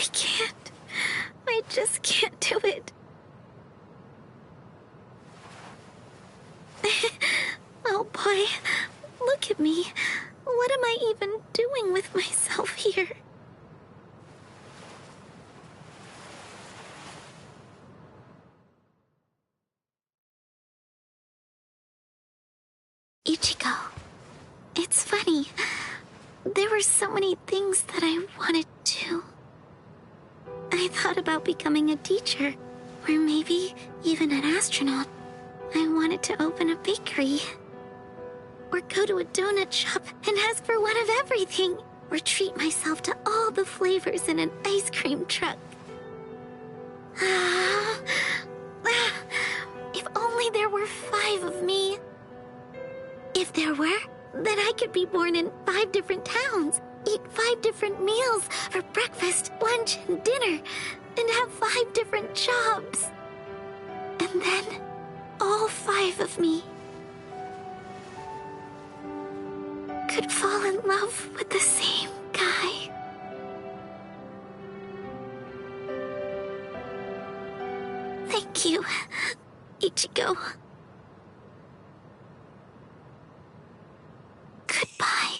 I can't. I just can't do it. Oh boy, look at me. What am I even doing with myself here? Ichigo, it's funny. There were so many things that I wanted to. I thought about becoming a teacher, or maybe even an astronaut. I wanted to open a bakery. Or go to a donut shop and ask for one of everything. Or treat myself to all the flavors in an ice cream truck. If only there were 5 of me. If there were, then I could be born in 5 different towns, eat 5 different meals for breakfast, lunch, and dinner, and have 5 different jobs. And then, all 5 of me could fall in love with the same guy. Thank you, Ichigo. Goodbye.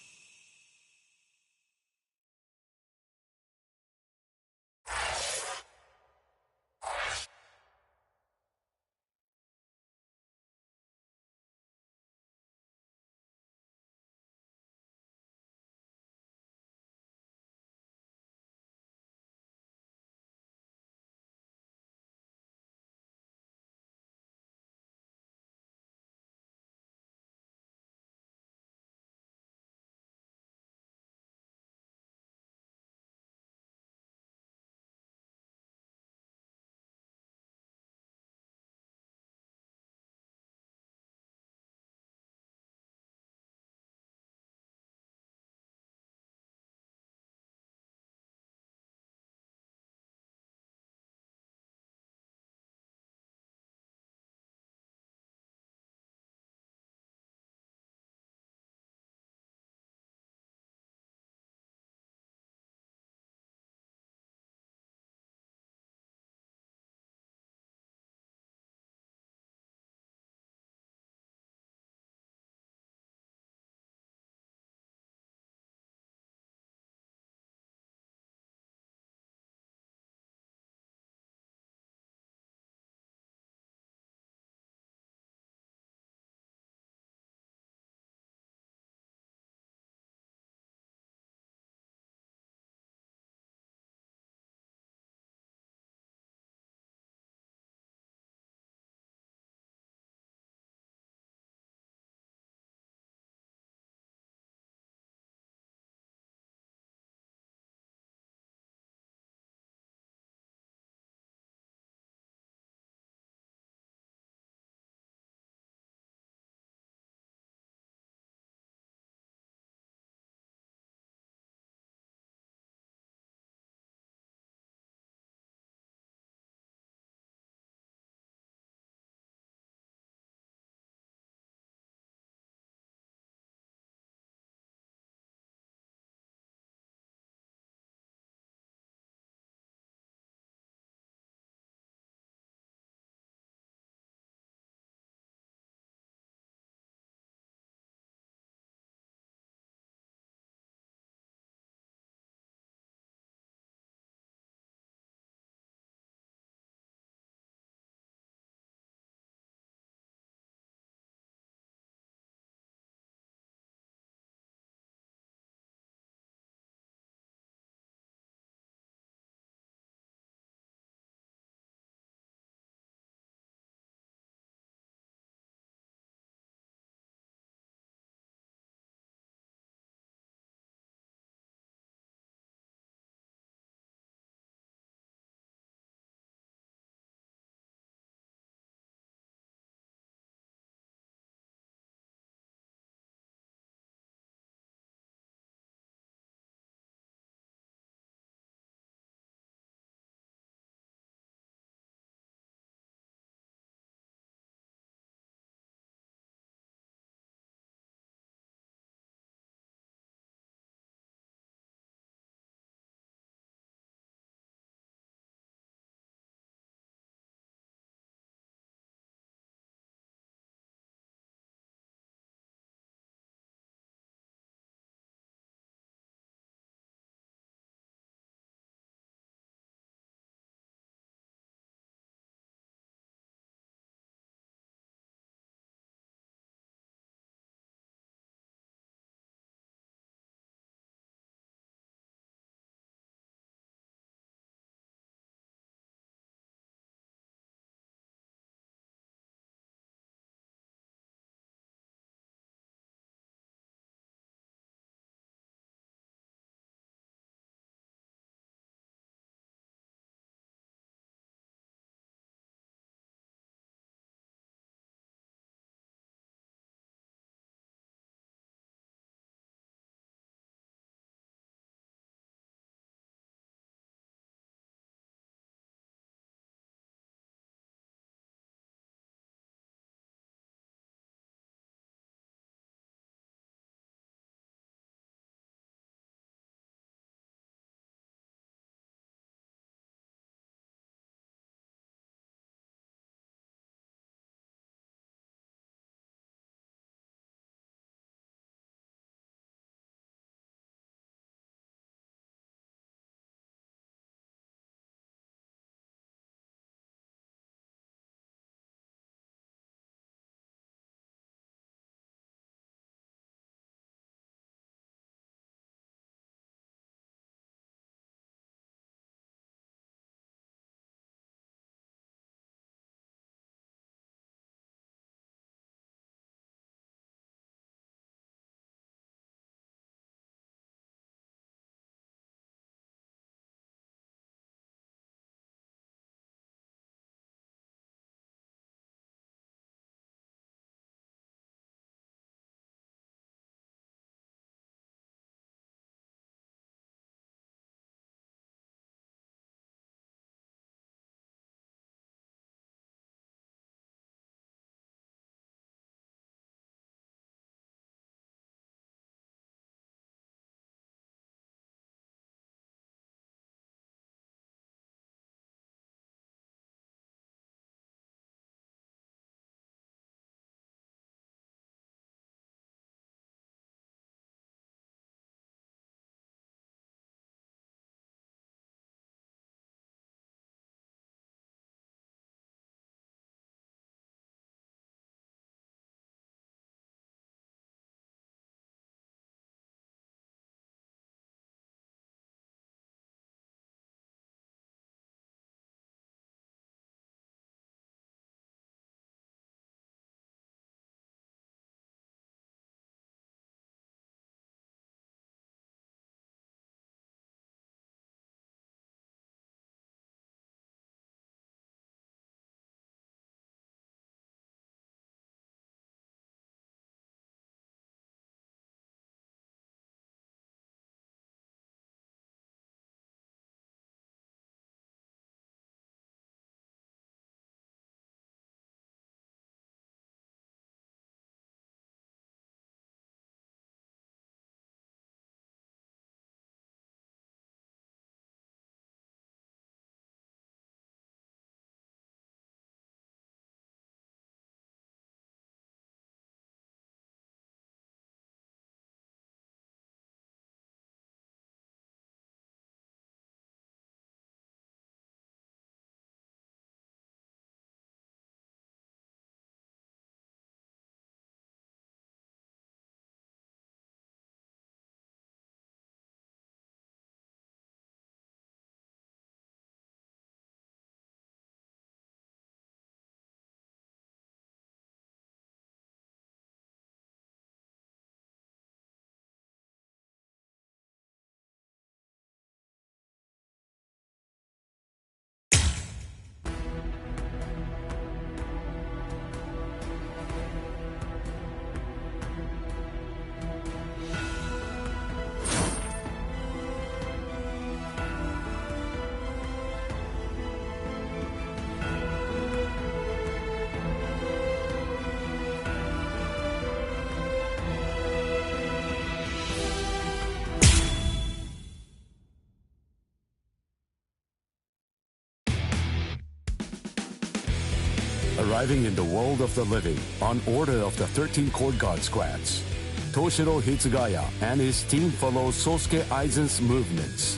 Arriving in the world of the living on order of the 13 Court Guard squads, Toshiro Hitsugaya and his team follow Sosuke Aizen's movements.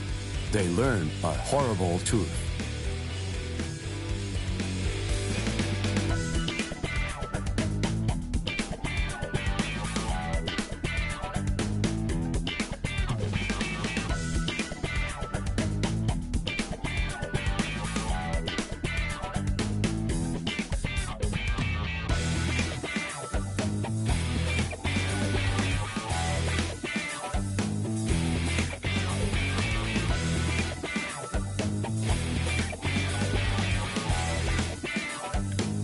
They learn a horrible truth.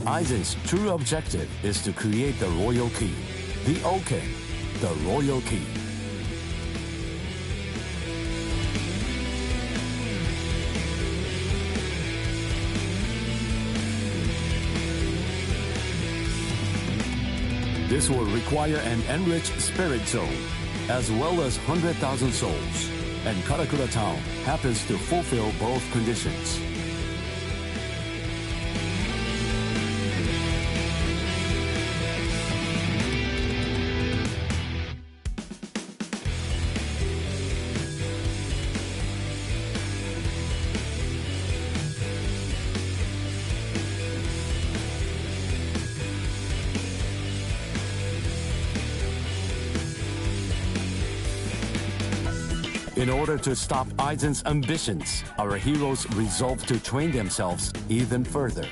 Aizen's true objective is to create the Royal Key, the Oken, the Royal Key. This will require an enriched spirit zone, as well as 100,000 souls, and Karakura Town happens to fulfill both conditions. In order to stop Aizen's ambitions, our heroes resolve to train themselves even further.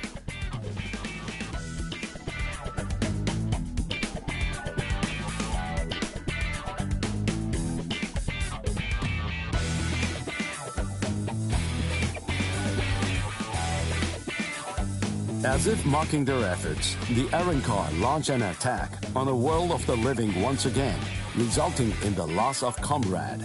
As if mocking their efforts, the Arrancar launch an attack on a world of the living once again, resulting in the loss of Comrade.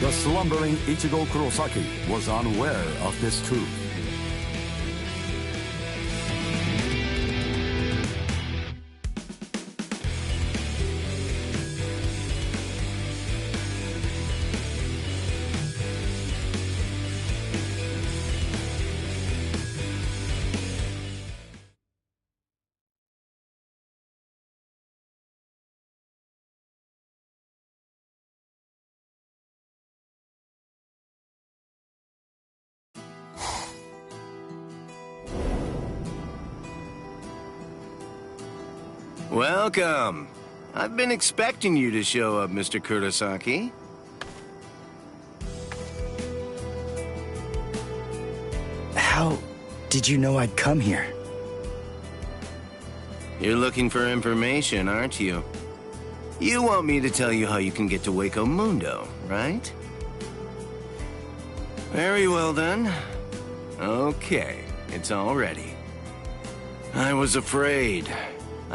The slumbering Ichigo Kurosaki was unaware of this truth. Welcome. I've been expecting you to show up, Mr. Kurosaki. How did you know I'd come here? You're looking for information, aren't you? You want me to tell you how you can get to Hueco Mundo, right? Very well then. Okay, it's all ready. I was afraid.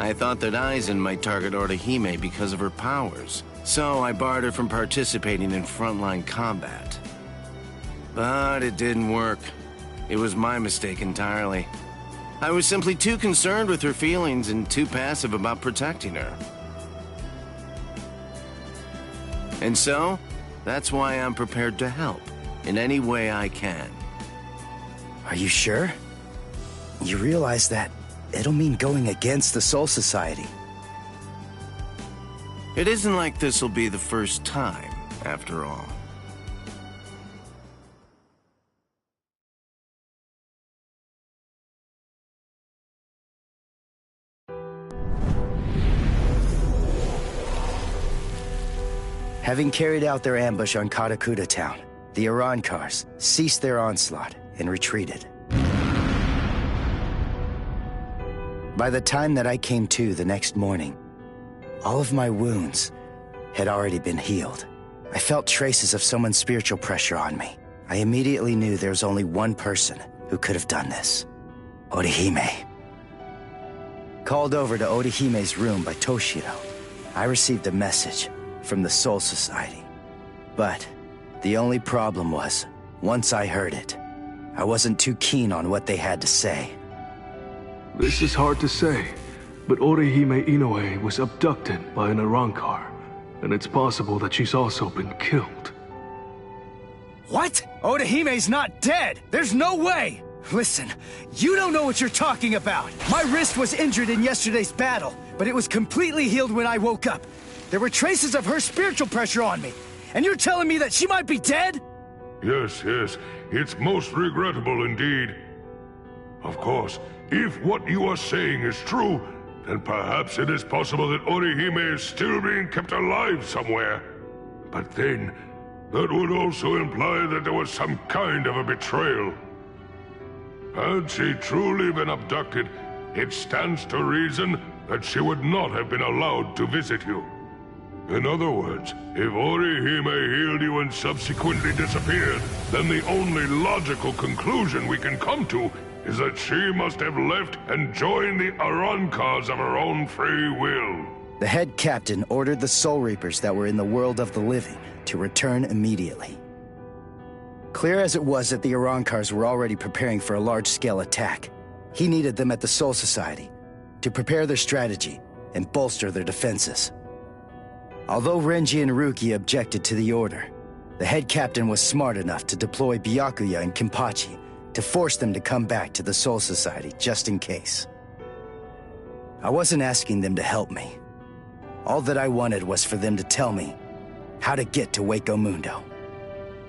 I thought that Aizen might target Orihime because of her powers, so I barred her from participating in frontline combat. But it didn't work. It was my mistake entirely. I was simply too concerned with her feelings and too passive about protecting her. And so, that's why I'm prepared to help, in any way I can. Are you sure? You realize that it'll mean going against the Soul Society. It isn't like this'll be the first time, after all. Having carried out their ambush on Karakura Town, the Arrancars ceased their onslaught and retreated. By the time that I came to the next morning, all of my wounds had already been healed. I felt traces of someone's spiritual pressure on me. I immediately knew there was only one person who could have done this. Orihime. Called over to Orihime's room by Toshiro, I received a message from the Soul Society. But the only problem was, once I heard it, I wasn't too keen on what they had to say. This is hard to say, but Orihime Inoue was abducted by an Arrancar, and it's possible that she's also been killed. What? Odahime's not dead! There's no way! Listen, you don't know what you're talking about! My wrist was injured in yesterday's battle, but it was completely healed when I woke up. There were traces of her spiritual pressure on me, and you're telling me that she might be dead? Yes, it's most regrettable indeed. Of course, if what you are saying is true, then perhaps it is possible that Orihime is still being kept alive somewhere. But then, that would also imply that there was some kind of a betrayal. Had she truly been abducted, it stands to reason that she would not have been allowed to visit you. In other words, if Orihime healed you and subsequently disappeared, then the only logical conclusion we can come to is that she must have left and joined the Arrancars of her own free will. The head captain ordered the Soul Reapers that were in the world of the living to return immediately. Clear as it was that the Arrancars were already preparing for a large-scale attack, he needed them at the Soul Society to prepare their strategy and bolster their defenses. Although Renji and Ruki objected to the order, the head captain was smart enough to deploy Byakuya and Kenpachi to force them to come back to the Soul Society just in case. I wasn't asking them to help me. All that I wanted was for them to tell me how to get to Hueco Mundo.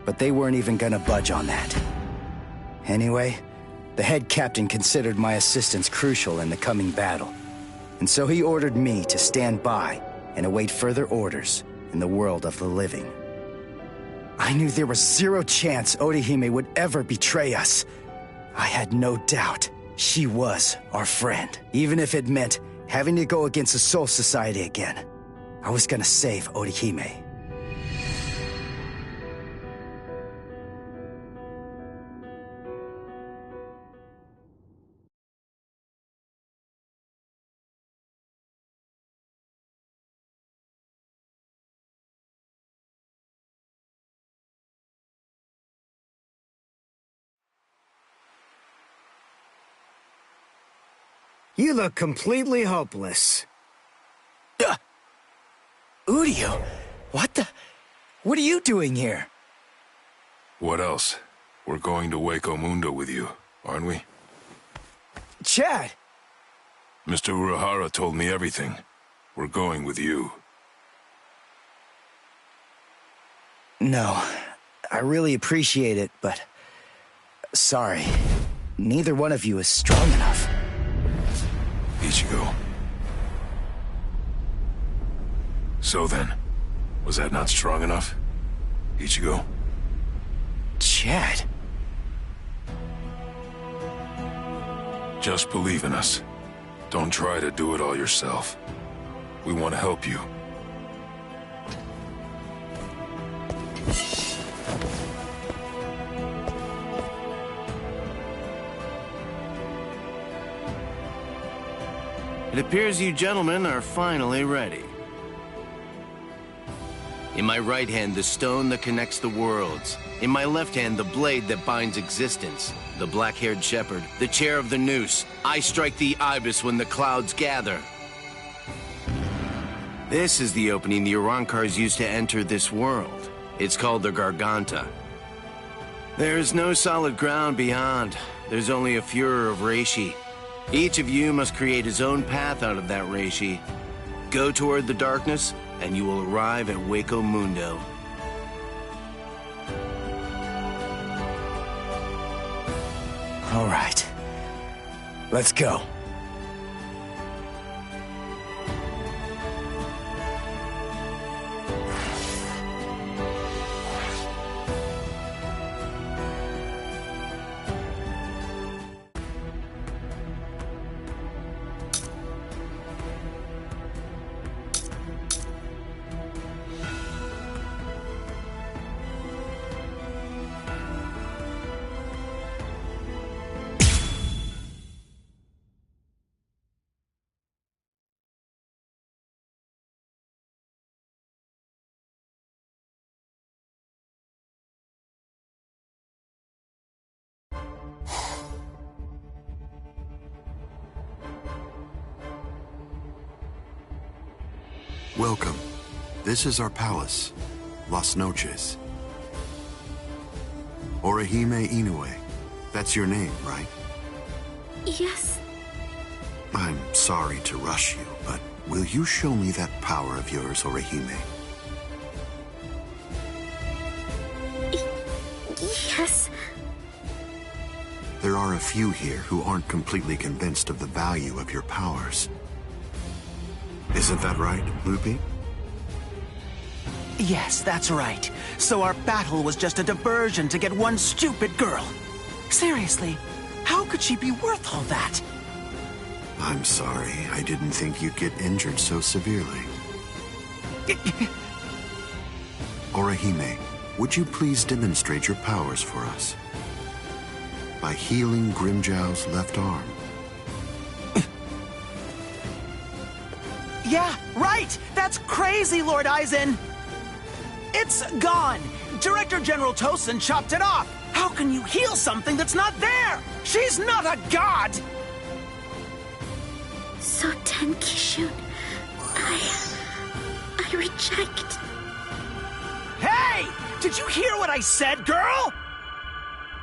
But they weren't even gonna budge on that. Anyway, the head captain considered my assistance crucial in the coming battle, and so he ordered me to stand by and await further orders in the world of the living. I knew there was zero chance Orihime would ever betray us. I had no doubt she was our friend, even if it meant having to go against the Soul Society again. I was gonna save Orihime. You look completely hopeless. Uryu, what are you doing here? What else? We're going to Hueco Mundo with you, aren't we? Chad! Mr. Urahara told me everything. We're going with you. No, I really appreciate it, but... sorry. Neither one of you is strong enough. Ichigo. So then, was that not strong enough? Ichigo? Chad. Just believe in us. Don't try to do it all yourself. We want to help you. It appears you gentlemen are finally ready. In my right hand, the stone that connects the worlds. In my left hand, the blade that binds existence. The black-haired shepherd, the chair of the noose. I strike the ibis when the clouds gather. This is the opening the Arrancars used to enter this world. It's called the Garganta. There's no solid ground beyond. There's only a furor of reishi. Each of you must create his own path out of that reishi. Go toward the darkness, and you will arrive at Hueco Mundo. All right. Let's go. Welcome. This is our palace, Las Noches. Orihime Inoue. That's your name, right? Yes. I'm sorry to rush you, but will you show me that power of yours, Orihime? Yes. There are a few here who aren't completely convinced of the value of your powers. Isn't that right, Lupi? Yes, that's right. So our battle was just a diversion to get one stupid girl. Seriously, how could she be worth all that? I'm sorry. I didn't think you'd get injured so severely. Orihime, would you please demonstrate your powers for us? By healing Grimmjow's left arm. Yeah, right! That's crazy, Lord Aizen! It's gone! Director General Tosin chopped it off! How can you heal something that's not there? She's not a god! So Tenkishun, I reject. Hey! Did you hear what I said, girl?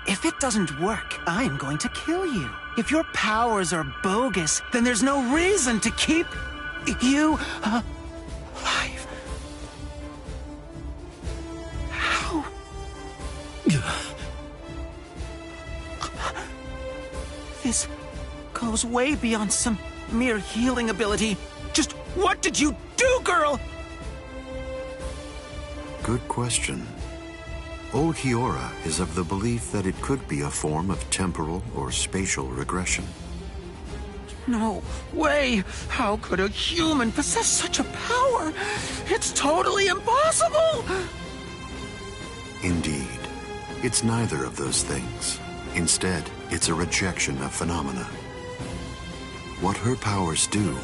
If it doesn't work, I'm going to kill you. If your powers are bogus, then there's no reason to keep you alive. How? This goes way beyond some mere healing ability. Just what did you do, girl? Good question. Old Hiora is of the belief that it could be a form of temporal or spatial regression. No way! How could a human possess such a power? It's totally impossible! Indeed. It's neither of those things. Instead, it's a rejection of phenomena. What her powers do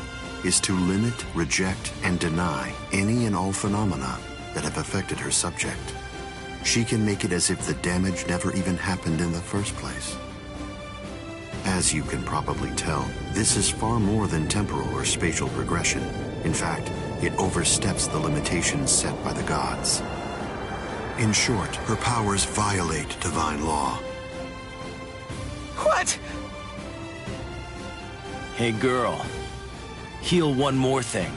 is to limit, reject, and deny any and all phenomena that have affected her subject. She can make it as if the damage never even happened in the first place. As you can probably tell, this is far more than temporal or spatial regression. In fact, it oversteps the limitations set by the gods. In short, her powers violate divine law. What? Hey, girl. Heal one more thing.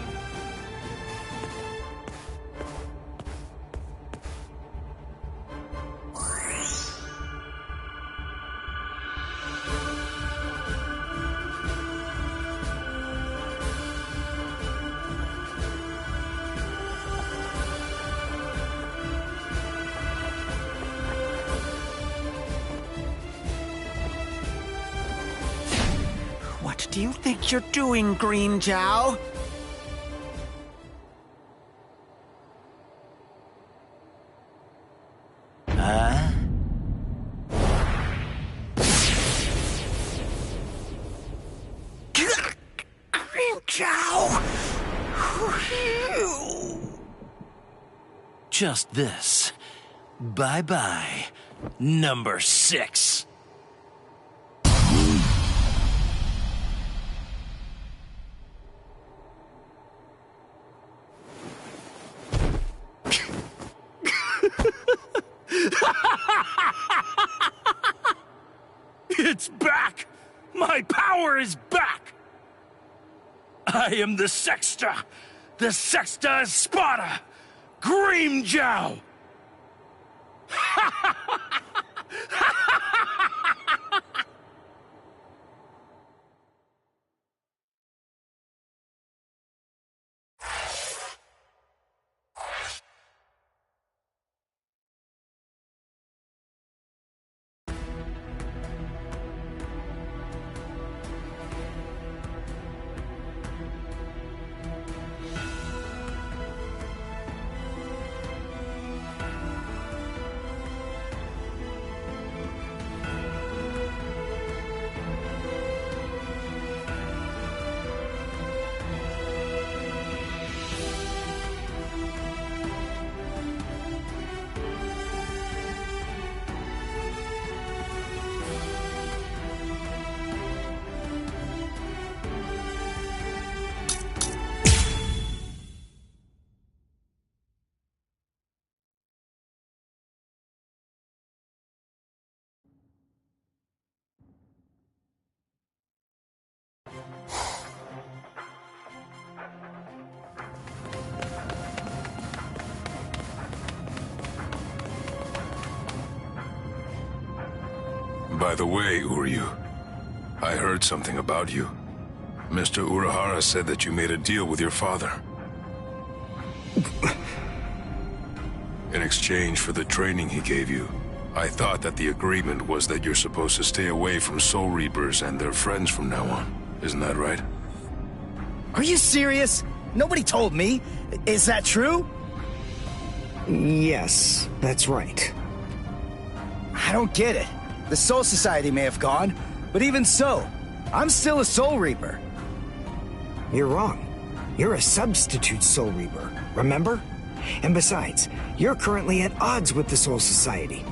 What do you think you're doing, Grimmjow? Huh? Grimmjow! Just this. Bye-bye, number 6. It's back! My power is back! I am the Sexta Espada, Grimmjow! By the way, Uryu, I heard something about you. Mr. Urahara said that you made a deal with your father. In exchange for the training he gave you, I thought that the agreement was that you're supposed to stay away from Soul Reapers and their friends from now on. Isn't that right? Are you serious? Nobody told me. Is that true? Yes, that's right. I don't get it. The Soul Society may have gone, but even so, I'm still a Soul Reaper. You're wrong. You're a substitute Soul Reaper, remember? And besides, you're currently at odds with the Soul Society.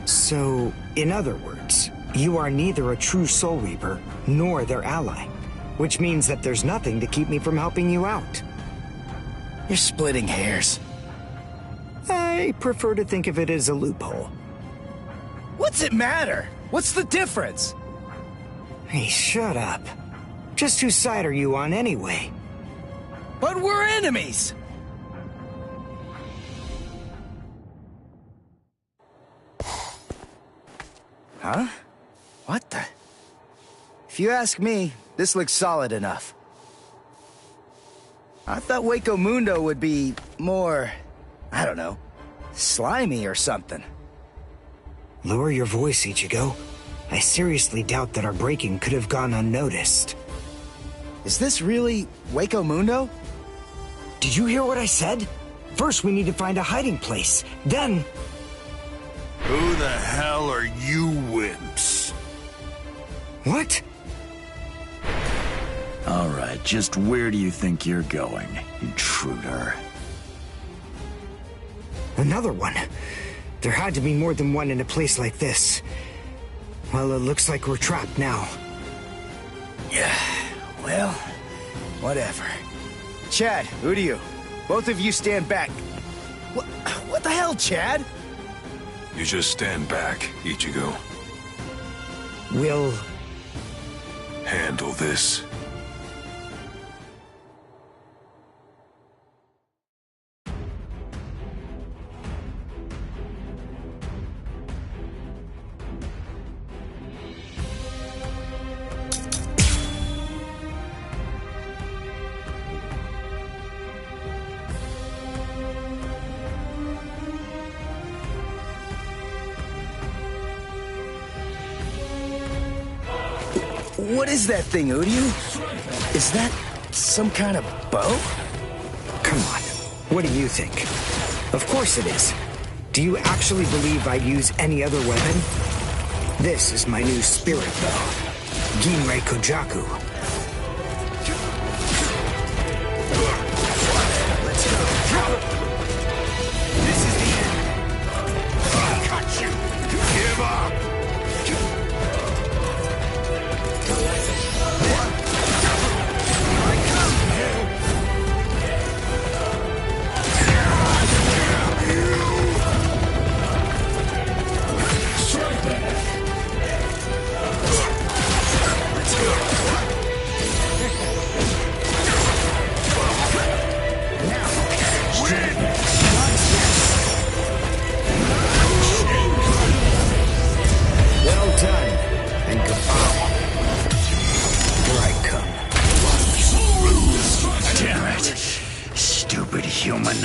So, in other words, you are neither a true Soul Reaper nor their ally, which means that there's nothing to keep me from helping you out. You're splitting hairs. I prefer to think of it as a loophole. What's it matter? What's the difference? Hey, shut up. Just whose side are you on anyway? But we're enemies! Huh? What the? If you ask me, this looks solid enough. I thought Hueco Mundo would be more, I don't know, slimy or something. Lower your voice, Ichigo. I seriously doubt that our break-in could have gone unnoticed. Is this really Hueco Mundo? Did you hear what I said? First, we need to find a hiding place. Then... Who the hell are you wimps? What? All right, just where do you think you're going, intruder? Another one. There had to be more than one in a place like this. Well, it looks like we're trapped now. Yeah, well, whatever. Chad, Uryu, both of you stand back. What the hell, Chad? You just stand back, Ichigo. We'll... handle this. What is that thing, Uryu? Is that some kind of bow? Come on. What do you think? Of course it is. Do you actually believe I'd use any other weapon? This is my new spirit bow. Ginrei Kojaku. Let's go. This is the end. I'll cut you. Give up. Well done, and goodbye. Here I come. Damn it. Stupid human.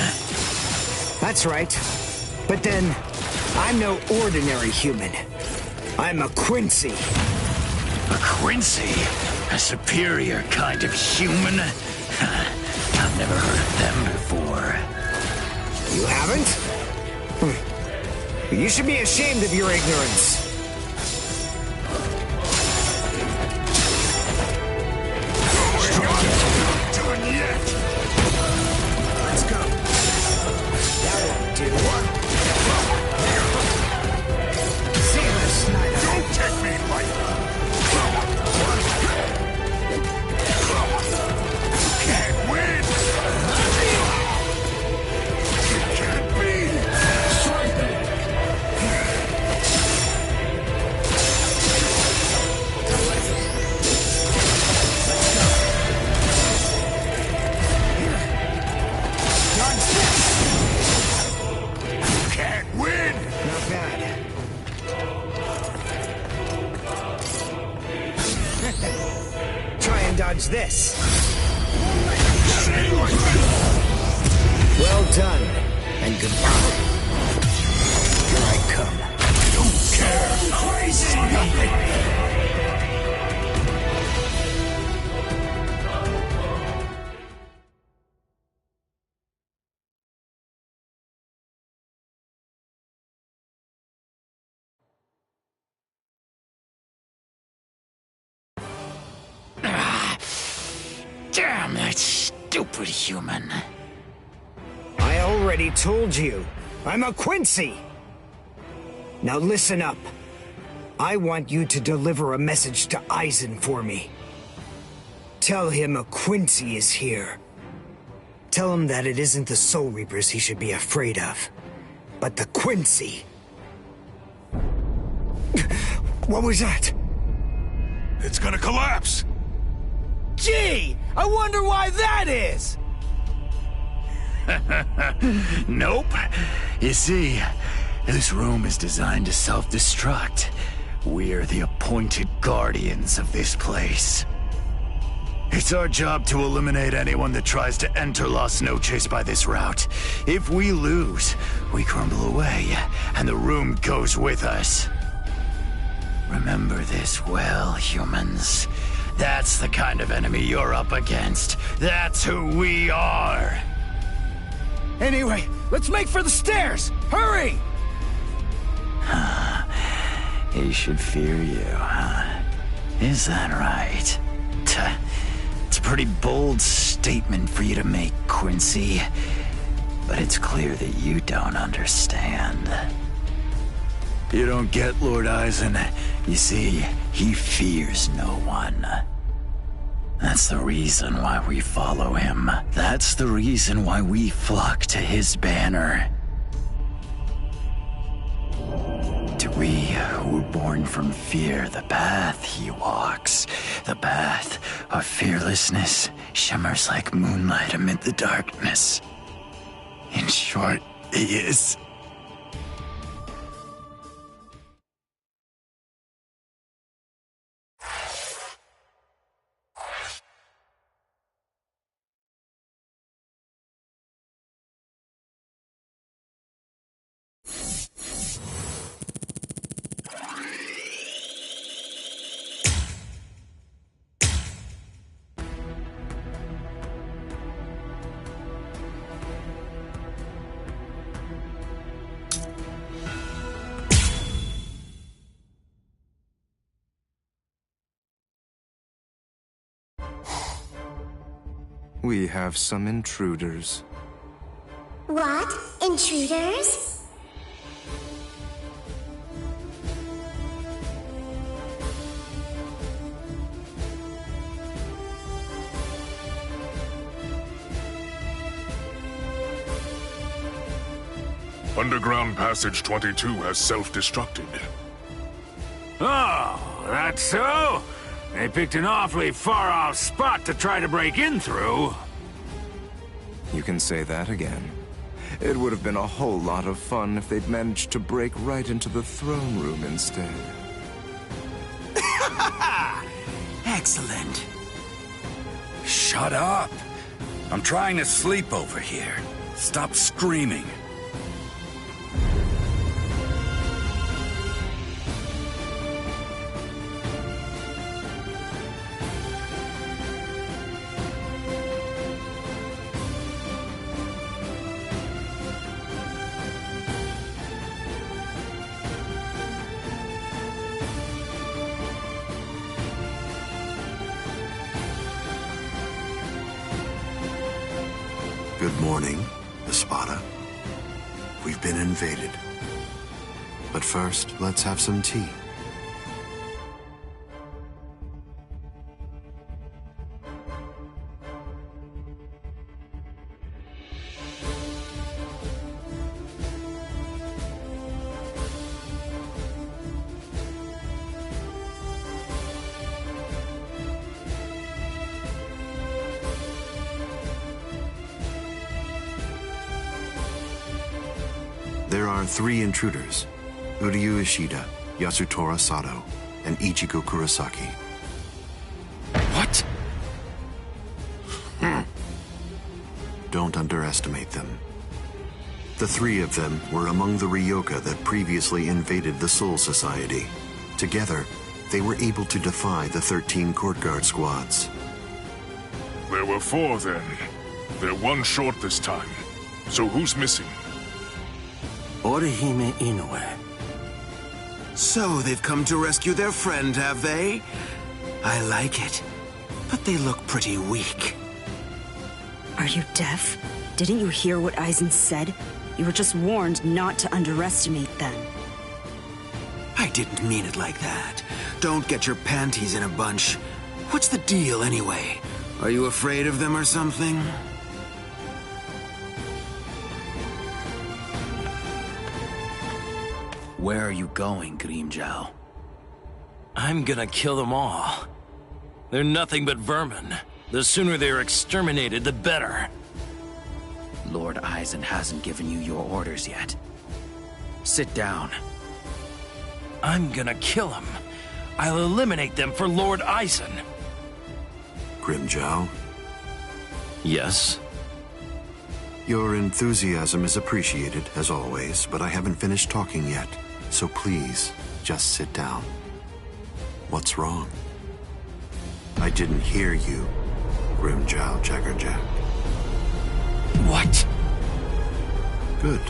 That's right. But then, I'm no ordinary human. I'm a Quincy. A Quincy? A superior kind of human? I've never heard of them before. You haven't? You should be ashamed of your ignorance. Let's go. That won't do. Save us, Snyder. Don't take me lightly. Can't win. It can't be. Strike How's this? Well done, and goodbye. Here I come. I don't care. Crazy! Damn that stupid human. I already told you. I'm a Quincy. Now listen up. I want you to deliver a message to Aizen for me. Tell him a Quincy is here. Tell him that it isn't the Soul Reapers he should be afraid of, but the Quincy. What was that? It's gonna collapse! Gee! I wonder why that is! Nope. You see, this room is designed to self-destruct. We're the appointed guardians of this place. It's our job to eliminate anyone that tries to enter Las Noches by this route. If we lose, we crumble away, and the room goes with us. Remember this well, humans. That's the kind of enemy you're up against. That's who we are. Anyway, let's make for the stairs! Hurry! He should fear you, huh? Is that right? It's a pretty bold statement for you to make, Quincy. But it's clear that you don't understand. You don't get Lord Aizen. You see, he fears no one. That's the reason why we follow him. That's the reason why we flock to his banner. To we who were born from fear, the path he walks, the path of fearlessness, shimmers like moonlight amid the darkness. In short, he is... We have some intruders. What? Intruders? Underground Passage 22 has self-destructed. Oh, that's so? They picked an awfully far-off spot to try to break in through. You can say that again. It would have been a whole lot of fun if they'd managed to break right into the throne room instead. Excellent. Shut up! I'm trying to sleep over here. Stop screaming. Good morning, Espada. We've been invaded. But first, let's have some tea. There are 3 intruders: Uryu Ishida, Yasutora Sato, and Ichigo Kurosaki. What? don't underestimate them. The three of them were among the Ryoka that previously invaded the Soul Society. Together, they were able to defy the 13 Court Guard squads. There were 4 then. They're 1 short this time. So who's missing? Orihime Inoue. So they've come to rescue their friend, have they? I like it. But they look pretty weak. Are you deaf? Didn't you hear what Aizen said? You were just warned not to underestimate them. I didn't mean it like that. Don't get your panties in a bunch. What's the deal, anyway? Are you afraid of them or something? Where are you going, Grimmjow? I'm gonna kill them all. They're nothing but vermin. The sooner they're exterminated, the better. Lord Aizen hasn't given you your orders yet. Sit down. I'm gonna kill them. I'll eliminate them for Lord Aizen. Grimmjow? Yes? Your enthusiasm is appreciated, as always, but I haven't finished talking yet. So please, just sit down. What's wrong? I didn't hear you, Grimmjow Jaggerjack. What? Good.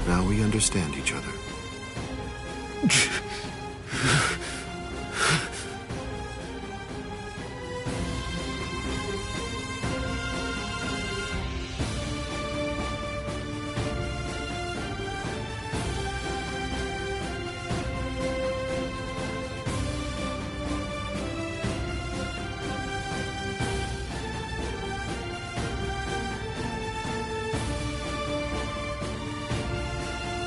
Now we understand each other.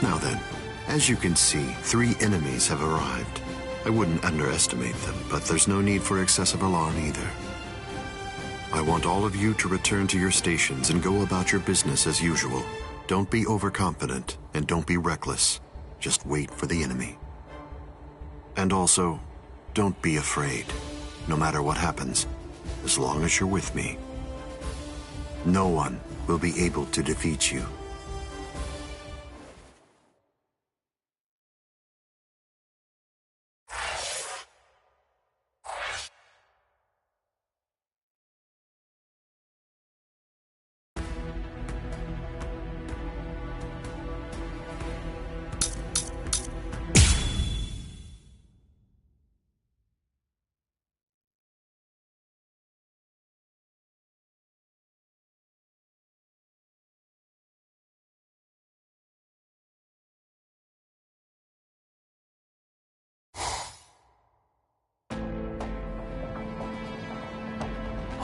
Now then, as you can see, 3 enemies have arrived. I wouldn't underestimate them, but there's no need for excessive alarm either. I want all of you to return to your stations and go about your business as usual. Don't be overconfident, and don't be reckless. Just wait for the enemy. And also, don't be afraid, no matter what happens, as long as you're with me. No one will be able to defeat you.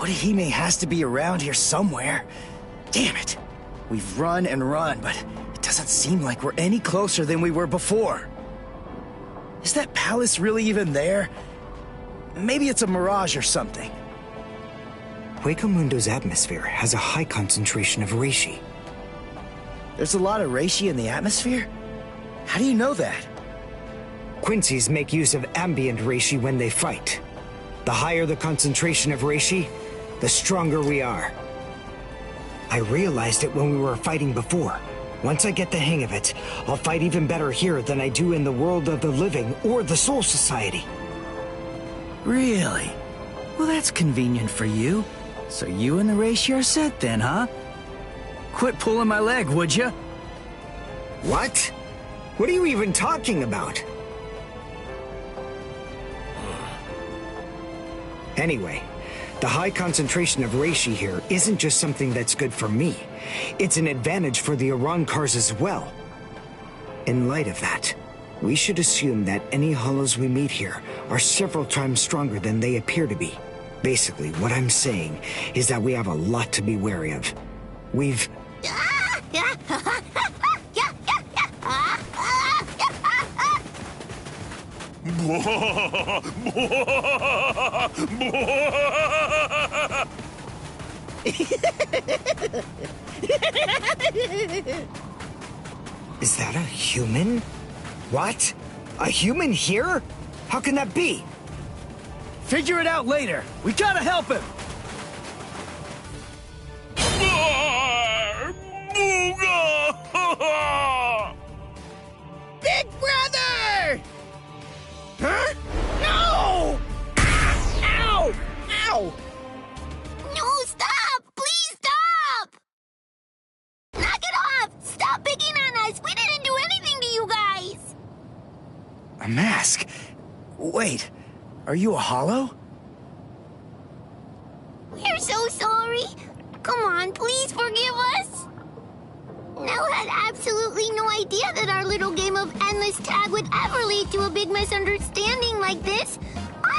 Orihime has to be around here somewhere. Damn it. We've run and run, but it doesn't seem like we're any closer than we were before. Is that palace really even there? Maybe it's a mirage or something. Hueco atmosphere has a high concentration of reishi. There's a lot of reishi in the atmosphere? How do you know that? Quincy's make use of ambient reishi when they fight. The higher the concentration of reishi, the stronger we are. I realized it when we were fighting before. Once I get the hang of it, I'll fight even better here than I do in the world of the living or the Soul Society. Really? Well, that's convenient for you. So you and the reishi are set then, huh? Quit pulling my leg, would you? What? What are you even talking about? Anyway, the high concentration of reishi here isn't just something that's good for me. It's an advantage for the Arrancars as well. In light of that, we should assume that any hollows we meet here are several times stronger than they appear to be. Basically, what I'm saying is that we have a lot to be wary of. We've... Is that a human? What? A human here? How can that be? Figure it out later. We gotta help him! Big brother! Huh? No! Ow! Ow! No, stop! Please stop! Knock it off! Stop picking on us! We didn't do anything to you guys! A mask? Wait, are you a hollow? We're so sorry. Come on, please forgive us. Nell had absolutely no idea that our little game of endless tag would ever lead to a big misunderstanding like this.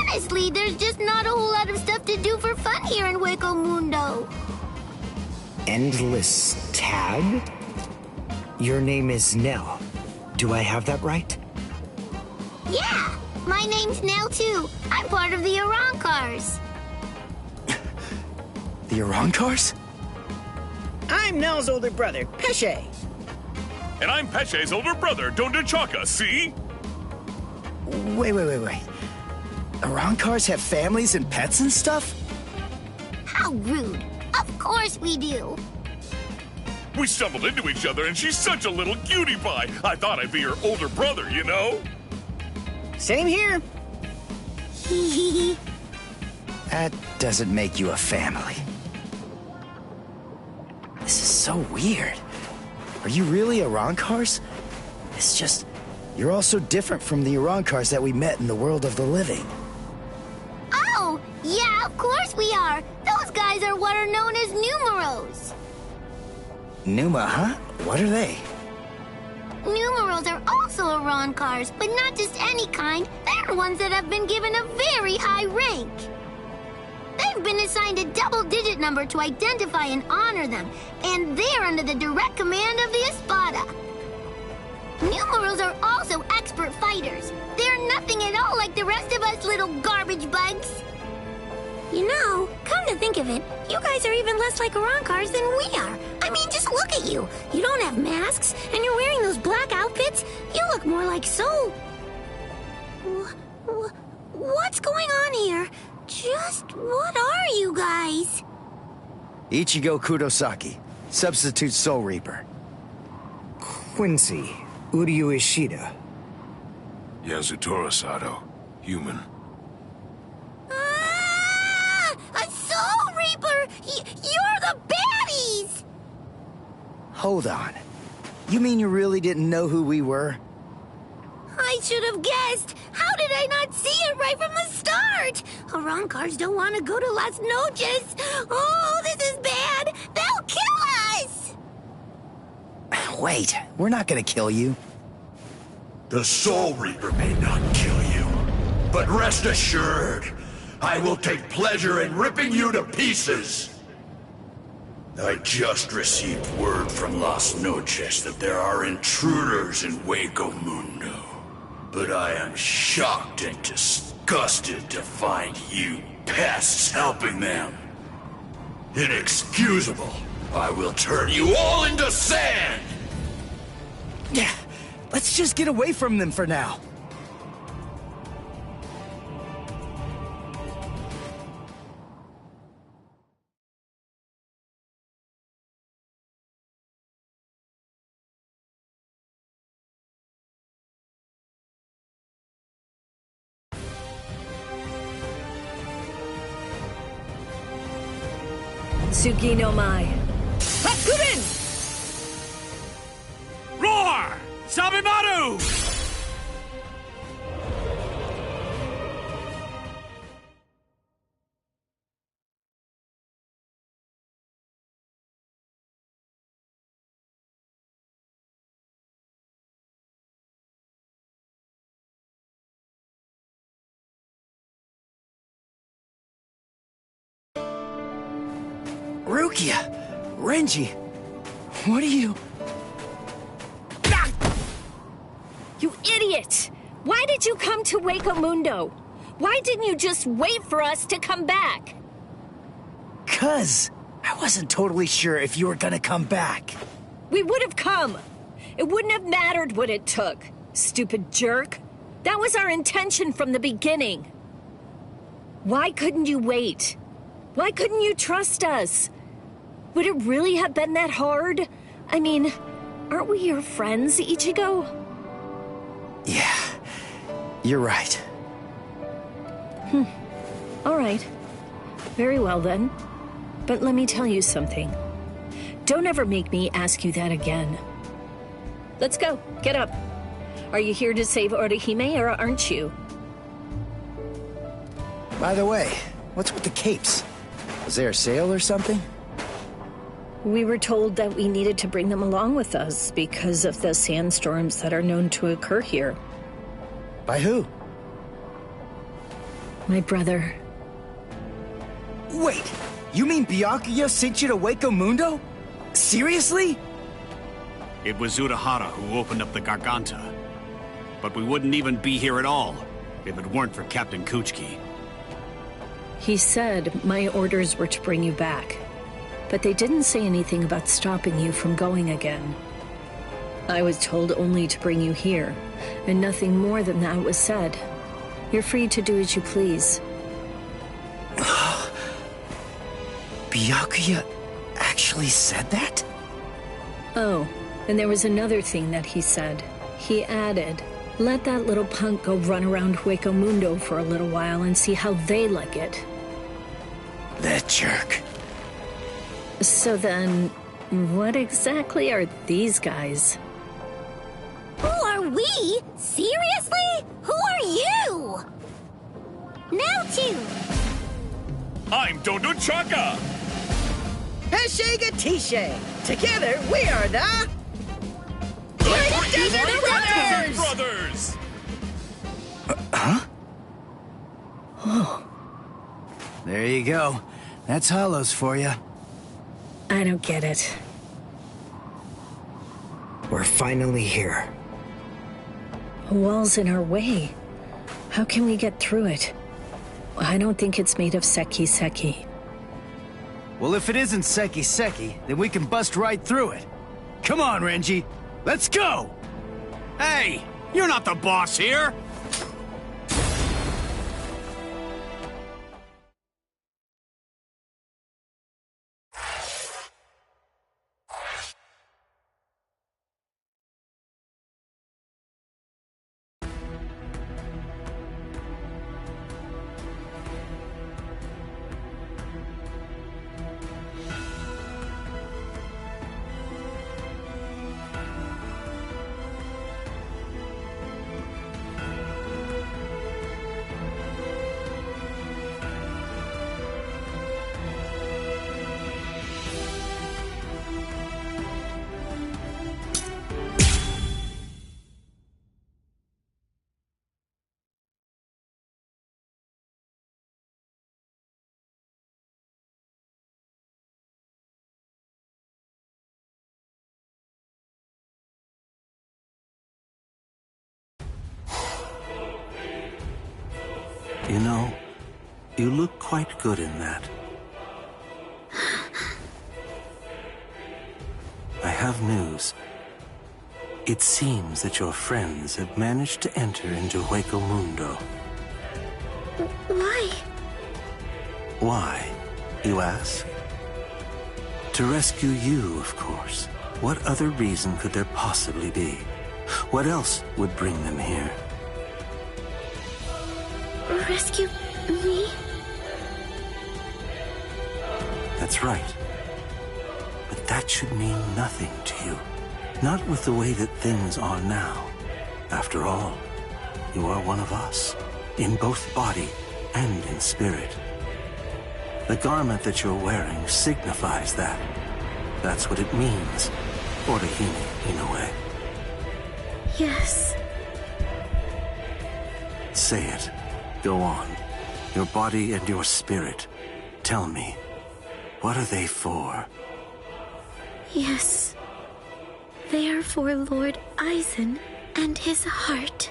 Honestly, there's just not a whole lot of stuff to do for fun here in Hueco Mundo. Endless tag? Your name is Nell. Do I have that right? Yeah, my name's Nell too. I'm part of the Arrancars. The Arrancars? I'm Nell's older brother, Pesce. And I'm Pesce's older brother, Don Chaka, see? Wait. Arrancars have families and pets and stuff? How rude. Of course we do. We stumbled into each other and she's such a little cutie pie. I thought I'd be her older brother, you know? Same here. That doesn't make you a family. This is so weird. Are you really Arrancars? It's just, you're all so different from the Arrancars that we met in the world of the living. Oh, yeah, of course we are. Those guys are what are known as numeros. Numa, huh? What are they? Numeros are also Arrancars, but not just any kind. They're ones that have been given a very high rank. They've been assigned a double-digit number to identify and honor them, and they're under the direct command of the Espada. Numeros are also expert fighters. They're nothing at all like the rest of us little garbage bugs. You know, come to think of it, you guys are even less like Arrancars than we are. I mean, just look at you. You don't have masks, and you're wearing those black outfits. You look more like Soul. What's going on here? Just what are you guys? Ichigo Kurosaki, substitute Soul Reaper. Quincy, Uryu Ishida. Yasutora Sato, human. A Soul Reaper! You're the baddies! Hold on. You mean you really didn't know who we were? I should have guessed. How did I not see it right from the start? Arrancars don't want to go to Las Noches. Oh, this is bad. They'll kill us. Wait, we're not gonna kill you. The Soul Reaper may not kill you, but rest assured, I will take pleasure in ripping you to pieces. I just received word from Las Noches that there are intruders in Hueco Mundo. But I am shocked and disgusted to find you pests helping them. Inexcusable. I will turn you all into sand! Yeah, let's just get away from them for now. Tsuki no Mai. Hakuben! Roar! Sabimaru! Rukia! Renji! What are you... You idiot! Why did you come to Hueco Mundo? Why didn't you just wait for us to come back? 'Cause I wasn't totally sure if you were gonna come back. We would have come. It wouldn't have mattered what it took, stupid jerk. That was our intention from the beginning. Why couldn't you wait? Why couldn't you trust us? Would it really have been that hard? I mean, Aren't we your friends, Ichigo? Yeah, you're right. All right. Very well, then. But let me tell you something. Don't ever make me ask you that again. Let's go. Get up. Are you here to save Orihime, or aren't you? By the way, what's with the capes? Was there a sale or something? We were told that we needed to bring them along with us because of the sandstorms that are known to occur here. By who? My brother. Wait, you mean Byakuya sent you to Hueco Mundo? Seriously? It was Urahara who opened up the Garganta. But we wouldn't even be here at all if it weren't for Captain Kuchiki. He said my orders were to bring you back, but they didn't say anything about stopping you from going again. I was told only to bring you here, and nothing more than that was said. You're free to do as you please. Byakuya actually said that? Oh, and there was another thing that he said. He added, let that little punk go run around Hueco Mundo for a little while and see how they like it. That jerk. So then, what exactly are these guys? Who are we? Seriously? Who are you? Naoto! I'm Dondo Chaka! Hashega Tishe! Together, we are the... Desert Brothers! Huh? Oh. There you go. That's Hollows for you. I don't get it. We're finally here. A wall's in our way. How can we get through it? I don't think it's made of Seki. Well, if it isn't Seki, then we can bust right through it. Come on, Renji. Let's go! Hey! You're not the boss here! You know, you look quite good in that. I have news. It seems that your friends have managed to enter into Hueco Mundo. Why? Why, you ask? To rescue you, of course. What other reason could there possibly be? What else would bring them here? Rescue me? That's right. But that should mean nothing to you. Not with the way that things are now. After all, you are one of us, in both body and in spirit. The garment that you're wearing signifies that. That's what it means, Orihime, in a way. Yes. Say it. Go on. Your body and your spirit. Tell me, what are they for? Yes. They are for Lord Aizen and his heart.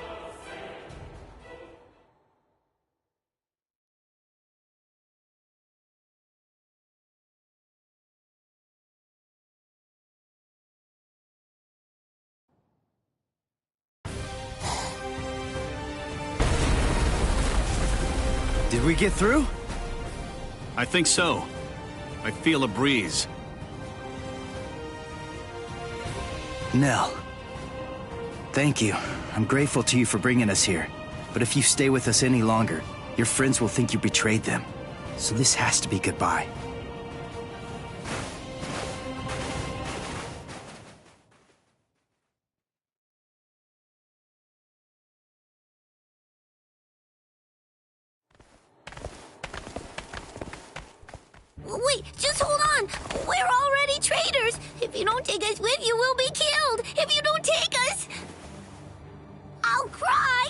Did we get through? I think so. I feel a breeze. Nell. Thank you. I'm grateful to you for bringing us here. But if you stay with us any longer, your friends will think you betrayed them. So this has to be goodbye. Wait, just hold on. We're already traitors. If you don't take us with you, we'll be killed. If you don't take us, I'll cry.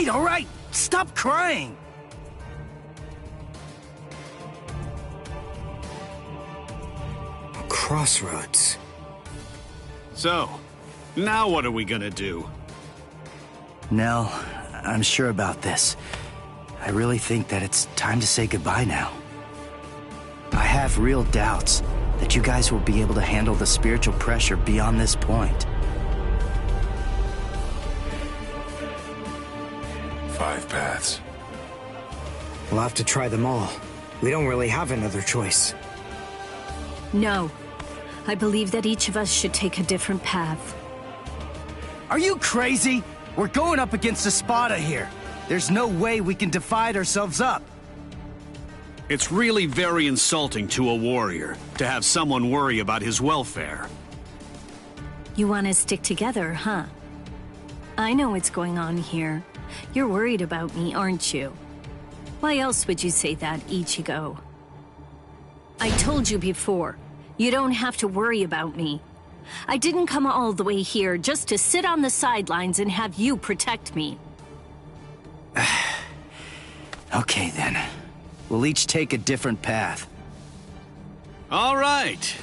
All right. Stop crying. Crossroads. So, now what are we gonna do? Nell, I'm sure about this. I really think that it's time to say goodbye now. I have real doubts that you guys will be able to handle the spiritual pressure beyond this point. 5 paths. We'll have to try them all. We don't really have another choice. No. I believe that each of us should take a different path. Are you crazy? We're going up against Espada here. There's no way we can divide ourselves up. It's really very insulting to a warrior to have someone worry about his welfare. You want to stick together, huh? I know what's going on here. You're worried about me, aren't you? Why else would you say that, Ichigo? I told you before, you don't have to worry about me. I didn't come all the way here just to sit on the sidelines and have you protect me. Okay, then. We'll each take a different path. All right.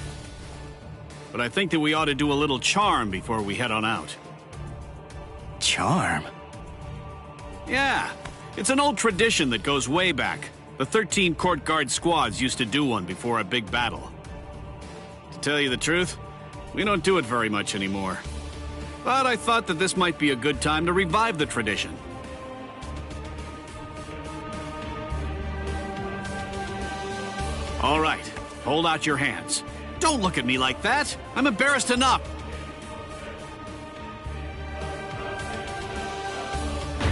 But I think that we ought to do a little charm before we head on out. Charm? Yeah. It's an old tradition that goes way back. The 13 court guard squads used to do one before a big battle. To tell you the truth, we don't do it very much anymore. But I thought that this might be a good time to revive the tradition. All right, hold out your hands. Don't look at me like that. I'm embarrassed enough.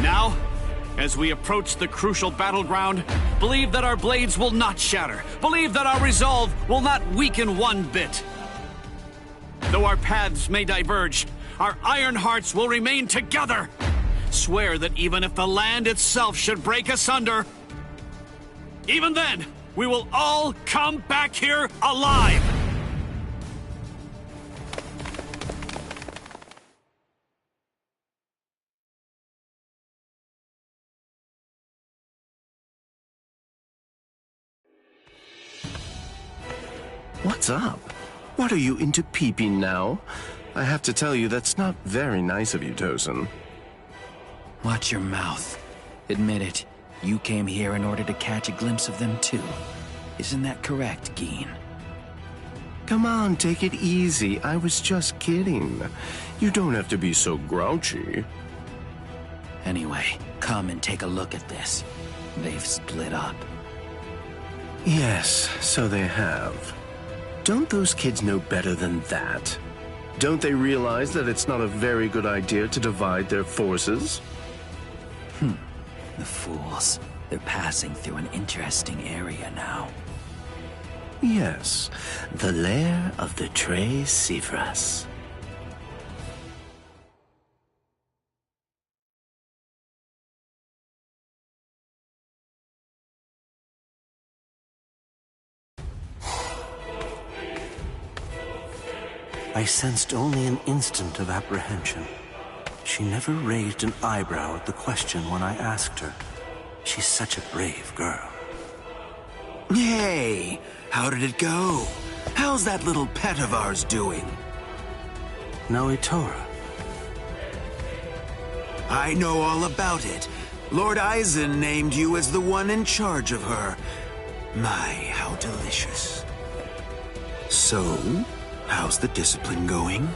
Now, as we approach the crucial battleground, believe that our blades will not shatter. Believe that our resolve will not weaken one bit. Though our paths may diverge, our iron hearts will remain together. Swear that even if the land itself should break asunder, even then, we will all come back here alive! What's up? What are you into peeping now? I have to tell you, that's not very nice of you, Tosen. Watch your mouth. Admit it. You came here in order to catch a glimpse of them too. Isn't that correct, Gin? Come on, take it easy. I was just kidding. You don't have to be so grouchy. Anyway, come and take a look at this. They've split up. Yes, so they have. Don't those kids know better than that? Don't they realize that it's not a very good idea to divide their forces? The fools. They're passing through an interesting area now. Yes, the lair of the Tres Cifras. I sensed only an instant of apprehension. She never raised an eyebrow at the question when I asked her. She's such a brave girl. Hey, how did it go? How's that little pet of ours doing? Noitora. I know all about it. Lord Aizen named you as the one in charge of her. My, how delicious. So, how's the discipline going?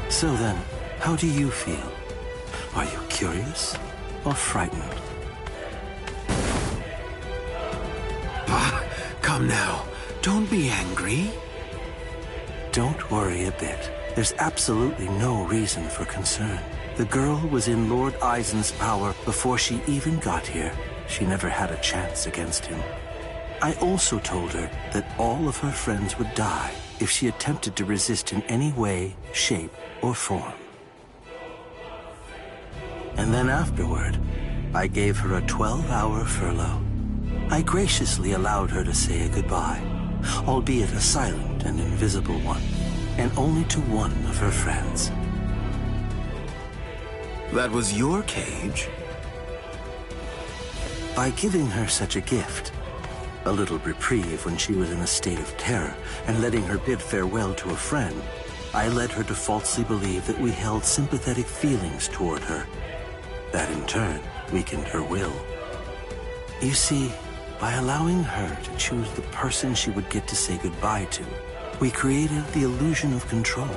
So then, how do you feel? Are you curious? or frightened. Come now. Don't be angry. Don't worry a bit. There's absolutely no reason for concern. The girl was in Lord Eisen's power before she even got here. She never had a chance against him. I also told her that all of her friends would die if she attempted to resist in any way, shape, or form. And then afterward, I gave her a 12-hour furlough. I graciously allowed her to say a goodbye, albeit a silent and invisible one, and only to one of her friends. That was your cage? By giving her such a gift, a little reprieve when she was in a state of terror, and letting her bid farewell to a friend, I led her to falsely believe that we held sympathetic feelings toward her. That in turn weakened her will. You see, by allowing her to choose the person she would get to say goodbye to, we created the illusion of control,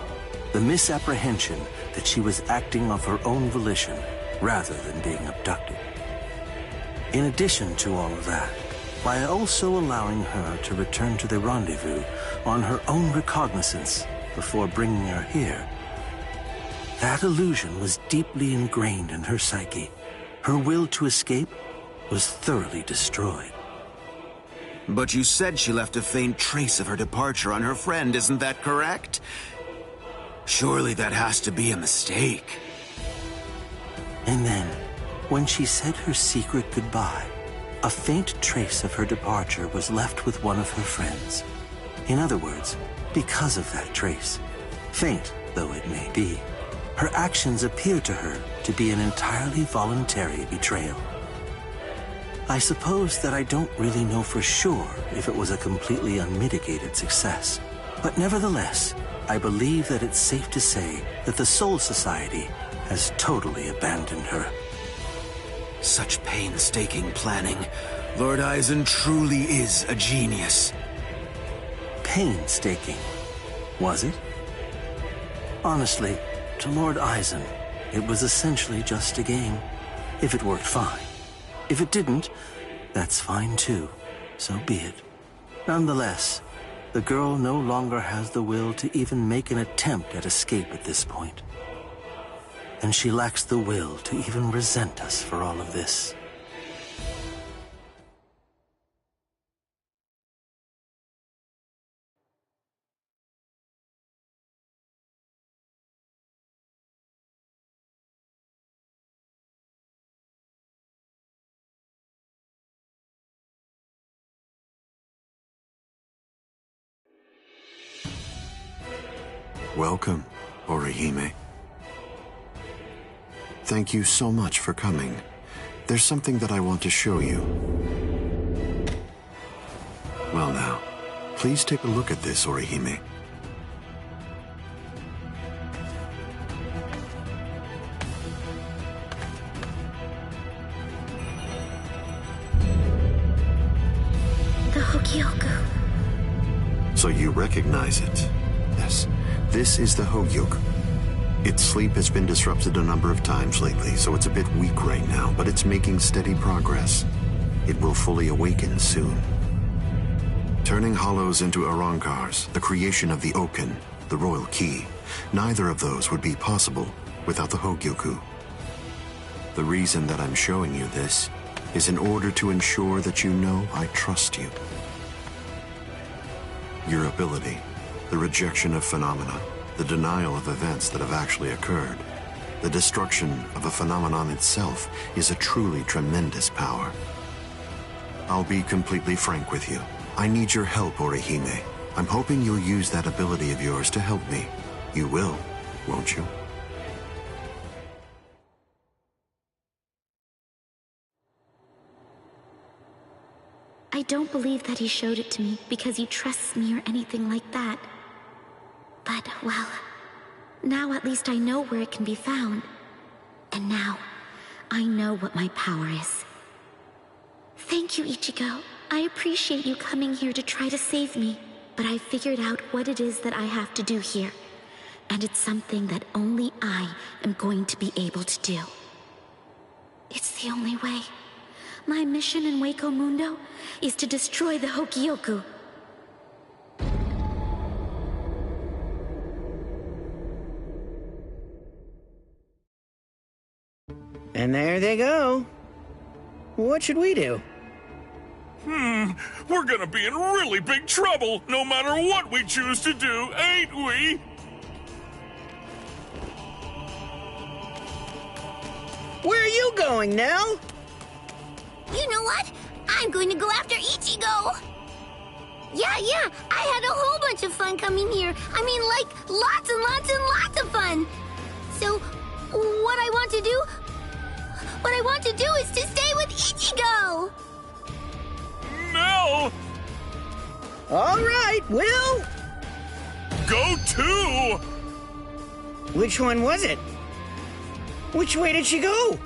the misapprehension that she was acting of her own volition rather than being abducted. In addition to all of that, by also allowing her to return to the rendezvous on her own recognizance before bringing her here, that illusion was deeply ingrained in her psyche. Her will to escape was thoroughly destroyed. But you said she left a faint trace of her departure on her friend, isn't that correct? Surely that has to be a mistake. And then, when she said her secret goodbye, a faint trace of her departure was left with one of her friends. In other words, because of that trace, faint though it may be, her actions appear to her to be an entirely voluntary betrayal. I suppose that I don't really know for sure if it was a completely unmitigated success, but nevertheless, I believe that it's safe to say that the Soul Society has totally abandoned her. Such painstaking planning. Lord Eisen truly is a genius. Painstaking, was it? Honestly, to Lord Eisen, it was essentially just a game. If it worked, fine. If it didn't, that's fine too. So be it. Nonetheless, the girl no longer has the will to even make an attempt at escape at this point. And she lacks the will to even resent us for all of this. Welcome, Orihime. Thank you so much for coming. There's something that I want to show you. Well now, please take a look at this, Orihime. The Hogyoku. So you recognize it? Yes. This is the Hogyoku. Its sleep has been disrupted a number of times lately, so it's a bit weak right now, but it's making steady progress. It will fully awaken soon. Turning hollows into Arrancars, the creation of the Oken, the royal key, neither of those would be possible without the Hogyoku. The reason that I'm showing you this is in order to ensure that you know I trust you. Your ability, the rejection of phenomena, the denial of events that have actually occurred, the destruction of a phenomenon itself is a truly tremendous power. I'll be completely frank with you. I need your help, Orihime. I'm hoping you'll use that ability of yours to help me. You will, won't you? I don't believe that he showed it to me because he trusts me or anything like that. But, well, now at least I know where it can be found. And now, I know what my power is. Thank you, Ichigo. I appreciate you coming here to try to save me. But I figured out what it is that I have to do here. And it's something that only I am going to be able to do. It's the only way. My mission in Hueco Mundo is to destroy the Hokioku. And there they go. What should we do? We're gonna be in really big trouble, no matter what we choose to do, ain't we? Where are you going, Nell? You know what? I'm going to go after Ichigo! Yeah, I had a whole bunch of fun coming here. I mean, like, lots and lots and lots of fun. So, what I want to do is to stay with Ichigo! No! All right, Will! Go too! Which one was it? Which way did she go?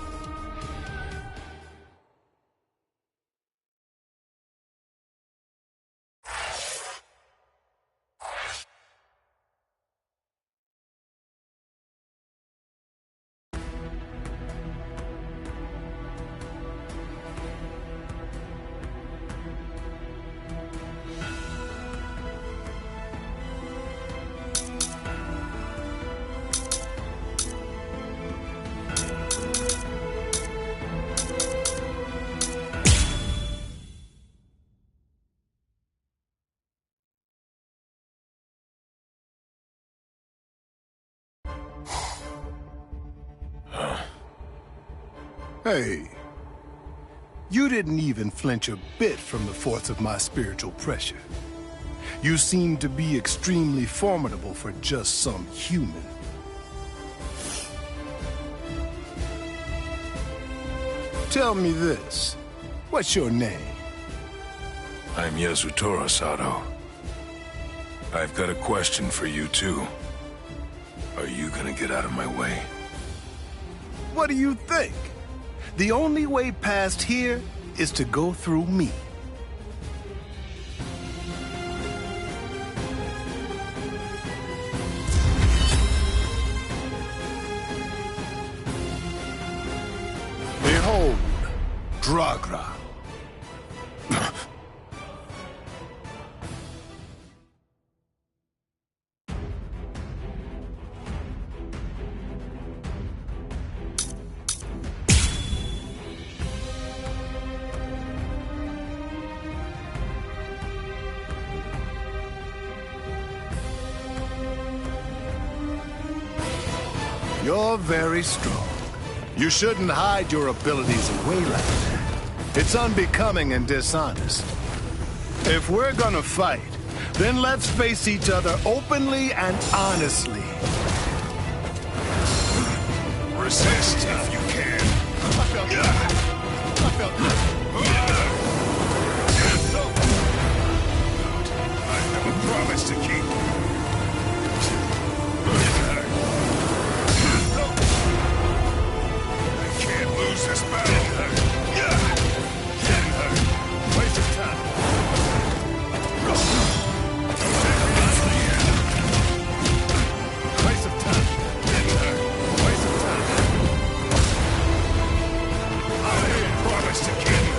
Hey, you didn't even flinch a bit from the force of my spiritual pressure. You seem to be extremely formidable for just some human. Tell me this, what's your name? I'm Yasutora Sato. I've got a question for you too. Are you gonna get out of my way? What do you think? The only way past here is to go through me. Behold, Dragra. You're very strong. You shouldn't hide your abilities away like that. It's unbecoming and dishonest. If we're gonna fight, then let's face each other openly and honestly. Resist if you can. I have a promise to keep. This battle. Waste of time. Waste of time. Waste of time. I promise to keep.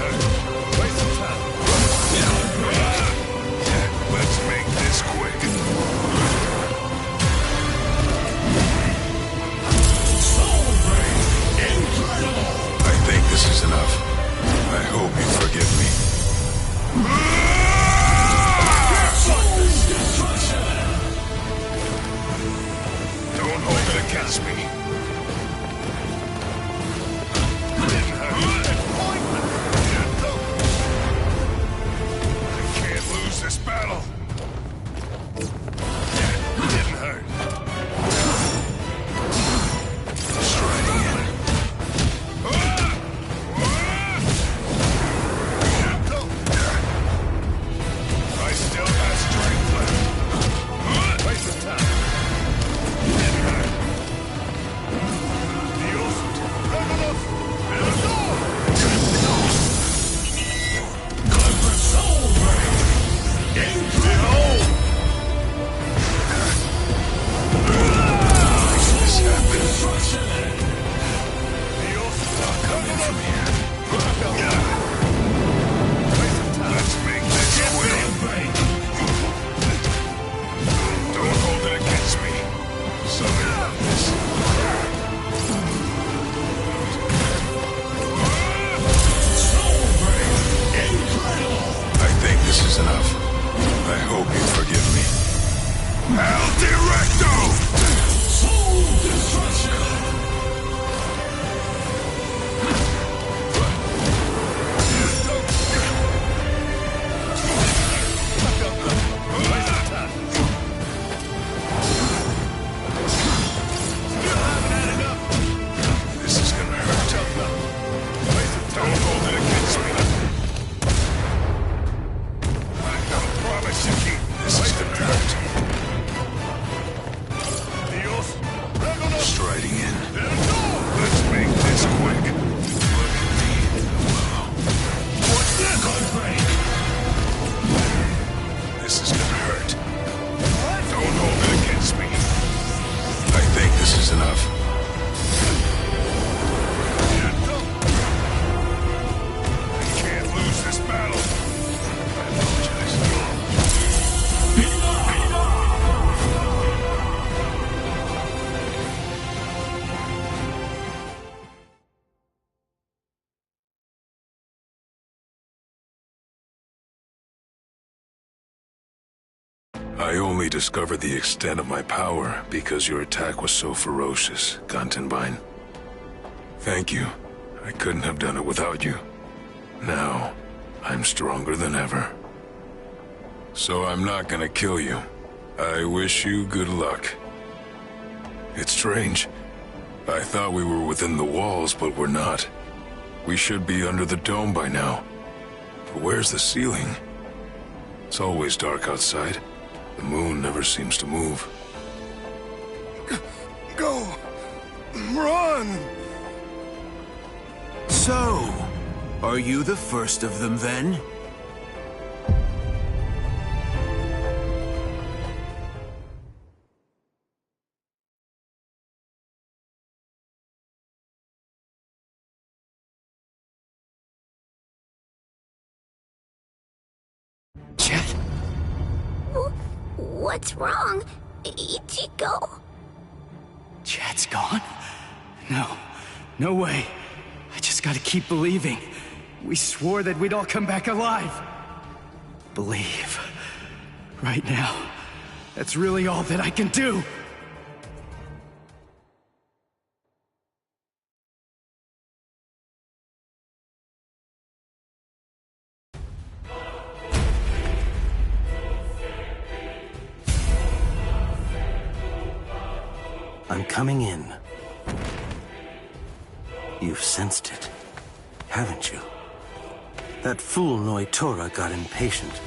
El Directo! This is gonna hurt. Don't hold it against me. I promise to keep. This is gonna hurt. Striding in. Let's make this quick. Look at me. What's this? This is gonna hurt. Don't hold it against me. I think this is enough. I can't lose this battle. I apologize. I only discovered the extent of my power because your attack was so ferocious, Gantenbein. Thank you. I couldn't have done it without you. Now, I'm stronger than ever. So I'm not gonna kill you. I wish you good luck. It's strange. I thought we were within the walls, but we're not. We should be under the dome by now. But where's the ceiling? It's always dark outside. The moon never seems to move. Go! Run! So, are you the first of them then? Chet? What's wrong? Ichigo? Chet's gone? No way. I just gotta keep believing. We swore that we'd all come back alive. Believe. Right now. That's really all that I can do. I'm coming in. You've sensed it, haven't you? That fool Noitora got impatient.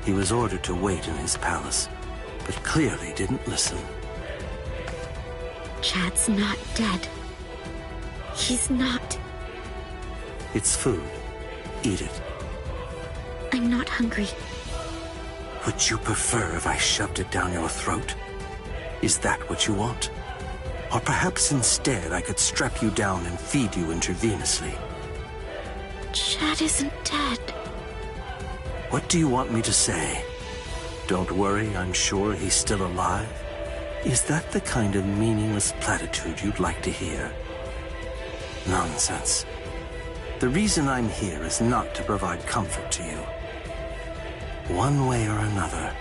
He was ordered to wait in his palace, but clearly didn't listen. Chad's not dead. He's not. It's food. Eat it. I'm not hungry. Would you prefer if I shoved it down your throat? Is that what you want? Or perhaps instead I could strap you down and feed you intravenously. Chad isn't dead. What do you want me to say? Don't worry, I'm sure he's still alive? Is that the kind of meaningless platitude you'd like to hear? Nonsense. The reason I'm here is not to provide comfort to you. One way or another,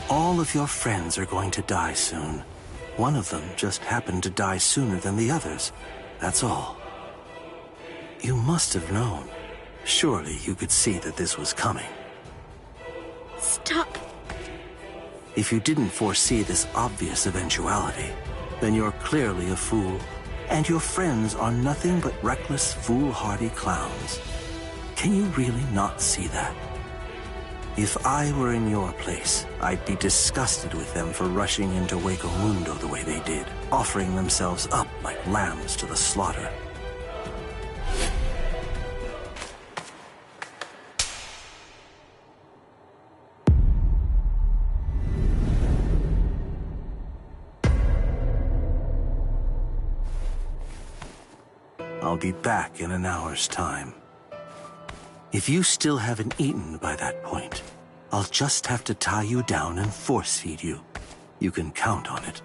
all of your friends are going to die soon. One of them just happened to die sooner than the others. That's all. You must have known. Surely you could see that this was coming. Stop. If you didn't foresee this obvious eventuality, then you're clearly a fool, and your friends are nothing but reckless, foolhardy clowns. Can you really not see that? If I were in your place, I'd be disgusted with them for rushing into Hueco Mundo the way they did, offering themselves up like lambs to the slaughter. I'll be back in an hour's time. If you still haven't eaten by that point, I'll just have to tie you down and force feed you. You can count on it.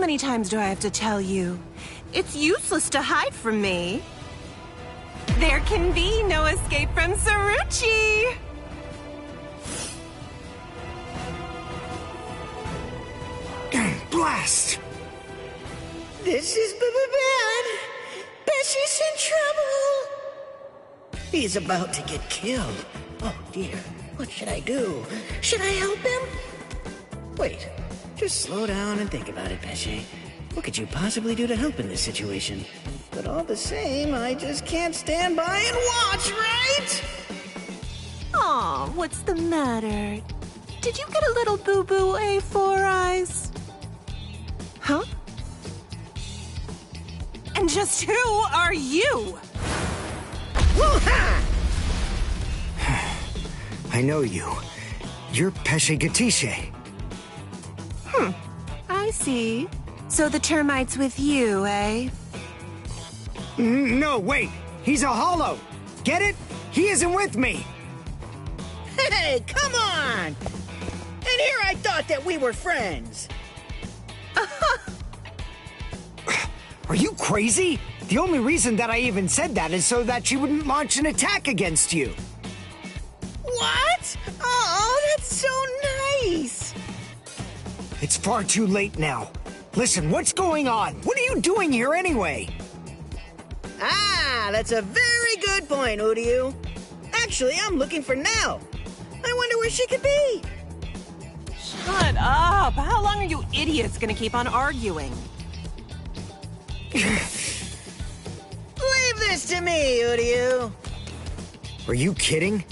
many times do I have to tell you? It's useless to hide from me. There can be no escape from Saruchi! Blast! This is bad. Pesci's in trouble. He's about to get killed. Oh dear, what should I do? Should I help him? Wait, just slow down and think about it, Pesci. What could you possibly do to help in this situation? But all the same, I just can't stand by and watch, right? Aw, what's the matter? Did you get a little boo-boo, Four Eyes? Huh? And just who are you? I know you. You're Pesci Gatisce. I see. So the termite's with you, eh? No, wait! He's a hollow! Get it? He isn't with me! Hey, come on! And here I thought that we were friends. Are you crazy? The only reason that I even said that is so that she wouldn't launch an attack against you. What? Oh, that's so nice! It's far too late now. Listen, what's going on? What are you doing here anyway? Ah, that's a very good point, Uryu. Actually, I'm looking for Nell. I wonder where she could be. Shut up! How long are you idiots gonna keep on arguing? Leave this to me, Uryu. Are you kidding?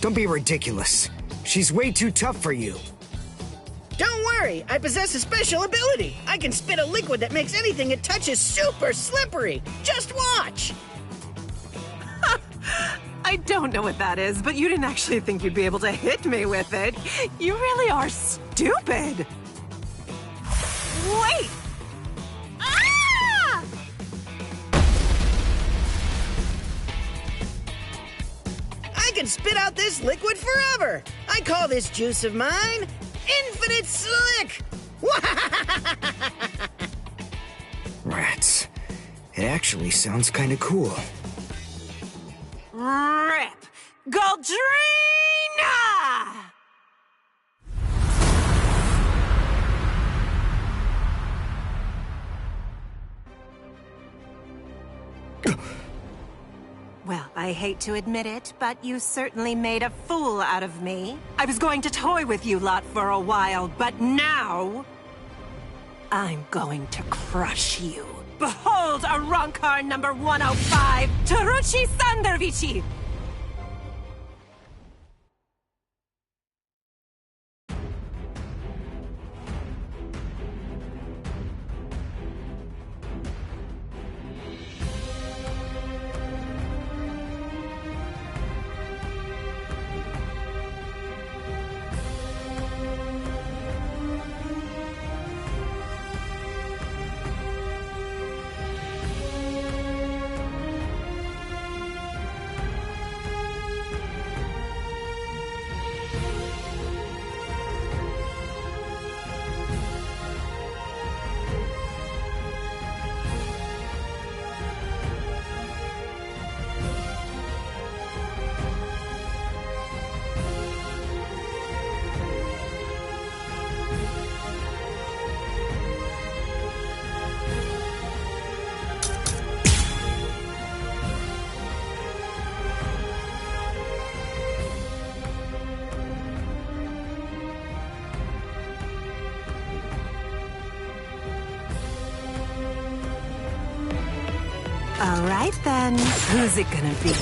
Don't be ridiculous. She's way too tough for you. Don't worry, I possess a special ability. I can spit a liquid that makes anything it touches super slippery. Just watch. I don't know what that is, but you didn't actually think you'd be able to hit me with it. You really are stupid. Wait! Ah! I can spit out this liquid forever. I call this juice of mine Infinite Slick! Rats. It actually sounds kind of cool. Rip! Galdrina! Well, I hate to admit it, but you certainly made a fool out of me. I was going to toy with you lot for a while, but now... I'm going to crush you. Behold Arrancar number 105, Taruchi Sandervici! All right, then. Who's it gonna be?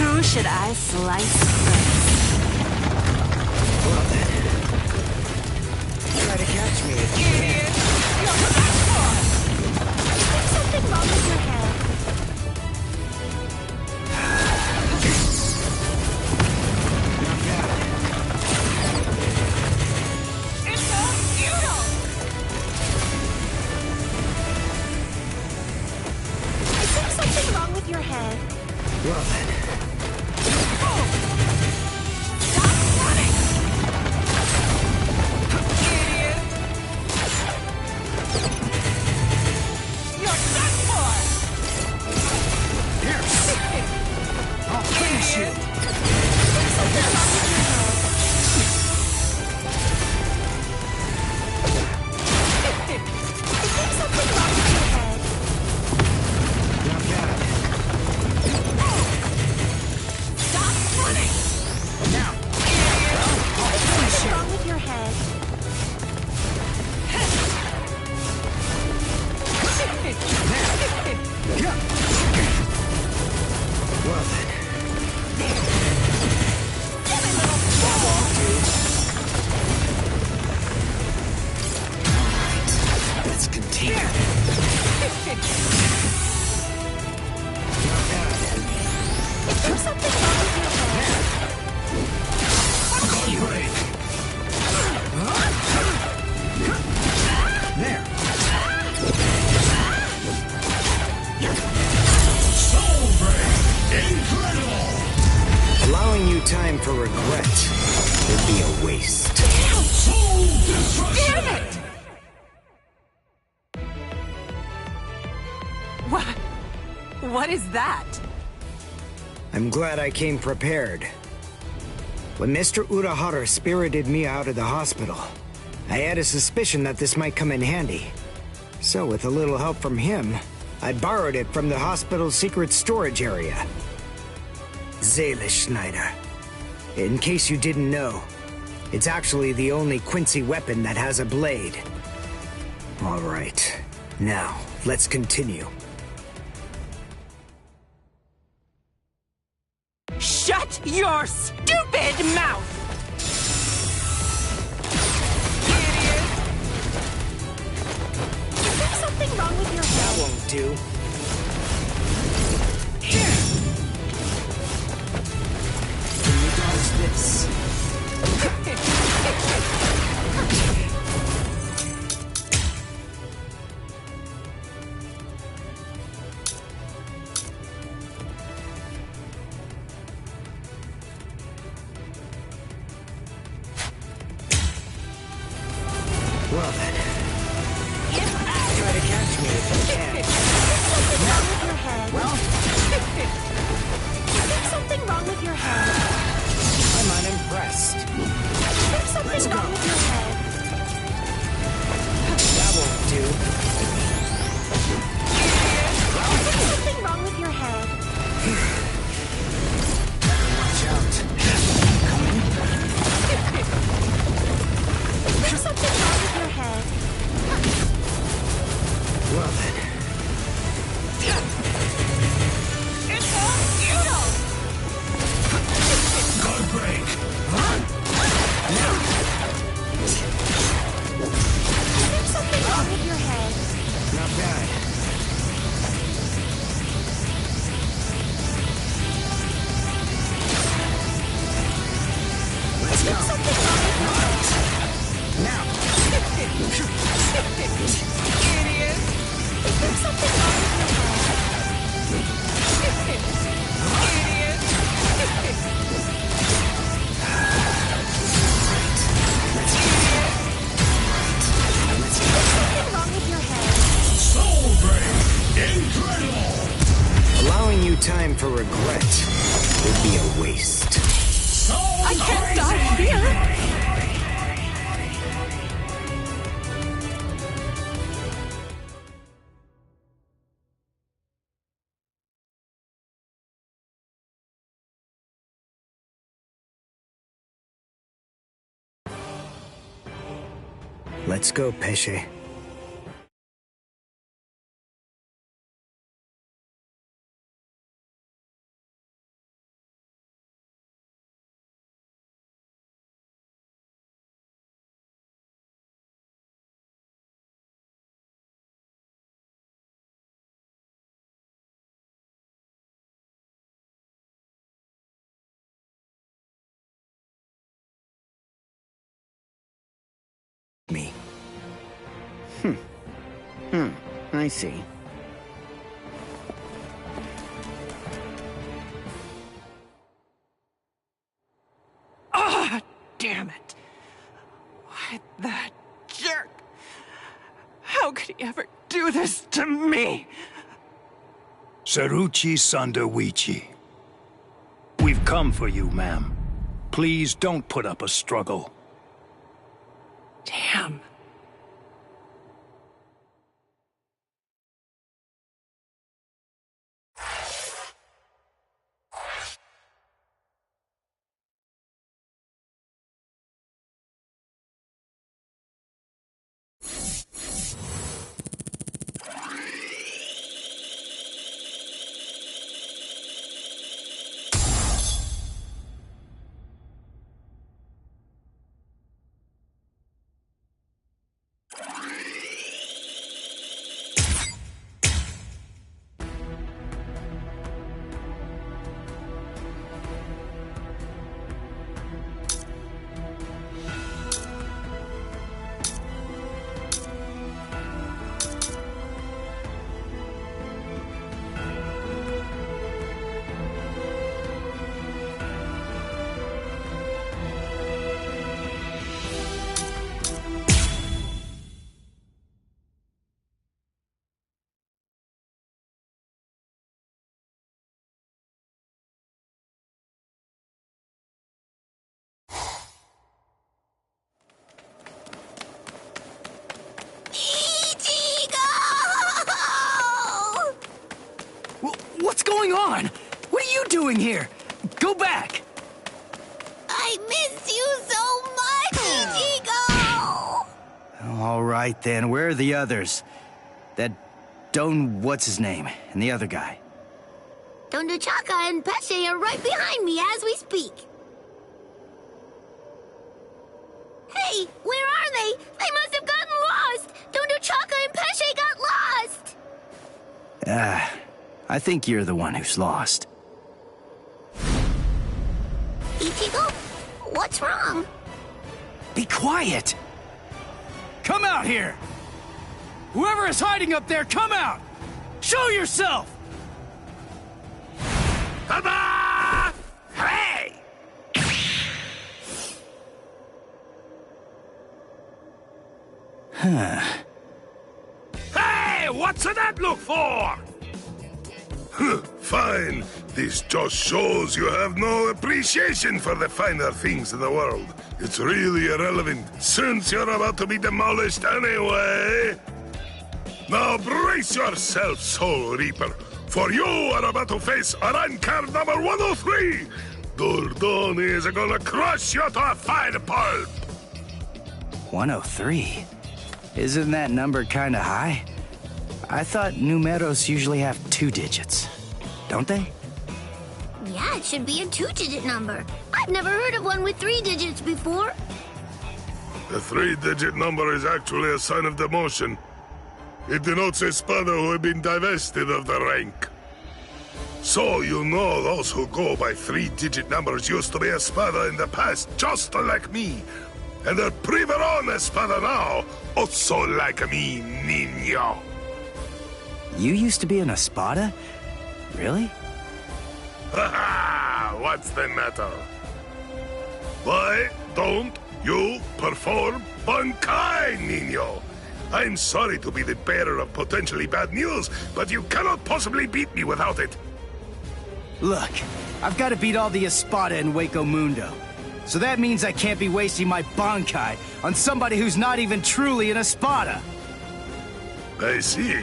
Who should I slice first? Well, then. Try to catch me. Idiot! You're the best one! Is there something wrong with your head? It's a feudal! Is there something wrong with your head? Well, then. Stop running! Idiot! you time for regret would be a waste. Damn it! What is that? I'm glad I came prepared. When Mr. Urahara spirited me out of the hospital, I had a suspicion that this might come in handy. So with a little help from him, I borrowed it from the hospital's secret storage area. Seeleschneider. In case you didn't know, it's actually the only Quincy weapon that has a blade. All right, now let's continue. Shut your stupid mouth! Idiot! Is there something wrong with your head? That won't do. Can you dodge this? Well then. Try to catch me if you can. Something wrong with your head. Well, is there something wrong with your head? I'm unimpressed. Is there something wrong with your head? That won't do. Is there something wrong with your head? Watch out. Coming. Is there something wrong with your head? Well then. It's all futile! Good break. Is there something wrong with your head? Not bad. Let's go. Is there something wrong with your head? Now. Idiot! Is there something wrong with your head? Is there something wrong with your head? Soul Break! Incredible! Allowing you time for regret would be a waste. I can't die here! Let's go, Pesce. Me. I see. Ah, damn it. Why, that jerk. How could he ever do this to me? Saruchi Sandawichi. We've come for you, ma'am. Please don't put up a struggle. Damn. doing here? Go back! I miss you so much, Ichigo! All right, then. Where are the others? That Don... what's his name? And the other guy? Don Chaka and Pesce are right behind me as we speak. Hey, where are they? They must have gotten lost! Don Chaka and Pesce got lost! I think you're the one who's lost. Ichigo, what's wrong? Be quiet! Come out here! Whoever is hiding up there, come out! Show yourself! Ta-da! Hey! Huh. Hey, what's that look for? Fine. This just shows you have no appreciation for the finer things in the world. It's really irrelevant, since you're about to be demolished anyway. Now brace yourself, Soul Reaper, for you are about to face rank card number 103. Dordoni is gonna crush you to a fine pulp. 103? Isn't that number kinda high? I thought numeros usually have 2 digits. Don't they? Yeah, it should be a 2-digit number. I've never heard of one with 3 digits before. The 3-digit number is actually a sign of demotion. It denotes a spada who have been divested of the rank. So you know those who go by 3-digit numbers used to be a spada in the past, just like me. And they're priveron espada now, also like me, niño. You used to be an espada? Really? Ha! What's the matter? Why don't you perform Bankai, niño? I'm sorry to be the bearer of potentially bad news, but you cannot possibly beat me without it. Look, I've got to beat all the espada in Hueco Mundo. So that means I can't be wasting my Bankai on somebody who's not even truly an espada. I see.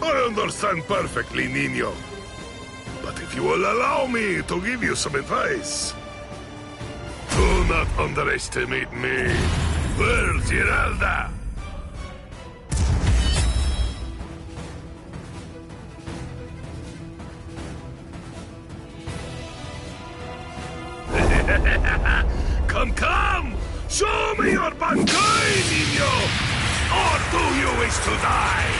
I understand perfectly, niño. But if you will allow me to give you some advice, do not underestimate me. Where's Giralda? Come! Show me your Bankai, niño! Or do you wish to die?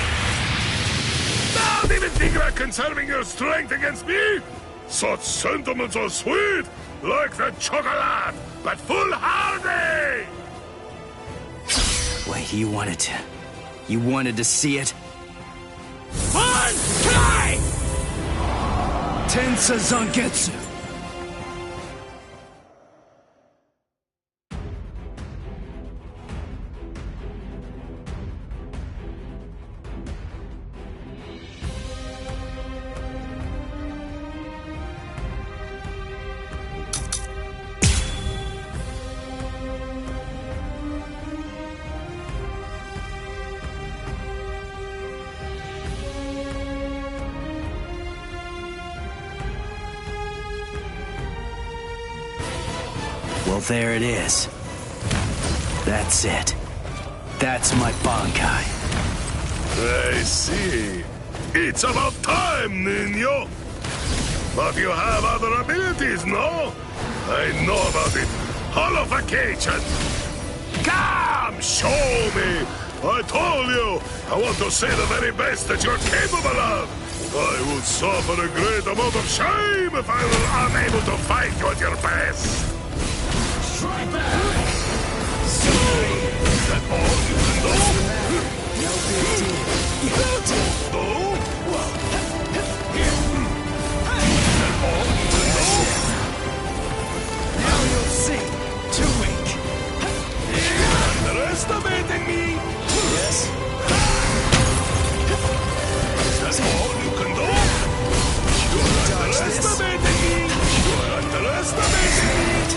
Don't even think about conserving your strength against me! Such sentiments are sweet, like the chocolate, but foolhardy! Wait, you wanted to see it? Bankai! Tensa Zangetsu! Well, there it is. That's it. That's my Bankai. I see. It's about time, niño. But you have other abilities, no? I know about it. Holification. Come, show me. I told you. I want to say the very best that you're capable of. I will suffer a great amount of shame if I were unable to fight you at your best. Strike back! So, is that all you can do? No big deal. No? Is that all you can do? Now you'll see. Too weak. You're underestimating me? Yes. Is that all you can do? You're underestimating me? You're underestimating me?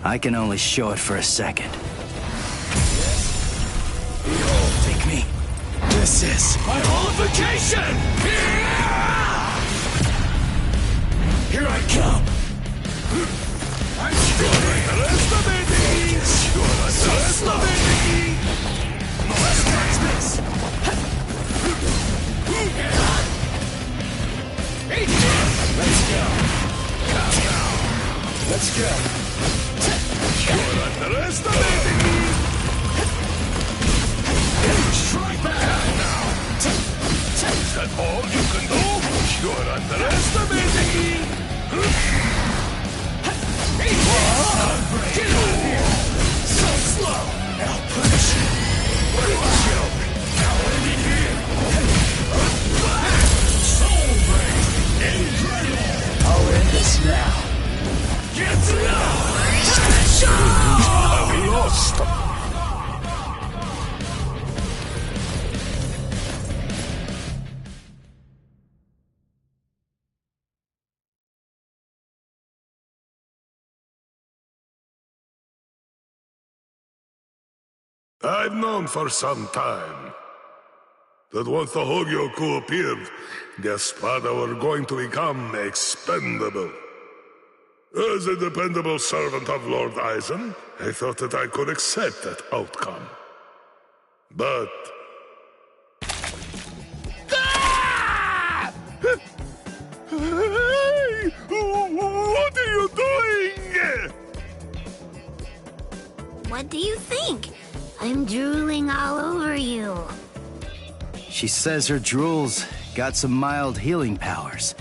I can only show it for a second. Take me. This is my holification! Here I come! I'm Let's go! Let's go! You're underestimating me! Strike back now! Is that all you can do? You're underestimating me! Get out of here! So slow! I'll punish you! What a joke! Now end it here! Soul Break! Incredible! I'll end this now! Get low! I've lost! I've known for some time that once the Hogyoku appeared, the Espada were going to become expendable. As a dependable servant of Lord Aizen, I thought that I could accept that outcome. But... Ah! Hey! What are you doing? What do you think? I'm drooling all over you. She says her drool's got some mild healing powers.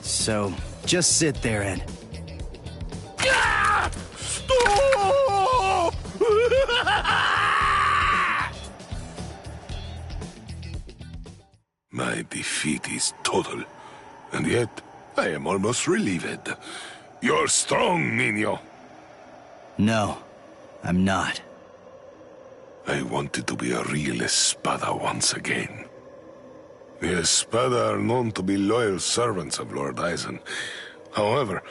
So, just sit there and... Ah! Stop! My defeat is total, and yet I am almost relieved. You're strong, Niño. No, I'm not. I wanted to be a real Espada once again. The Espada are known to be loyal servants of Lord Aizen. However,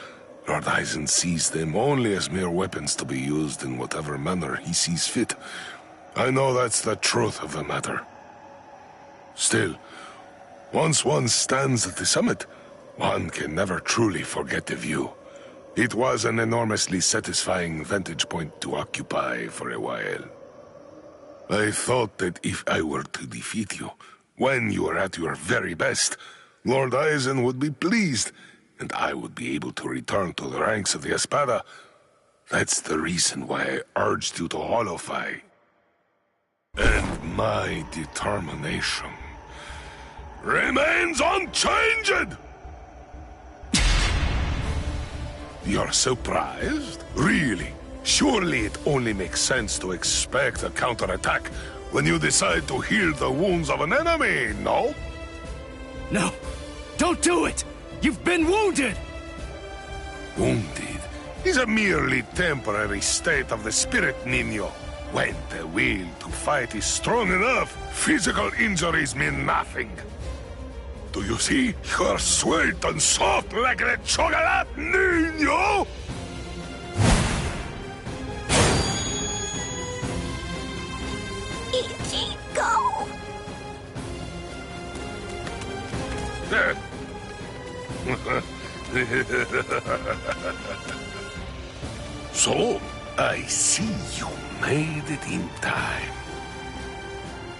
Lord Aizen sees them only as mere weapons to be used in whatever manner he sees fit. I know that's the truth of the matter. Still, once one stands at the summit, one can never truly forget the view. It was an enormously satisfying vantage point to occupy for a while. I thought that if I were to defeat you, when you are at your very best, Lord Aizen would be pleased, and I would be able to return to the ranks of the Espada. That's the reason why I urged you to holofy. And my determination remains unchanged! You're surprised? Really? Surely it only makes sense to expect a counterattack when you decide to heal the wounds of an enemy, no? No! Don't do it! You've been wounded! Wounded is a merely temporary state of the spirit, Niño. When the will to fight is strong enough, physical injuries mean nothing. Do you see? You're sweet and soft like a chocolate, Niño! Go! So, I see you made it in time.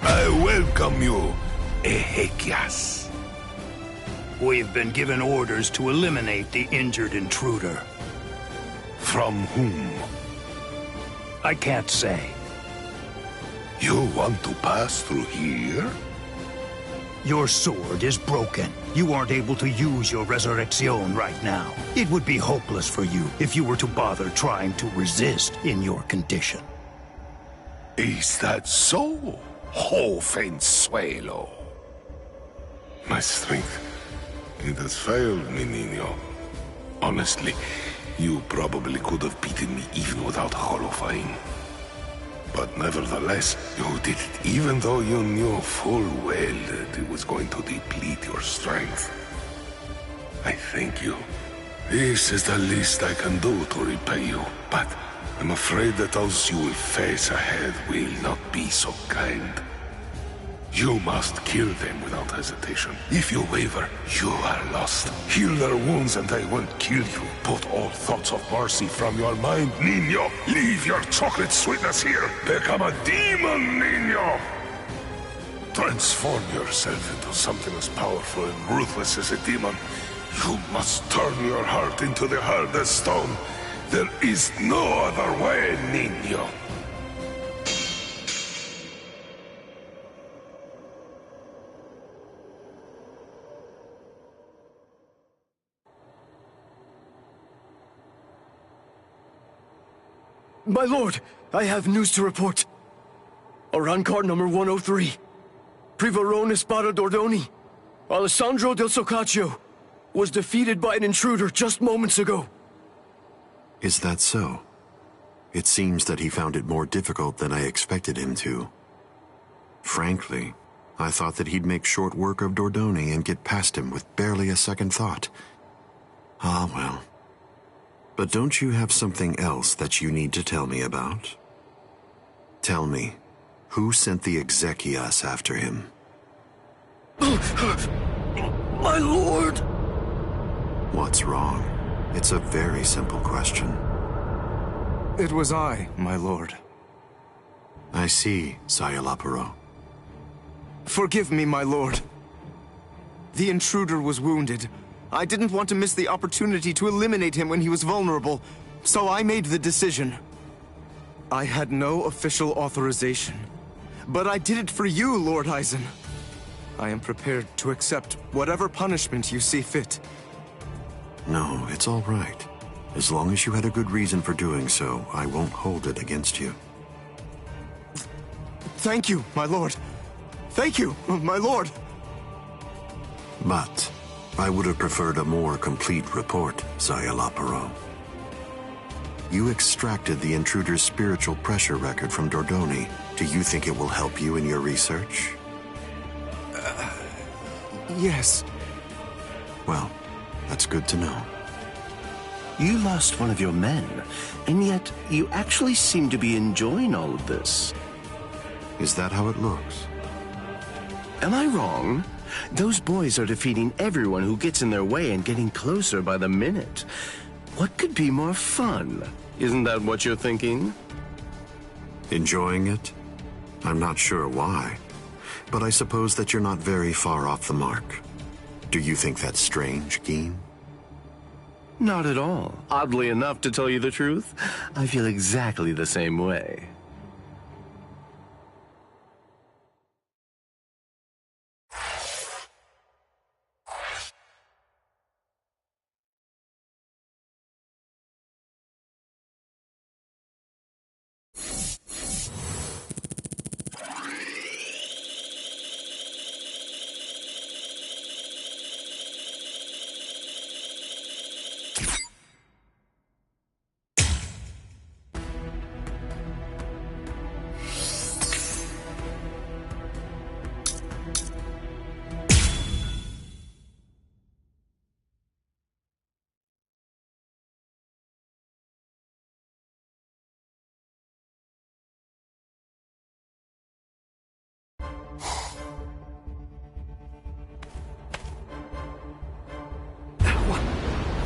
I welcome you, Ezequias. We've been given orders to eliminate the injured intruder. From whom? I can't say. You want to pass through here? Your sword is broken. You aren't able to use your Resurrection right now. It would be hopeless for you if you were to bother trying to resist in your condition. Is that so, Jovenzuelo? My strength, it has failed me, Niño. Honestly, you probably could have beaten me even without holofying. But nevertheless, you did it even though you knew full well that it was going to deplete your strength. I thank you. This is the least I can do to repay you, but I'm afraid that those you will face ahead will not be so kind. You must kill them without hesitation. If you waver, you are lost. Heal their wounds and they won't kill you. Put all thoughts of mercy from your mind, Niño. Leave your chocolate sweetness here. Become a demon, Niño. Transform yourself into something as powerful and ruthless as a demon. You must turn your heart into the hardest stone. There is no other way, Niño. My lord, I have news to report. Arancart number 103. Privarone Espada Dordoni. Alessandro del Socaccio was defeated by an intruder just moments ago. Is that so? It seems that he found it more difficult than I expected him to. Frankly, I thought that he'd make short work of Dordoni and get past him with barely a second thought. Ah, well. But don't you have something else that you need to tell me about? Tell me, who sent the Exekias after him? My lord! What's wrong? It's a very simple question. It was I, my lord. I see, Sayalaparo. Forgive me, my lord. The intruder was wounded. I didn't want to miss the opportunity to eliminate him when he was vulnerable, so I made the decision. I had no official authorization, but I did it for you, Lord Eisen. I am prepared to accept whatever punishment you see fit. No, it's all right. As long as you had a good reason for doing so, I won't hold it against you. Thank you, my lord. Thank you, my lord. But I would have preferred a more complete report, Sayalaparo. You extracted the intruder's spiritual pressure record from Dordoni. Do you think it will help you in your research? Yes. Well, that's good to know. You lost one of your men, and yet you actually seem to be enjoying all of this. Is that how it looks? Am I wrong? Those boys are defeating everyone who gets in their way and getting closer by the minute. What could be more fun? Isn't that what you're thinking? Enjoying it? I'm not sure why, but I suppose that you're not very far off the mark. Do you think that's strange, Geen? Not at all. Oddly enough, to tell you the truth, I feel exactly the same way.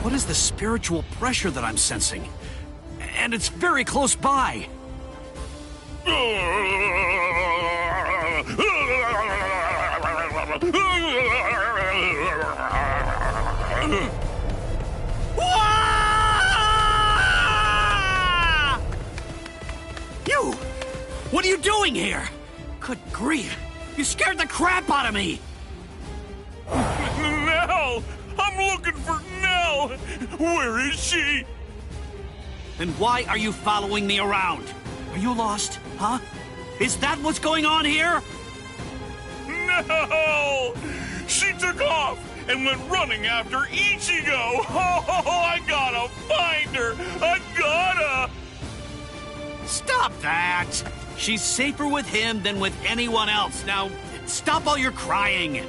What is the spiritual pressure that I'm sensing? And it's very close by. You! What are you doing here? Good grief! You scared the crap out of me! Nell! I'm looking for Nell! Where is she? Then why are you following me around? Are you lost, huh? Is that what's going on here? No! She took off and went running after Ichigo! Oh, I gotta find her! I gotta! Stop that! She's safer with him than with anyone else. Now, stop all your crying.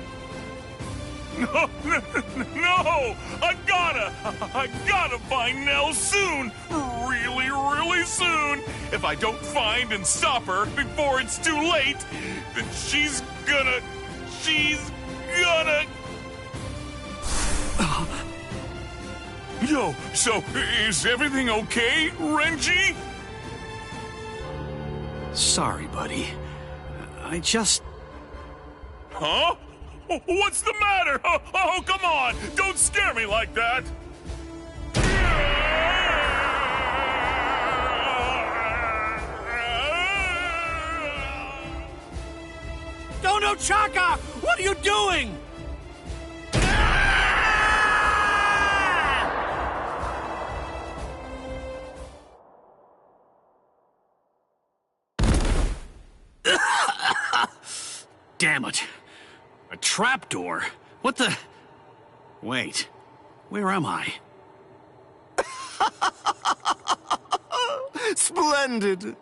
No! I gotta find Nell soon! Really, really soon! If I don't find and stop her before it's too late, then she's gonna... Yo, so is everything okay, Renji? Sorry, buddy. I just... Huh? What's the matter? Oh, come on! Don't scare me like that! Dono Chaka! What are you doing? Damn it. A trapdoor? What the... Wait. Where am I? Splendid!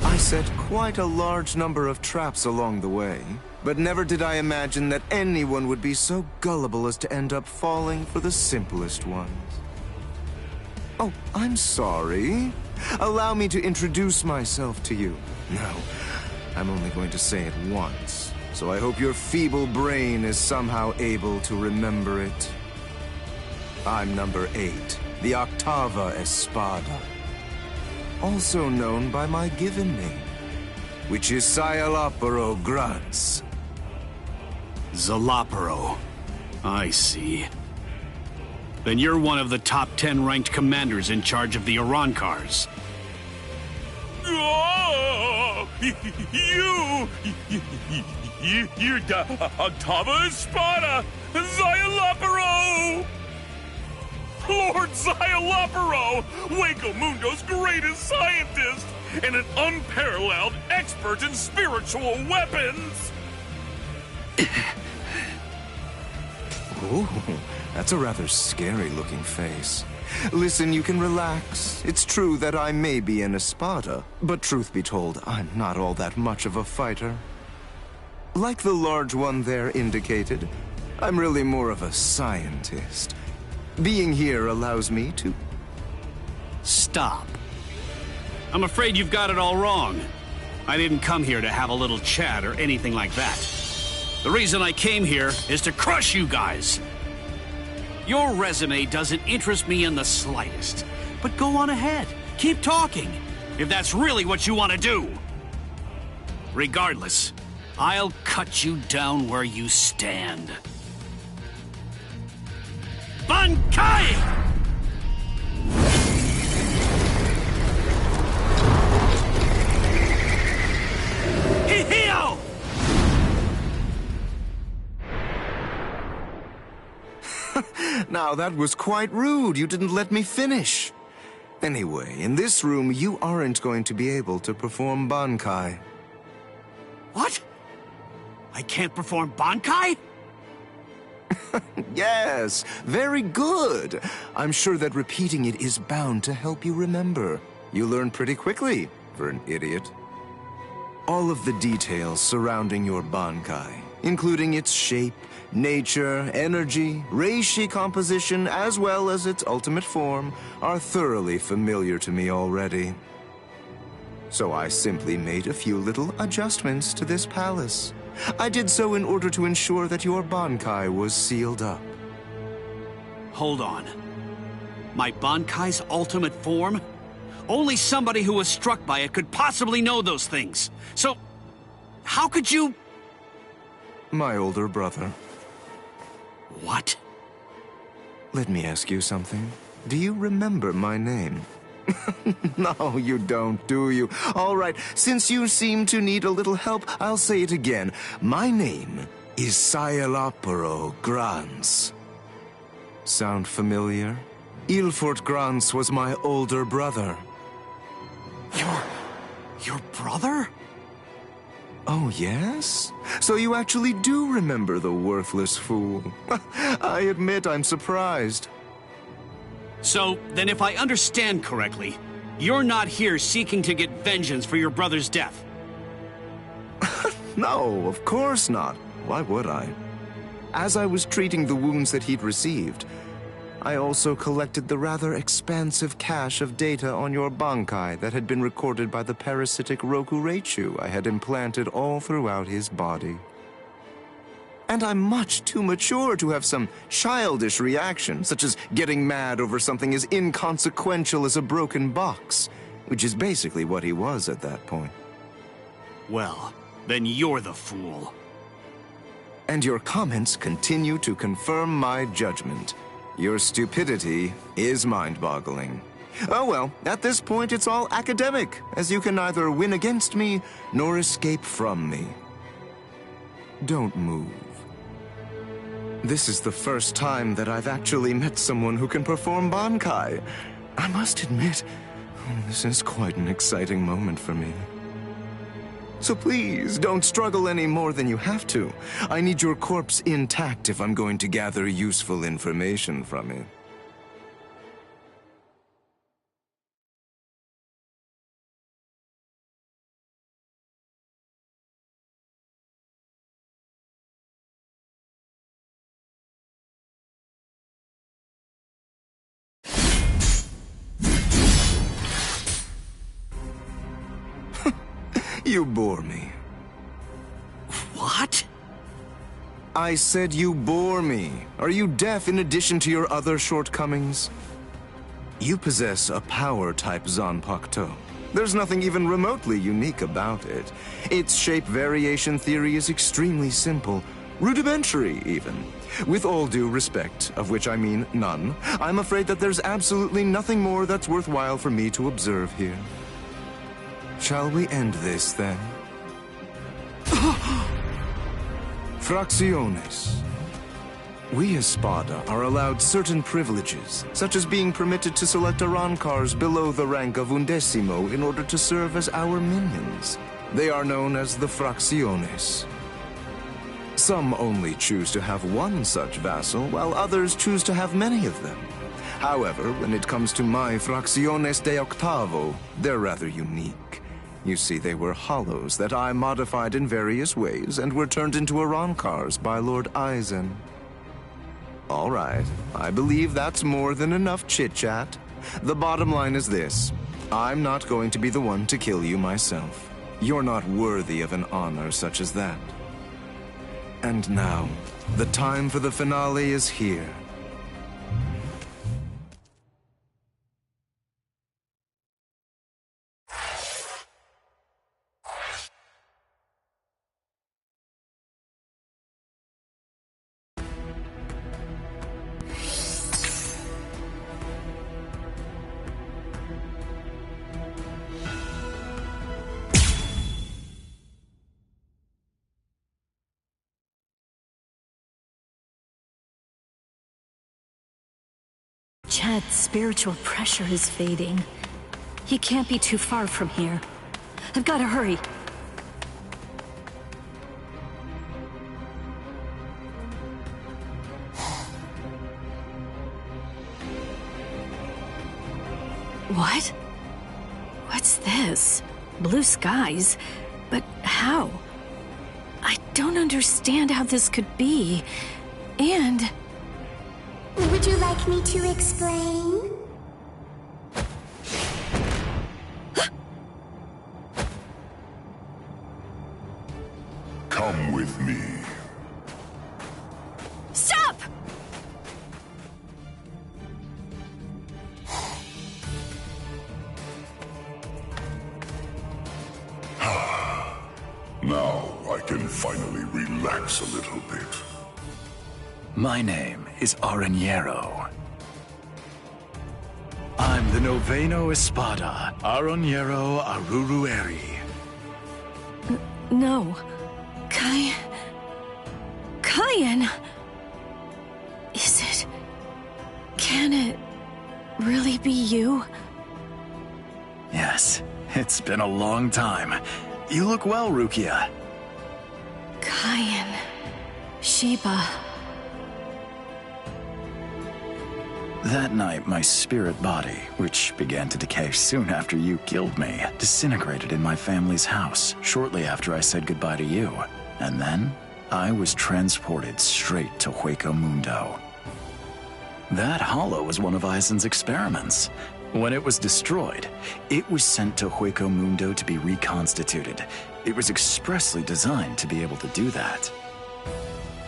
I set quite a large number of traps along the way, but never did I imagine that anyone would be so gullible as to end up falling for the simplest ones. Oh, I'm sorry. Allow me to introduce myself to you. No, I'm only going to say it once, so I hope your feeble brain is somehow able to remember it. I'm number 8, the Octava Espada. Also known by my given name, which is Szayelaporro Grunts. Szayelaporro. I see. Then you're one of the top 10 ranked commanders in charge of the Arrancars. Oh, you're the Octava Espada, Szayelaporro! Lord Szayelaporro, Hueco Mundo's greatest scientist, and an unparalleled expert in spiritual weapons! Ooh, that's a rather scary-looking face. Listen, you can relax. It's true that I may be an Espada, but truth be told, I'm not all that much of a fighter. Like the large one there indicated, I'm really more of a scientist. Being here allows me to... Stop. I'm afraid you've got it all wrong. I didn't come here to have a little chat or anything like that. The reason I came here is to crush you guys. Your resume doesn't interest me in the slightest. But go on ahead. Keep talking, if that's really what you want to do. Regardless, I'll cut you down where you stand. Bankai! Hihio! Now, that was quite rude. You didn't let me finish. Anyway, in this room, you aren't going to be able to perform Bankai. What? I can't perform Bankai? Yes, very good. I'm sure that repeating it is bound to help you remember. You learn pretty quickly, for an idiot. All of the details surrounding your Bankai, including its shape, nature, energy, reishi composition, as well as its ultimate form, are thoroughly familiar to me already. So I simply made a few little adjustments to this palace. I did so in order to ensure that your Bankai was sealed up. Hold on. My Bankai's ultimate form? Only somebody who was struck by it could possibly know those things. So, how could you... My older brother. What? Let me ask you something. Do you remember my name? No, you don't, do you? All right, since you seem to need a little help, I'll say it again. My name is Szayelaporro Grunts. Sound familiar? Ilfort Grunts was my older brother. Your brother? Oh, yes? So you actually do remember the worthless fool. I admit I'm surprised. So, then if I understand correctly, you're not here seeking to get vengeance for your brother's death? No, of course not. Why would I? as I was treating the wounds that he'd received, I also collected the rather expansive cache of data on your Bankai that had been recorded by the parasitic Rokureichu I had implanted all throughout his body. And I'm much too mature to have some childish reaction, such as getting mad over something as inconsequential as a broken box, which is basically what he was at that point. Well, then you're the fool. And your comments continue to confirm my judgment. Your stupidity is mind-boggling. Oh well, at this point it's all academic, as you can neither win against me nor escape from me. Don't move. This is the first time that I've actually met someone who can perform Bankai. I must admit, this is quite an exciting moment for me. So please, don't struggle any more than you have to. I need your corpse intact if I'm going to gather useful information from it. You bore me. What? I said you bore me. Are you deaf in addition to your other shortcomings? You possess a power-type Zanpakuto. There's nothing even remotely unique about it. Its shape variation theory is extremely simple, rudimentary even. With all due respect, of which I mean none, I'm afraid that there's absolutely nothing more that's worthwhile for me to observe here. Shall we end this, then? Fracciones. We as Spada are allowed certain privileges, such as being permitted to select Arrancars below the rank of Undecimo in order to serve as our minions. They are known as the Fracciones. Some only choose to have one such vassal, while others choose to have many of them. However, when it comes to my Fracciones de Octavo, they're rather unique. You see, they were hollows that I modified in various ways and were turned into Arrancars by Lord Aizen. All right, I believe that's more than enough chit-chat. The bottom line is this. I'm not going to be the one to kill you myself. You're not worthy of an honor such as that. And now, the time for the finale is here. Chad's spiritual pressure is fading. He can't be too far from here. I've got to hurry. What? What's this? Blue skies? But how? I don't understand how this could be. And... Would you like me to explain? Come with me. Stop! Now I can finally relax a little bit. My name is Aranero. I'm the Noveno Espada, Aranero Arurueri. No. Kyan... Is it... Can it really be you? Yes, it's been a long time. You look well, Rukia. Kyan... Sheba... That night, my spirit body, which began to decay soon after you killed me, disintegrated in my family's house shortly after I said goodbye to you. And then, I was transported straight to Hueco Mundo. That hollow was one of Eisen's experiments. When it was destroyed, it was sent to Hueco Mundo to be reconstituted. It was expressly designed to be able to do that.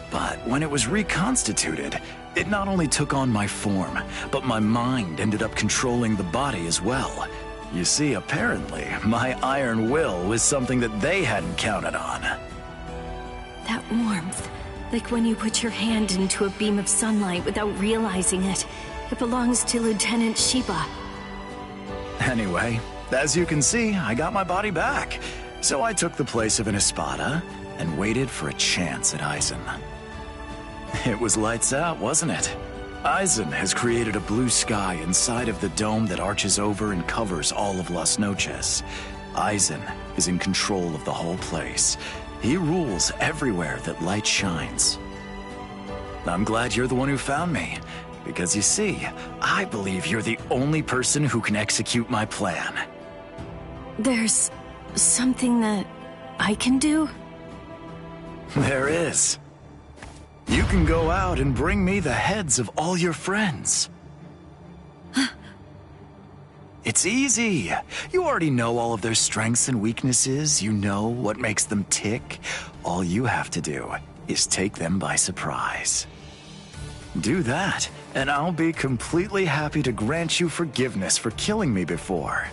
But when it was reconstituted, it not only took on my form, but my mind ended up controlling the body as well. You see, apparently, my iron will was something that they hadn't counted on. That warmth, like when you put your hand into a beam of sunlight without realizing it. It belongs to Lieutenant Sheba. Anyway, as you can see, I got my body back. So I took the place of an Espada and waited for a chance at Eisen. It was lights out, wasn't it? Eisen has created a blue sky inside of the dome that arches over and covers all of Las Noches. Eisen is in control of the whole place. He rules everywhere that light shines. I'm glad you're the one who found me, because you see, I believe you're the only person who can execute my plan. There's something that I can do? There is. You can go out and bring me the heads of all your friends. It's easy. You already know all of their strengths and weaknesses. You know what makes them tick. All you have to do is take them by surprise. Do that, and I'll be completely happy to grant you forgiveness for killing me before.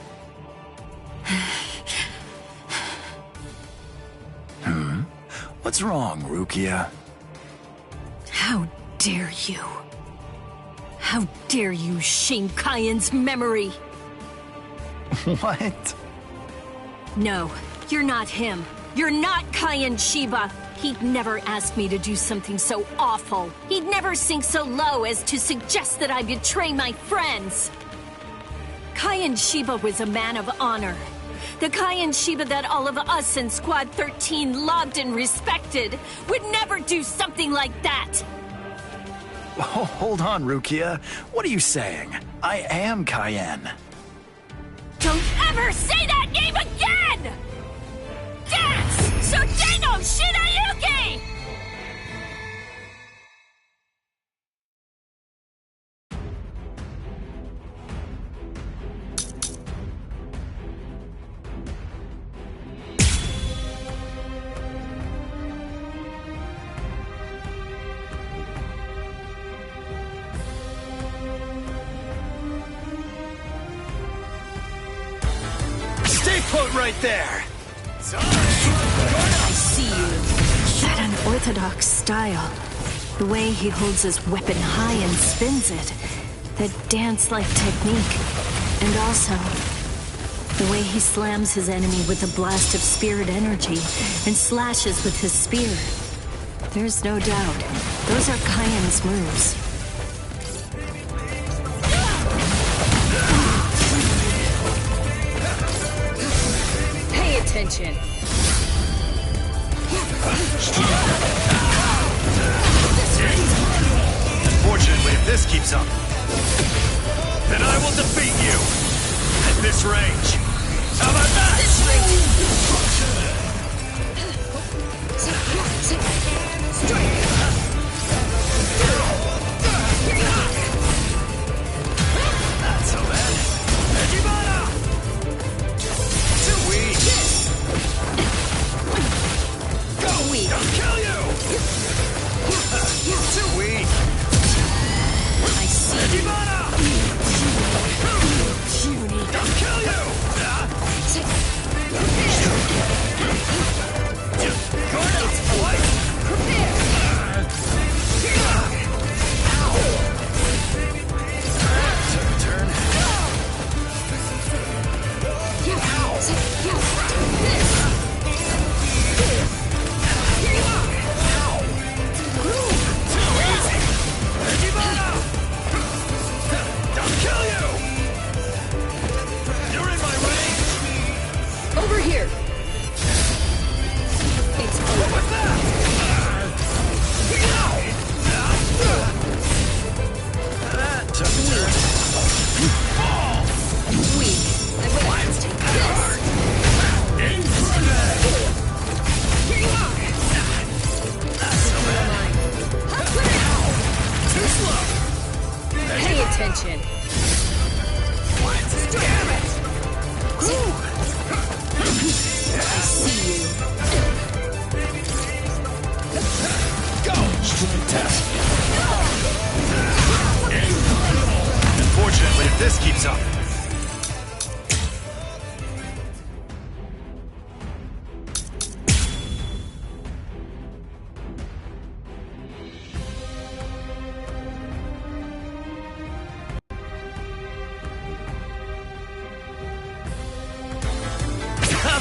What's wrong, Rukia? How dare you? How dare you shame Kayan's memory? What? No, you're not him. You're not Kayan Sheba. He'd never ask me to do something so awful. He'd never sink so low as to suggest that I betray my friends. Kayan Sheba was a man of honor. The Kayan Sheba that all of us in Squad 13 loved and respected would never do something like that. Oh, hold on, Rukia. What are you saying? I am Kayan. Don't ever say that name again! That's Sudeno Shinayuki! Stay put right there! I see you. That unorthodox style. The way he holds his weapon high and spins it. That dance-like technique. And also, the way he slams his enemy with a blast of spirit energy and slashes with his spear. There's no doubt. Those are Kayan's moves. Pay attention. Unfortunately, if this keeps up, then I will defeat you at this range. How about that? Not so bad. Digimon! Too weak. Go! Weak. I'll kill you! Too weak. I see. Digimon! Puny. I'll kill you! Prepare. attention. Damn it! I see you. Go! Test. Unfortunately, if this keeps up.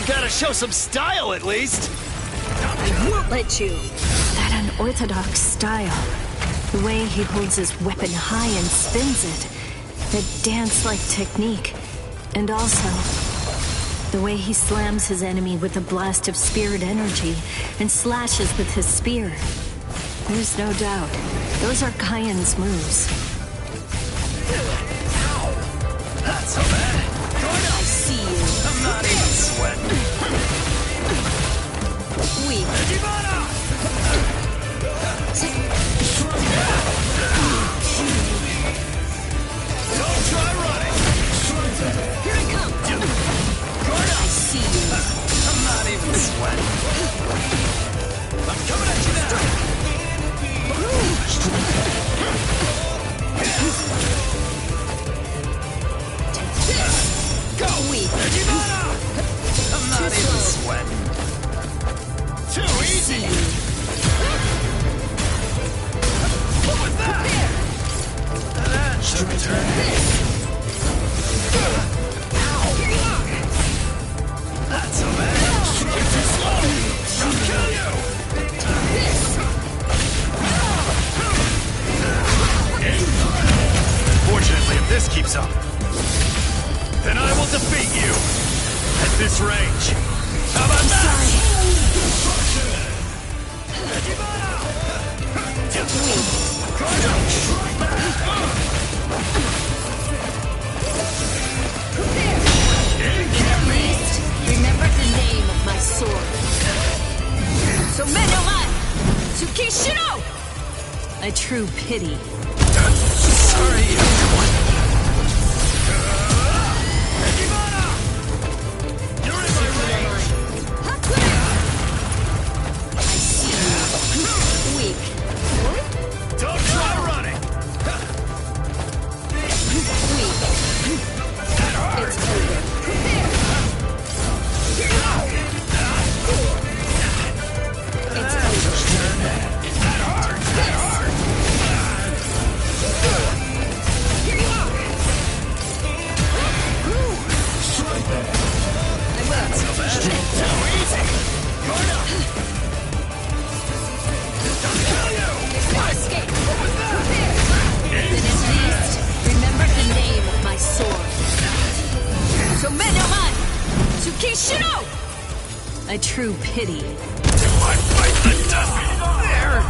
Gotta show some style, at least. I won't let you. That unorthodox style. The way he holds his weapon high and spins it. That dance-like technique. And also, the way he slams his enemy with a blast of spirit energy and slashes with his spear. There's no doubt. Those are Kyan's moves. Not so bad. I see you. I'm not even sweating. Weak. Don't try running. Here I come. I see you. I'm not even sweating. I'm coming at you now. Go! Weak. I'm not even sweating. Too easy! What was that? That should return. Not so bad. You're too slow. I'll kill you. Fortunately, if this keeps up, then I will defeat you at this range. How about that? At least, remember the name of my sword. So Menoman! Tsukishiro! A true pity. Sorry, everyone. You're in my range. I see you. Weak. Don't try running. Weak. It's over. It's over. That hard. That hard. Here you are. Not so bad. Too easy. You're up. Don't kill you. There's no escape. Then at least, remember the name of my sword. So Menoman! Tsukishiro! A true pity. I fight the dust there.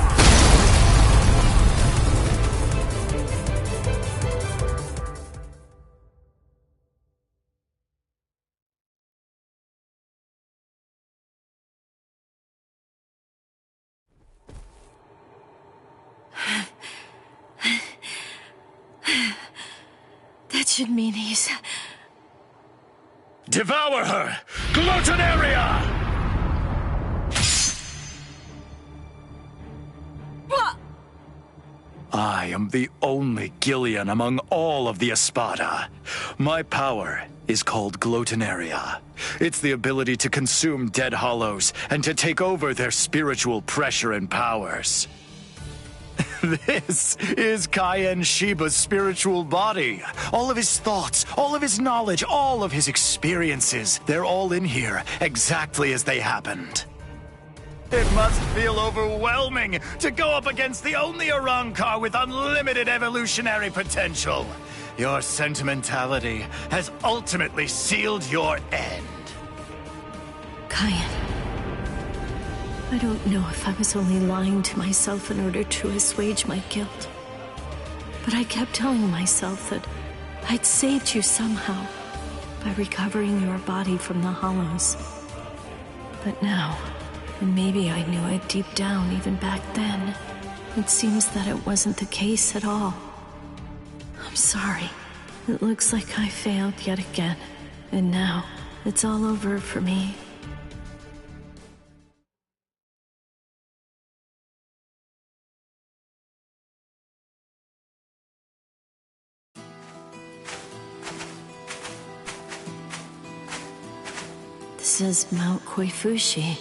That should mean he's... Devour her! Glutonaria! I am the only Gillian among all of the Espada. My power is called Glutonaria. It's the ability to consume dead hollows and to take over their spiritual pressure and powers. This is Kyan Shiba's spiritual body. All of his thoughts, all of his knowledge, all of his experiences, they're all in here, exactly as they happened. It must feel overwhelming to go up against the only Arrancar with unlimited evolutionary potential. Your sentimentality has ultimately sealed your end. Kyan. I don't know if I was only lying to myself in order to assuage my guilt. But I kept telling myself that I'd saved you somehow by recovering your body from the hollows. But now, and maybe I knew it deep down even back then, it seems that it wasn't the case at all. I'm sorry. It looks like I failed yet again. And now, it's all over for me. This is Mount Koifushi,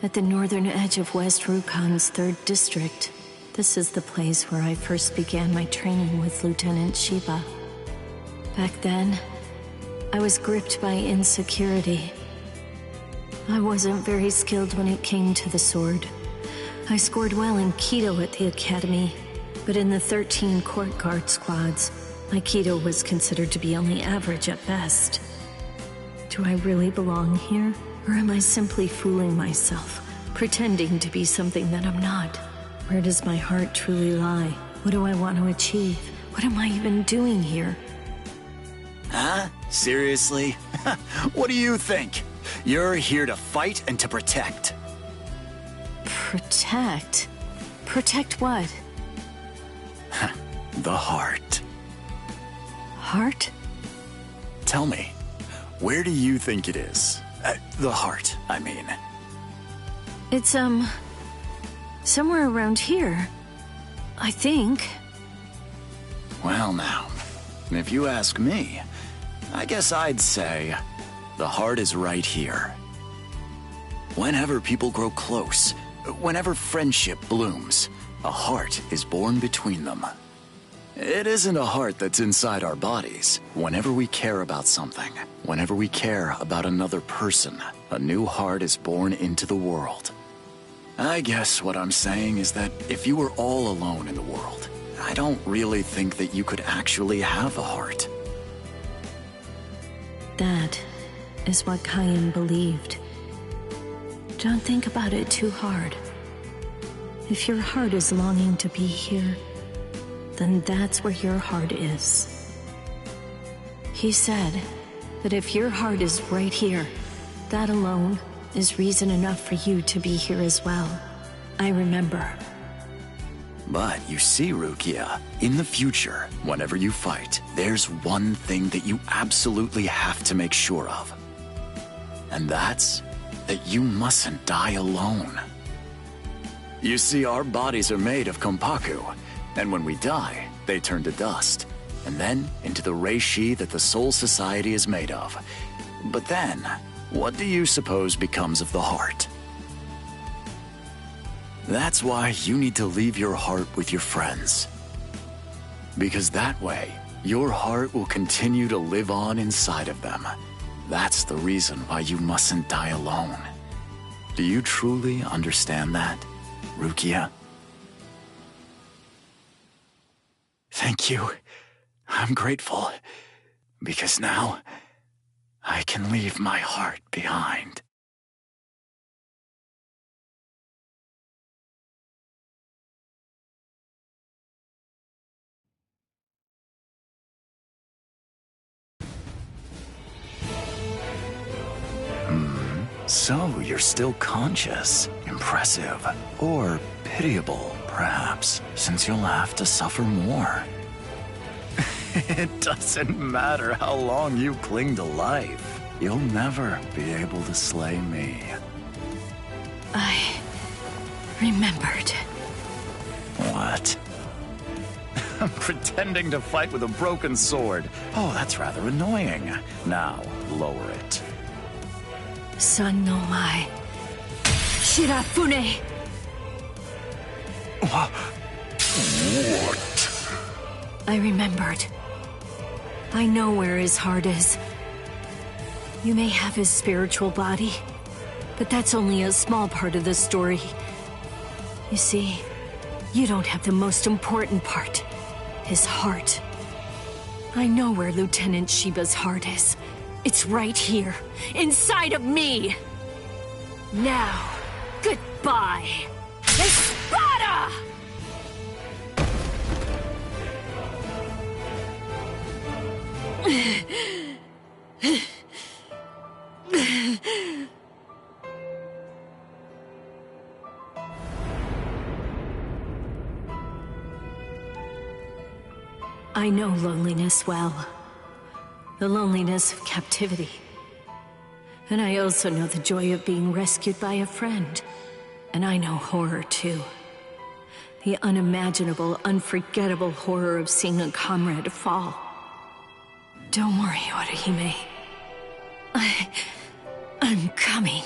at the northern edge of West Rukon's 3rd district. This is the place where I first began my training with Lieutenant Shiba. Back then, I was gripped by insecurity. I wasn't very skilled when it came to the sword. I scored well in Kido at the academy, but in the 13 court guard squads, my Kido was considered to be only average at best. Do I really belong here? Or am I simply fooling myself, pretending to be something that I'm not? Where does my heart truly lie? What do I want to achieve? What am I even doing here? Huh? Seriously? What do you think? You're here to fight and to protect. Protect? Protect what? The heart. Heart? Tell me, where do you think it is? The heart, I mean. It's, somewhere around here. I think. Well now, if you ask me, I guess I'd say the heart is right here. Whenever people grow close, whenever friendship blooms, a heart is born between them. It isn't a heart that's inside our bodies. Whenever we care about something, whenever we care about another person, a new heart is born into the world. I guess what I'm saying is that if you were all alone in the world, I don't really think that you could actually have a heart. That is what Kayan believed. Don't think about it too hard. If your heart is longing to be here, then that's where your heart is. He said that if your heart is right here, that alone is reason enough for you to be here as well. I remember. But you see, Rukia, in the future, whenever you fight, there's one thing that you absolutely have to make sure of. And that's that you mustn't die alone. You see, our bodies are made of Kompaku, and when we die, they turn to dust, and then into the reishi that the Soul Society is made of. But then, what do you suppose becomes of the heart? That's why you need to leave your heart with your friends. Because that way, your heart will continue to live on inside of them. That's the reason why you mustn't die alone. Do you truly understand that, Rukia? Thank you. I'm grateful. Because now, I can leave my heart behind. So you're still conscious. Impressive. Or pitiable, perhaps, since you'll have to suffer more. It doesn't matter how long you cling to life. You'll never be able to slay me. I remembered. What? I'm pretending to fight with a broken sword. Oh, that's rather annoying. Now, lower it. Son no Mai. Shirafune! What? I remembered. I know where his heart is. You may have his spiritual body, but that's only a small part of the story. You see, you don't have the most important part. His heart. I know where Lieutenant Shiba's heart is. It's right here, inside of me! Now, goodbye! Espada! I know loneliness well. The loneliness of captivity. And I also know the joy of being rescued by a friend. And I know horror, too. The unimaginable, unforgettable horror of seeing a comrade fall. Don't worry, Orihime. I'm coming.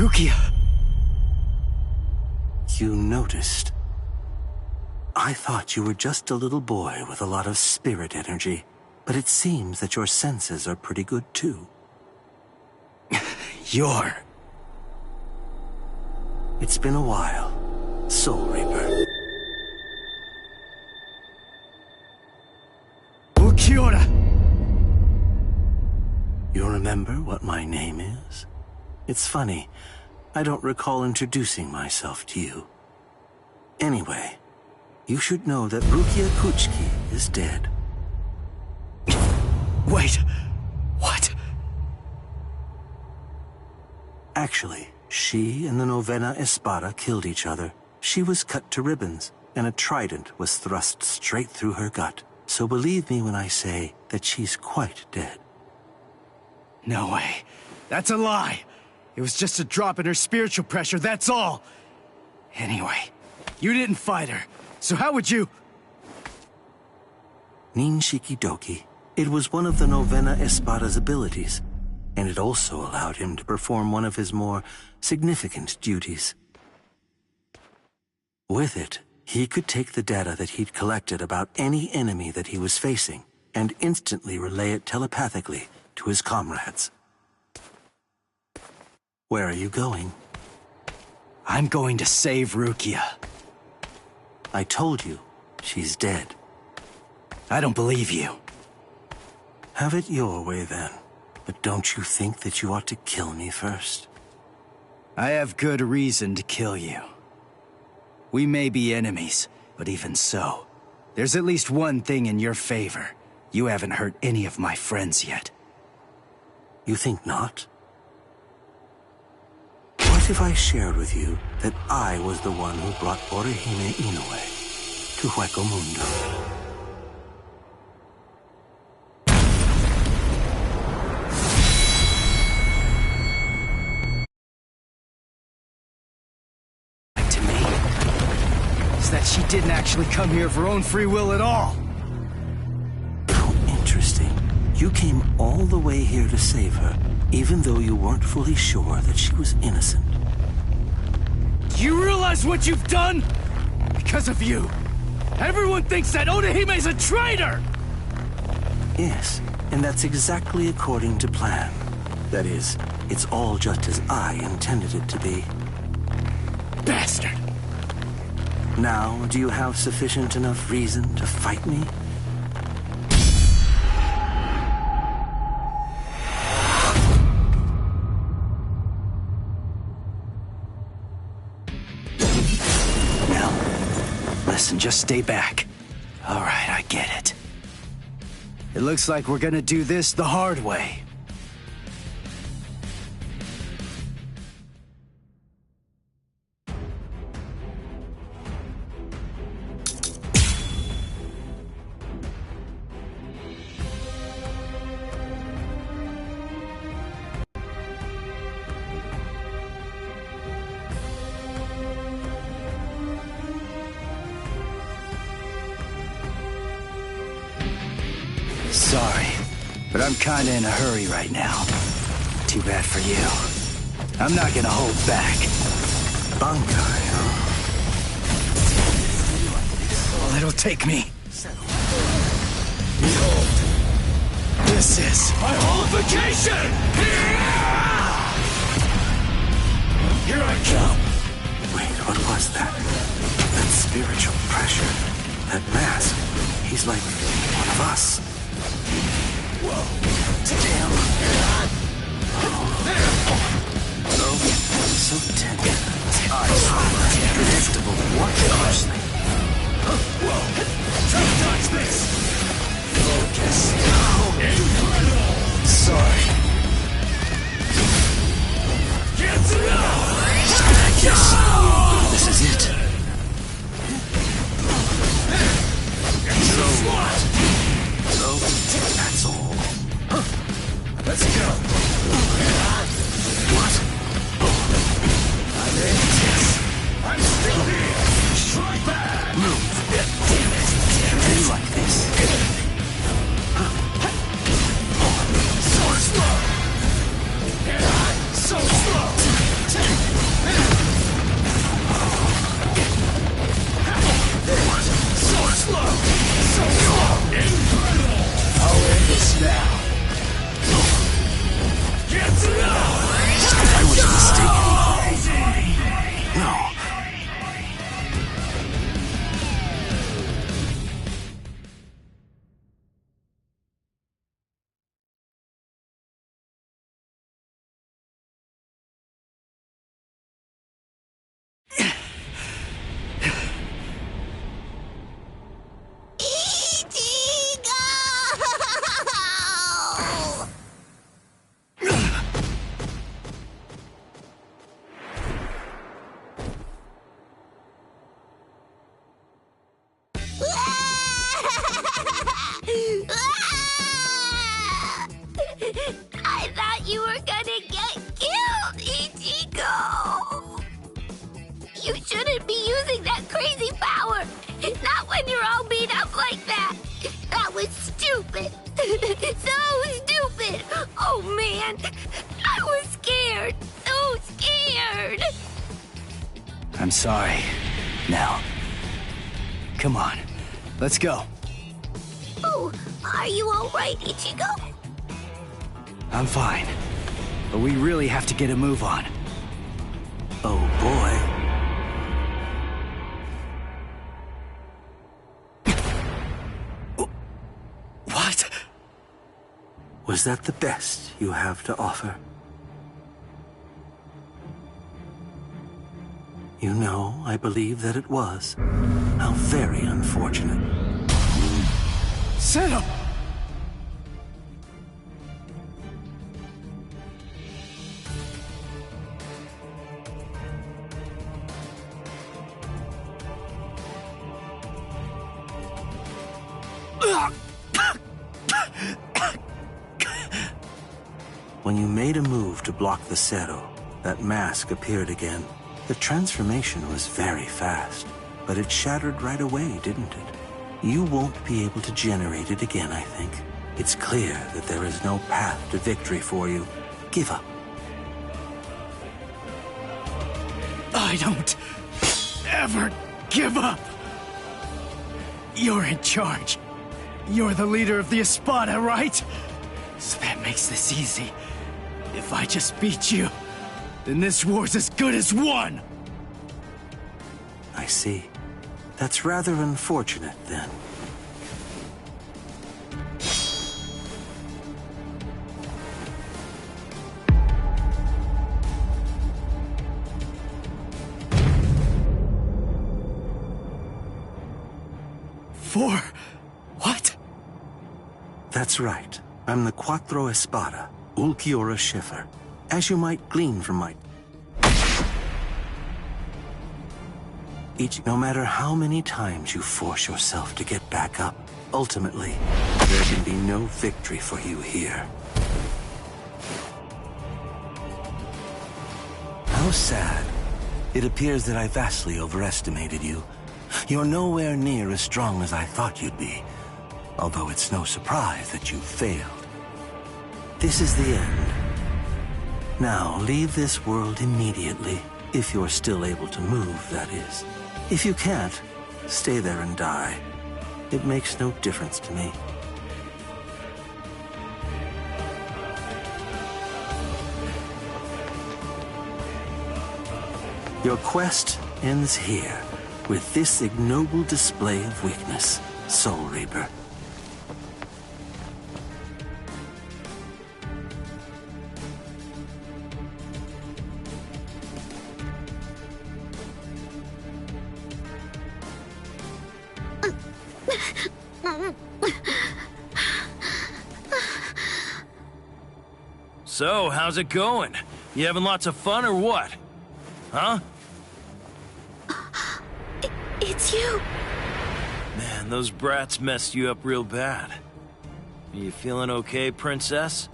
Rukia! You noticed. I thought you were just a little boy with a lot of spirit energy, but it seems that your senses are pretty good too. You're... It's been a while, Soul Reaper. Ulquiorra! You remember what my name is? It's funny, I don't recall introducing myself to you. Anyway, you should know that Rukia Kuchiki is dead. Wait, what? Actually, she and the Novena Espada killed each other. She was cut to ribbons, and a trident was thrust straight through her gut. So believe me when I say that she's quite dead. No way. That's a lie. It was just a drop in her spiritual pressure, that's all. Anyway, you didn't fight her, so how would you... Nin Shikidoki. It was one of the Novena Espada's abilities, and it also allowed him to perform one of his more significant duties. With it, he could take the data that he'd collected about any enemy that he was facing and instantly relay it telepathically to his comrades. Where are you going? I'm going to save Rukia. I told you, she's dead. I don't believe you. Have it your way then. But don't you think that you ought to kill me first? I have good reason to kill you. We may be enemies, but even so, there's at least one thing in your favor. You haven't hurt any of my friends yet. You think not? What if I shared with you that I was the one who brought Orihime Inoue to Hueco Mundo? That she didn't actually come here of her own free will at all. How interesting. You came all the way here to save her, even though you weren't fully sure that she was innocent. Do you realize what you've done? Because of you, everyone thinks that Odahime's a traitor! Yes, and that's exactly according to plan. That is, it's all just as I intended it to be. Bastard! Now, do you have sufficient enough reason to fight me? Now, listen, just stay back. All right, I get it. It looks like we're gonna do this the hard way. Sorry, but I'm kinda in a hurry right now. Too bad for you. I'm not gonna hold back. Bankai, huh? Well, it'll take me. Behold, this is my holification! Here I come! Wait, what was that? That spiritual pressure. That mask. He's like one of us. Whoa! Damn! Oh, so tender. Eyes unpredictable. What closely? Whoa! Try to dodge this! Focus! Sorry. Get yes! This is it. So what? So that's all. Let's go. What? I'm still here. Strike back. Move. Damn it. using that crazy power! Not when you're all beat up like that! That was stupid! So stupid! Oh man! I was scared! So scared! I'm sorry. Now, come on. Let's go. Oh, are you alright, Ichigo? I'm fine. But we really have to get a move on. Oh boy. What? Was that the best you have to offer? You know, I believe that it was. How very unfortunate. Seto! When you made a move to block the Zero, that mask appeared again. The transformation was very fast, but it shattered right away, didn't it? You won't be able to generate it again, I think. It's clear that there is no path to victory for you. Give up. I don't ever give up. You're in charge. You're the leader of the Espada, right? So that makes this easy. If I just beat you, then this war's as good as won! I see. That's rather unfortunate, then. For what? That's right. I'm the Quattro Espada, Ulquiorra Schiffer. As you might glean from my... No matter how many times you force yourself to get back up, ultimately, there can be no victory for you here. How sad. It appears that I vastly overestimated you. You're nowhere near as strong as I thought you'd be, although it's no surprise that you failed. This is the end. Now, leave this world immediately, if you're still able to move, that is. If you can't, stay there and die. It makes no difference to me. Your quest ends here, with this ignoble display of weakness, Soul Reaper. So, how's it going? You having lots of fun or what? Huh? It's you. Man, those brats messed you up real bad. Are you feeling okay, Princess?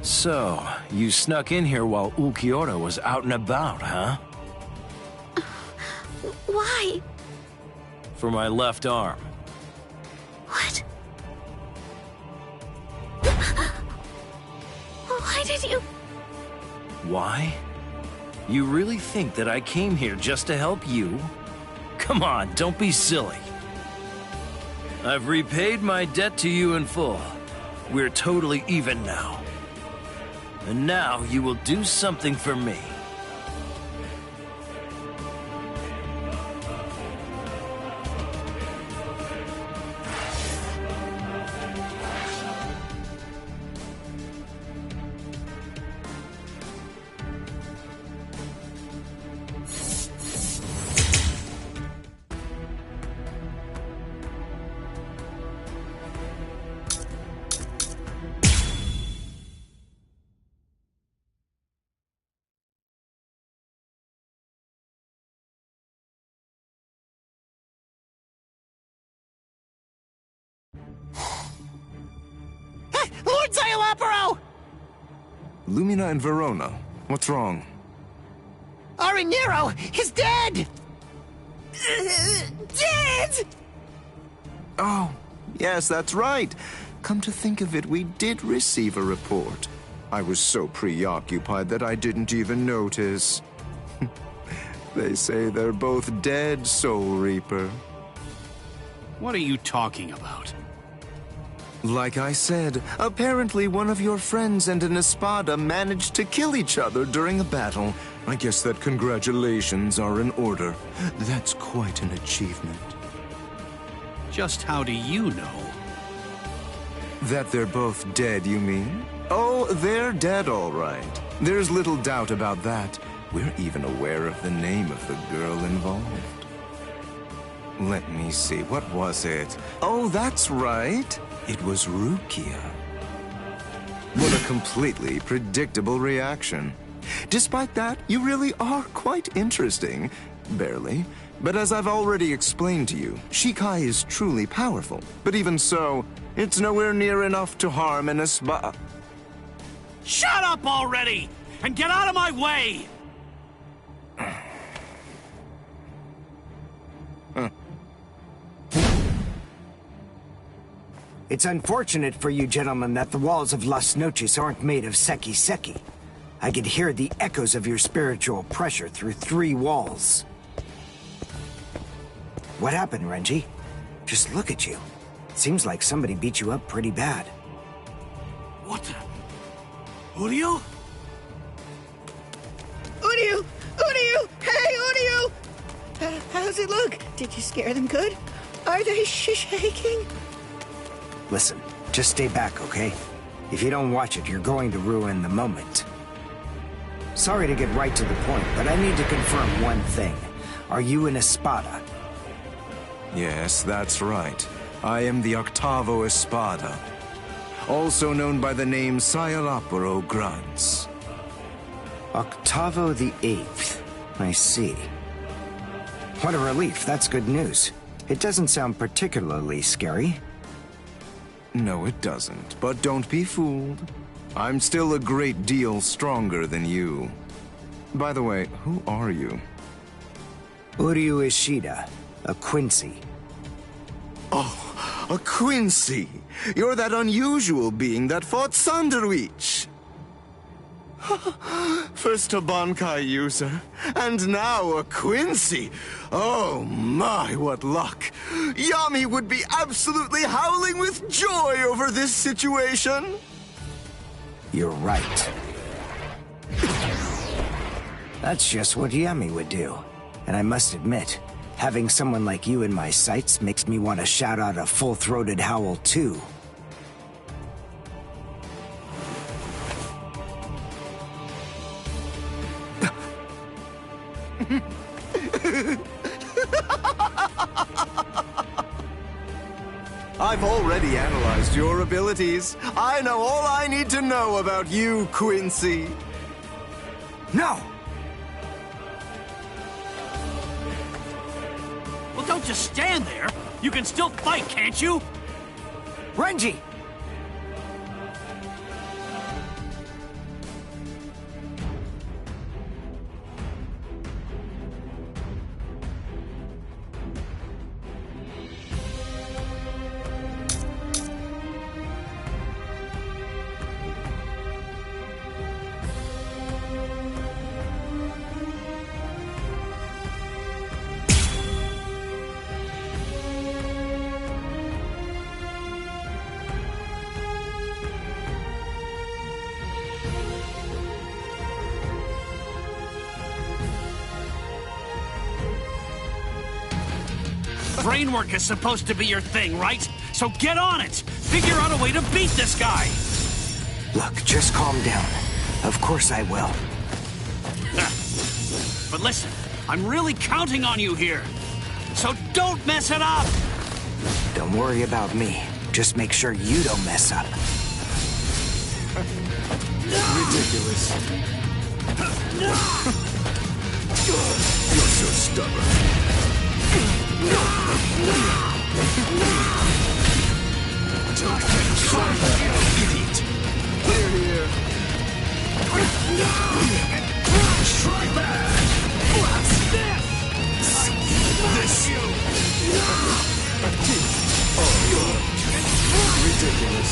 So, you snuck in here while Ulquiorra was out and about, huh? Why? For my left arm. What? Why did you... Why? You really think that I came here just to help you? Come on, don't be silly. I've repaid my debt to you in full. We're totally even now. And now you will do something for me. Lord Zayalaparo! Lumina and Verona, What's wrong? Ariniro is dead! Dead! Oh, yes, that's right. Come to think of it, we did receive a report. I was so preoccupied that I didn't even notice. They say they're both dead, Soul Reaper. What are you talking about? Like I said, apparently one of your friends and an Espada managed to kill each other during a battle. I guess that congratulations are in order. That's quite an achievement. Just how do you know? That they're both dead, you mean? Oh, they're dead, all right. There's little doubt about that. We're even aware of the name of the girl involved. Let me see, what was it? Oh, that's right. It was Rukia. What a completely predictable reaction. Despite that, you really are quite interesting. Barely. But as I've already explained to you, Shikai is truly powerful. But even so, it's nowhere near enough to harm an Espada. Shut up already! And get out of my way! It's unfortunate for you gentlemen that the walls of Las Noches aren't made of Seki. I could hear the echoes of your spiritual pressure through 3 walls. What happened, Renji? Just look at you. Seems like somebody beat you up pretty bad. What the? Uryu? Uryu! Uryu! Hey, Uryu! How's it look? Did you scare them good? Are they shaking? Listen, just stay back, okay? If you don't watch it, you're going to ruin the moment. Sorry to get right to the point, but I need to confirm one thing. Are you an Espada? Yes, that's right. I am the Octavo Espada, also known by the name Sayalapuro Grunts. Octavo the 8th. I see. What a relief, that's good news. It doesn't sound particularly scary. No, it doesn't, but don't be fooled. I'm still a great deal stronger than you. By the way, who are you? Uryu Ishida, a Quincy. Oh, a Quincy! You're that unusual being that fought Sanderwich! First a Bankai user, and now a Quincy! Oh my, what luck! Yami would be absolutely howling with joy over this situation! You're right. That's just what Yami would do. And I must admit, having someone like you in my sights makes me want to shout out a full-throated howl too. I've already analyzed your abilities. I know all I need to know about you, Quincy. No! Well, don't just stand there. You can still fight, can't you? Renji! Brainwork is supposed to be your thing, right? So get on it! Figure out a way to beat this guy! Look, just calm down. Of course I will. But listen, I'm really counting on you here. So don't mess it up! Don't worry about me. Just make sure you don't mess up. Ridiculous. You're so stubborn. Don't get idiot! Here, here. Strike back! This Ridiculous.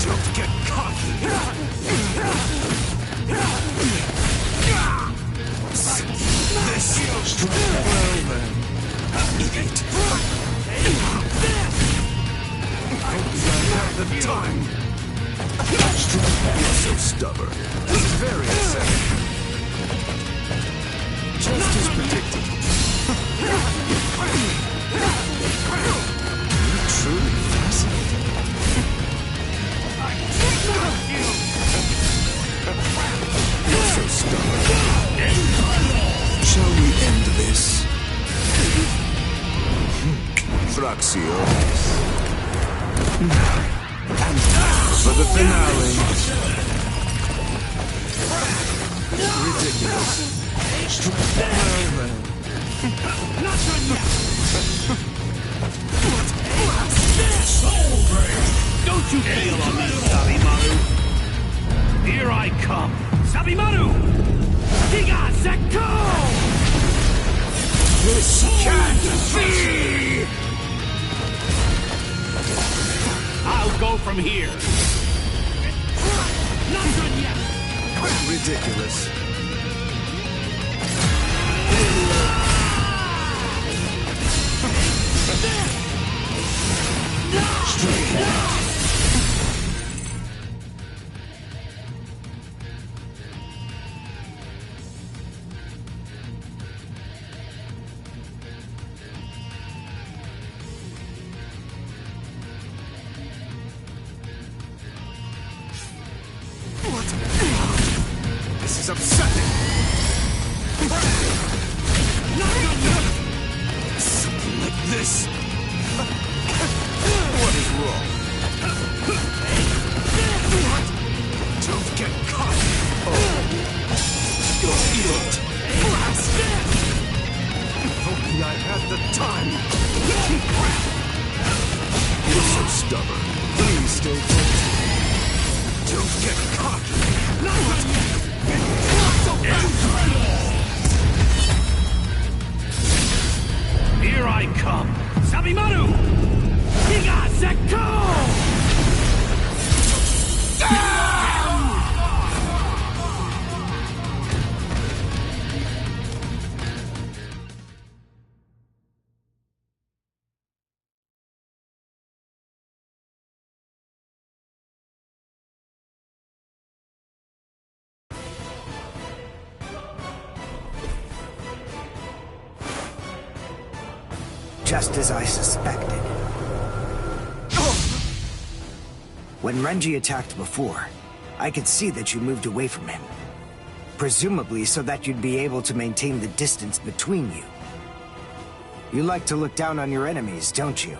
Don't get cocky. This Well then, idiot. I have the time. You're so stubborn. This is very upsetting. Just as predicted. You're truly fascinating. You're so stubborn. Shall we end this? Thraxiones. And for the finale. Ridiculous. Well then. Don't you bail on me, Sabimaru! Here I come! Sabimaru! Giga Zekko! This can't be! I'll go from here! Not done yet! Ridiculous. This is upsetting. Something like this. What is wrong? What? Don't get caught. You're idiot. If only I had the time. You're so stubborn. Please stay put. Don't get cocky. Here I come! Sabimaru! Giga Zekko! Just as I suspected. When Renji attacked before, I could see that you moved away from him. Presumably so that you'd be able to maintain the distance between you. You like to look down on your enemies, don't you?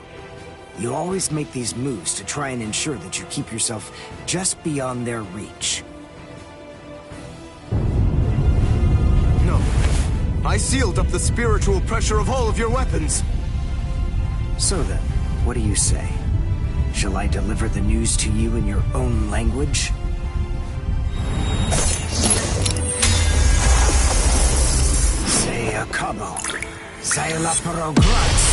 You always make these moves to try and ensure that you keep yourself just beyond their reach. No. I sealed up the spiritual pressure of all of your weapons. So then, what do you say? Shall I deliver the news to you in your own language? Say a cabo. Say la progress.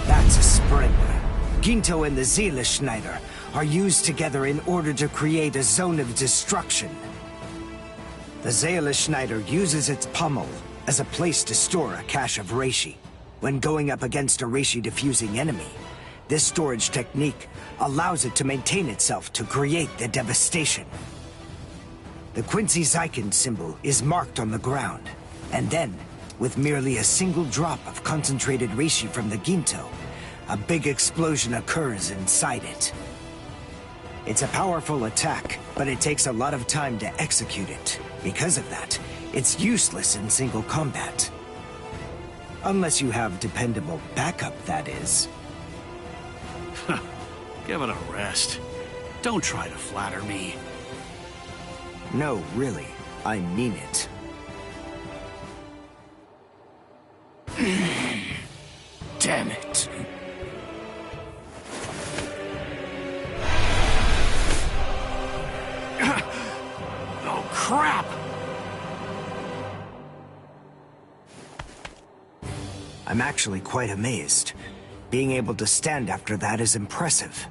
That's a spring. Ginto and the Seele-Schneider are used together in order to create a zone of destruction. The Seele-Schneider uses its pommel as a place to store a cache of reishi. When going up against a reishi-diffusing enemy, this storage technique allows it to maintain itself to create the devastation. The Quincy Zyken symbol is marked on the ground, and then, with merely a single drop of concentrated reishi from the Ginto, a big explosion occurs inside it. It's a powerful attack, but it takes a lot of time to execute it. Because of that, it's useless in single combat. Unless you have dependable backup, that is. Give it a rest. Don't try to flatter me. No, really. I mean it. Damn it. Oh, crap! I'm actually quite amazed. Being able to stand after that is impressive.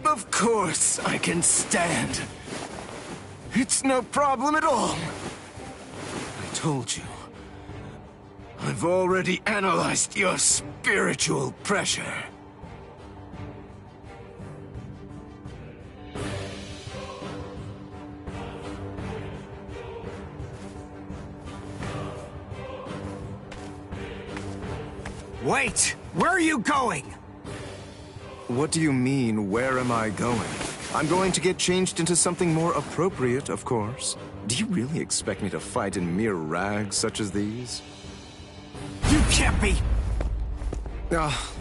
Of course I can stand. It's no problem at all. I told you. I've already analyzed your spiritual pressure. Wait! Where are you going? What do you mean, where am I going? I'm going to get changed into something more appropriate, of course. Do you really expect me to fight in mere rags such as these? You can't be!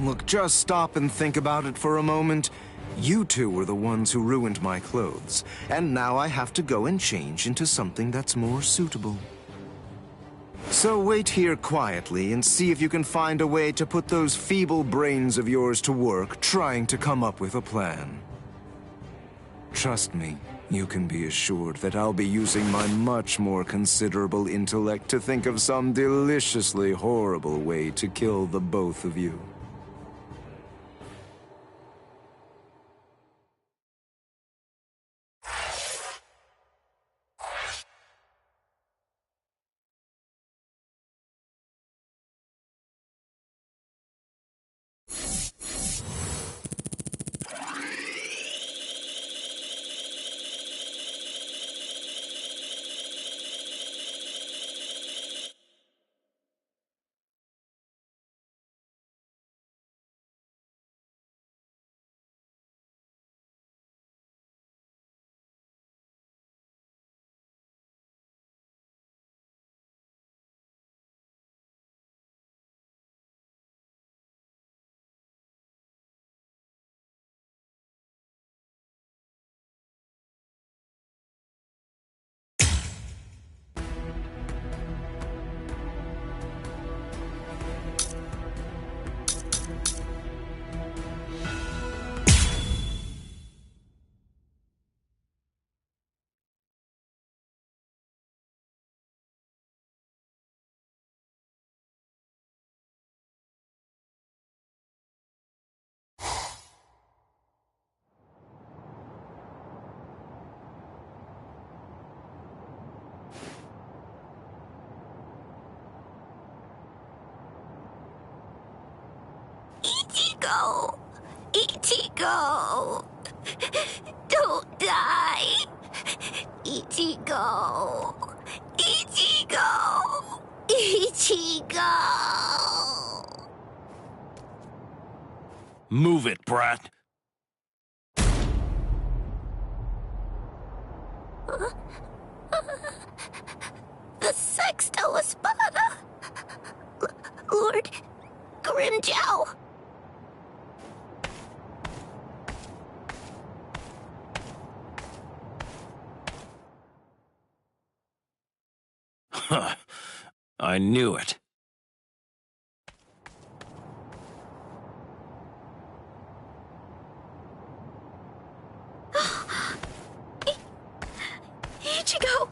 Look, just stop and think about it for a moment. You two were the ones who ruined my clothes, and now I have to go and change into something that's more suitable. So wait here quietly and see if you can find a way to put those feeble brains of yours to work trying to come up with a plan. Trust me, you can be assured that I'll be using my much more considerable intellect to think of some deliciously horrible way to kill the both of you. Ichigo! Ichigo! Don't die! Ichigo! Ichigo! Ichigo! Move it, brat. The Sextella Espada! Lord Grimmjow! Huh. I knew it. Ichigo!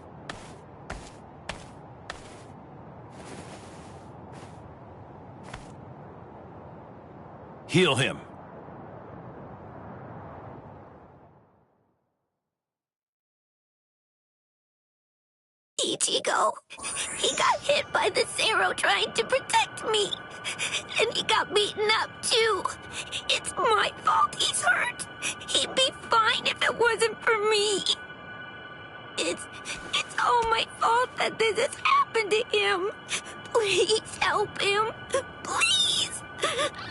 Heal him. Ichigo. He got hit by the Zero trying to protect me. And he got beaten up, too. It's my fault he's hurt. He'd be fine if it wasn't for me. It's all my fault that this has happened to him. Please help him. Please.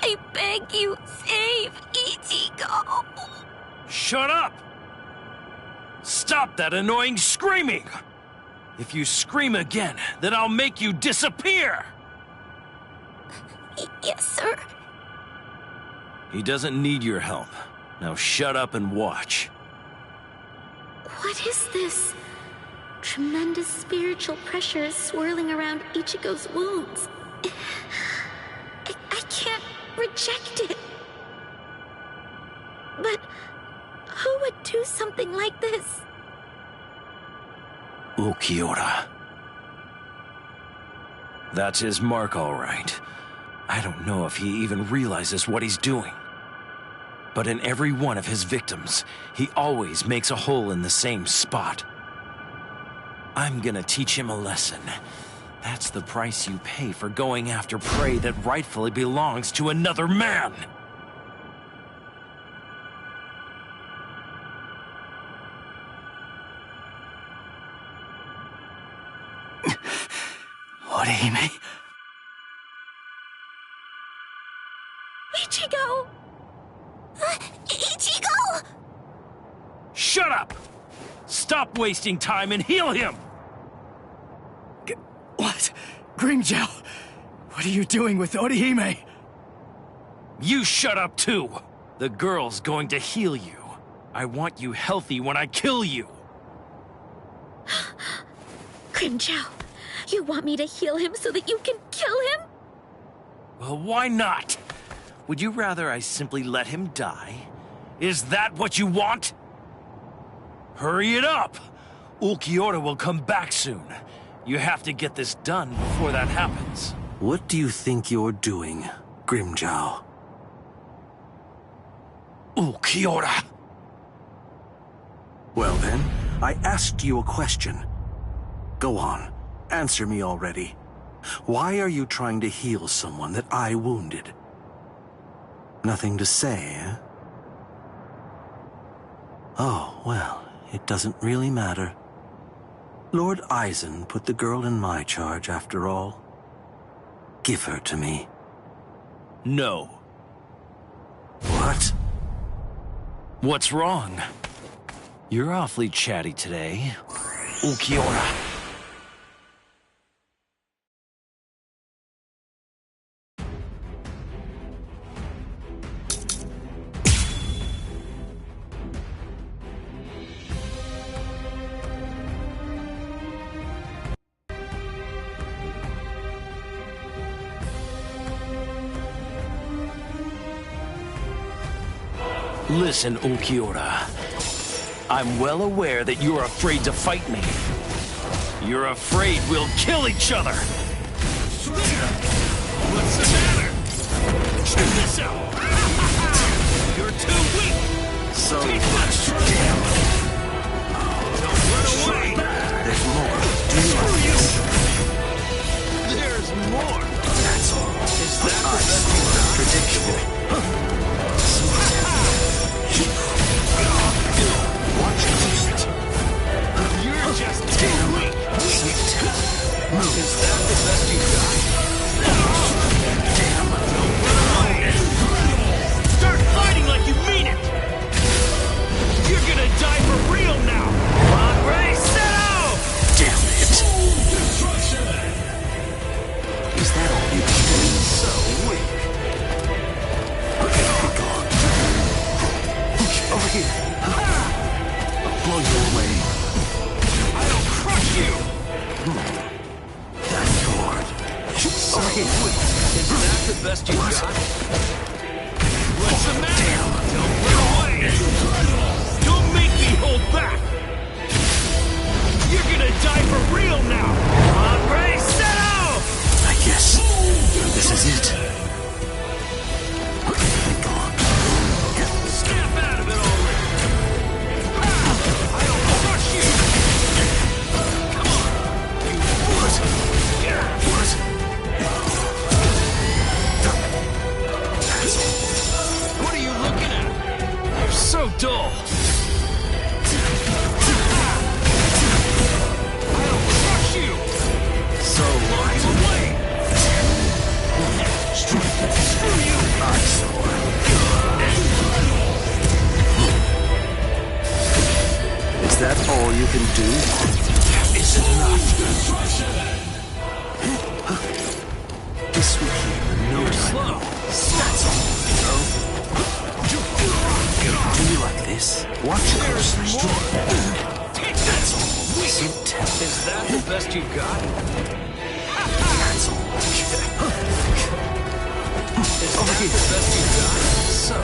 I beg you, save Ichigo. Shut up! Stop that annoying screaming! If you scream again, then I'll make you disappear! Yes, sir. He doesn't need your help. Now shut up and watch. What is this? Tremendous spiritual pressure is swirling around Ichigo's wounds. I can't reject it. But who would do something like this? Ulquiorra. That's his mark, all right. I don't know if he even realizes what he's doing. But in every one of his victims, he always makes a hole in the same spot. I'm gonna teach him a lesson. That's the price you pay for going after prey that rightfully belongs to another man. Orihime? Ichigo! Ichigo! Shut up! Stop wasting time and heal him! What? Grimmjow, what are you doing with Orihime? You shut up too! The girl's going to heal you. I want you healthy when I kill you. Grimmjow, you want me to heal him so that you can kill him? Well, why not? Would you rather I simply let him die? Is that what you want? Hurry it up! Ulquiorra will come back soon. You have to get this done before that happens. What do you think you're doing, Grimmjow? Ulquiorra! Well then, I asked you a question. Go on, answer me already. Why are you trying to heal someone that I wounded? Nothing to say, eh? Oh, well, it doesn't really matter. Lord Aizen put the girl in my charge, after all. Give her to me. No. What? What's wrong? You're awfully chatty today. Ulquiorra. Listen, Ulquiorra. I'm well aware that you're afraid to fight me. You're afraid we'll kill each other. What's the matter? Check this out! You're too weak! So take much! Don't run away! There's more. Screw you! There's more! That's all. Is that the best you got? Predictable. Watch it. You're just too weak. Is that the best you got? Damn. Don't run away. Start fighting like you mean it. You're gonna die for real now. On, Ray, set out! Damn it. Is that all you can do? So weak. Over here. I'll blow you away. I'll crush you! That's hard. Over here. Is that the best you got? What's the matter? Don't run away! Don't make me hold back! You're gonna die for real now! On, Ray, set out! I guess this is it. Snap out of it already! I'll crush you! Come on! You what? Yeah! What? What are you looking at? You're so dull. I'll crush you! So Launch away! Screw you! Is that all you can do? Is it enough? This will heal in no time. That's all. Do you like this? Watch closely. That's all. So tempting. Is that the best you've got? That's all. Is that the best you've got? So,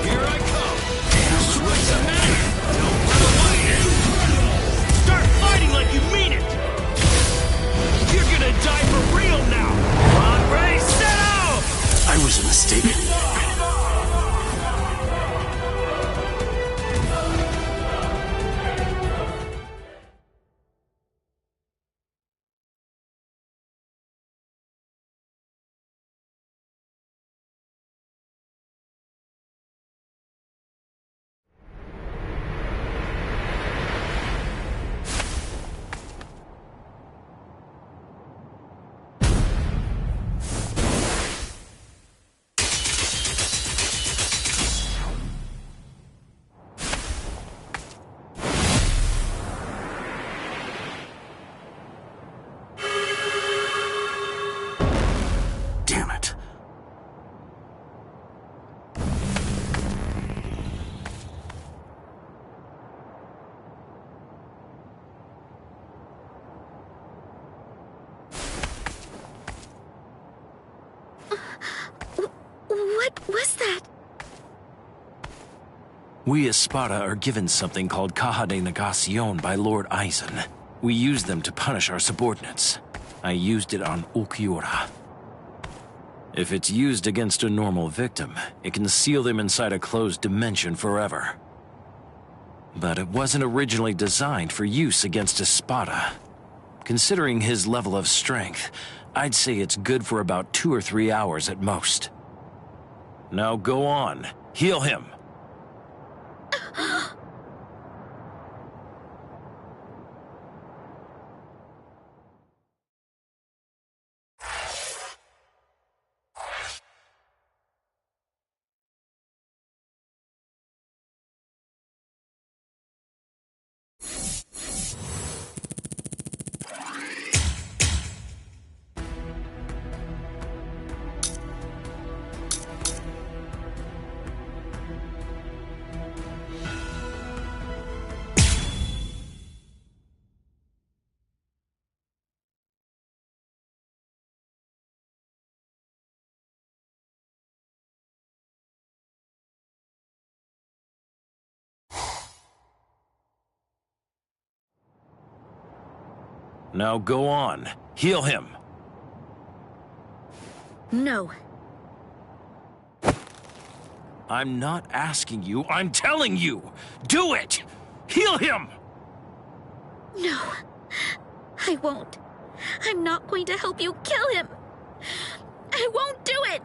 here I come. What's the matter? Don't run away. Start fighting like you mean it. You're gonna die for real now. Come on, Ray, set out! I was a mistake. Damn it. What was that? We as Sparta are given something called Caja de Negacion by Lord Aizen. We use them to punish our subordinates. I used it on Ulquiorra. If it's used against a normal victim, it can seal them inside a closed dimension forever. But it wasn't originally designed for use against Espada. Considering his level of strength, I'd say it's good for about 2 or 3 hours at most. Now go on, heal him. Now go on, heal him. No. I'm not asking you, I'm telling you! Do it! Heal him! No. I won't. I'm not going to help you kill him. I won't do it!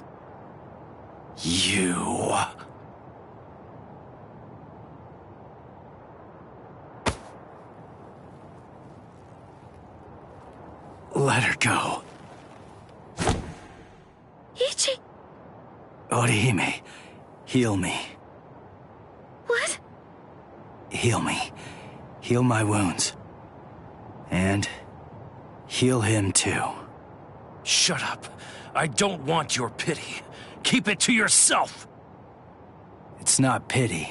You... Let her go. Ichi! Orihime, heal me. What? Heal me. Heal my wounds. And heal him too. Shut up. I don't want your pity. Keep it to yourself. It's not pity.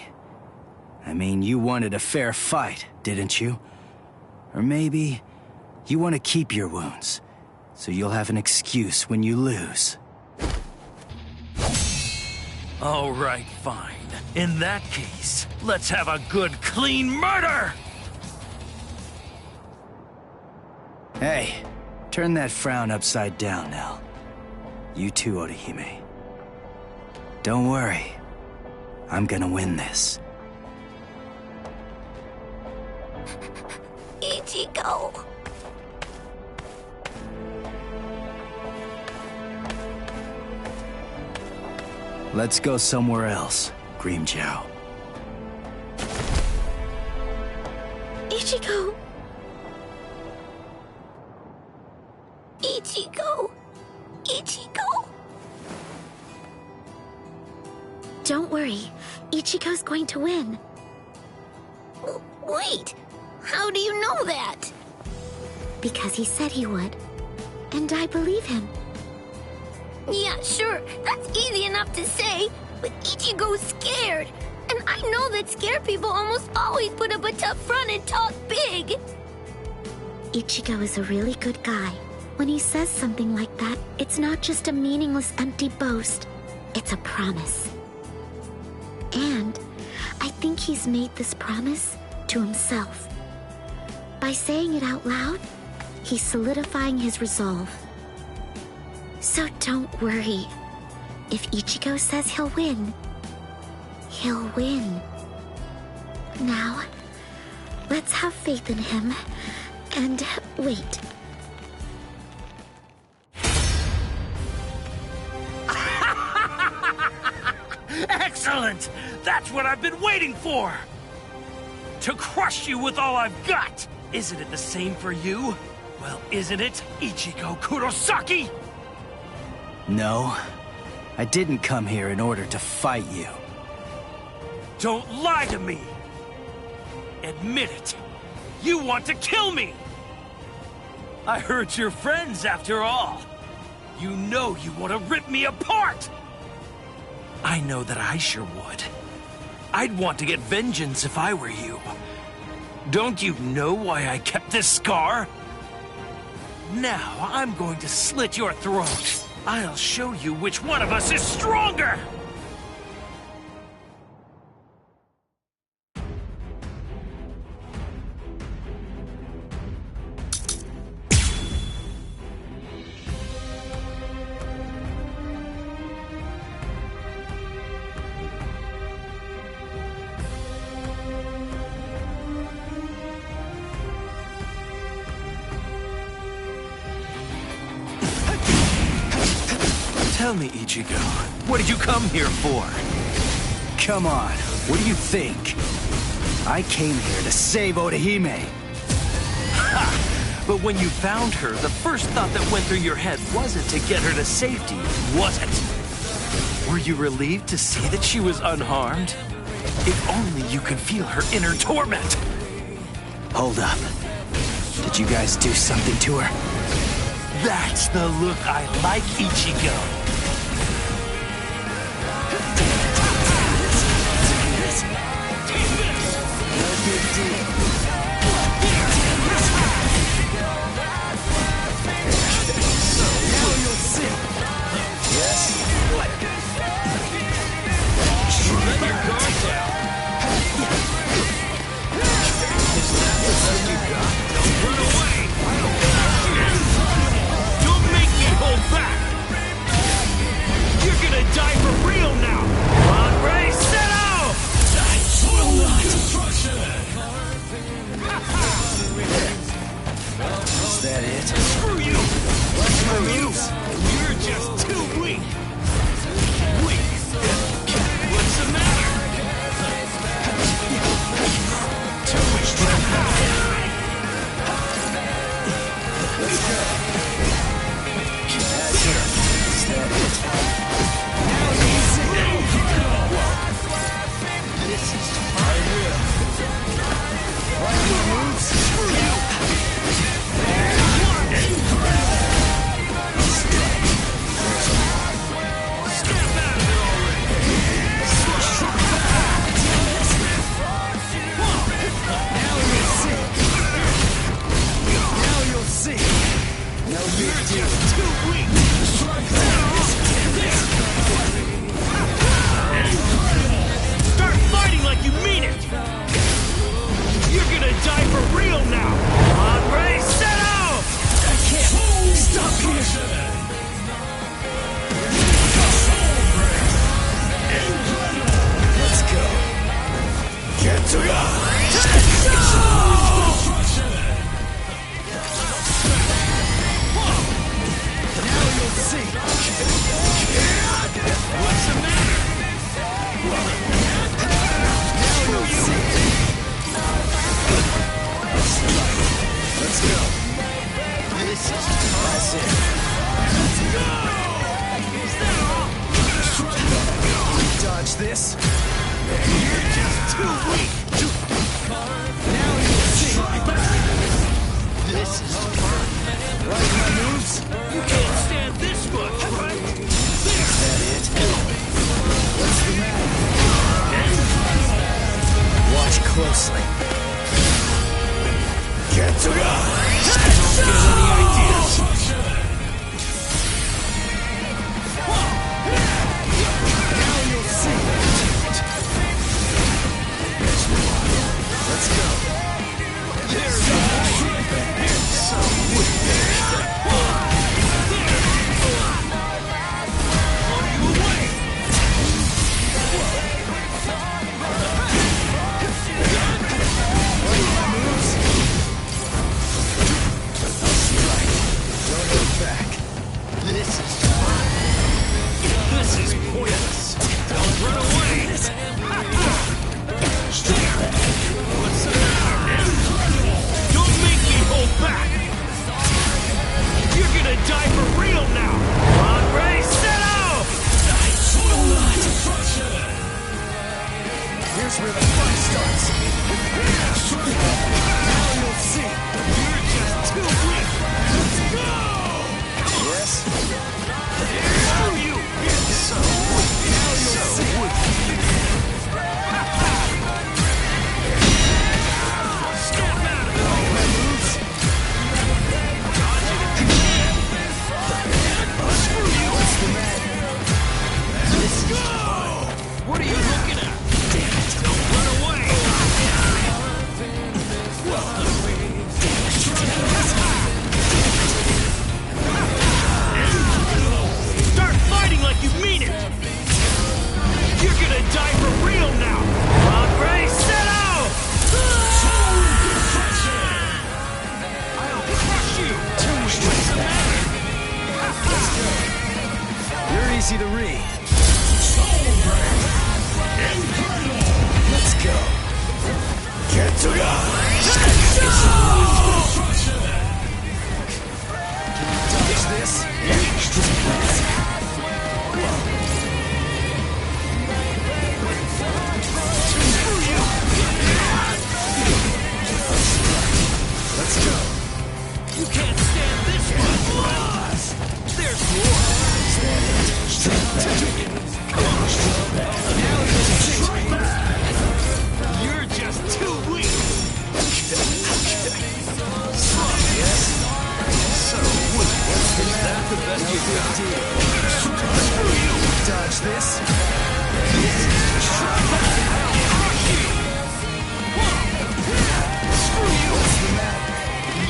I mean, you wanted a fair fight, didn't you? Or maybe you want to keep your wounds, so you'll have an excuse when you lose. All right, fine. In that case, let's have a good, clean murder! Hey, turn that frown upside down now. You too, Orihime. Don't worry. I'm gonna win this. Ichigo! Let's go somewhere else, Grimmjow. Ichigo! Ichigo! Ichigo! Don't worry. Ichigo's going to win. Wait! How do you know that? Because he said he would. And I believe him. Yeah, sure, that's easy enough to say, but Ichigo's scared. And I know that scared people almost always put up a tough front and talk big. Ichigo is a really good guy. When he says something like that, it's not just a meaningless, empty boast. It's a promise. And I think he's made this promise to himself. By saying it out loud, he's solidifying his resolve. So don't worry. If Ichigo says he'll win, he'll win. Now, let's have faith in him and wait. Excellent! That's what I've been waiting for! To crush you with all I've got! Isn't it the same for you? Well, isn't it, Ichigo Kurosaki? No, I didn't come here in order to fight you. Don't lie to me! Admit it! You want to kill me! I heard you're friends after all. You know you want to rip me apart! I know that I sure would. I'd want to get vengeance if I were you. Don't you know why I kept this scar? Now I'm going to slit your throat. I'll show you which one of us is stronger! Tell me, Ichigo, what did you come here for? Come on, what do you think? I came here to save Orihime. Ha! But when you found her, the first thought that went through your head wasn't to get her to safety, was it? Were you relieved to see that she was unharmed? If only you could feel her inner torment. Hold up. Did you guys do something to her? That's the look I like, Ichigo. Die for real now! On, ready, set out! I will not! closely. Get to go! Don't get any ideas. Now you'll see. Let's go. There's so This is pointless. Don't run away. What's the matter? Don't make me hold back. You're gonna die for real now. On, race, set out! Here's where the fun starts. Now you'll see. You're just too weak. Let's go! Yes? Screw you! So weak. Now you'll see. Snap out of it! My moves. Dodge it if you can. Screw you! What's the matter? Let's go! What are you looking at? Damn it! Don't run away! Start fighting like you mean it! You're gonna die for real now! On, Grace, set out! I'll crush you! What's the matter? You're easy to read. Let's go. Get to go! Dodge this. Let's go. You can't stand this much! There's more! Come on! Now you're just too weak! Yes? So weak. Is that the best you got? Dodge this. Screw you! What's the matter?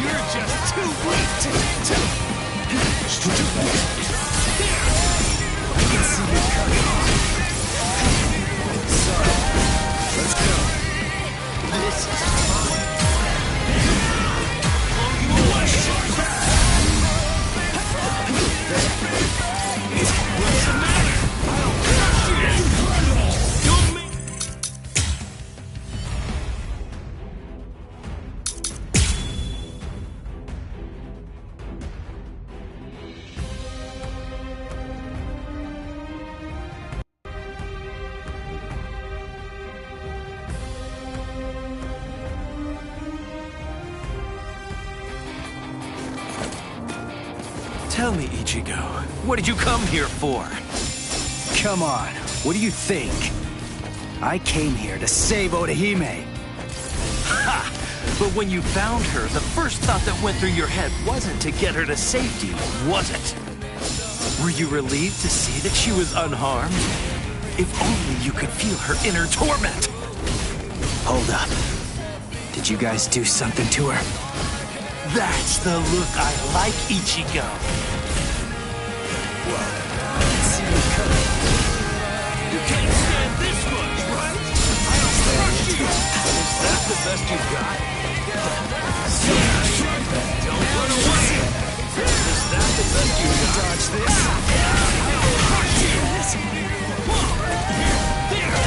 You're just too weak! I can see you coming. Sorry. Let's go. This is fun! Blow you away! What's the matter? I'll crush you! Don't make... Tell me, Ichigo, what did you come here for? Come on. What do you think? I came here to save Orihime. Ha! But when you found her, the first thought that went through your head wasn't to get her to safety, was it? Were you relieved to see that she was unharmed? If only you could feel her inner torment! Hold up. Did you guys do something to her? That's the look I like, Ichigo. See you coming. You can't stand this much, right? I'll crush you! Is that the best you've got? Don't run away! Is that the best you've got? Dodge this. I'll crush you! There!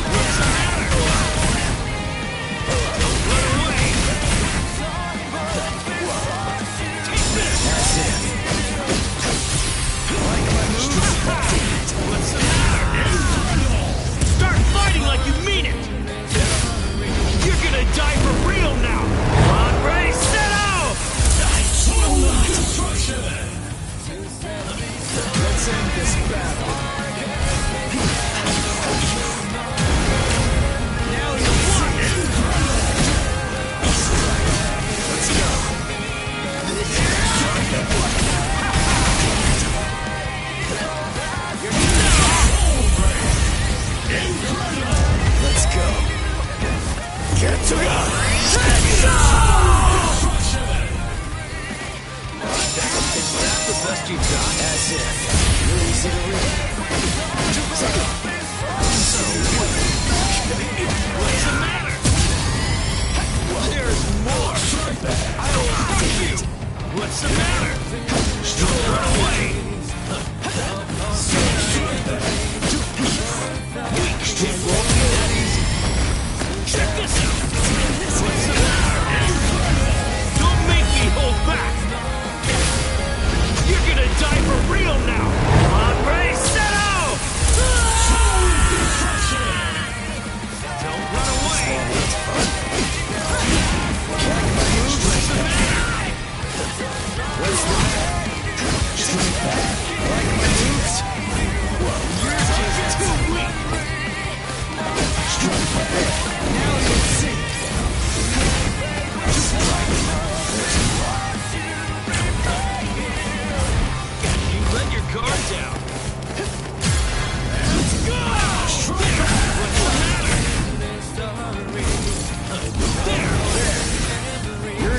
What's the matter? Don't run away! Take this! That's it. Like my moves? What's the matter? Start fighting like you mean it! You're gonna die for real now! On, race, set out!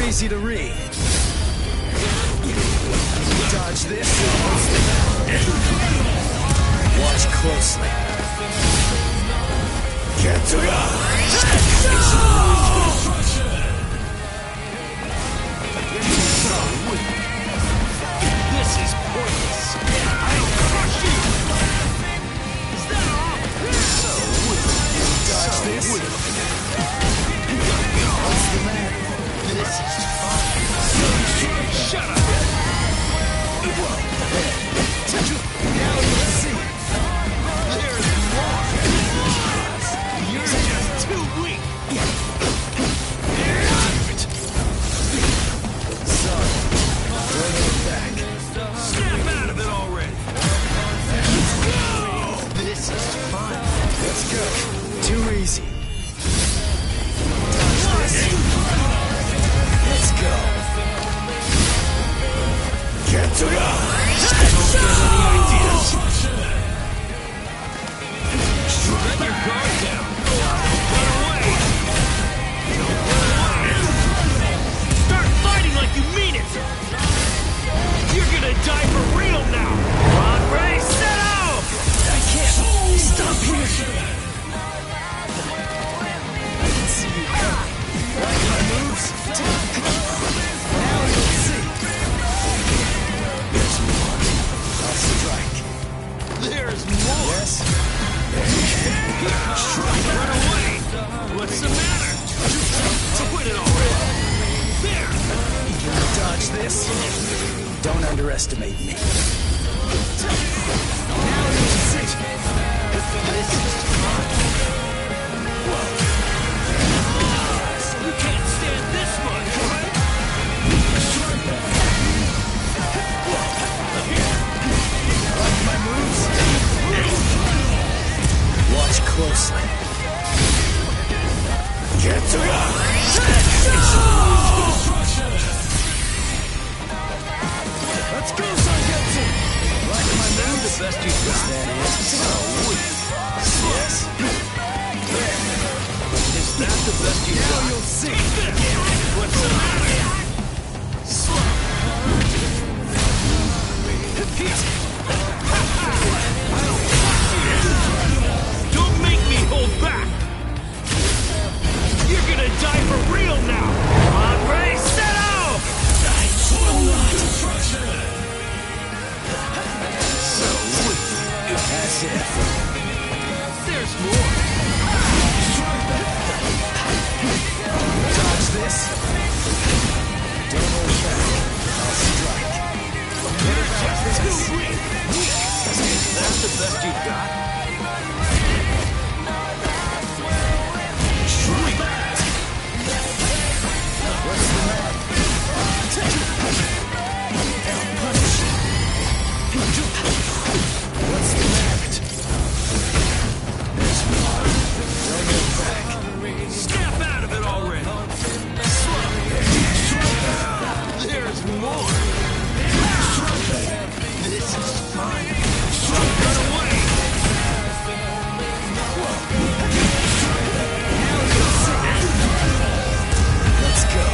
Easy to read. Dodge this. Watch closely. This is pointless. I'll crush you. Is that all? Dodge this. What's the matter? This is fun. Shut up! Now you'll see. There's more! You're just too weak! Sorry. Don't look back. Snap out of it already! This is fun. Let's go. Too easy. Dodge this. Let's go. Don't get any ideas. Let your guard down. Run away. Start fighting like you mean it. You're gonna die for real now. On, Ray, set out. I can't stop here. I can see you coming. Like my moves? Now you'll see. There's more. I'll strike. There's more. Yes? Run away. What's the matter? Quit it already. There. Dodge this. Don't underestimate me. Now you'll see. This is fun. You can't stand this much, right? Like my moves? Watch closely. Let's go, Zangetsu! Like my moves? The best you've got. That is so weak. Yes? Is that the best you've got? Now you'll see. What's the matter? Slow. Don't make me hold back! You're gonna die for real now! Come on, Ray, set out! So weak. That's it. There's more. Dodge this. Don't hold back. I'll strike. You're just too weak. Is that the best you've got? What's the matter? What's the matter? There's more. Don't look back. Snap out of it already. Slow. There's more. This is fun. Run away. Let's go.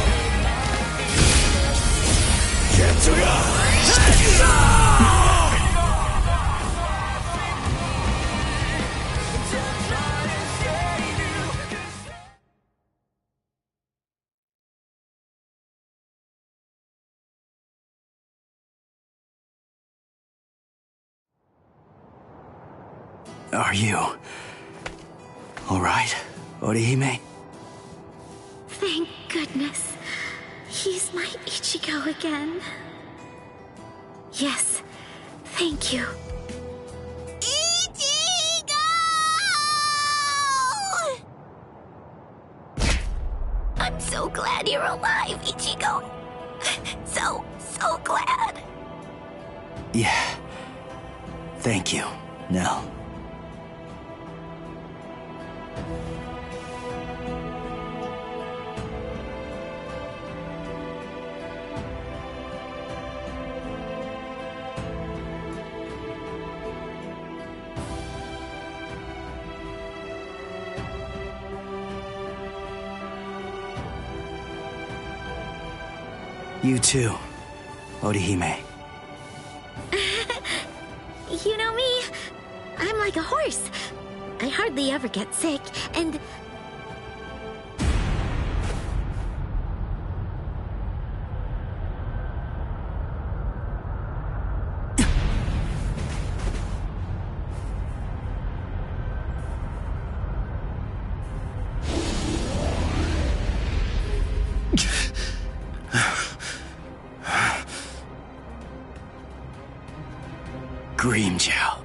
Are you all right, Orihime? Thank goodness. He's my Ichigo again. Yes, thank you. I'm so glad you're alive, Ichigo. So glad. Yeah. Thank you, Nell. You too, Orihime. You know me, I'm like a horse. I hardly ever get sick, and... Grimmjow.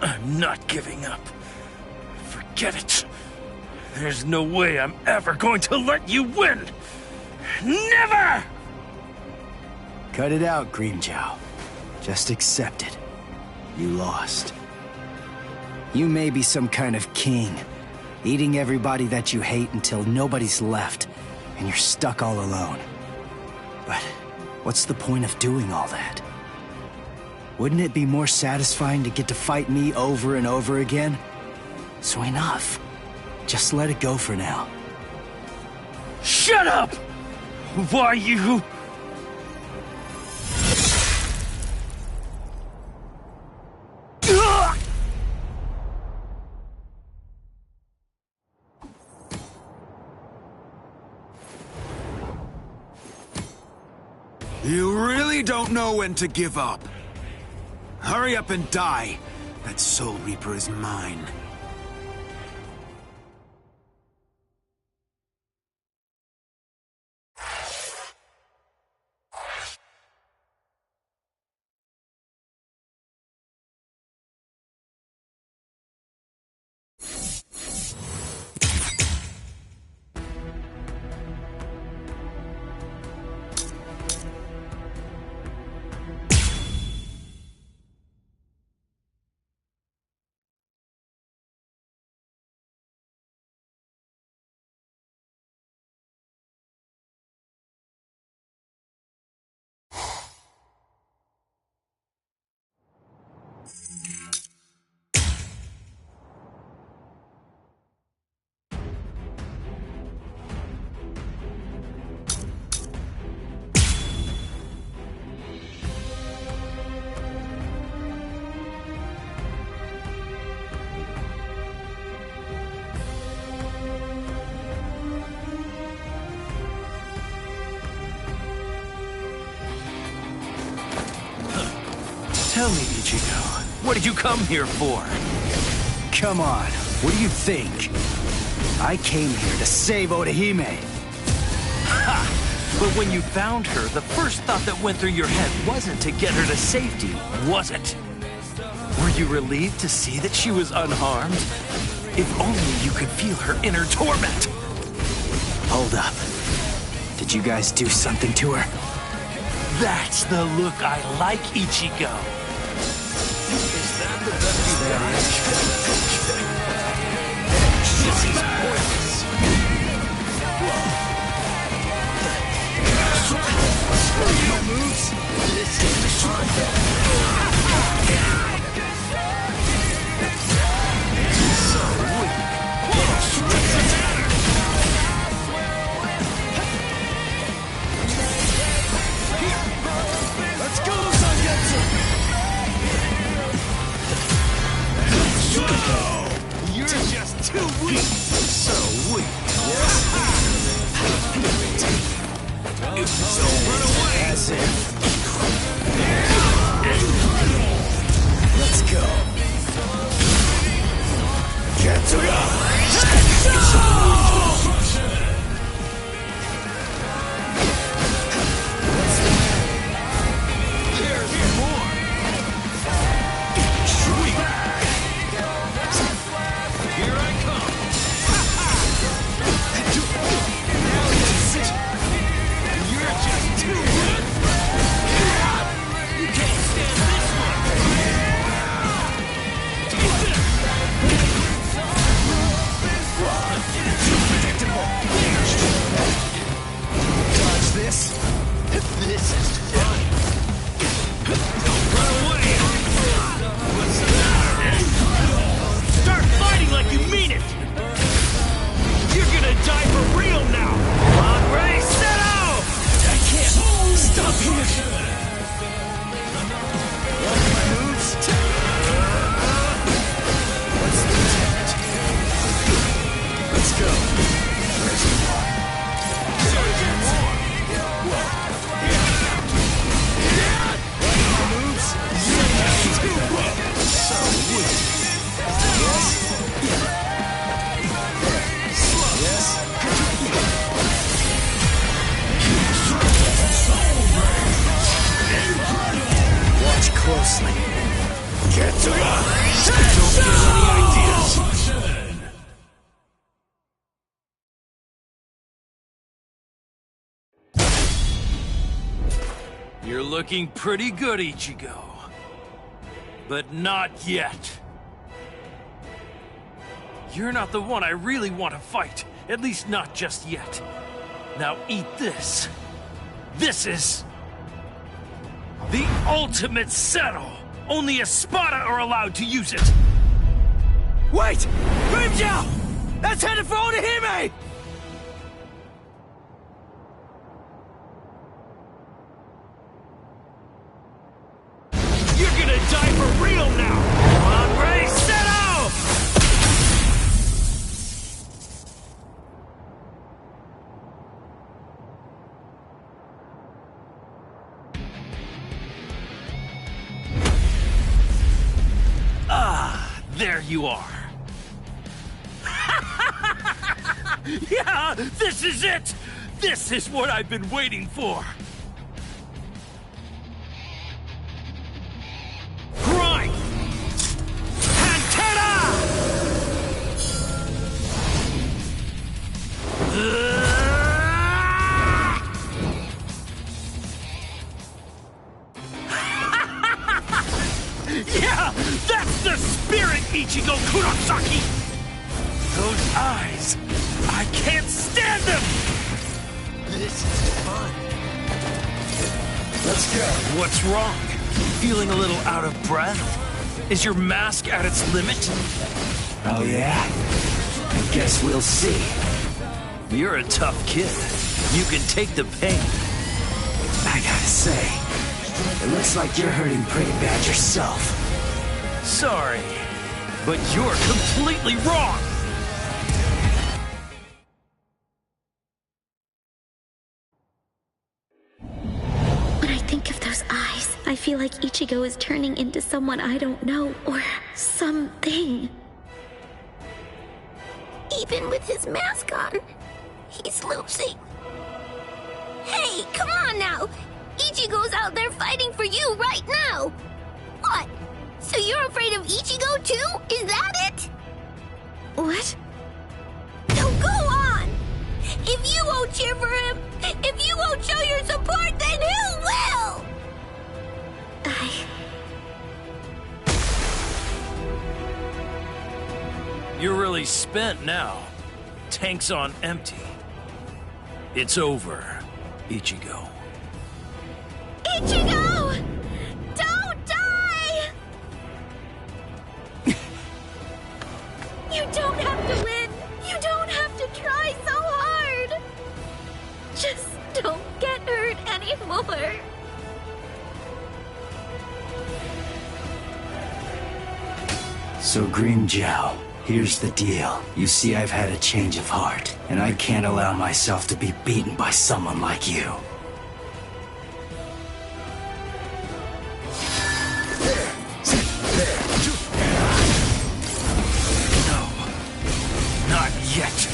I'm not giving up. Forget it. There's no way I'm ever going to let you win. Never! Cut it out, Grimmjow. Just accept it. You lost. You may be some kind of king, eating everybody that you hate until nobody's left, and you're stuck all alone. But what's the point of doing all that? Wouldn't it be more satisfying to get to fight me over and over again? So enough. Just let it go for now. Shut up! Why you... You really don't know when to give up. Hurry up and die. That Soul Reaper is mine. Tell me, Ichigo, what did you come here for? Come on, what do you think? I came here to save Orihime. Ha! But when you found her, the first thought that went through your head wasn't to get her to safety, was it? Were you relieved to see that she was unharmed? If only you could feel her inner torment! Hold up. Did you guys do something to her? That's the look I like, Ichigo. Is that the best you've got? This is pointless. No moves? This is fun. Let's go, Zangetsu! You're just too weak. So weak. So run away. That's it. Let's go. There's more. Here I come. Let's go. Watch closely. Get to it! Don't get any ideas. You're looking pretty good, Ichigo. But not yet. You're not the one I really want to fight. At least not just yet. Now eat this. This is... the ultimate Settle! Only Espada are allowed to use it! Wait! Grimjow! That's headed for Orihime! You're gonna die for real now! Hombre Settle! Ah, there you are. Yeah, this is it! This is what I've been waiting for! Grind! Pantera! Yeah, that's the spirit, Ichigo Kurosaki! Those eyes, I can't stand them! This is fun. Let's go. What's wrong? Feeling a little out of breath? Is your mask at its limit? Oh yeah? I guess we'll see. You're a tough kid. You can take the pain. I gotta say, it looks like you're hurting pretty bad yourself. Sorry, but you're completely wrong! When I think of those eyes, I feel like Ichigo is turning into someone I don't know, or something. Even with his mask on, he's losing. Hey, come on now! Ichigo's out there fighting for you right now! What? So you're afraid of Ichigo too? Is that it? What? So go on! If you won't cheer for him, if you won't show your support, then who will? You're really spent now. Tank's on empty. It's over, Ichigo. Ichigo! Don't die! You don't have to win. You don't have to try so hard. Just don't get hurt anymore. So Grimjow, here's the deal. You see, I've had a change of heart, and I can't allow myself to be beaten by someone like you. No, not yet.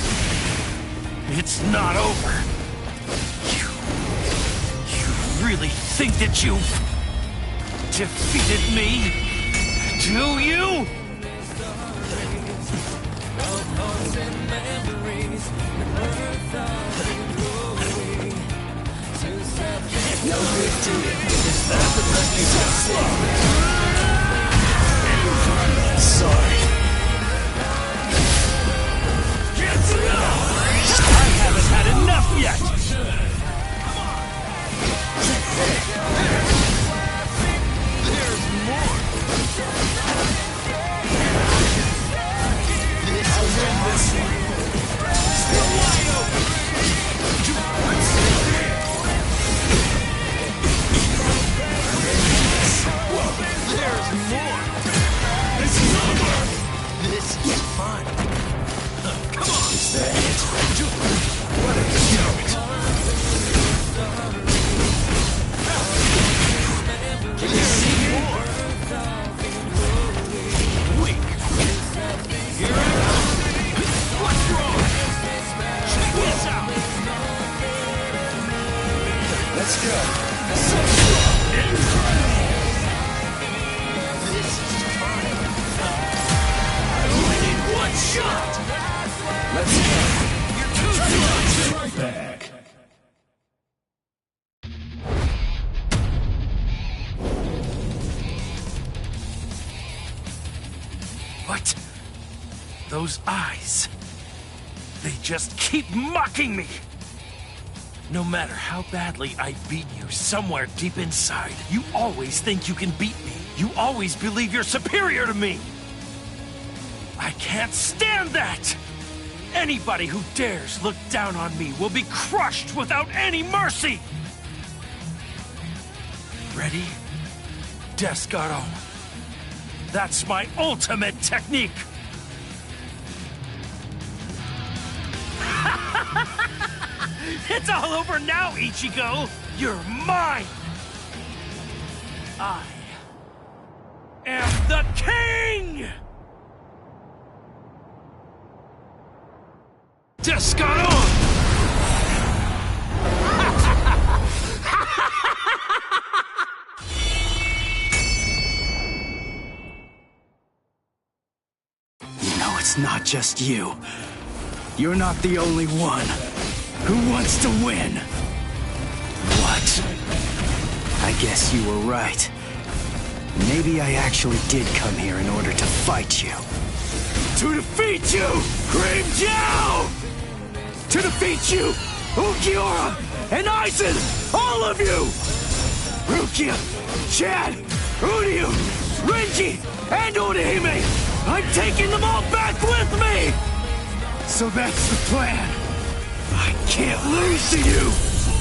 It's not over. You really think that you've defeated me? Do you? No big deal. Is that the best you can say? Sorry. I haven't had enough yet! There's more! What? Those eyes. They just keep mocking me! No matter how badly I beat you, somewhere deep inside, you always think you can beat me. You always believe you're superior to me. I can't stand that! Anybody who dares look down on me will be crushed without any mercy! Ready? Descaro. That's my ultimate technique! It's all over now, Ichigo! You're mine! I am the king! Descaro! It's not just you. You're not the only one who wants to win. What? I guess you were right. Maybe I actually did come here in order to fight you. To defeat you, Cream Jow! To defeat you, Ulquiorra and Aizen! All of you! Rukia, Chad, Uryu, Renji, and Orihime! I'm taking them all back with me! So that's the plan. I can't lose to you,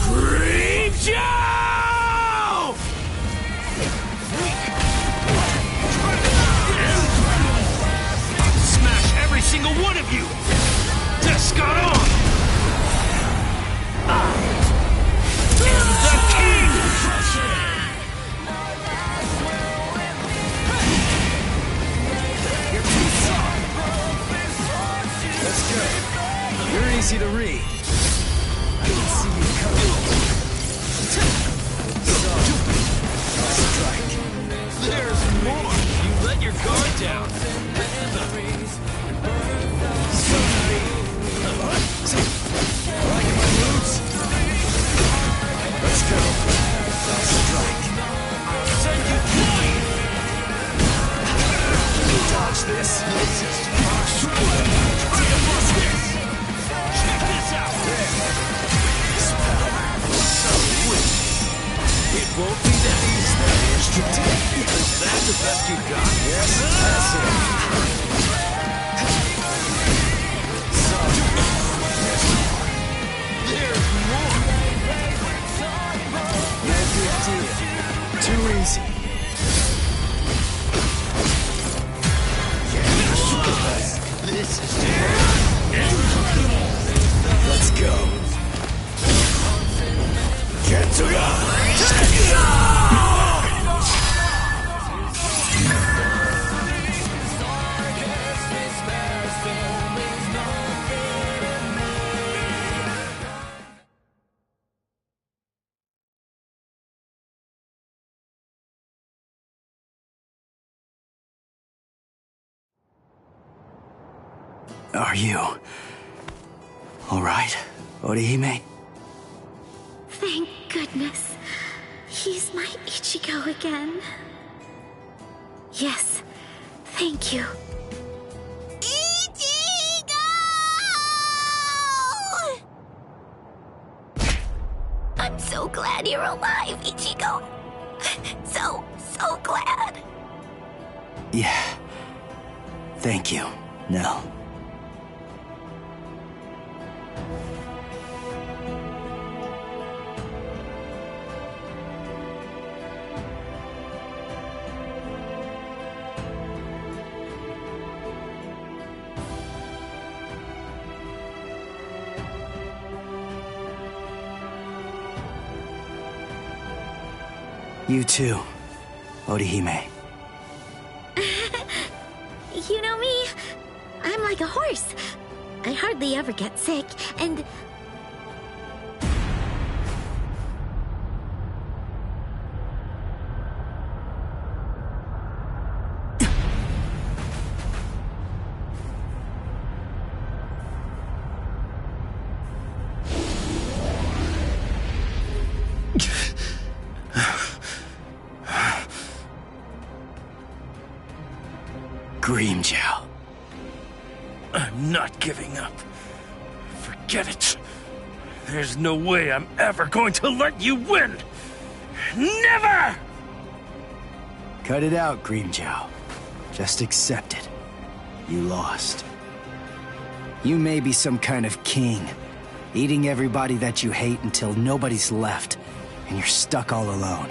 Cream Jow! Smash every single one of you! Descaro! I am the king! Let's go. You're easy to read. I can see you coming. Strike. There's more! You let your guard down. Like my moves? Let's go. Strike. Send you flying! Dodge this. Check this out! This power is so weak. It won't be that easy. Is that the best you got? Yes, that's it. There's more! No big deal. Too easy. This is Let's go. Ketsuga! Are you all right, Orihime? Thank goodness. He's my Ichigo again. Yes, thank you. Ichigo! I'm so glad you're alive, Ichigo. So glad. Yeah. Thank you, Nell. You too, Orihime. You know me, I'm like a horse. I hardly ever get sick, and... Grimmjow. I'm not giving up. Forget it. There's no way I'm ever going to let you win. Never! Cut it out, Grimmjow. Just accept it. You lost. You may be some kind of king, eating everybody that you hate until nobody's left, and you're stuck all alone.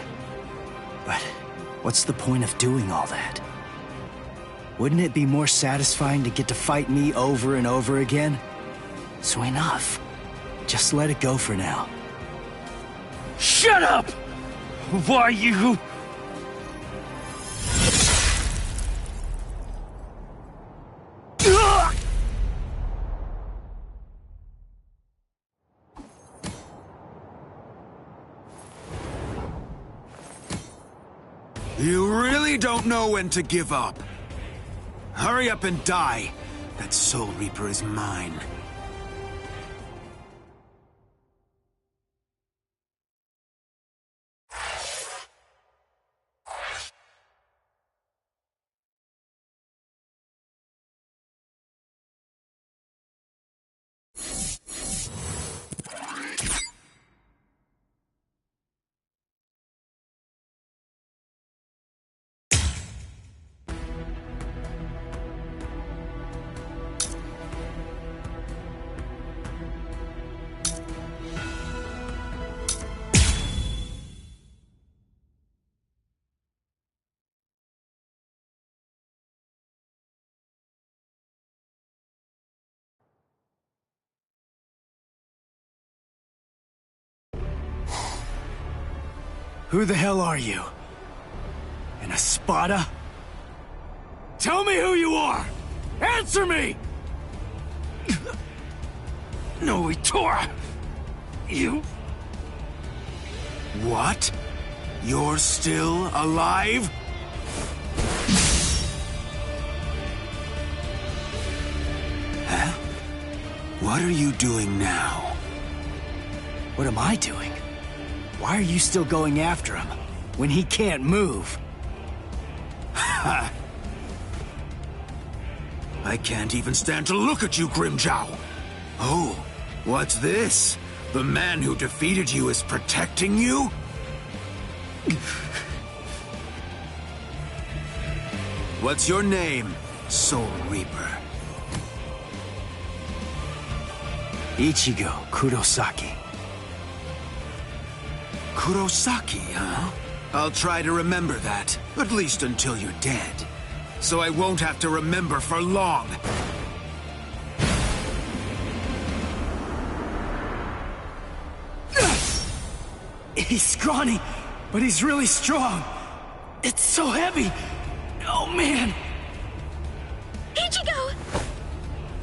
But what's the point of doing all that? Wouldn't it be more satisfying to get to fight me over and over again? So enough. Just let it go for now. Shut up! Why you... You really don't know when to give up. Hurry up and die. That Soul Reaper is mine. Who the hell are you? An Espada? Tell me who you are! Answer me! Noitora! You... What? You're still alive? Huh? What are you doing now? What am I doing? Why are you still going after him, when he can't move? Ha! I can't even stand to look at you, Grimmjow! Oh, what's this? The man who defeated you is protecting you? What's your name, Soul Reaper? Ichigo Kurosaki. Kurosaki, huh? I'll try to remember that, at least until you're dead. So I won't have to remember for long. He's scrawny, but he's really strong. It's so heavy. Oh, man. Ichigo!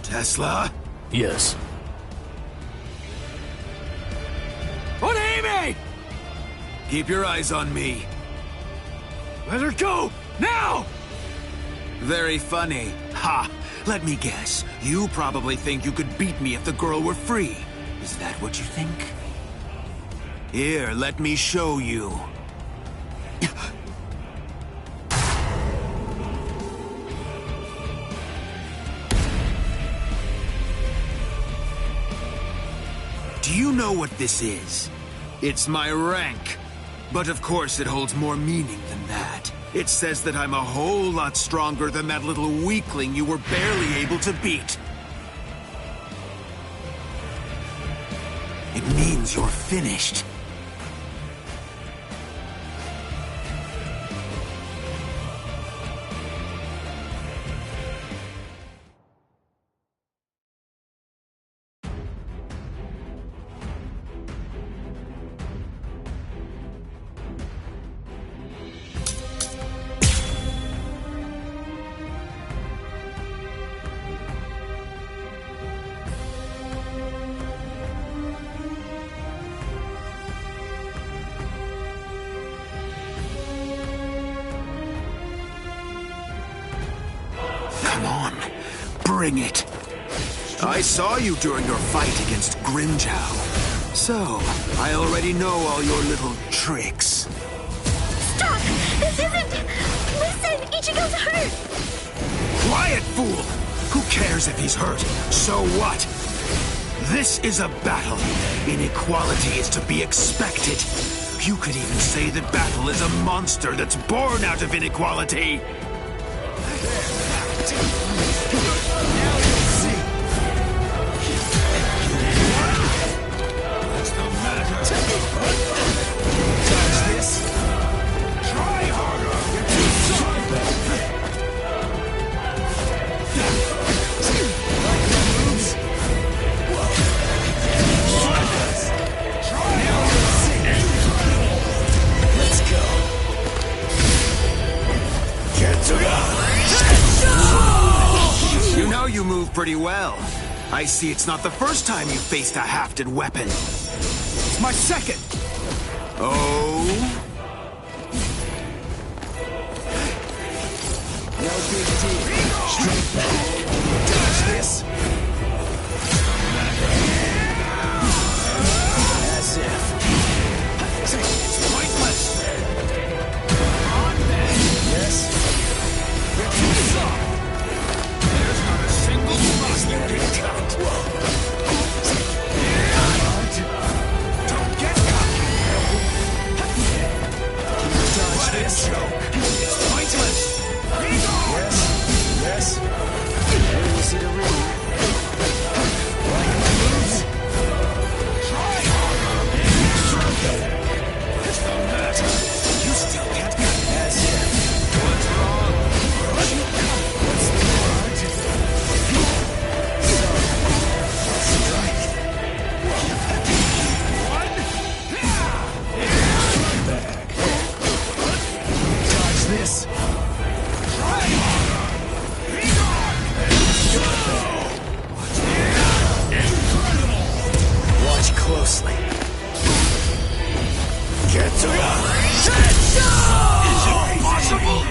Tesla? Yes. Orihime! Keep your eyes on me. Let her go! Now! Very funny. Ha! Let me guess. You probably think you could beat me if the girl were free. Is that what you think? Here, let me show you. Do you know what this is? It's my rank. But of course it holds more meaning than that. It says that I'm a whole lot stronger than that little weakling you were barely able to beat. It means you're finished. Bring it. I saw you during your fight against Grimmjow. So, I already know all your little tricks. Stop! This isn't... Listen, Ichigo's hurt! Quiet, fool! Who cares if he's hurt? So what? This is a battle. Inequality is to be expected. You could even say that battle is a monster that's born out of inequality. What's the matter? Touch this. Try harder. You're too soft. Like the moves. Try harder. Let's go. You know you move pretty well. I see it's not the first time you faced a hafted weapon. It's my second. Oh? No big deal. Straight back. Dodge this. As if. It's pointless. Yes. You're too soft. There's not a single spot you can cut. Don't get cocky. Dodge this. It's pointless. Yes. Yes. Easy to read. Like my moves. Try harder. What's the matter? You still can't cut. As if. What's wrong? What's the word? Strike. One. Back. Dodge this. Try harder. Watch closely. Get to go. Is it possible?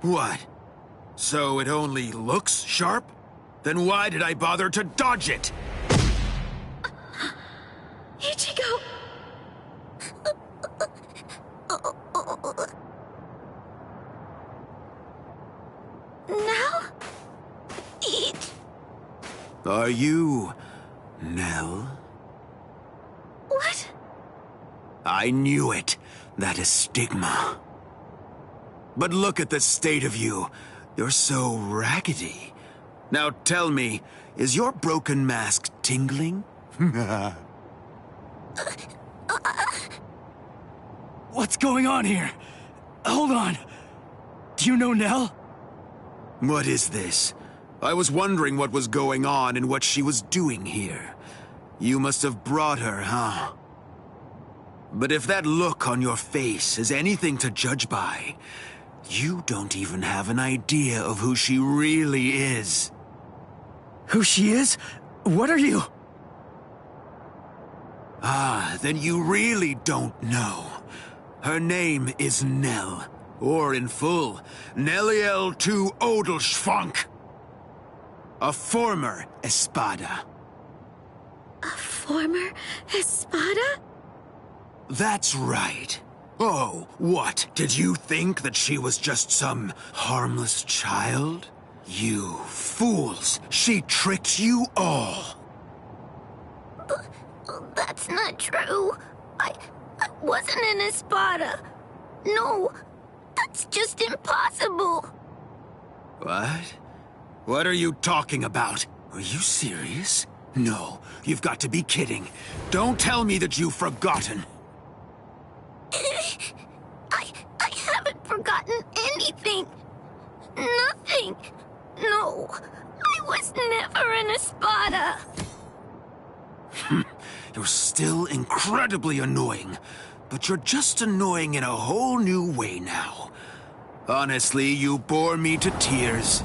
What? So it only looks sharp? Then why did I bother to dodge it? Ichigo! Now? Are you Nell? What? I knew it. That is stigma. But look at the state of you. You're so raggedy. Now tell me, is your broken mask tingling? What's going on here? Hold on. Do you know Nell? What is this? I was wondering what was going on and what she was doing here. You must have brought her, huh? But if that look on your face is anything to judge by, you don't even have an idea of who she really is. Who she is? What are you? Ah, then you really don't know. Her name is Nell, or in full, Nelliel II Odelschwank. A former Espada. A former Espada? That's right. Oh, what? Did you think that she was just some harmless child? You fools! She tricked you all! That's not true. I wasn't an Espada. No, that's just impossible. What? What are you talking about? Are you serious? No, you've got to be kidding. Don't tell me that you've forgotten. I haven't forgotten anything. Nothing. No, I was never an Espada. you're still incredibly annoying. But you're just annoying in a whole new way now. Honestly, you bore me to tears.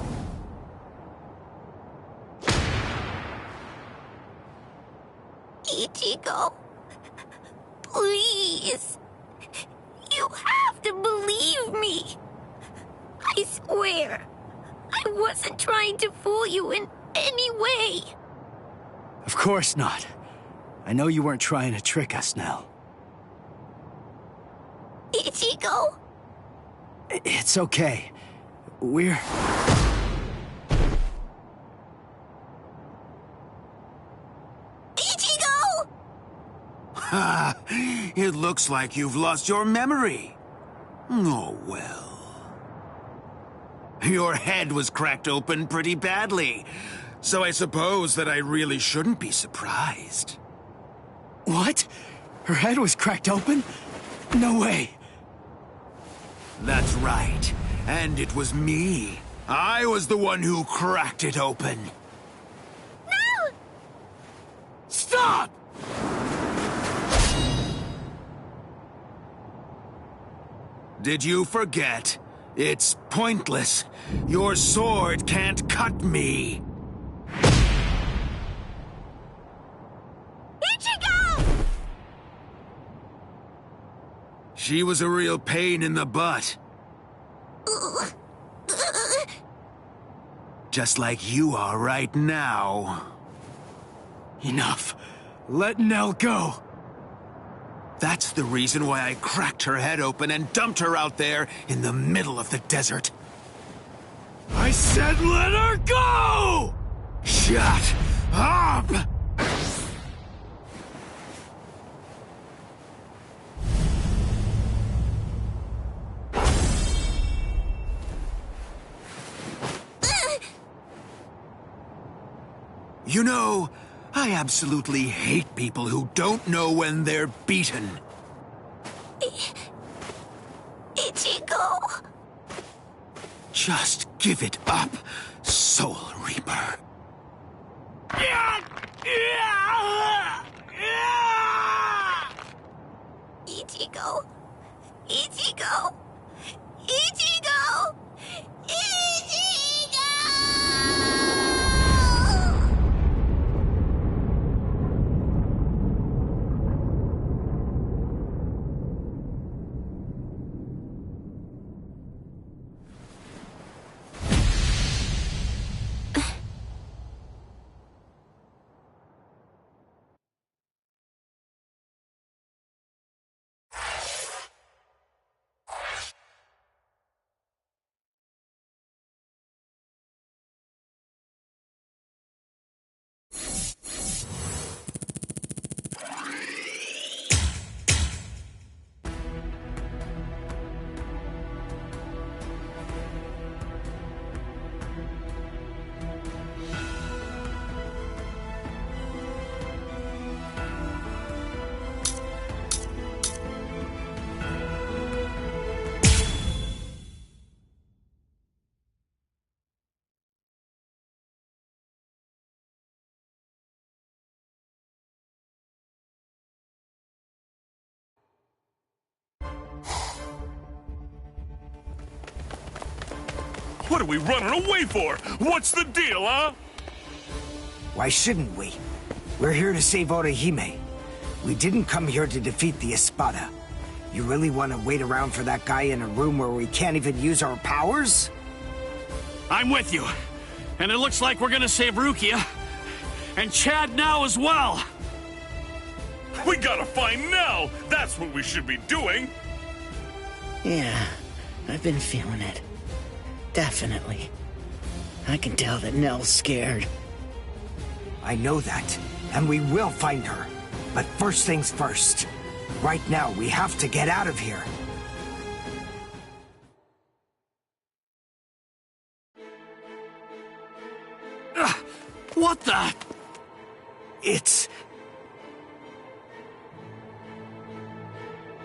Ichigo, please. You have to believe me. I swear, I wasn't trying to fool you in any way. Of course not. I know you weren't trying to trick us, Nell. Ichigo? It's okay. We're... Ichigo! Ha! It looks like you've lost your memory. Oh, well. Your head was cracked open pretty badly, so I suppose that I really shouldn't be surprised. What? Her head was cracked open? No way. That's right. And it was me. I was the one who cracked it open. No! Stop! Did you forget? It's pointless. Your sword can't cut me. Ichigo! She was a real pain in the butt. Just like you are right now. Enough. Let Nell go. That's the reason why I cracked her head open and dumped her out there in the middle of the desert. I said let her go! Shut up! You know, I absolutely hate people who don't know when they're beaten. Ichigo. Just give it up, Soul Reaper. Ichigo. Ichigo. Ichigo. Ichigo! What are we running away for? What's the deal, huh? Why shouldn't we? We're here to save Orihime. We didn't come here to defeat the Espada. You really want to wait around for that guy in a room where we can't even use our powers? I'm with you. And it looks like we're gonna save Rukia. And Chad now as well. We gotta find Nell! That's what we should be doing! Yeah, I've been feeling it. Definitely. I can tell that Nell's scared. I know that, and we will find her. But first things first. Right now, we have to get out of here. What the? It's...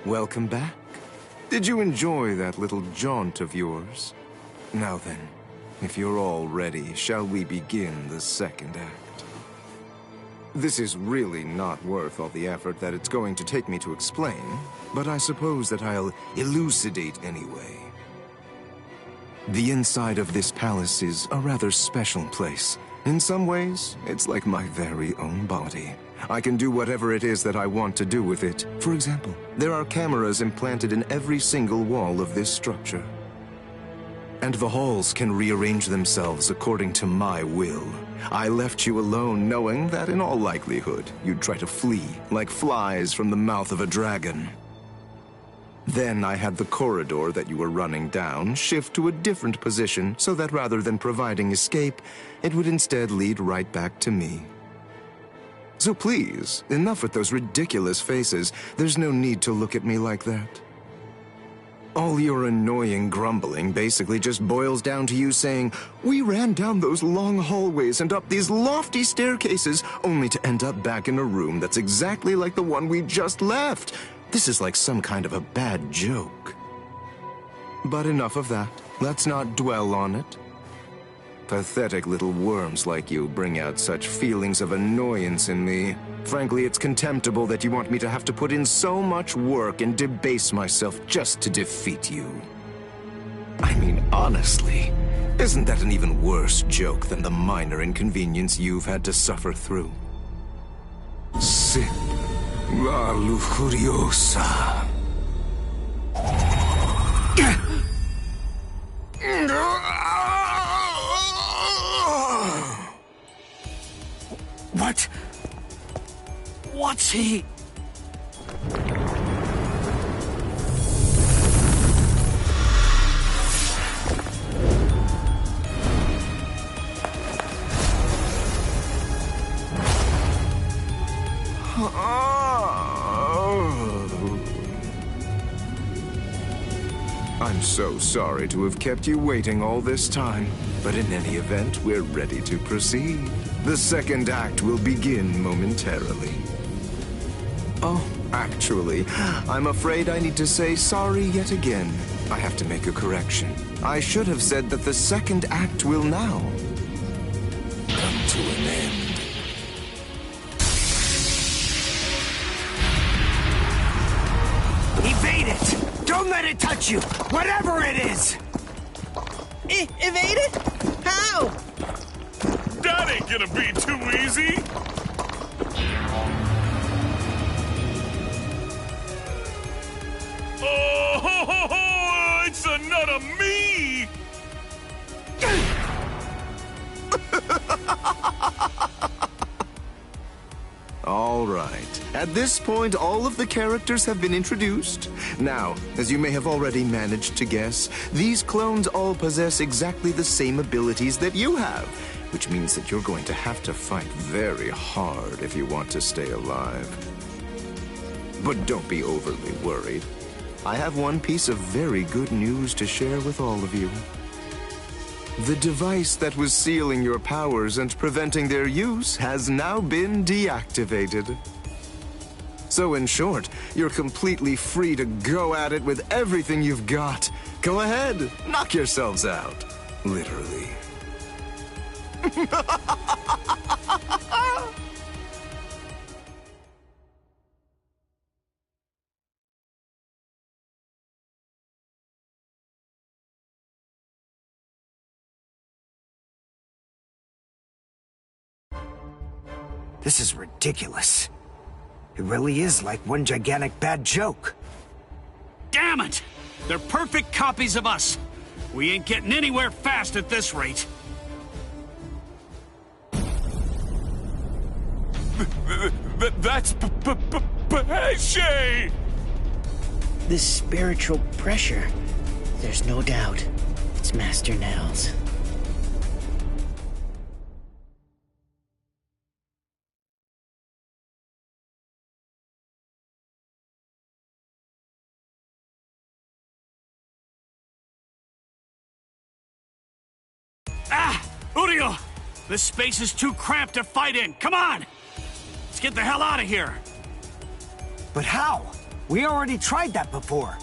Welcome back. Did you enjoy that little jaunt of yours? Now then, if you're all ready, shall we begin the second act? This is really not worth all the effort that it's going to take me to explain, but I suppose that I'll elucidate anyway. The inside of this palace is a rather special place. In some ways, it's like my very own body. I can do whatever it is that I want to do with it. For example, there are cameras implanted in every single wall of this structure. And the halls can rearrange themselves according to my will. I left you alone knowing that in all likelihood, you'd try to flee like flies from the mouth of a dragon. Then I had the corridor that you were running down shift to a different position so that rather than providing escape, it would instead lead right back to me. So please, enough with those ridiculous faces. There's no need to look at me like that. All your annoying grumbling basically just boils down to you saying, "We ran down those long hallways and up these lofty staircases, only to end up back in a room that's exactly like the one we just left." This is like some kind of a bad joke. But enough of that. Let's not dwell on it. Pathetic little worms like you bring out such feelings of annoyance in me. Frankly, it's contemptible that you want me to have to put in so much work and debase myself just to defeat you. I mean, honestly, isn't that an even worse joke than the minor inconvenience you've had to suffer through? Sip la lujuriosa. What? What's he? I'm so sorry to have kept you waiting all this time, but in any event, we're ready to proceed. The second act will begin momentarily. Oh, actually, I'm afraid I need to say sorry yet again. I have to make a correction. I should have said that the second act will now come to an end. Evade it! Don't let it touch you! Whatever it is! Evade it? How? That ain't gonna be too easy! Oh, ho, ho, ho, it's a nut of me! All right. At this point, all of the characters have been introduced. Now, as you may have already managed to guess, these clones all possess exactly the same abilities that you have, which means that you're going to have to fight very hard if you want to stay alive. But don't be overly worried. I have one piece of very good news to share with all of you. The device that was sealing your powers and preventing their use has now been deactivated. So in short, you're completely free to go at it with everything you've got. Go ahead, knock yourselves out. Literally. This is ridiculous. It really is like one gigantic bad joke. Damn it! They're perfect copies of us. We ain't getting anywhere fast at this rate. That's Pesce! This spiritual pressure. There's no doubt. It's Master Nels. Ah! Uriel! This space is too cramped to fight in. Come on! Let's get the hell out of here. But how? We already tried that before.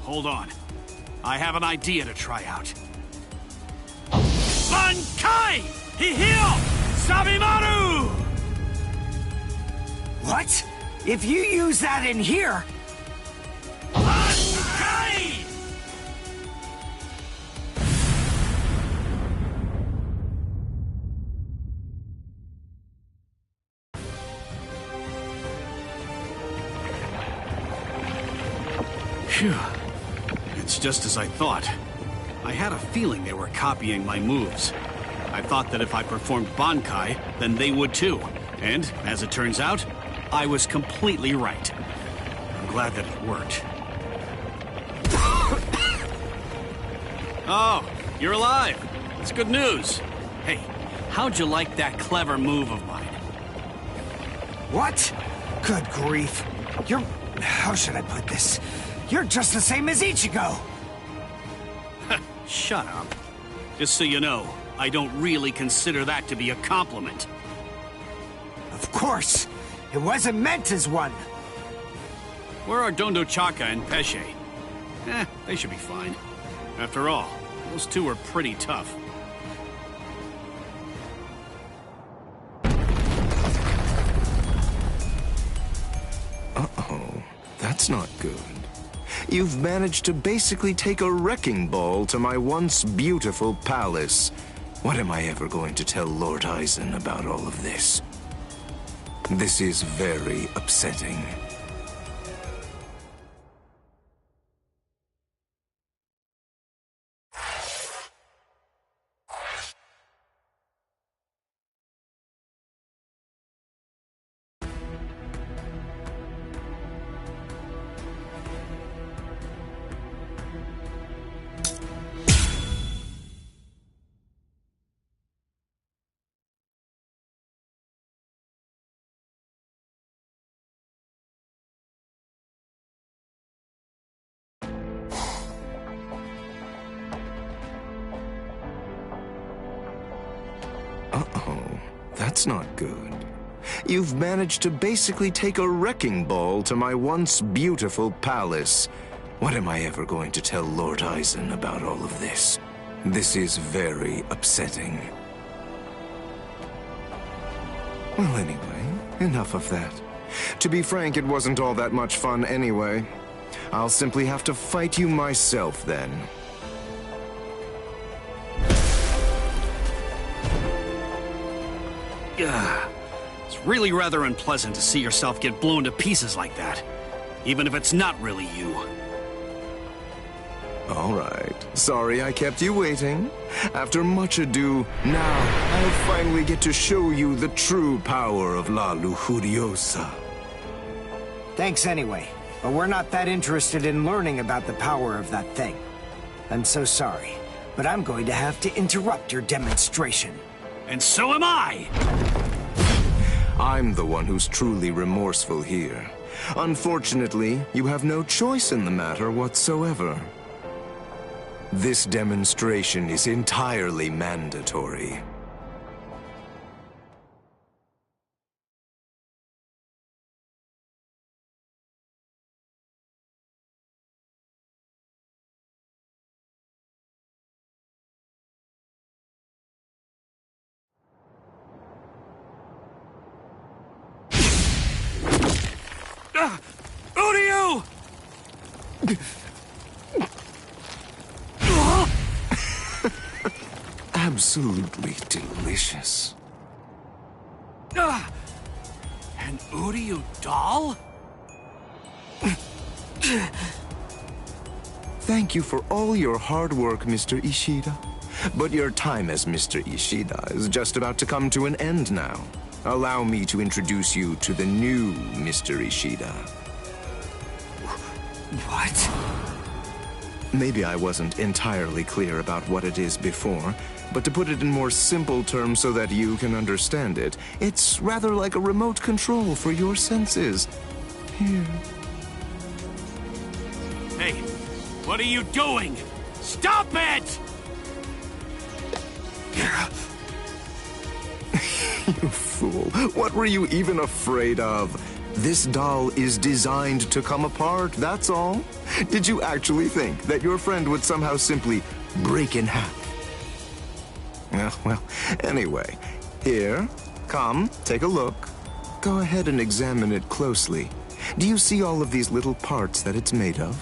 Hold on. I have an idea to try out. Bankai! Hihio! Sabimaru! What? If you use that in here... Phew. It's just as I thought. I had a feeling they were copying my moves. I thought that if I performed Bankai, then they would too. And, as it turns out, I was completely right. I'm glad that it worked. Oh, you're alive. That's good news. Hey, how'd you like that clever move of mine? What? Good grief. You're... how should I put this? You're just the same as Ichigo! Shut up. Just so you know, I don't really consider that to be a compliment. Of course! It wasn't meant as one! Where are Dondo Chaka and Pesce? They should be fine. After all, those two are pretty tough. Uh-oh. That's not good. You've managed to basically take a wrecking ball to my once beautiful palace. What am I ever going to tell Lord Aizen about all of this? This is very upsetting. Uh-oh. That's not good. You've managed to basically take a wrecking ball to my once beautiful palace. What am I ever going to tell Lord Aizen about all of this? This is very upsetting. Well, anyway, enough of that. To be frank, it wasn't all that much fun anyway. I'll simply have to fight you myself then. It's really rather unpleasant to see yourself get blown to pieces like that, even if it's not really you. All right. Sorry I kept you waiting. After much ado, now I'll finally get to show you the true power of La Lujuriosa. Thanks anyway, but we're not that interested in learning about the power of that thing. I'm so sorry, but I'm going to have to interrupt your demonstration. And so am I! I'm the one who's truly remorseful here. Unfortunately, you have no choice in the matter whatsoever. This demonstration is entirely mandatory. Uryu! Absolutely delicious. An Uryu doll? Thank you for all your hard work, Mr. Ishida. But your time as Mr. Ishida is just about to come to an end now. Allow me to introduce you to the new Mr. Ishida. What? Maybe I wasn't entirely clear about what it is before, but to put it in more simple terms so that you can understand it, it's rather like a remote control for your senses. Here. Hey, what are you doing? Stop it! You fool. What were you even afraid of? This doll is designed to come apart, that's all. Did you actually think that your friend would somehow simply break in half? Well, anyway, here, come, take a look. Go ahead and examine it closely. Do you see all of these little parts that it's made of?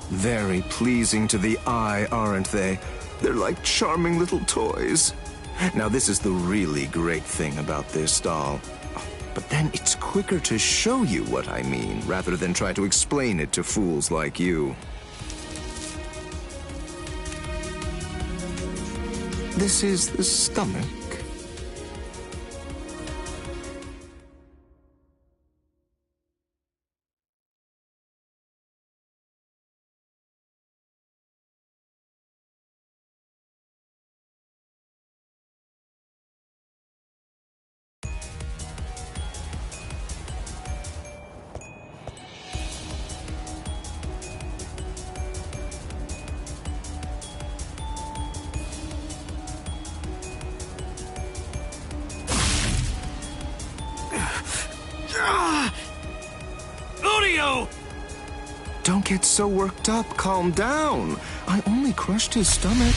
Very pleasing to the eye, aren't they? They're like charming little toys. Now, this is the really great thing about this doll. But then it's quicker to show you what I mean, rather than try to explain it to fools like you. This is the stomach. Udio! Don't get so worked up. Calm down. I only crushed his stomach.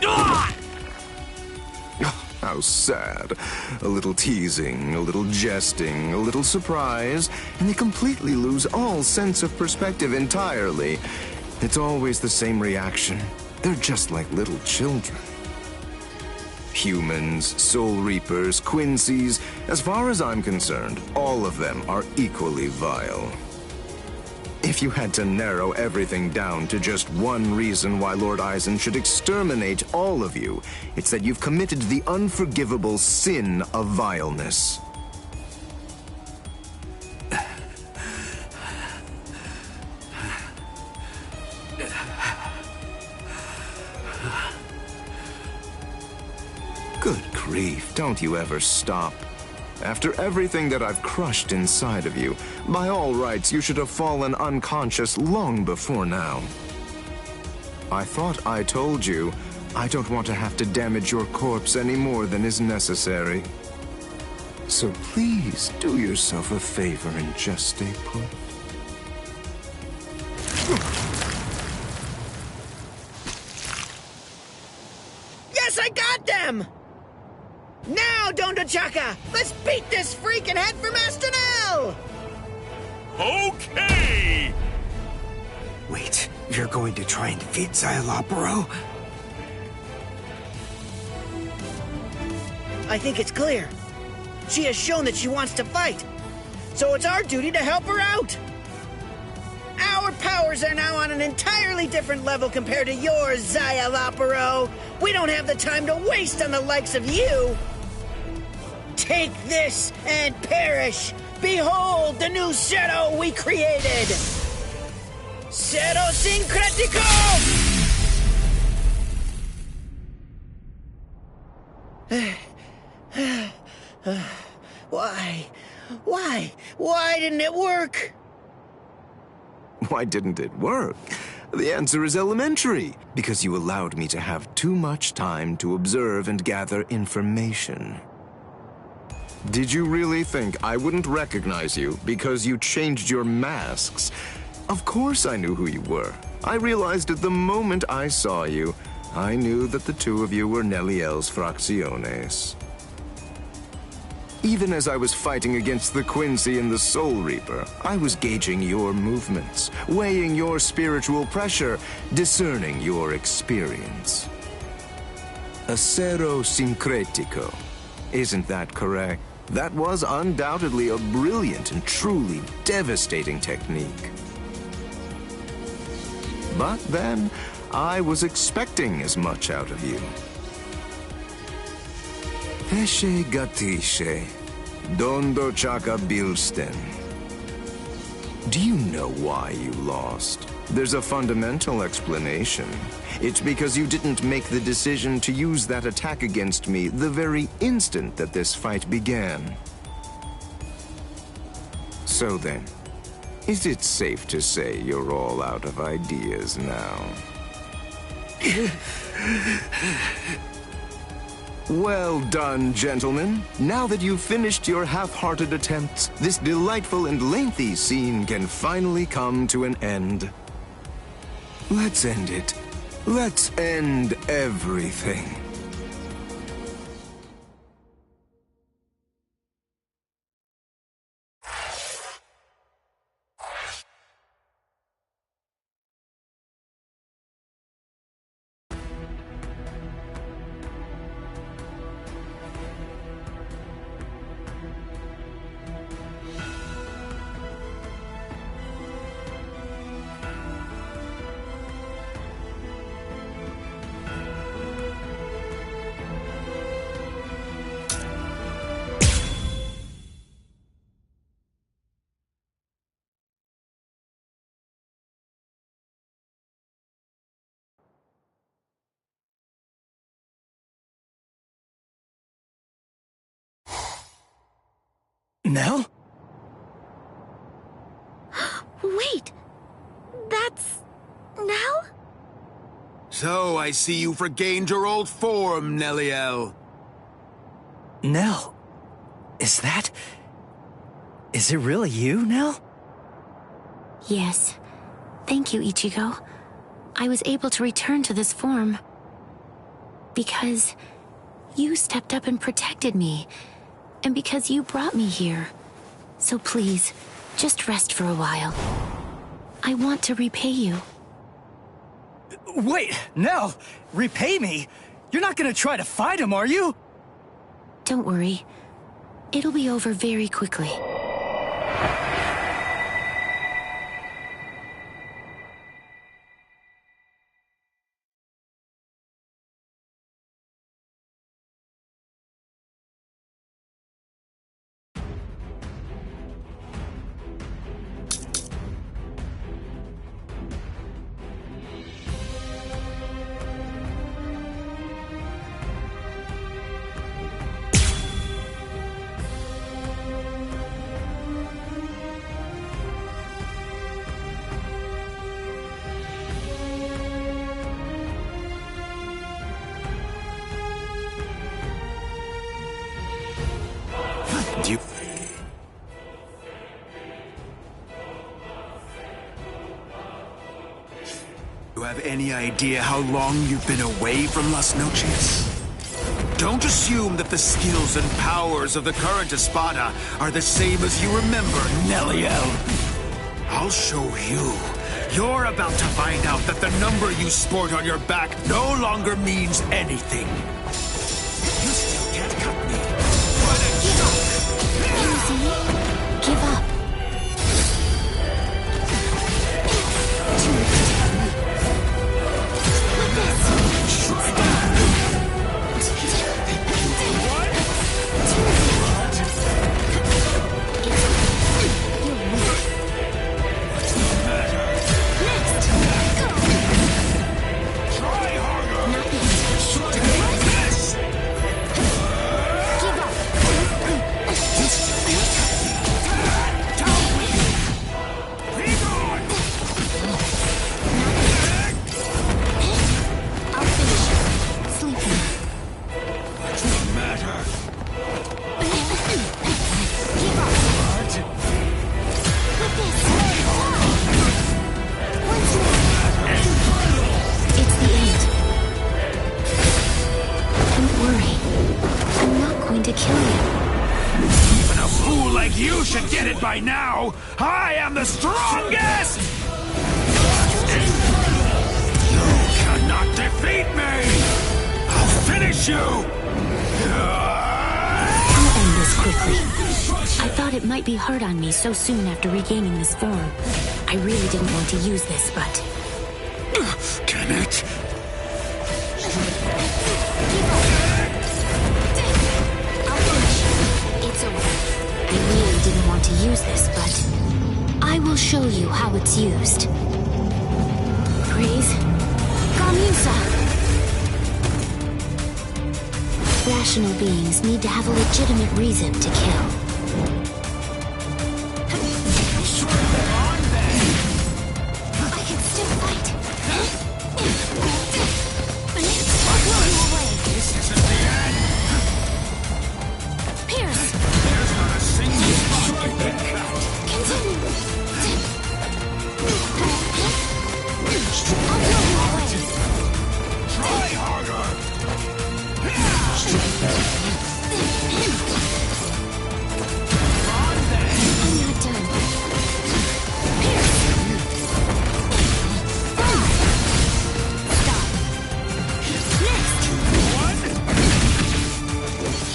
Ah! How sad. A little teasing, a little jesting, a little surprise, and they completely lose all sense of perspective entirely. It's always the same reaction. They're just like little children. Humans, Soul Reapers, Quincy's, as far as I'm concerned, all of them are equally vile. If you had to narrow everything down to just one reason why Lord Aizen should exterminate all of you, it's that you've committed the unforgivable sin of vileness. Good grief, don't you ever stop. After everything that I've crushed inside of you, by all rights, you should have fallen unconscious long before now. I thought I told you, I don't want to have to damage your corpse any more than is necessary. So please, do yourself a favor and just stay put. Yes, I got them! Now, Dondochaka! Let's beat this freak and head for Master Nell! Okay! Wait, you're going to try and defeat Szayelaporro? I think it's clear. She has shown that she wants to fight. So it's our duty to help her out. Our powers are now on an entirely different level compared to yours, Szayelaporro. We don't have the time to waste on the likes of you. Take this and perish. Behold the new Zero we created. Zero Syncretico! Why didn't it work? Why didn't it work? The answer is elementary, because you allowed me to have too much time to observe and gather information. Did you really think I wouldn't recognize you because you changed your masks? Of course I knew who you were. I realized at the moment I saw you, I knew that the two of you were Neliel's Fracciones. Even as I was fighting against the Quincy and the Soul Reaper, I was gauging your movements, weighing your spiritual pressure, discerning your experience. Acero Syncretico. Isn't that correct? That was undoubtedly a brilliant and truly devastating technique. But then, I was expecting as much out of you. Pesce Gatisce, Dondochaka Bilsten. Do you know why you lost? There's a fundamental explanation. It's because you didn't make the decision to use that attack against me the very instant that this fight began. So then, is it safe to say you're all out of ideas now? Well done, gentlemen. Now that you've finished your half-hearted attempts, this delightful and lengthy scene can finally come to an end. Let's end it. Let's end everything. Nell? Wait, that's Nell? So I see you've regained your old form, Neliel. Nell? Is it really you, Nell? Yes. Thank you, Ichigo. I was able to return to this form because you stepped up and protected me, and because you brought me here. So please, just rest for a while. I want to repay you. Wait, Nell! Repay me? You're not gonna try to fight him, are you? Don't worry. It'll be over very quickly. You have any idea how long you've been away from Las Noches? Don't assume that the skills and powers of the current Espada are the same as you remember, Neliel. I'll show you. You're about to find out that the number you sport on your back no longer means anything. You still can't cut me. What a shock! Easy. Give up. By now, I am the strongest! You cannot defeat me! I'll finish you! I'll end this quickly. I thought it might be hard on me so soon after regaining this form. I really didn't want to use this, but... Can it? It's over. I really didn't want to use this, but I will show you how it's used. Praise Gamusa! Rational beings need to have a legitimate reason to kill. I can still fight. I'll blow you away. This isn't the end! Pierce! There's not a single spot you can cut! Continue! I'll blow you away! Try harder! I'm not done. Pierce! Stop. Next!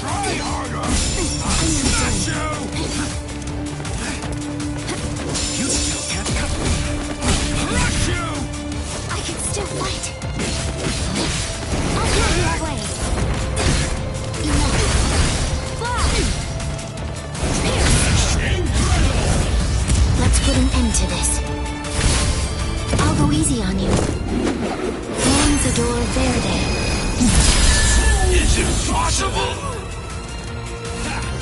Try harder! I'm not done. You still can't cut me! Crush you! I can still fight. I'll blow you away. Enough. Fly! Pierce! Let's put an end to this. I'll go easy on you. Lanzador Verde. Is it possible?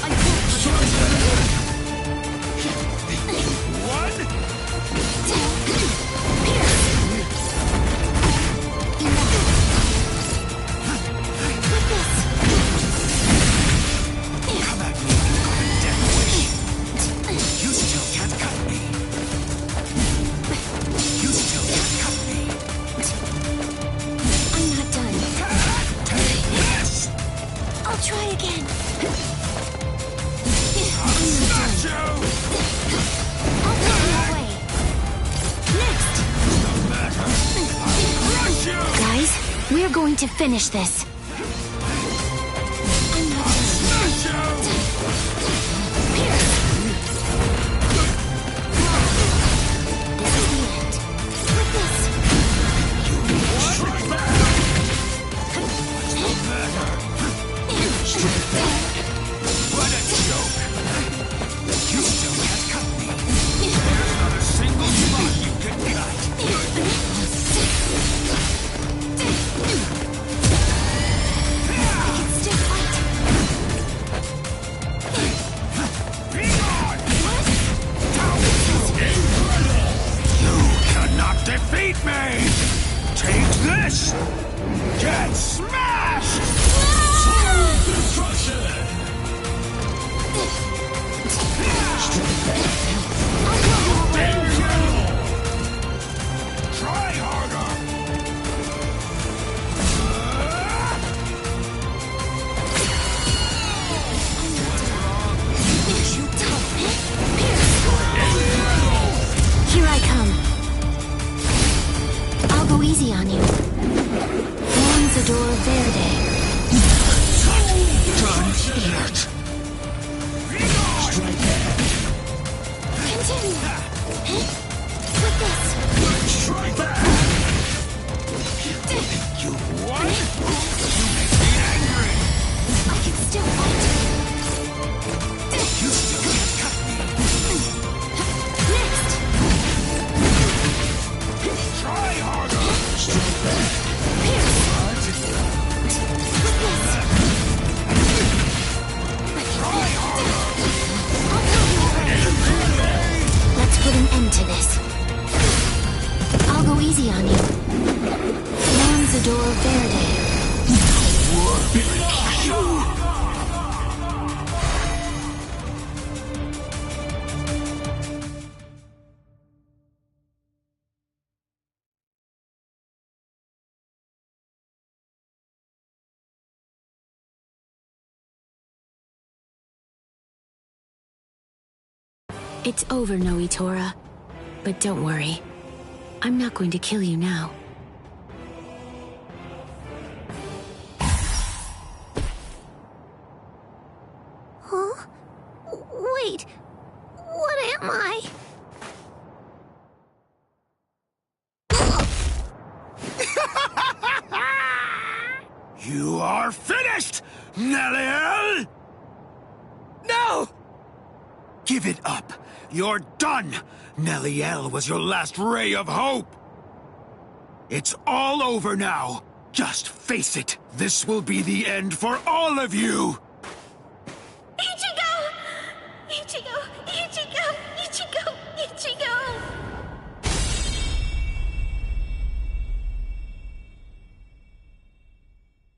I can't. We're going to finish this. It's over, Noitora. But don't worry. I'm not going to kill you now. Huh? Wait. What am I? You are finished, Neliel! No! Give it up. You're done! Neliel was your last ray of hope! It's all over now. Just face it. This will be the end for all of you! Ichigo! Ichigo! Ichigo! Ichigo! Ichigo!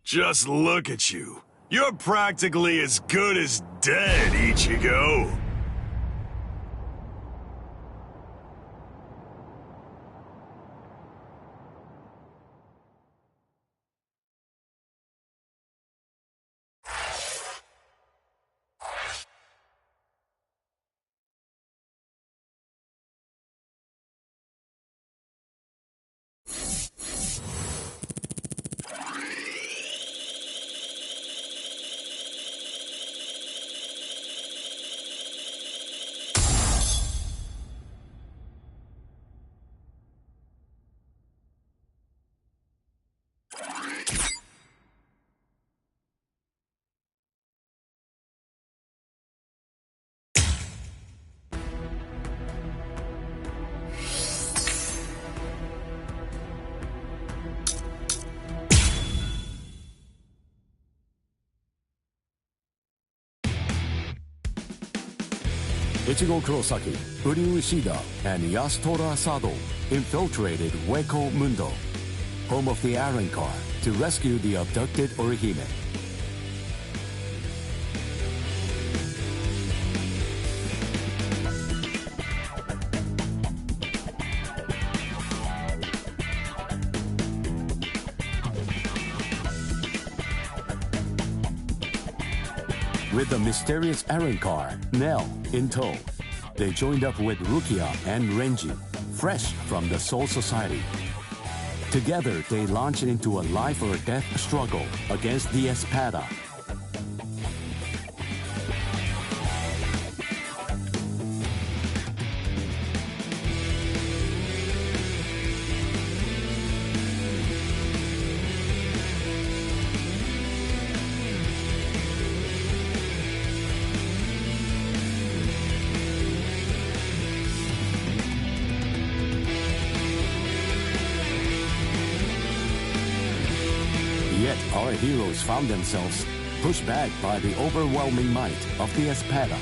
Just look at you. You're practically as good as dead, Ichigo. Ichigo Kurosaki, Uryu Ishida, and Yasutora Sado infiltrated Hueco Mundo, home of the Arrancar, to rescue the abducted Orihime. With the mysterious Arrancar, Nell, in tow, they joined up with Rukia and Renji, fresh from the Soul Society. Together, they launch into a life or death struggle against the Espada. Yet our heroes found themselves pushed back by the overwhelming might of the Espada.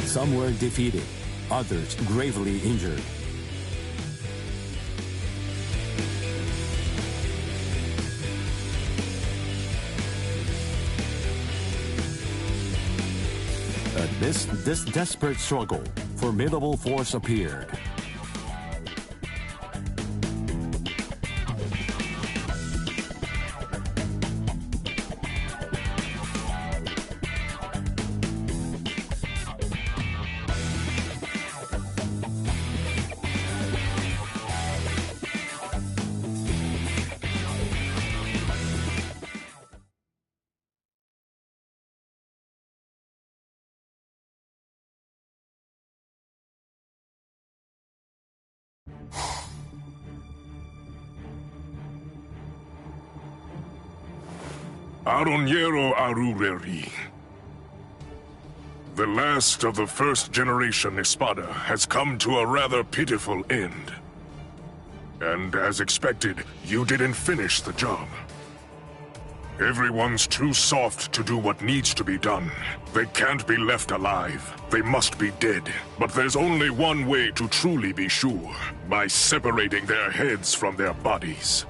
Some were defeated, others gravely injured. This desperate struggle, formidable force appeared. Aronniero Arureri. The last of the first generation Espada has come to a rather pitiful end. And as expected, you didn't finish the job. Everyone's too soft to do what needs to be done. They can't be left alive. They must be dead. But there's only one way to truly be sure, by separating their heads from their bodies.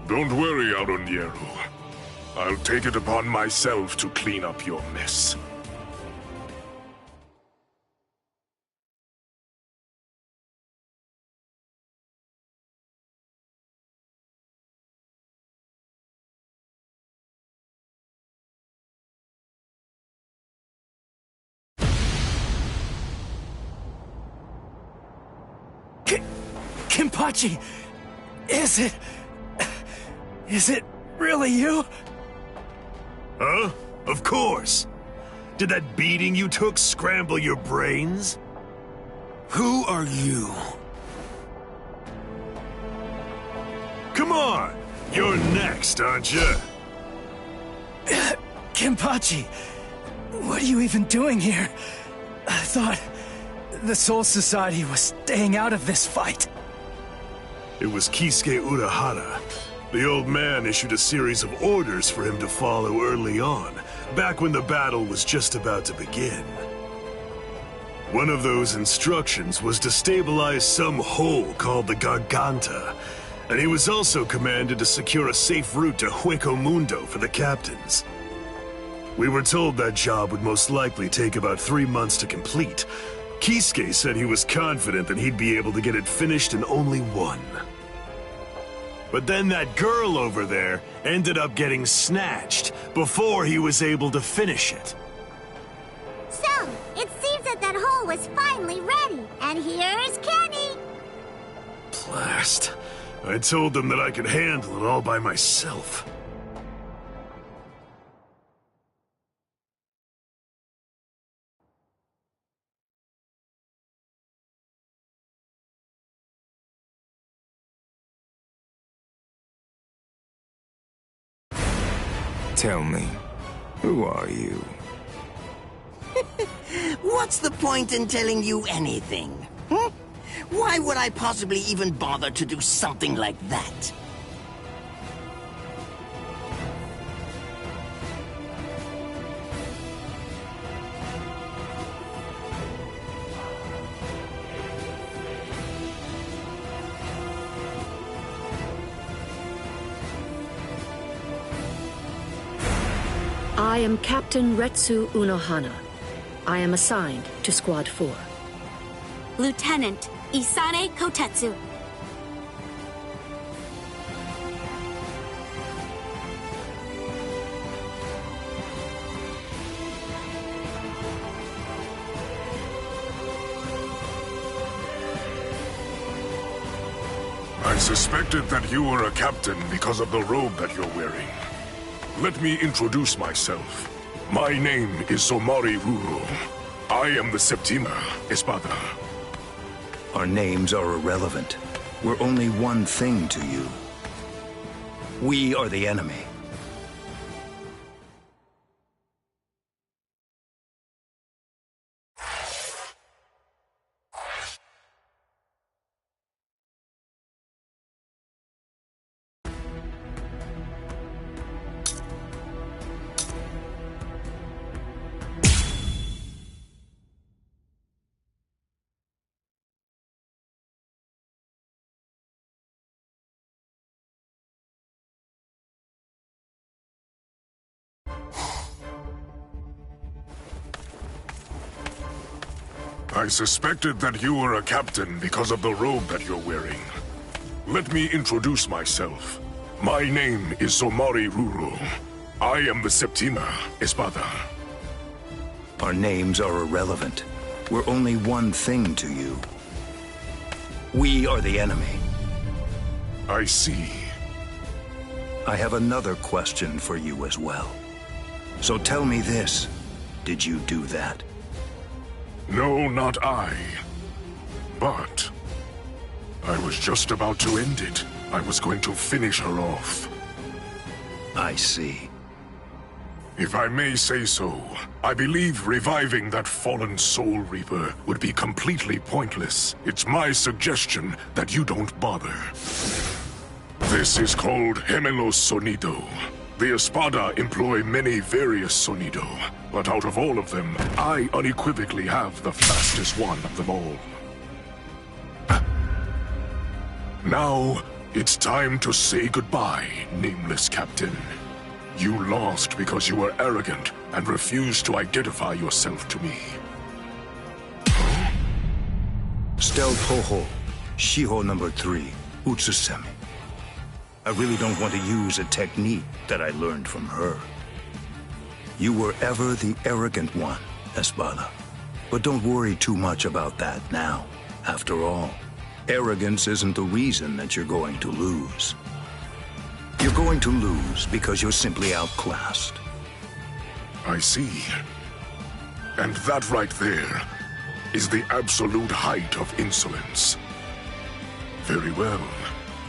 Don't worry, Aronniero. I'll take it upon myself to clean up your mess. Kenpachi! Is it really you? Huh? Of course. Did that beating you took scramble your brains? Who are you? Come on! You're next, aren't you? Kenpachi, what are you even doing here? I thought the Soul Society was staying out of this fight. It was Kisuke Urahara. The old man issued a series of orders for him to follow early on, back when the battle was just about to begin. One of those instructions was to stabilize some hole called the Garganta, and he was also commanded to secure a safe route to Hueco Mundo for the captains. We were told that job would most likely take about 3 months to complete. Kisuke said he was confident that he'd be able to get it finished in only 1. But then that girl over there ended up getting snatched before he was able to finish it. So, it seems that hole was finally ready, and here's Kenny! Blast. I told them that I could handle it all by myself. Tell me, who are you? What's the point in telling you anything? Hmm? Why would I possibly even bother to do something like that? I am Captain Retsu Unohana. I am assigned to Squad 4. Lieutenant Isane Kotetsu. I suspected that you were a captain because of the robe that you're wearing. Let me introduce myself. My name is Somari Ruro. I am the Septima Espada. Our names are irrelevant. We're only one thing to you. We are the enemy. I suspected that you were a captain because of the robe that you're wearing. Let me introduce myself. My name is Somari Ruro. I am the Septima Espada. Our names are irrelevant. We're only one thing to you. We are the enemy. I see. I have another question for you as well. So tell me this. Did you do that? No, not I. But I was just about to end it. I was going to finish her off. I see. If I may say so, I believe reviving that fallen Soul Reaper would be completely pointless. It's my suggestion that you don't bother. This is called Gemelo Sonido. The Espada employ many various Sonido, but out of all of them, I unequivocally have the fastest one of them all. Now, it's time to say goodbye, nameless captain. You lost because you were arrogant and refused to identify yourself to me. Stel Poho, Shiho number 3, Utsusemi. I really don't want to use a technique that I learned from her. You were ever the arrogant one, Espada. But don't worry too much about that now. After all, arrogance isn't the reason that you're going to lose. You're going to lose because you're simply outclassed. I see. And that right there is the absolute height of insolence. Very well.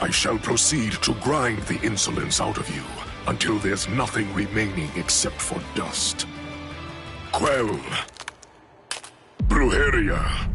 I shall proceed to grind the insolence out of you until there's nothing remaining except for dust. Quell. Brujeria.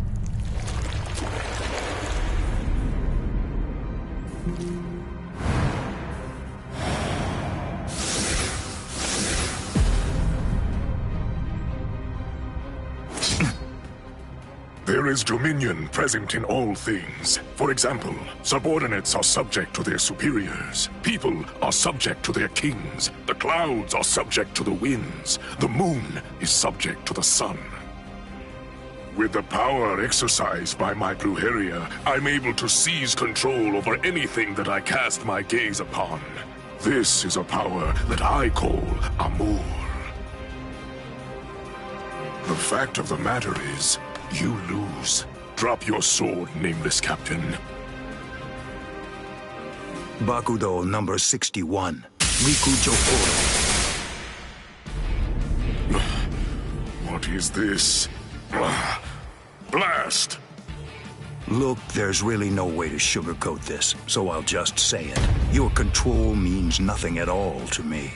There is dominion present in all things. For example, subordinates are subject to their superiors. People are subject to their kings. The clouds are subject to the winds. The moon is subject to the sun. With the power exercised by my Brujeria, I'm able to seize control over anything that I cast my gaze upon. This is a power that I call Amour. The fact of the matter is, you lose. Drop your sword, nameless captain. Bakudo number 61, Riku Jokoro. What is this? Blast! Look, there's really no way to sugarcoat this, so I'll just say it. Your control means nothing at all to me.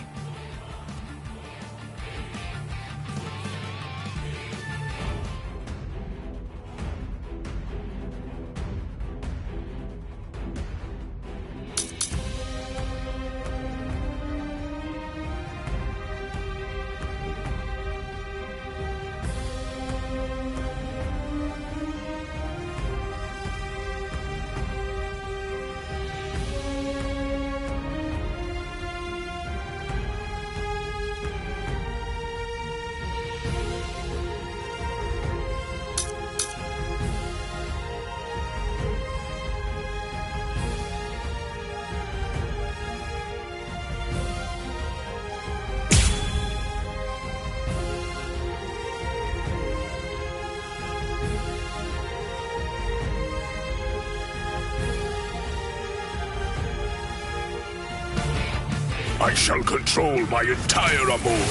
I shall control my entire Amur.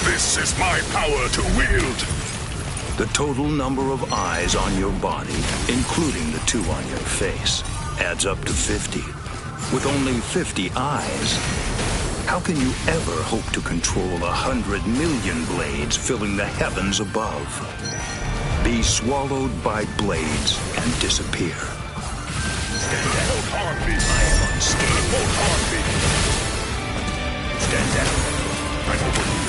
This is my power to wield. The total number of eyes on your body, including the 2 on your face, adds up to 50. With only 50 eyes, how can you ever hope to control 100 million blades filling the heavens above? Be swallowed by blades and disappear. Stand down. I am unstable. Stand down. I'm over here.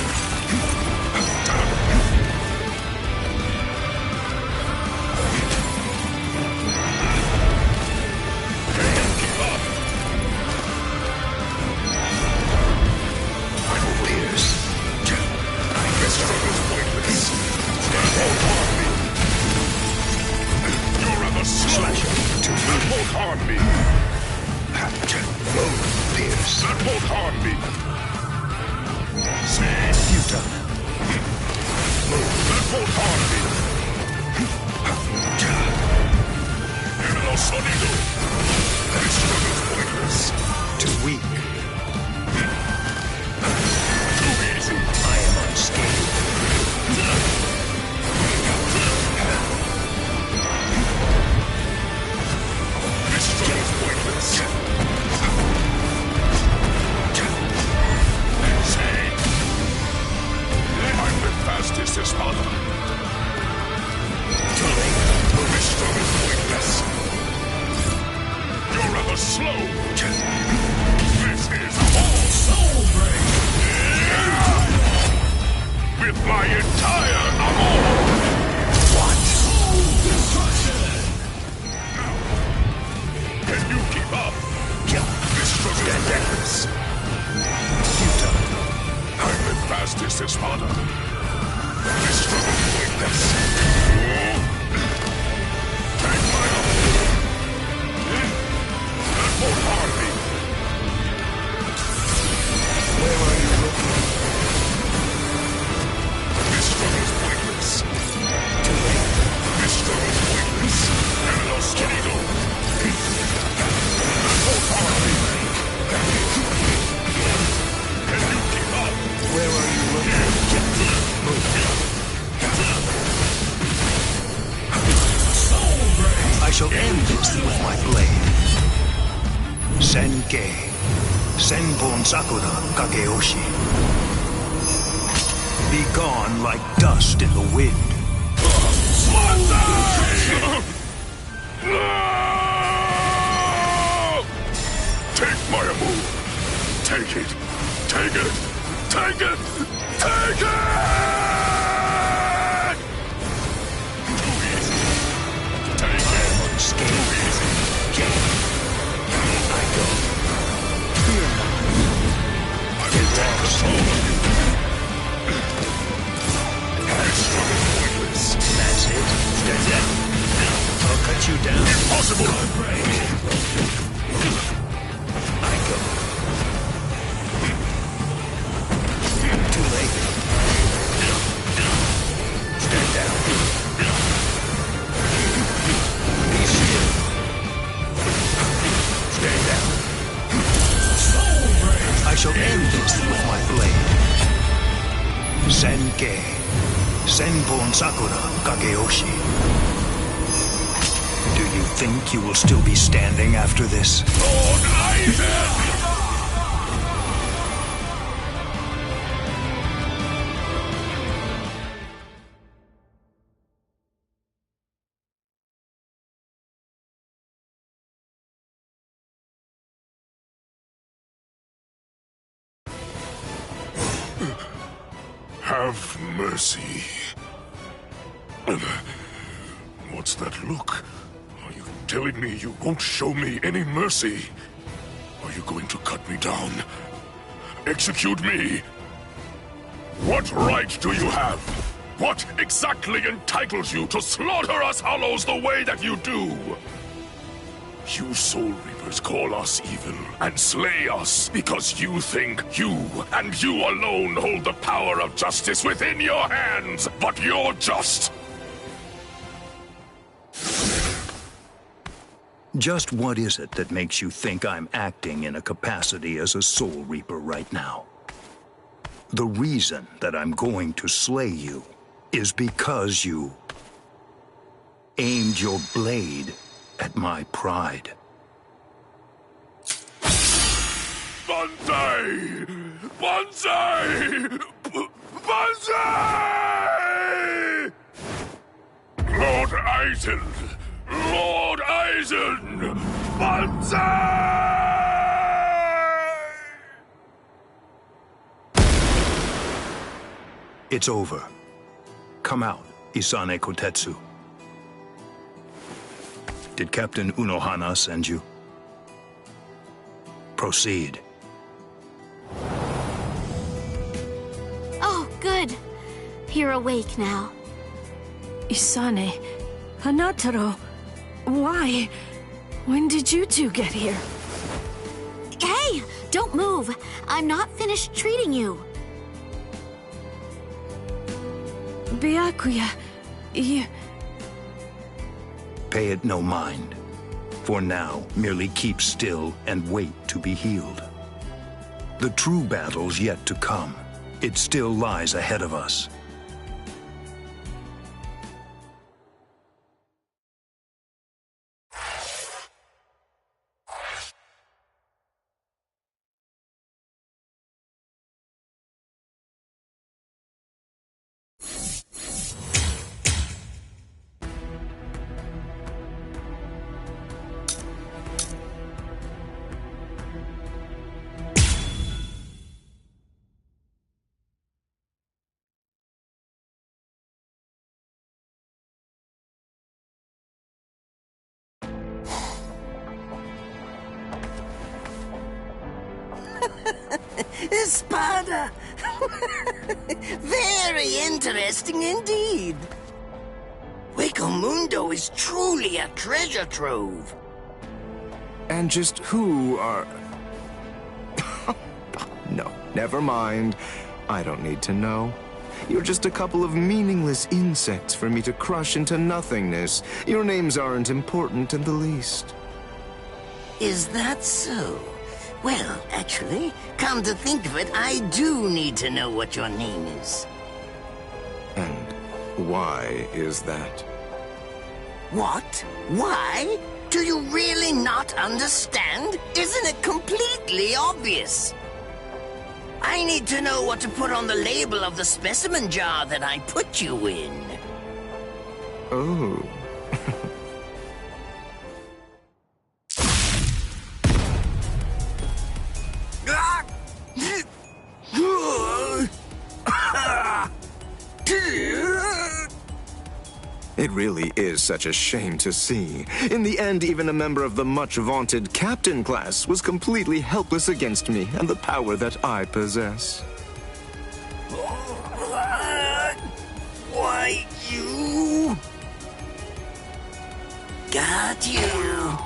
Sakura Kageyoshi. Be gone like dust in the wind. Take my Amur. Take it. Take it. Take it. Take it! Too easy. Take it. Too easy. I go. Fear not. Take control of you. That's it. That's it. I'll cut you down. Impossible! I go. Too late. Stand down. Be still. Stand down. I shall end this with my blade. Senkei. Senpon Sakura Kageyoshi. Do you think you will still be standing after this? Lord Aizen! Have mercy. What's that look? Are you telling me you won't show me any mercy? Are you going to cut me down? Execute me? What right do you have? What exactly entitles you to slaughter us Hollows the way that you do? You Soul Reapers call us evil and slay us because you think you and you alone hold the power of justice within your hands, but you're just Just what is it that makes you think I'm acting in a capacity as a Soul Reaper right now? The reason that I'm going to slay you is because you aimed your blade at my pride. Banzai! Banzai! Banzai! Lord Eisen! Lord Eisen! Banzai! It's over. Come out, Isane Kotetsu. Did Captain Unohana send you? Proceed. Oh, good. You're awake now. Isane, Hanataro, why? When did you two get here? Hey, don't move. I'm not finished treating you. Byakuya, you... Pay it no mind. For now, merely keep still and wait to be healed. The true battle's yet to come. It still lies ahead of us. Espada! Very interesting indeed. Hueco Mundo is truly a treasure trove. And just who are... No, never mind. I don't need to know. You're just a couple of meaningless insects for me to crush into nothingness. Your names aren't important in the least. Is that so? Well, actually, come to think of it, I do need to know what your name is. And why is that? What? Why? Do you really not understand? Isn't it completely obvious? I need to know what to put on the label of the specimen jar that I put you in. Oh. It really is such a shame to see. In the end, even a member of the much-vaunted captain class was completely helpless against me and the power that I possess. Why, you... Got you.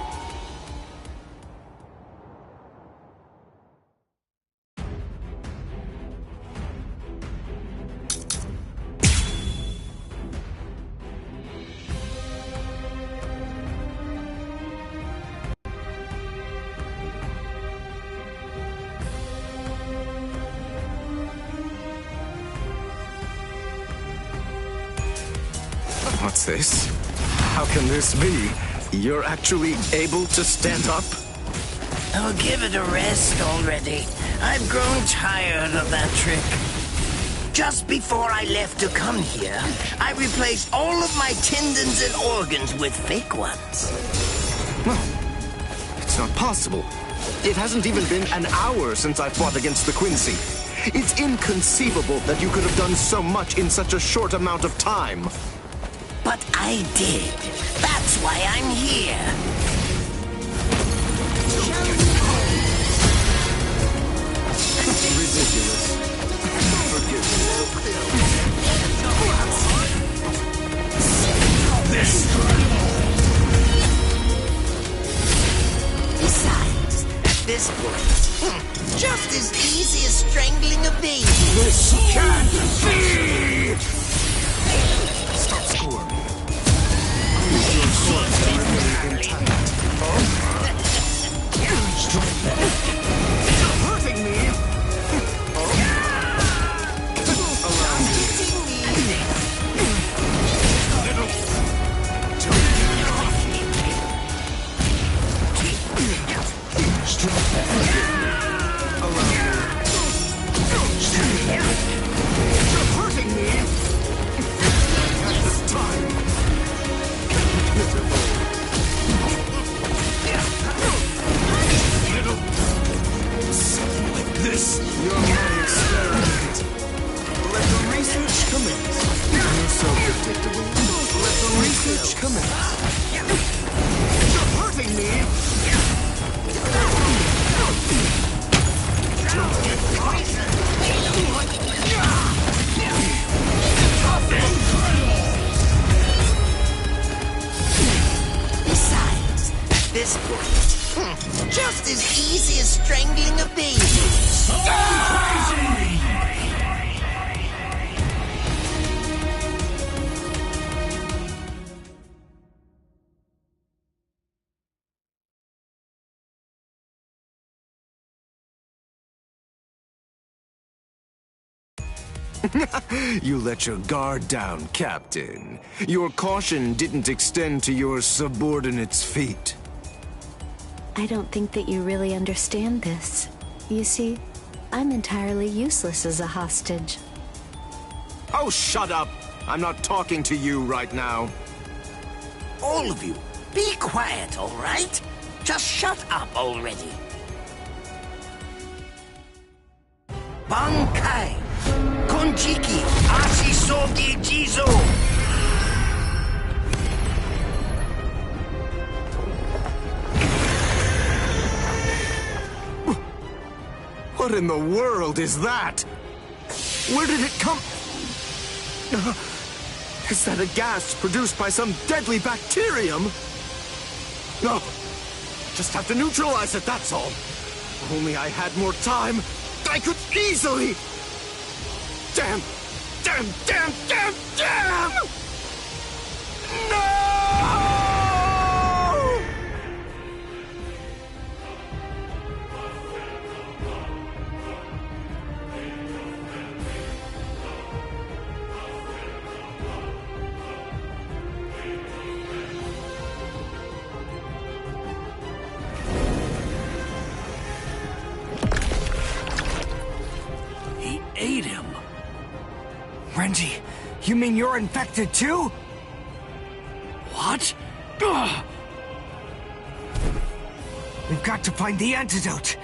What's this? How can this be? You're actually able to stand up? Oh, give it a rest already. I've grown tired of that trick. Just before I left to come here, I replaced all of my tendons and organs with fake ones. No, it's not possible. It hasn't even been an hour since I fought against the Quincy. It's inconceivable that you could have done so much in such a short amount of time. But I did. That's why I'm here. Ridiculous. Forgive Besides, at this point, just as easy as strangling a baby. This can't be! Stop scoring. Use your sword to remain intact. hostage! Come on. You're hurting me! Besides, at this point, just as easy as strangling a baby. You let your guard down, Captain. Your caution didn't extend to your subordinate's feet. I don't think that you really understand this. You see, I'm entirely useless as a hostage. Oh, shut up! I'm not talking to you right now. All of you, be quiet, all right? Just shut up already. Bankai! Konjiki! Ashisogi Jizo! What in the world is that? Where did it come? Is that a gas produced by some deadly bacterium? No. Just have to neutralize it, that's all. If only I had more time, I could easily... Damn! Damn! Damn! Damn! Damn! No! He ate him. Renji, you mean you're infected too? What? Ugh. We've got to find the antidote.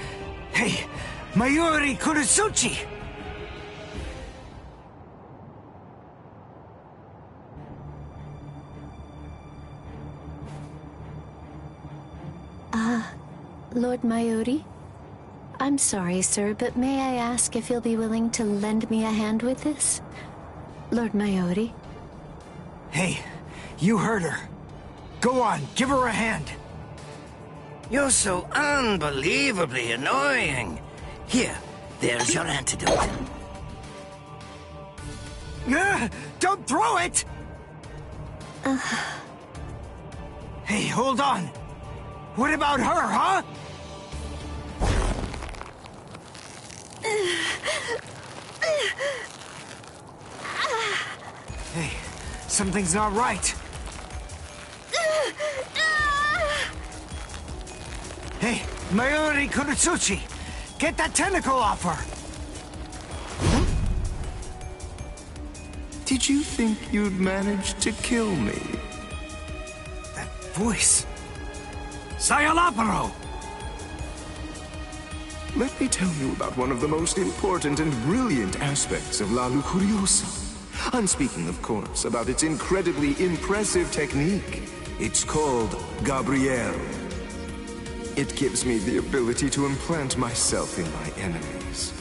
Hey, Mayuri Kurosuchi! Lord Mayuri? I'm sorry, sir, but may I ask if you'll be willing to lend me a hand with this? Lord Mayuri? Hey, you heard her. Go on, give her a hand. You're so unbelievably annoying. Here, there's your antidote. Don't throw it! Hey, hold on. What about her, huh? Hey, something's not right. Hey, Mayuri Kurosuchi, get that tentacle off her! Did you think you'd manage to kill me? That voice... Sayalaparo! Let me tell you about one of the most important and brilliant aspects of La Lucuriosa. I'm speaking, of course, about its incredibly impressive technique. It's called Gabriel. It gives me the ability to implant myself in my enemies.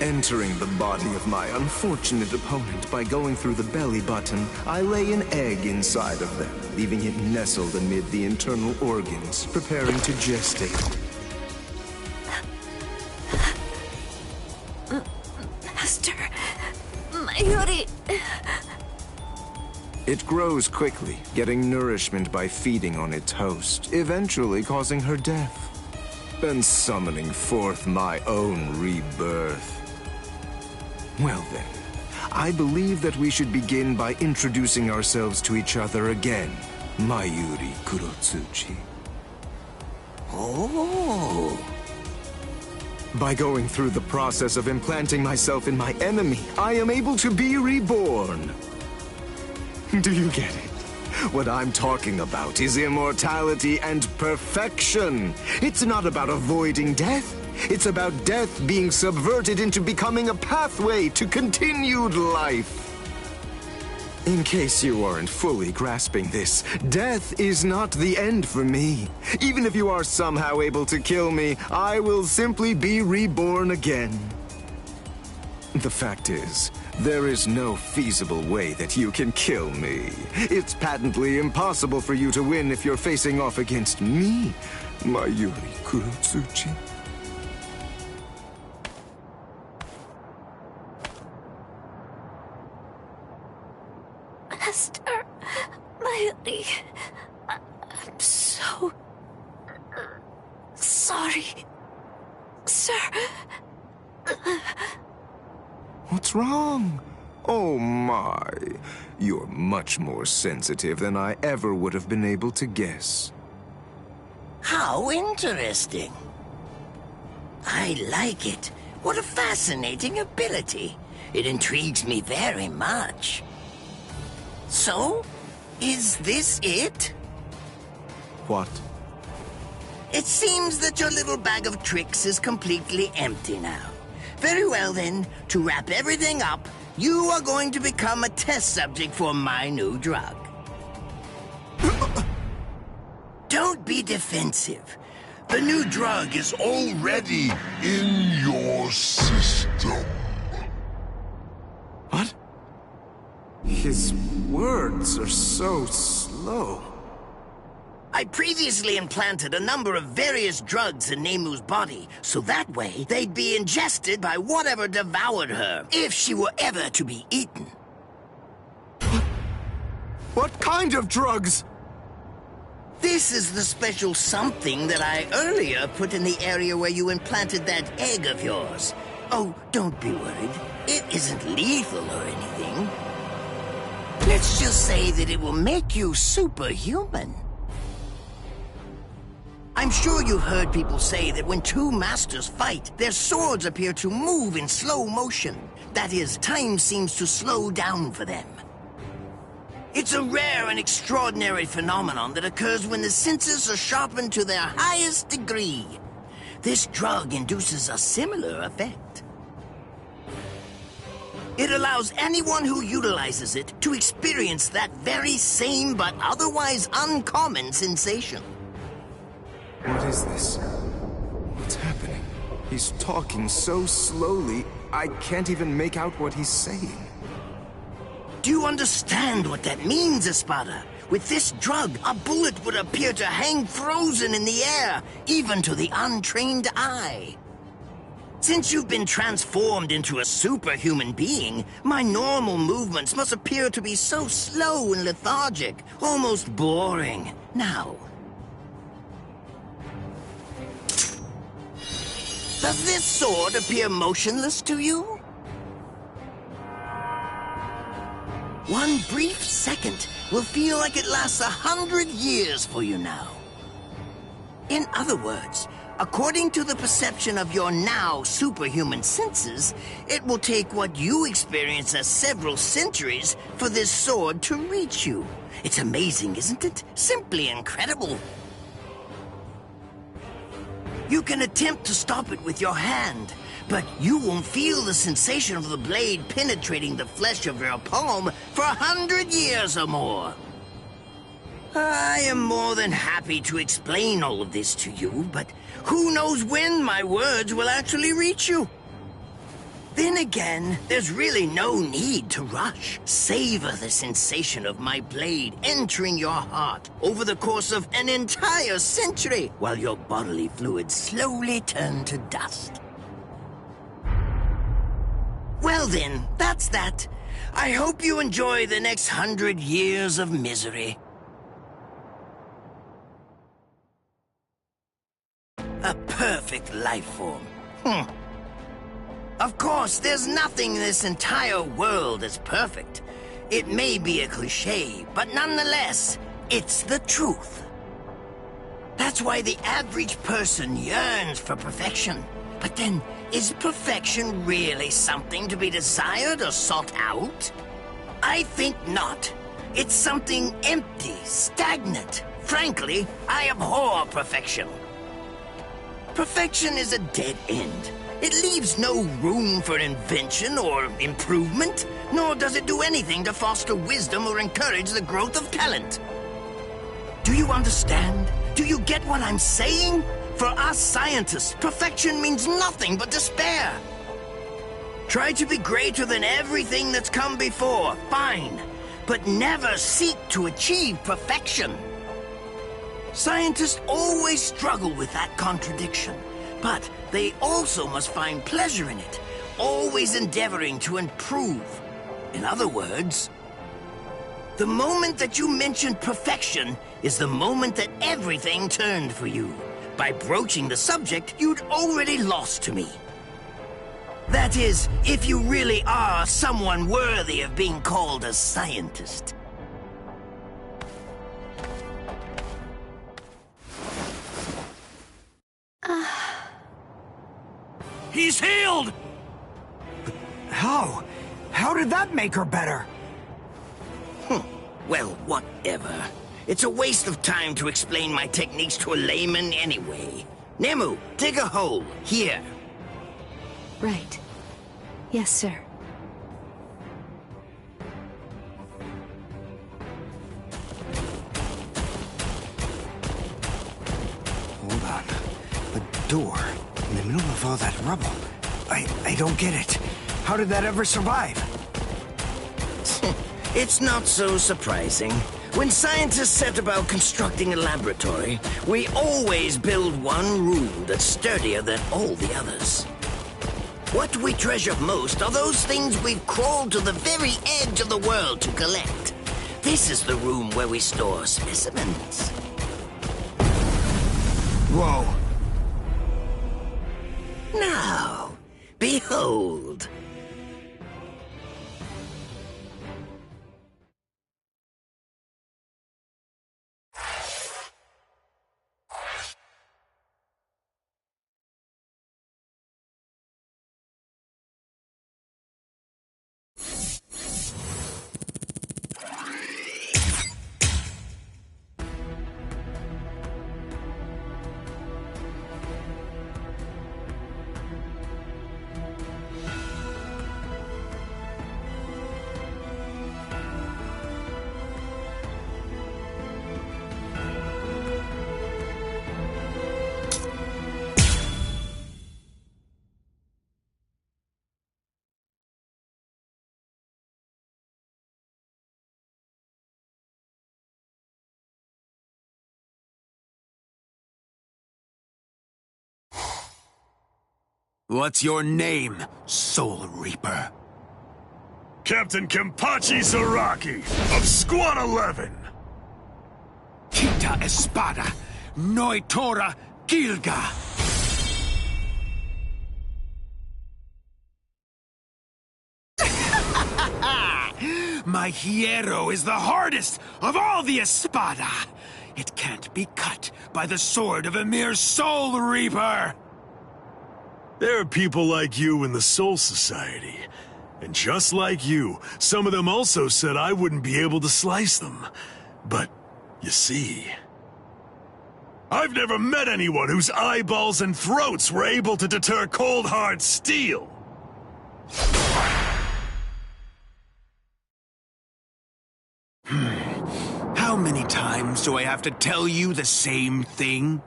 Entering the body of my unfortunate opponent by going through the belly button, I lay an egg inside of them, leaving it nestled amid the internal organs, preparing to gestate. Master... Mayuri... It grows quickly, getting nourishment by feeding on its host, eventually causing her death, and summoning forth my own rebirth. Well then, I believe that we should begin by introducing ourselves to each other again, Mayuri Kurosuchi. Oh... By going through the process of implanting myself in my enemy, I am able to be reborn. Do you get it? What I'm talking about is immortality and perfection. It's not about avoiding death. It's about death being subverted into becoming a pathway to continued life. In case you aren't fully grasping this, death is not the end for me. Even if you are somehow able to kill me, I will simply be reborn again. The fact is, there is no feasible way that you can kill me. It's patently impossible for you to win if you're facing off against me, Mayuri Kurotsuchi. Master Mayuri, I'm so sorry, sir. What's wrong? Oh my. You're much more sensitive than I ever would have been able to guess. How interesting. I like it. What a fascinating ability. It intrigues me very much. So, is this it? What? It seems that your little bag of tricks is completely empty now. Very well then, to wrap everything up, you are going to become a test subject for my new drug. Don't be defensive. The new drug is already in your system. What? His words are so slow. I previously implanted a number of various drugs in Nemu's body, so that way they'd be ingested by whatever devoured her, if she were ever to be eaten. What kind of drugs? This is the special something that I earlier put in the area where you implanted that egg of yours. Oh, don't be worried. It isn't lethal or anything. Let's just say that it will make you superhuman. I'm sure you've heard people say that when two masters fight, their swords appear to move in slow motion. That is, time seems to slow down for them. It's a rare and extraordinary phenomenon that occurs when the senses are sharpened to their highest degree. This drug induces a similar effect. It allows anyone who utilizes it to experience that very same but otherwise uncommon sensation. What is this? What's happening? He's talking so slowly, I can't even make out what he's saying. Do you understand what that means, Espada? With this drug, a bullet would appear to hang frozen in the air, even to the untrained eye. Since you've been transformed into a superhuman being, my normal movements must appear to be so slow and lethargic, almost boring. Now, does this sword appear motionless to you? One brief second will feel like it lasts 100 years for you now. In other words, according to the perception of your now superhuman senses, it will take what you experience as several centuries for this sword to reach you. It's amazing, isn't it? Simply incredible. You can attempt to stop it with your hand, but you won't feel the sensation of the blade penetrating the flesh of your palm for 100 years or more. I am more than happy to explain all of this to you, but who knows when my words will actually reach you? Then again, there's really no need to rush. Savor the sensation of my blade entering your heart over the course of an entire century, while your bodily fluids slowly turn to dust. Well then, that's that. I hope you enjoy the next 100 years of misery. A perfect life form. Of course, there's nothing in this entire world that's perfect. It may be a cliché, but nonetheless, it's the truth. That's why the average person yearns for perfection. But then, is perfection really something to be desired or sought out? I think not. It's something empty, stagnant. Frankly, I abhor perfection. Perfection is a dead end. It leaves no room for invention or improvement, nor does it do anything to foster wisdom or encourage the growth of talent. Do you understand? Do you get what I'm saying? For us scientists, perfection means nothing but despair. Try to be greater than everything that's come before, fine, but never seek to achieve perfection. Scientists always struggle with that contradiction, but they also must find pleasure in it, always endeavoring to improve. In other words, the moment that you mentioned perfection is the moment that everything turned for you. By broaching the subject, you'd already lost to me. That is, if you really are someone worthy of being called a scientist. He's healed! How? How did that make her better? Well, whatever. It's a waste of time to explain my techniques to a layman anyway. Nemu, dig a hole. Here. Right. Yes, sir. Hold on. The door, in the middle of all that rubble. I don't get it. How did that ever survive? It's not so surprising. When scientists set about constructing a laboratory, we always build one room that's sturdier than all the others. What we treasure most are those things we've crawled to the very edge of the world to collect. This is the room where we store specimens. Whoa. Now, behold. What's your name, Soul Reaper? Captain Kenpachi Zaraki of Squad 11. Kita Espada, Noitora Gilga. My hierro is the hardest of all the Espada. It can't be cut by the sword of a mere Soul Reaper. There are people like you in the Soul Society. And just like you, some of them also said I wouldn't be able to slice them. But, you see, I've never met anyone whose eyeballs and throats were able to deter cold hard steel. How many times do I have to tell you the same thing?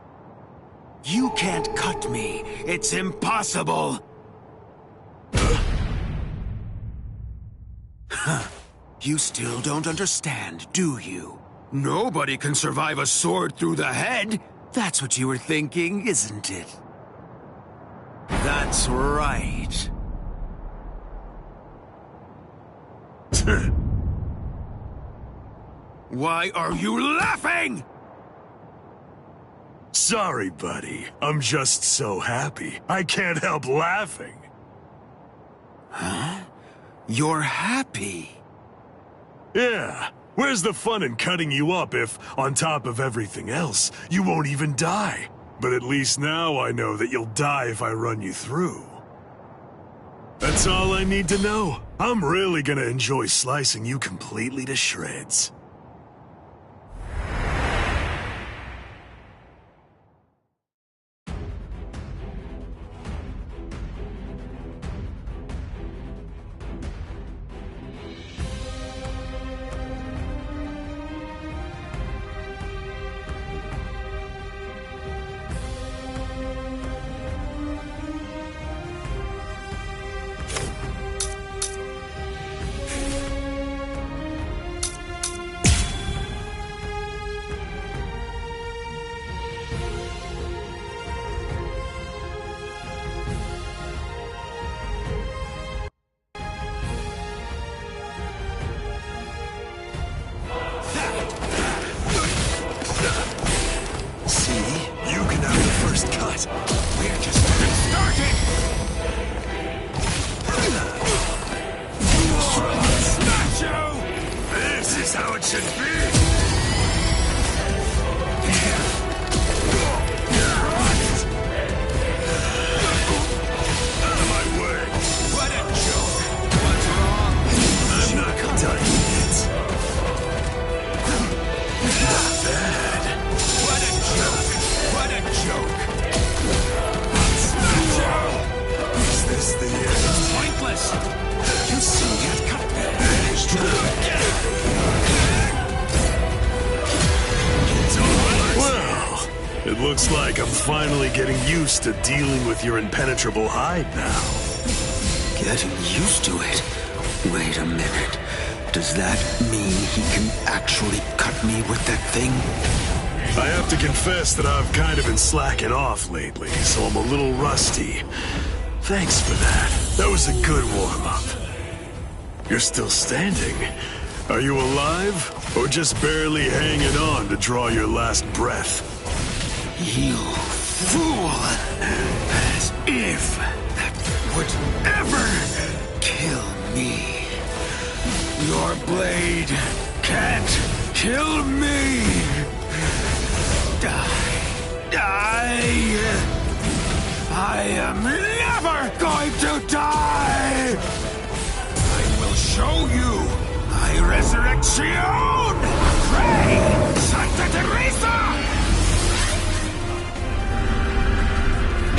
You can't cut me. It's impossible. You still don't understand, do you? Nobody can survive a sword through the head. That's what you were thinking, isn't it? That's right. Why are you laughing? Sorry, buddy. I'm just so happy. I can't help laughing. Huh? You're happy? Yeah. Where's the fun in cutting you up if, on top of everything else, you won't even die? But at least now I know that you'll die if I run you through. That's all I need to know. I'm really gonna enjoy slicing you completely to shreds. should be! Out of my way! What a joke! What's wrong? I'm not done yet. Not bad. What a joke! What a joke! Is this the end? Pointless! You see it? Well, it looks like I'm finally getting used to dealing with your impenetrable hide now. Getting used to it? Wait a minute. Does that mean he can actually cut me with that thing? I have to confess that I've kind of been slacking off lately, so I'm a little rusty. Thanks for that. That was a good warm-up. You're still standing. Are you alive, or just barely hanging on to draw your last breath? You fool! As if that would ever kill me. Your blade can't kill me! I am never going to die! I will show you my resurrection! Pray, Santa Teresa!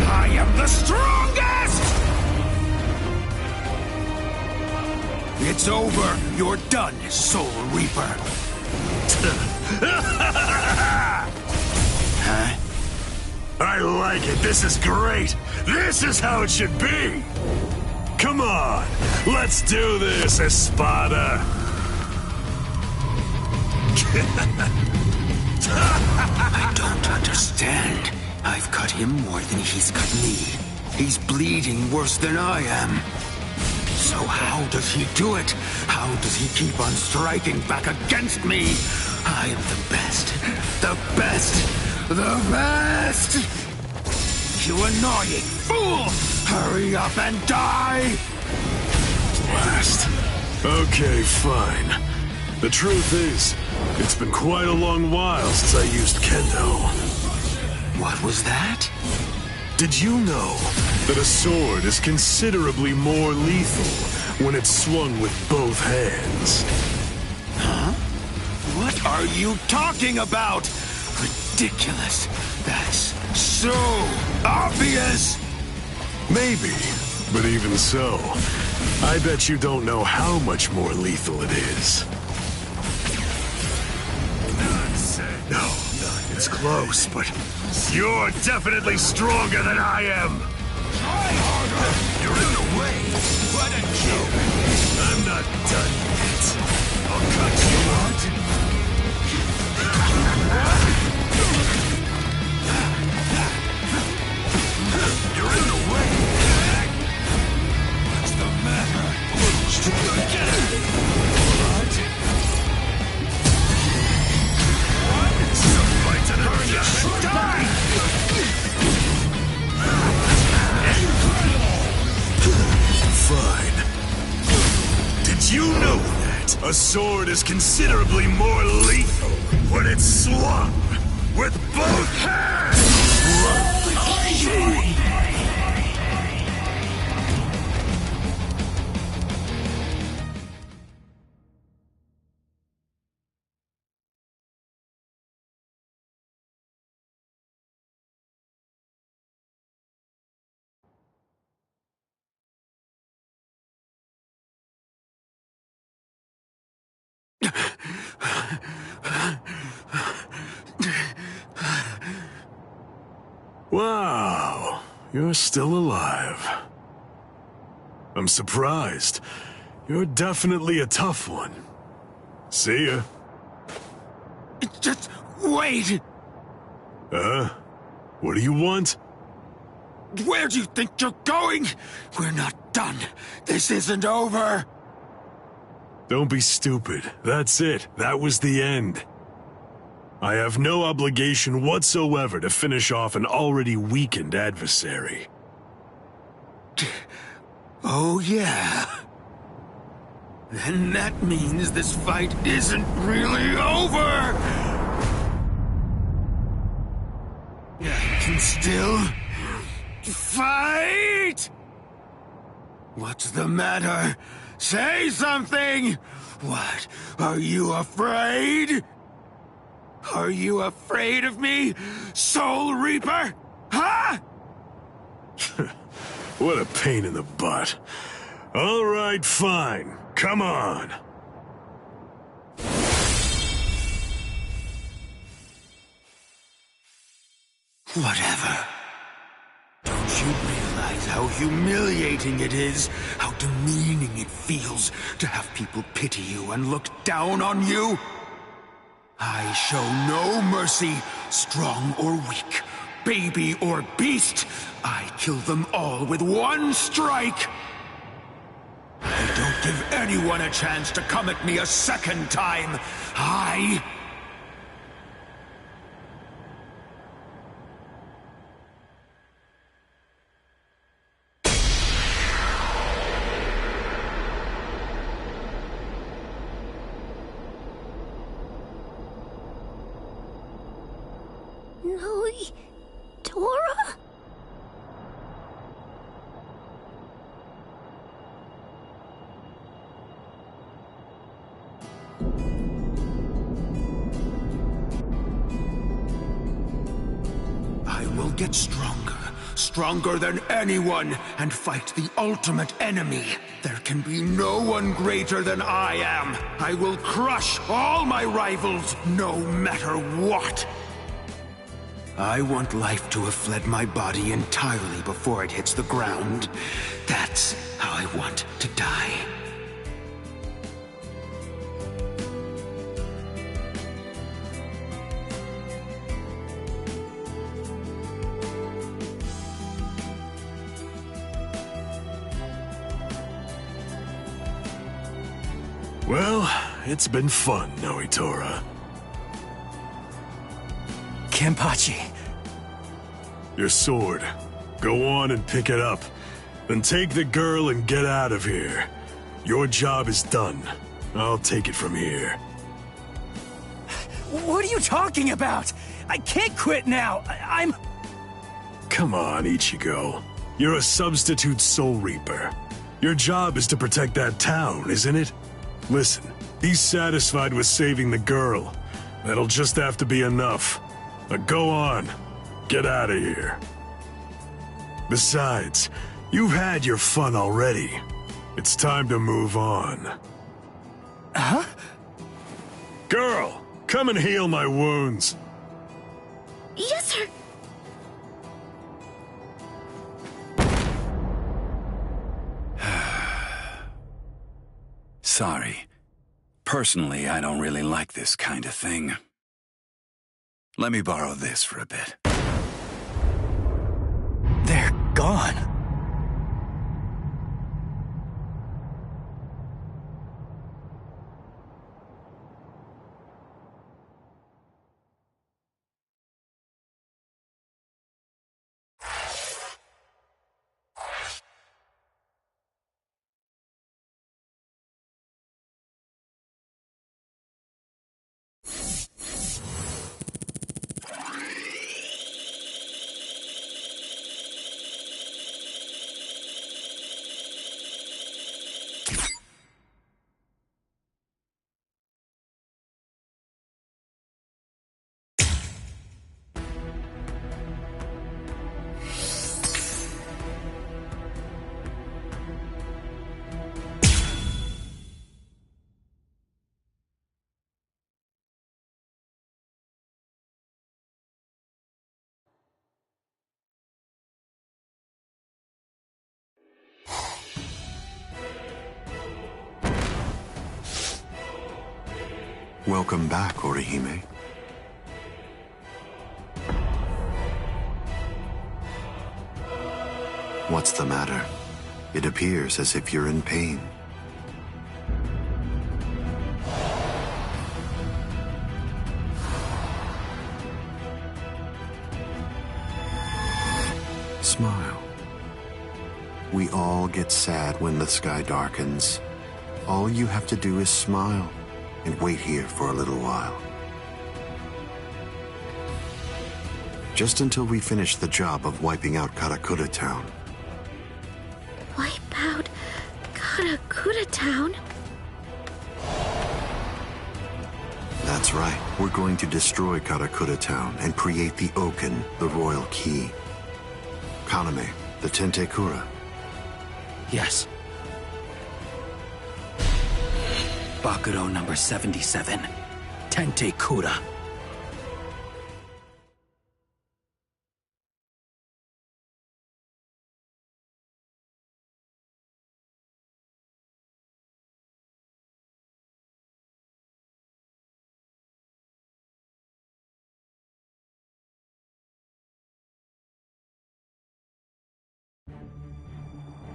I am the strongest! It's over. You're done, Soul Reaper. Huh? I like it. This is great. This is how it should be. Come on. Let's do this, Espada. I don't understand. I've cut him more than he's cut me. He's bleeding worse than I am. So how does he do it? How does he keep on striking back against me? I am the best. The best. The best! You annoying fool! Hurry up and die! Blast. Okay, fine. The truth is, it's been quite a long while since I used Kendo. What was that? Did you know that a sword is considerably more lethal when it's swung with both hands? Huh? What are you talking about? Ridiculous. That's so obvious. Maybe, but even so, I bet you don't know how much more lethal it is. No, it's close, but you're definitely stronger than I am. Try harder. You're in the way. What a joke. I'm not done yet. I'll cut you out. You're in the way. What's the matter? Some fight to the death. Die! Fine. Did you know that a sword is considerably more lethal when it's swung with both hands? Wow, you're still alive. I'm surprised. You're definitely a tough one. See ya. Just wait! What do you want? Where do you think you're going? We're not done. This isn't over. Don't be stupid. That's it. That was the end. I have no obligation whatsoever to finish off an already weakened adversary. Oh, yeah. Then that means this fight isn't really over! I can still fight! What's the matter? Say something! What? Are you afraid? Are you afraid of me, Soul Reaper? Huh? What a pain in the butt. All right, fine. Come on. Whatever. Don't you realize how humiliating it is? How demeaning it feels to have people pity you and look down on you? I show no mercy, strong or weak, baby or beast. I kill them all with one strike. I don't give anyone a chance to come at me a second time. No, Tora? I will get stronger, stronger than anyone, and fight the ultimate enemy. There can be no one greater than I am. I will crush all my rivals, no matter what. I want life to have fled my body entirely before it hits the ground. That's how I want to die. Well, it's been fun, Noitora. Kenpachi. Your sword. Go on and pick it up. Then take the girl and get out of here. Your job is done. I'll take it from here. What are you talking about? I can't quit now. I'm... Come on, Ichigo. You're a substitute Soul Reaper. Your job is to protect that town, isn't it? Listen, he's satisfied with saving the girl. That'll just have to be enough. Now go on. Get out of here. Besides, you've had your fun already. It's time to move on. Huh? Girl, come and heal my wounds. Yes, sir. Sorry. Personally, I don't really like this kind of thing. Let me borrow this for a bit. They're gone. Welcome back, Orihime. What's the matter? It appears as if you're in pain. Smile. We all get sad when the sky darkens. All you have to do is smile and wait here for a little while. Just until we finish the job of wiping out Karakura Town. Wipe out Karakura Town? That's right. We're going to destroy Karakura Town and create the Oken, the Royal Key. Kaname, the Tentekura. Yes. Bakuro number 77. Tentekura.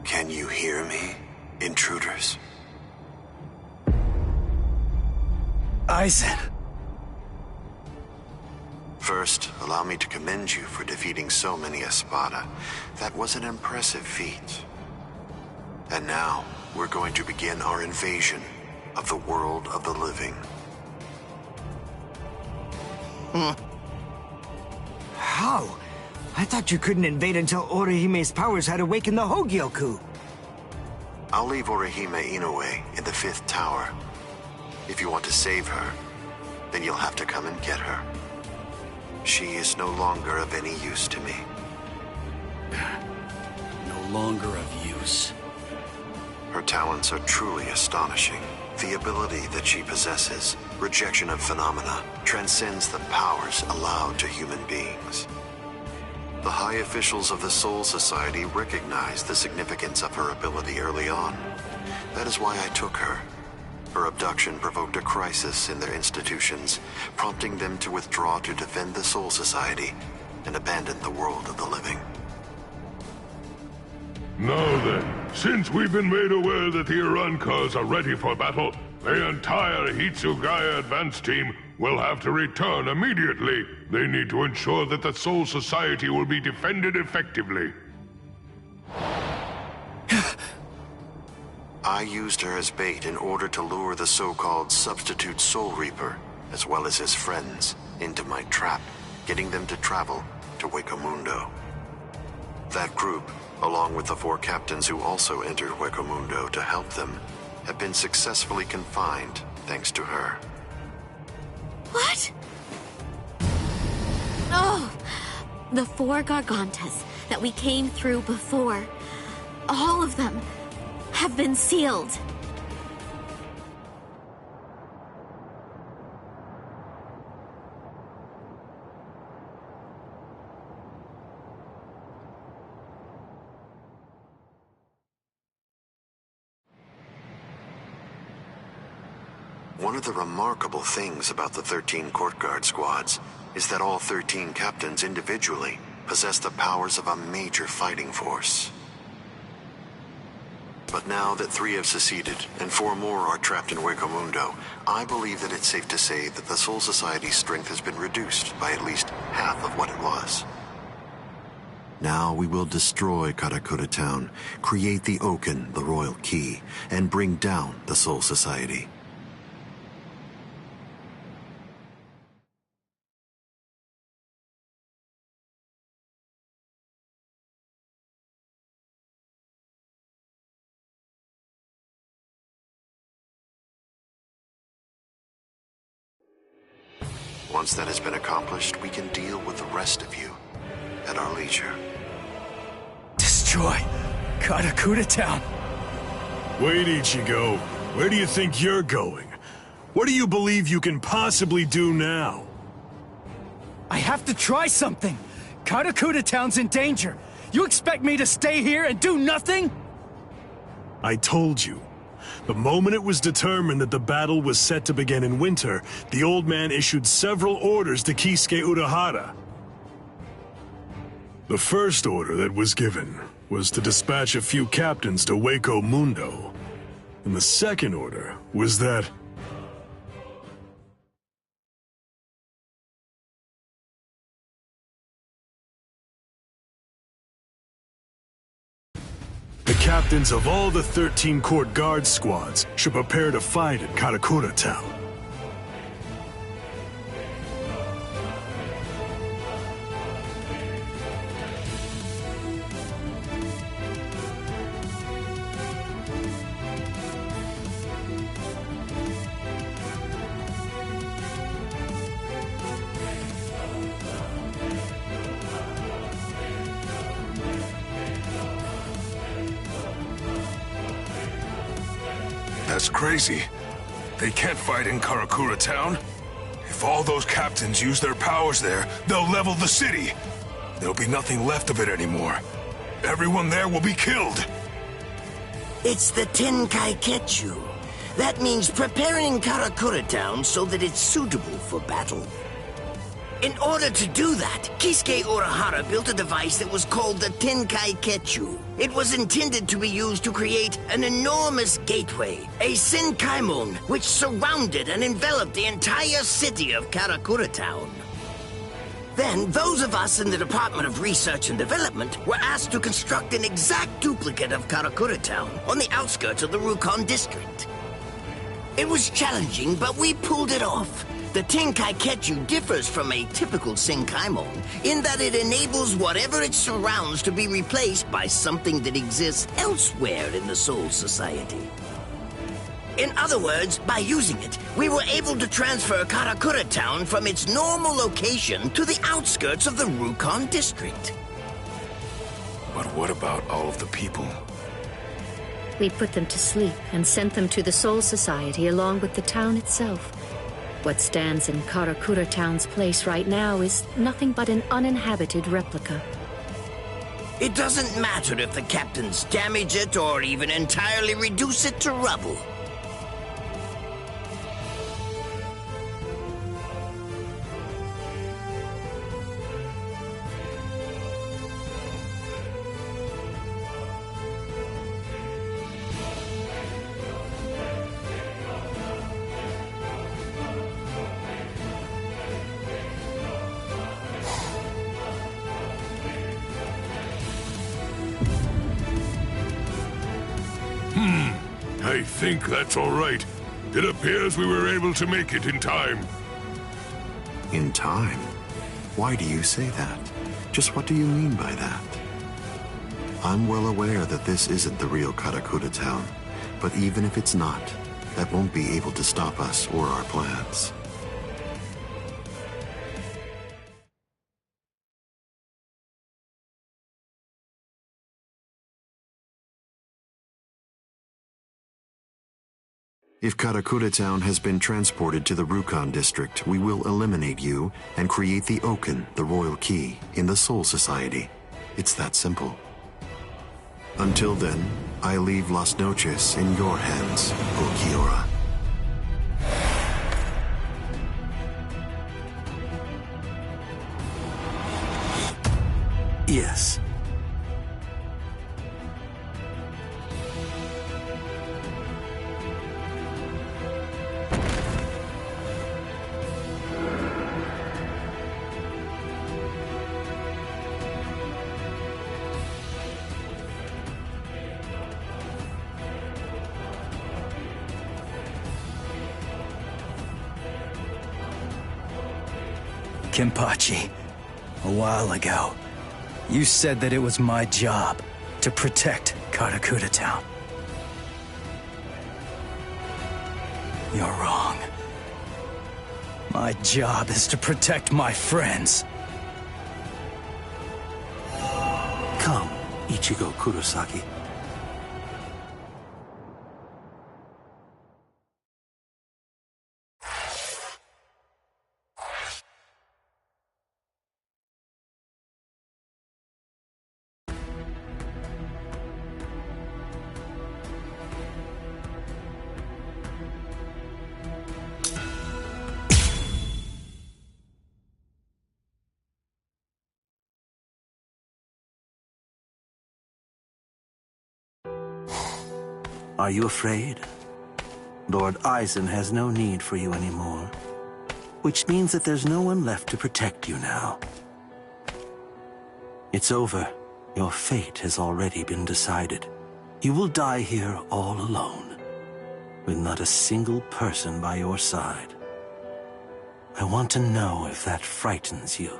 Can you hear me, intruders? Aizen! First, allow me to commend you for defeating so many Espada. That was an impressive feat. And now, we're going to begin our invasion of the world of the living. How? I thought you couldn't invade until Orihime's powers had awakened the Hogyoku. I'll leave Orihime Inoue in the 5th tower. If you want to save her, then you'll have to come and get her. She is no longer of any use to me. No longer of use. Her talents are truly astonishing. The ability that she possesses, rejection of phenomena, transcends the powers allowed to human beings. The high officials of the Soul Society recognized the significance of her ability early on. That is why I took her. Her abduction provoked a crisis in their institutions, prompting them to withdraw to defend the Soul Society and abandon the world of the living. Now then, since we've been made aware that the Urankars are ready for battle, the entire Hitsugaya advance team will have to return immediately. They need to ensure that the Soul Society will be defended effectively. I used her as bait in order to lure the so-called substitute Soul Reaper, as well as his friends, into my trap, getting them to travel to Hueco That group, along with the 4 captains who also entered Hueco to help them, have been successfully confined thanks to her. What? Oh, the 4 Gargantas that we came through before. All of them have been sealed. One of the remarkable things about the 13 Court Guard squads is that all 13 captains individually possess the powers of a major fighting force. But now that 3 have seceded and 4 more are trapped in Hueco I believe that it's safe to say that the Soul Society's strength has been reduced by at least half of what it was. Now we will destroy Karakura Town, create the Oken, the Royal Key, and bring down the Soul Society. Once that has been accomplished, we can deal with the rest of you at our leisure. Destroy Karakura Town. Wait, Ichigo. Where do you think you're going? What do you believe you can possibly do now? I have to try something. Karakura Town's in danger. You expect me to stay here and do nothing? I told you. The moment it was determined that the battle was set to begin in winter, the old man issued several orders to Kisuke Urahara. The first order that was given was to dispatch a few captains to Hueco Mundo. And the second order was that the captains of all the 13 court guard squads should prepare to fight at Karakura Town. That's crazy. They can't fight in Karakura Town. If all those captains use their powers there, they'll level the city. There'll be nothing left of it anymore. Everyone there will be killed. It's the Tenkai-Ketchu. That means preparing Karakura Town so that it's suitable for battle. In order to do that, Kisuke Urahara built a device that was called the Tenkai-Ketchu. It was intended to be used to create an enormous gateway, a Senkaimon, which surrounded and enveloped the entire city of Karakura Town. Then, those of us in the Department of Research and Development were asked to construct an exact duplicate of Karakura Town on the outskirts of the Rukon district. It was challenging, but we pulled it off. The Tenkai-Ketchu differs from a typical Senkaimon in that it enables whatever it surrounds to be replaced by something that exists elsewhere in the Soul Society. In other words, by using it, we were able to transfer Karakura Town from its normal location to the outskirts of the Rukon district. But what about all of the people? We put them to sleep and sent them to the Soul Society along with the town itself. What stands in Karakura Town's place right now is nothing but an uninhabited replica. It doesn't matter if the captains damage it or even entirely reduce it to rubble. I think that's all right. It appears we were able to make it in time. In time? Why do you say that? Just what do you mean by that? I'm well aware that this isn't the real Karakura Town, but even if it's not, that won't be able to stop us or our plans. If Karakura Town has been transported to the Rukon district, we will eliminate you and create the Oken, the royal key, in the Soul Society. It's that simple. Until then, I leave Las Noches in your hands, Ulquiorra. Yes. Kenpachi, a while ago, you said that it was my job to protect Karakura Town. You're wrong. My job is to protect my friends. Come, Ichigo Kurosaki. Are you afraid? Lord Aizen has no need for you anymore, which means that there's no one left to protect you now. It's over. Your fate has already been decided. You will die here all alone, with not a single person by your side. I want to know if that frightens you.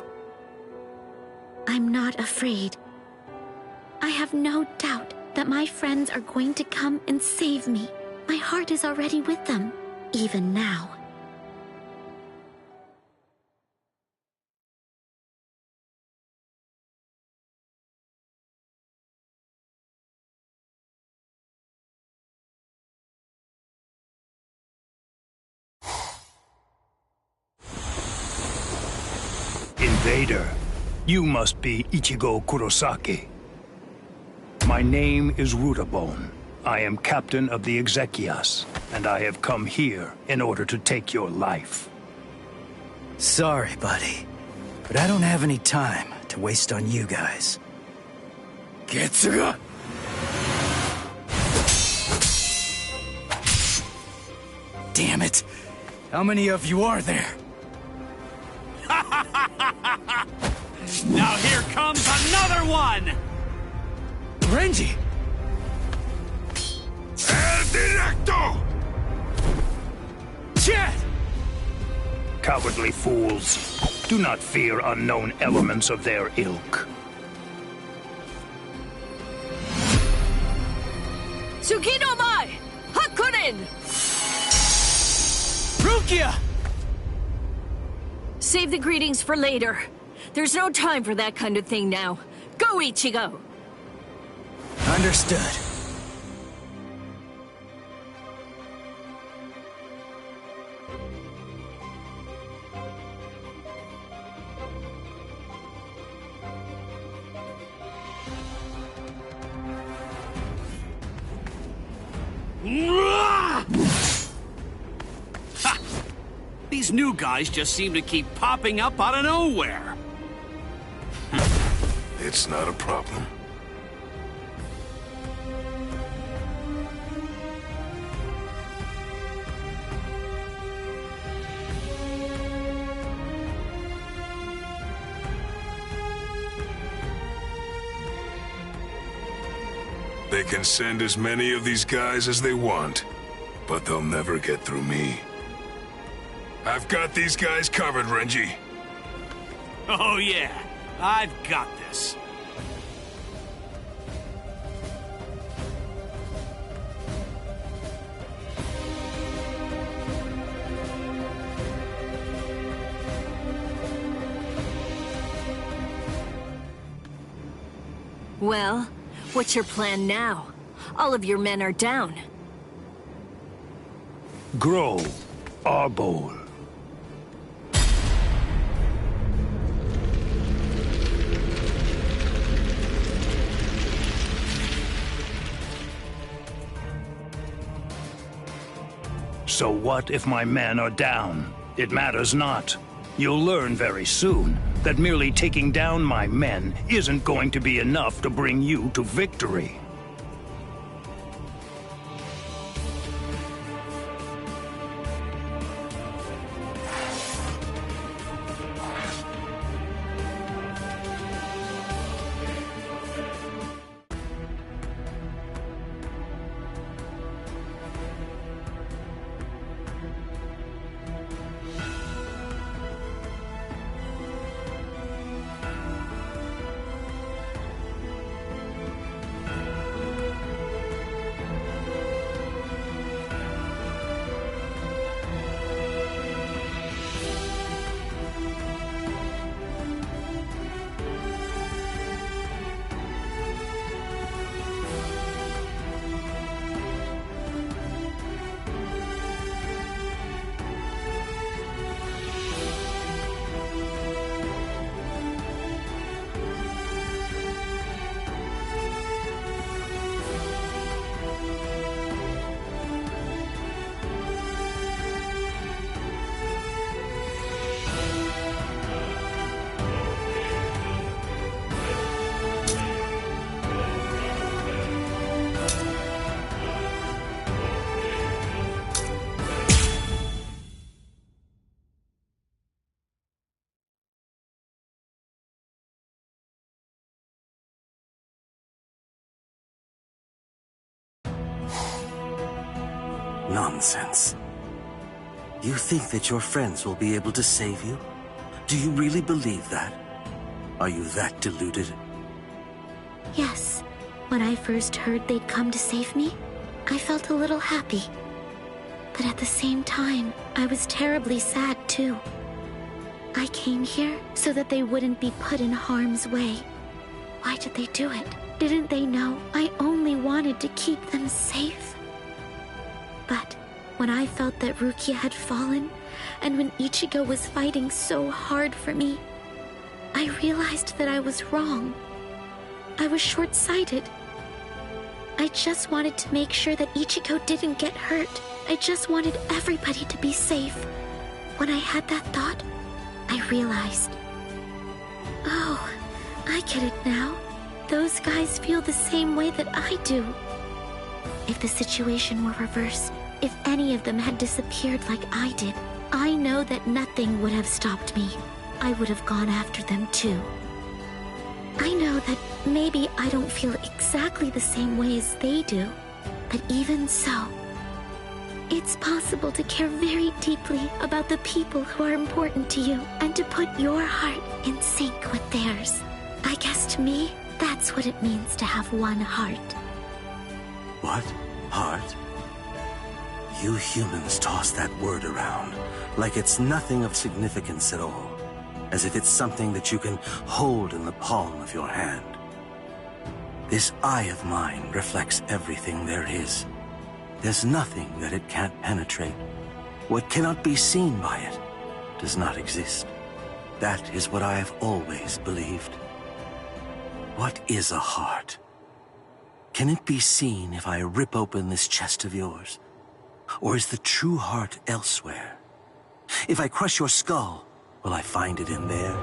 I'm not afraid. I have no doubt that my friends are going to come and save me. My heart is already with them, even now. Invader, you must be Ichigo Kurosaki. My name is Rutabone. I am captain of the Exekias, and I have come here in order to take your life. Sorry, buddy, but I don't have any time to waste on you guys. Getsuga! Damn it! How many of you are there? Now here comes another one! Renji! El Directo! Jet! Cowardly fools. Do not fear unknown elements of their ilk. Tsukino Mai! Hakunin! Rukia! Save the greetings for later. There's no time for that kind of thing now. Go, Ichigo! Understood. Ha! These new guys just seem to keep popping up out of nowhere. It's not a problem. They can send as many of these guys as they want, but they'll never get through me. I've got these guys covered, Renji. Oh yeah, I've got this. Well, what's your plan now? All of your men are down. Grow, Arbol. So what if my men are down? It matters not. You'll learn very soon that merely taking down my men isn't going to be enough to bring you to victory. nonsense. You think that your friends will be able to save you? Do you really believe that? Are you that deluded? Yes. When I first heard they'd come to save me, I felt a little happy. But at the same time, I was terribly sad too. I came here so that they wouldn't be put in harm's way. Why did they do it? Didn't they know I only wanted to keep them safe? But when I felt that Rukia had fallen, and when Ichigo was fighting so hard for me, I realized that I was wrong. I was short-sighted. I just wanted to make sure that Ichigo didn't get hurt. I just wanted everybody to be safe. When I had that thought, I realized. Oh, I get it now. Those guys feel the same way that I do. If the situation were reversed, if any of them had disappeared like I did, I know that nothing would have stopped me. I would have gone after them too. I know that maybe I don't feel exactly the same way as they do, but even so, it's possible to care very deeply about the people who are important to you and to put your heart in sync with theirs. I guess to me, that's what it means to have one heart. What? Heart? You humans toss that word around like it's nothing of significance at all, as if it's something that you can hold in the palm of your hand. This eye of mine reflects everything there is. There's nothing that it can't penetrate. What cannot be seen by it does not exist. That is what I have always believed. What is a heart? Can it be seen if I rip open this chest of yours? Or is the true heart elsewhere? If I crush your skull, will I find it in there?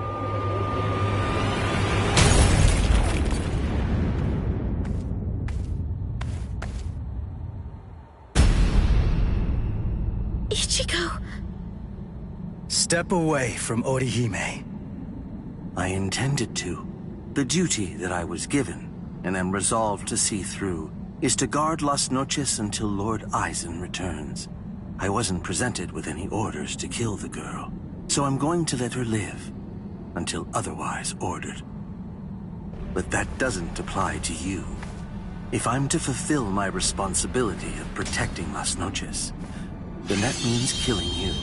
Ichigo! Step away from Orihime. I intended to. The duty that I was given, and am resolved to see through, is to guard Las Noches until Lord Aizen returns. I wasn't presented with any orders to kill the girl, so I'm going to let her live, until otherwise ordered. But that doesn't apply to you. If I'm to fulfill my responsibility of protecting Las Noches, then that means killing you.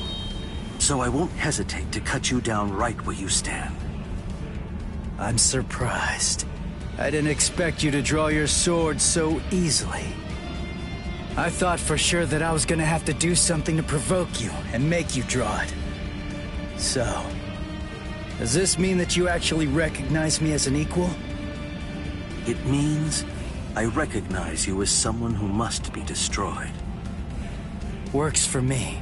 So I won't hesitate to cut you down right where you stand. I'm surprised. I didn't expect you to draw your sword so easily. I thought for sure that I was gonna have to do something to provoke you and make you draw it. So, does this mean that you actually recognize me as an equal? It means I recognize you as someone who must be destroyed. Works for me.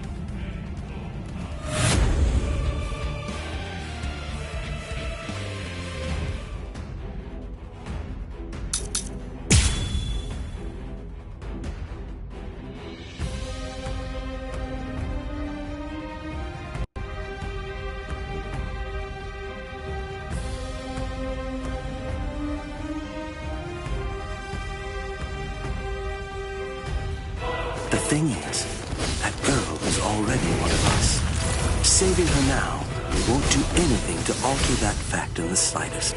The thing is, that girl is already one of us. Saving her now won't do anything to alter that fact in the slightest.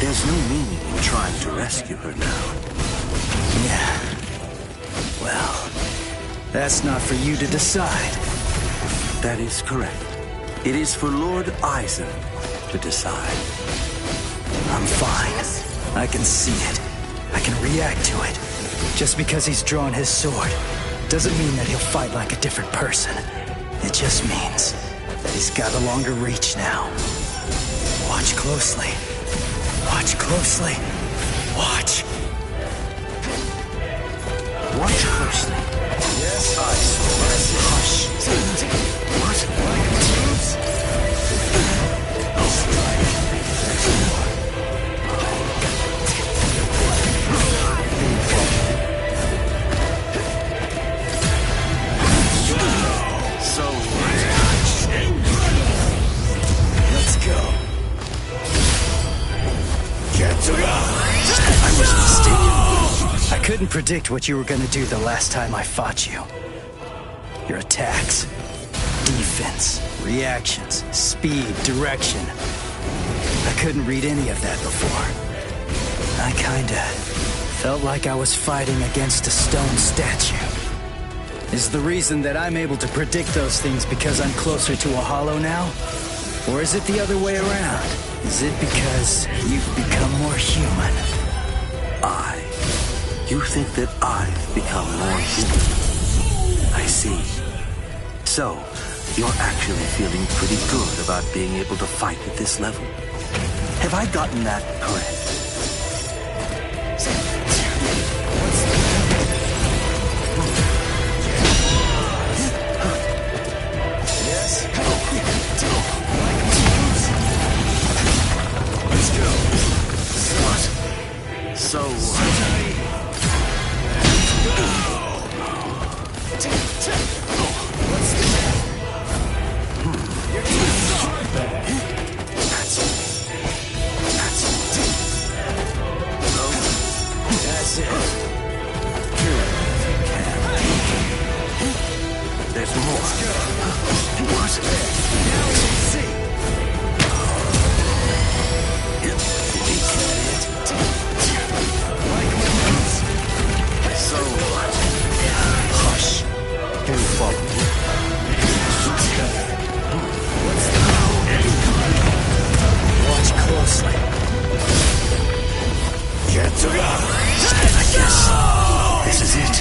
There's no meaning in trying to rescue her now. Yeah. Well, that's not for you to decide. That is correct. It is for Lord Aizen to decide. I'm fine. I can see it. I can react to it. Just because he's drawn his sword doesn't mean that he'll fight like a different person. It just means that he's got a longer reach now. Watch closely. Watch closely. Watch. Watch closely. Yes, I swear. Hush. I'll strike. Let's go. I was mistaken. I couldn't predict what you were gonna do the last time I fought you. Your attacks, defense, reactions, speed, direction. I couldn't read any of that before. I kinda felt like I was fighting against a stone statue. Is the reason that I'm able to predict those things because I'm closer to a hollow now? Or is it the other way around? Is it because you've become more human? You think that I've become more human? I see. So, you're actually feeling pretty good about being able to fight at this level? Have I gotten that correct? Yes? Let's go. What? So... That's it. There's more. What? Now we can see. So what? Hush. Can you follow me? Watch closely. I guess this is it.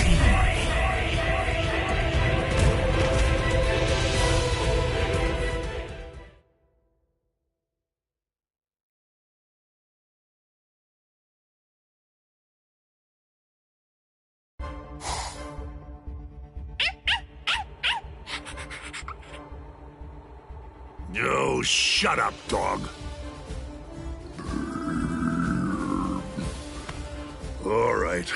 Oh, shut up, dog. All right,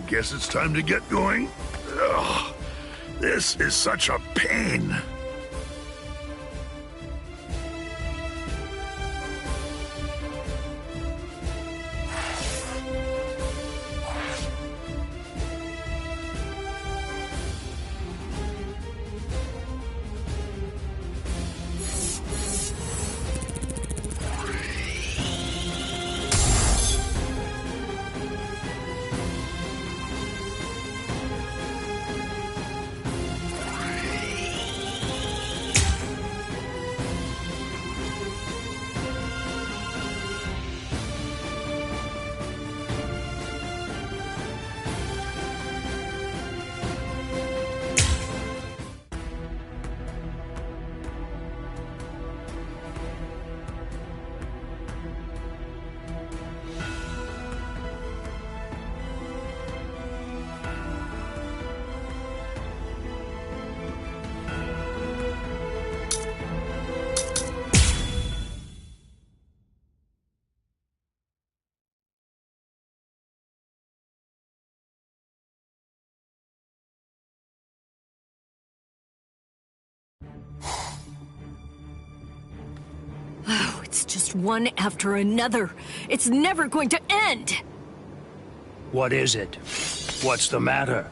guess it's time to get going. Ugh, this is such a pain. Oh, it's just one after another. It's never going to end! What is it? What's the matter?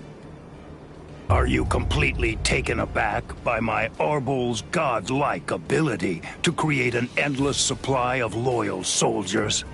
Are you completely taken aback by my Arbul's godlike ability to create an endless supply of loyal soldiers?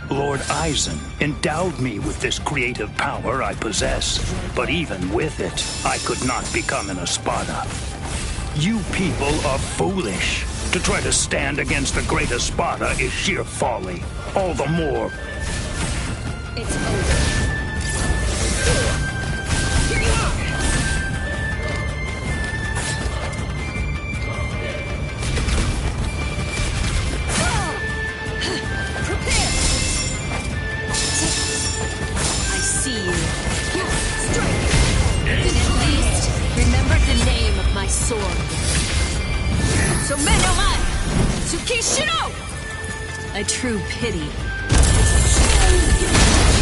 Lord Eisen endowed me with this creative power I possess, but even with it, I could not become an Espada. You people are foolish. To try to stand against the great Espada is sheer folly. All the more. It's over. Here you are! Tsukishiro! A true pity.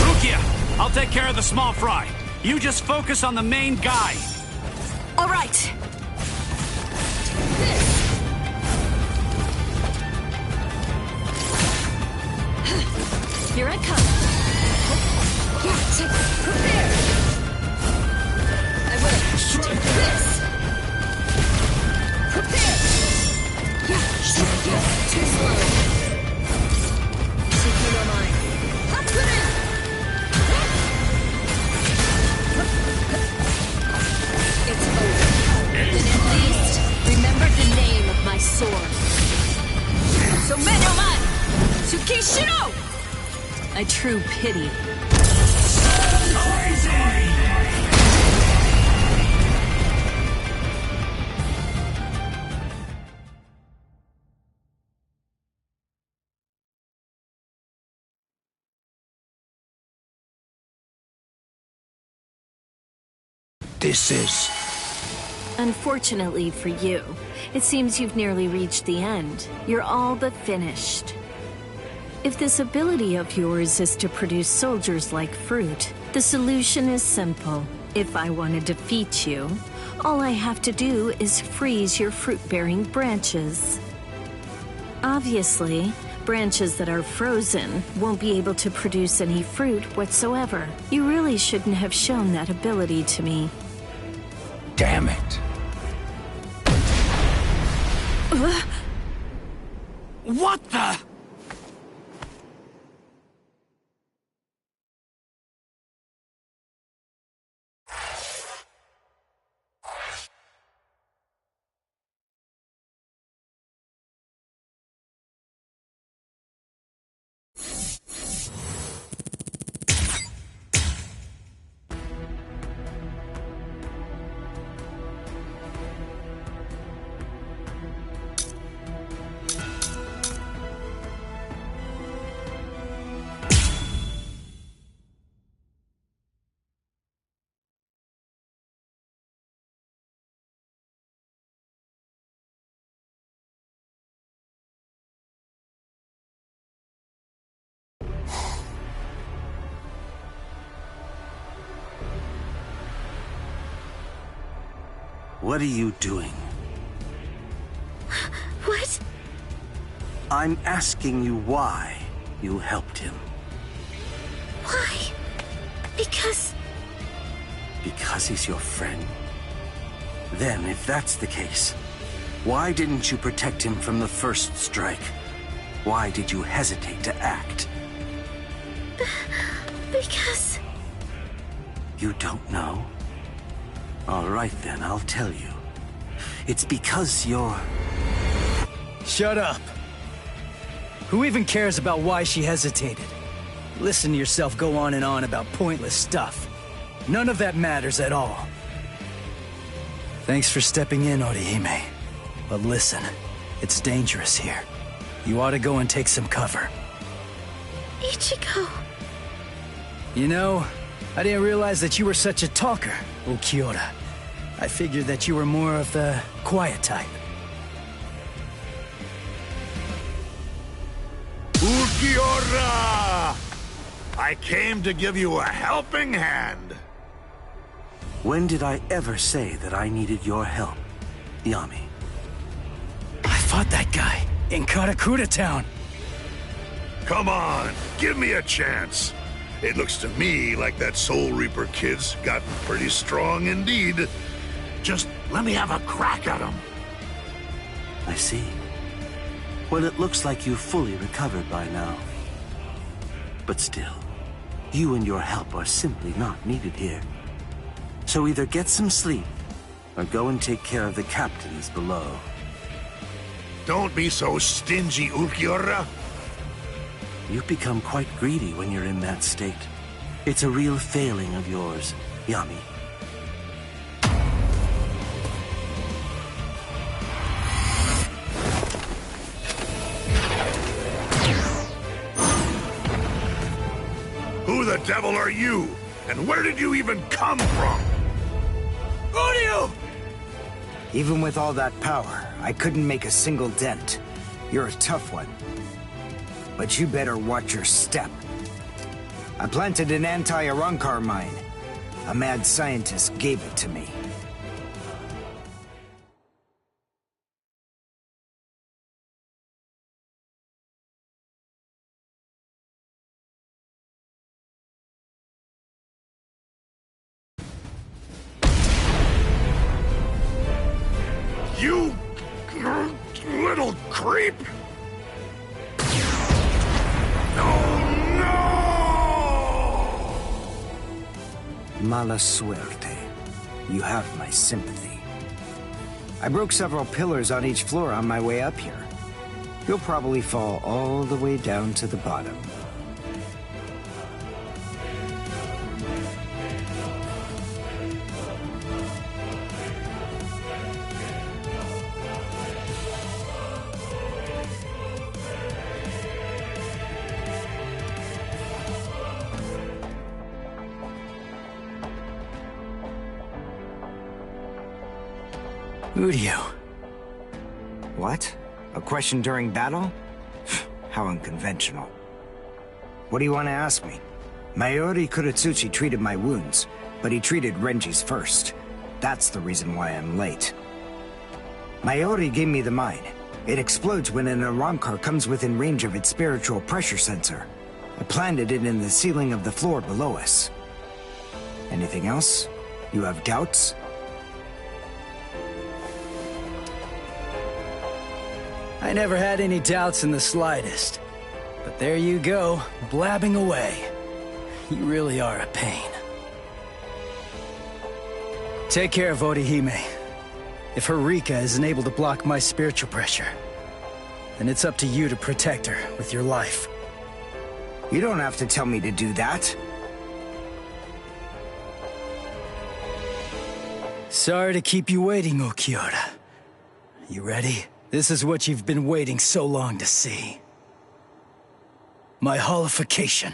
Rukia, I'll take care of the small fry. You just focus on the main guy. All right. Here I come. Prepare. I will. Take this. Prepare. Too slow. Secret on mine. It's over. Then at least remember the name of my sword. So Menomon! Tsukishiro! A true pity. This is... Unfortunately for you, it seems you've nearly reached the end. You're all but finished. If this ability of yours is to produce soldiers like fruit, the solution is simple. If I want to defeat you, all I have to do is freeze your fruit-bearing branches. Obviously, branches that are frozen won't be able to produce any fruit whatsoever. You really shouldn't have shown that ability to me. Damn it. What the? What are you doing? What? I'm asking you why you helped him. Why? Because he's your friend? Then, if that's the case, why didn't you protect him from the first strike? Why did you hesitate to act? Because... You don't know? All right then, I'll tell you. It's because you're... Shut up. Who even cares about why she hesitated? Listen to yourself go on and on about pointless stuff. None of that matters at all. Thanks for stepping in, Orihime. But listen, it's dangerous here. You ought to go and take some cover. Ichigo... You know, I didn't realize that you were such a talker, Ulquiorra. I figured that you were more of the quiet type. Ulquiorra! I came to give you a helping hand. When did I ever say that I needed your help, Yami? I fought that guy in Karakura Town. Come on, give me a chance. It looks to me like that Soul Reaper kid's gotten pretty strong indeed. Just let me have a crack at him. I see. Well, it looks like you've fully recovered by now. But still, you and your help are simply not needed here. So either get some sleep, or go and take care of the captains below. Don't be so stingy, Ulquiorra. You've become quite greedy when you're in that state. It's a real failing of yours, Yami. Who the devil are you? And where did you even come from? Even with all that power, I couldn't make a single dent. You're a tough one. But you better watch your step. I planted an anti-Arrancar mine. A mad scientist gave it to me. You little creep! Mala suerte. You have my sympathy. I broke several pillars on each floor on my way up here. You'll probably fall all the way down to the bottom. Udio. What? A question during battle? How unconventional. What do you want to ask me? Mayuri Kuratsuchi treated my wounds, but he treated Renji's first. That's the reason why I'm late. Mayuri gave me the mine. It explodes when an Arrancar comes within range of its spiritual pressure sensor. I planted it in the ceiling of the floor below us. Anything else? You have doubts? I never had any doubts in the slightest. But there you go, blabbing away. You really are a pain. Take care of Orihime. If her Rika isn't able to block my spiritual pressure, then it's up to you to protect her with your life. You don't have to tell me to do that. Sorry to keep you waiting, Ulquiorra. You ready? This is what you've been waiting so long to see. My holification.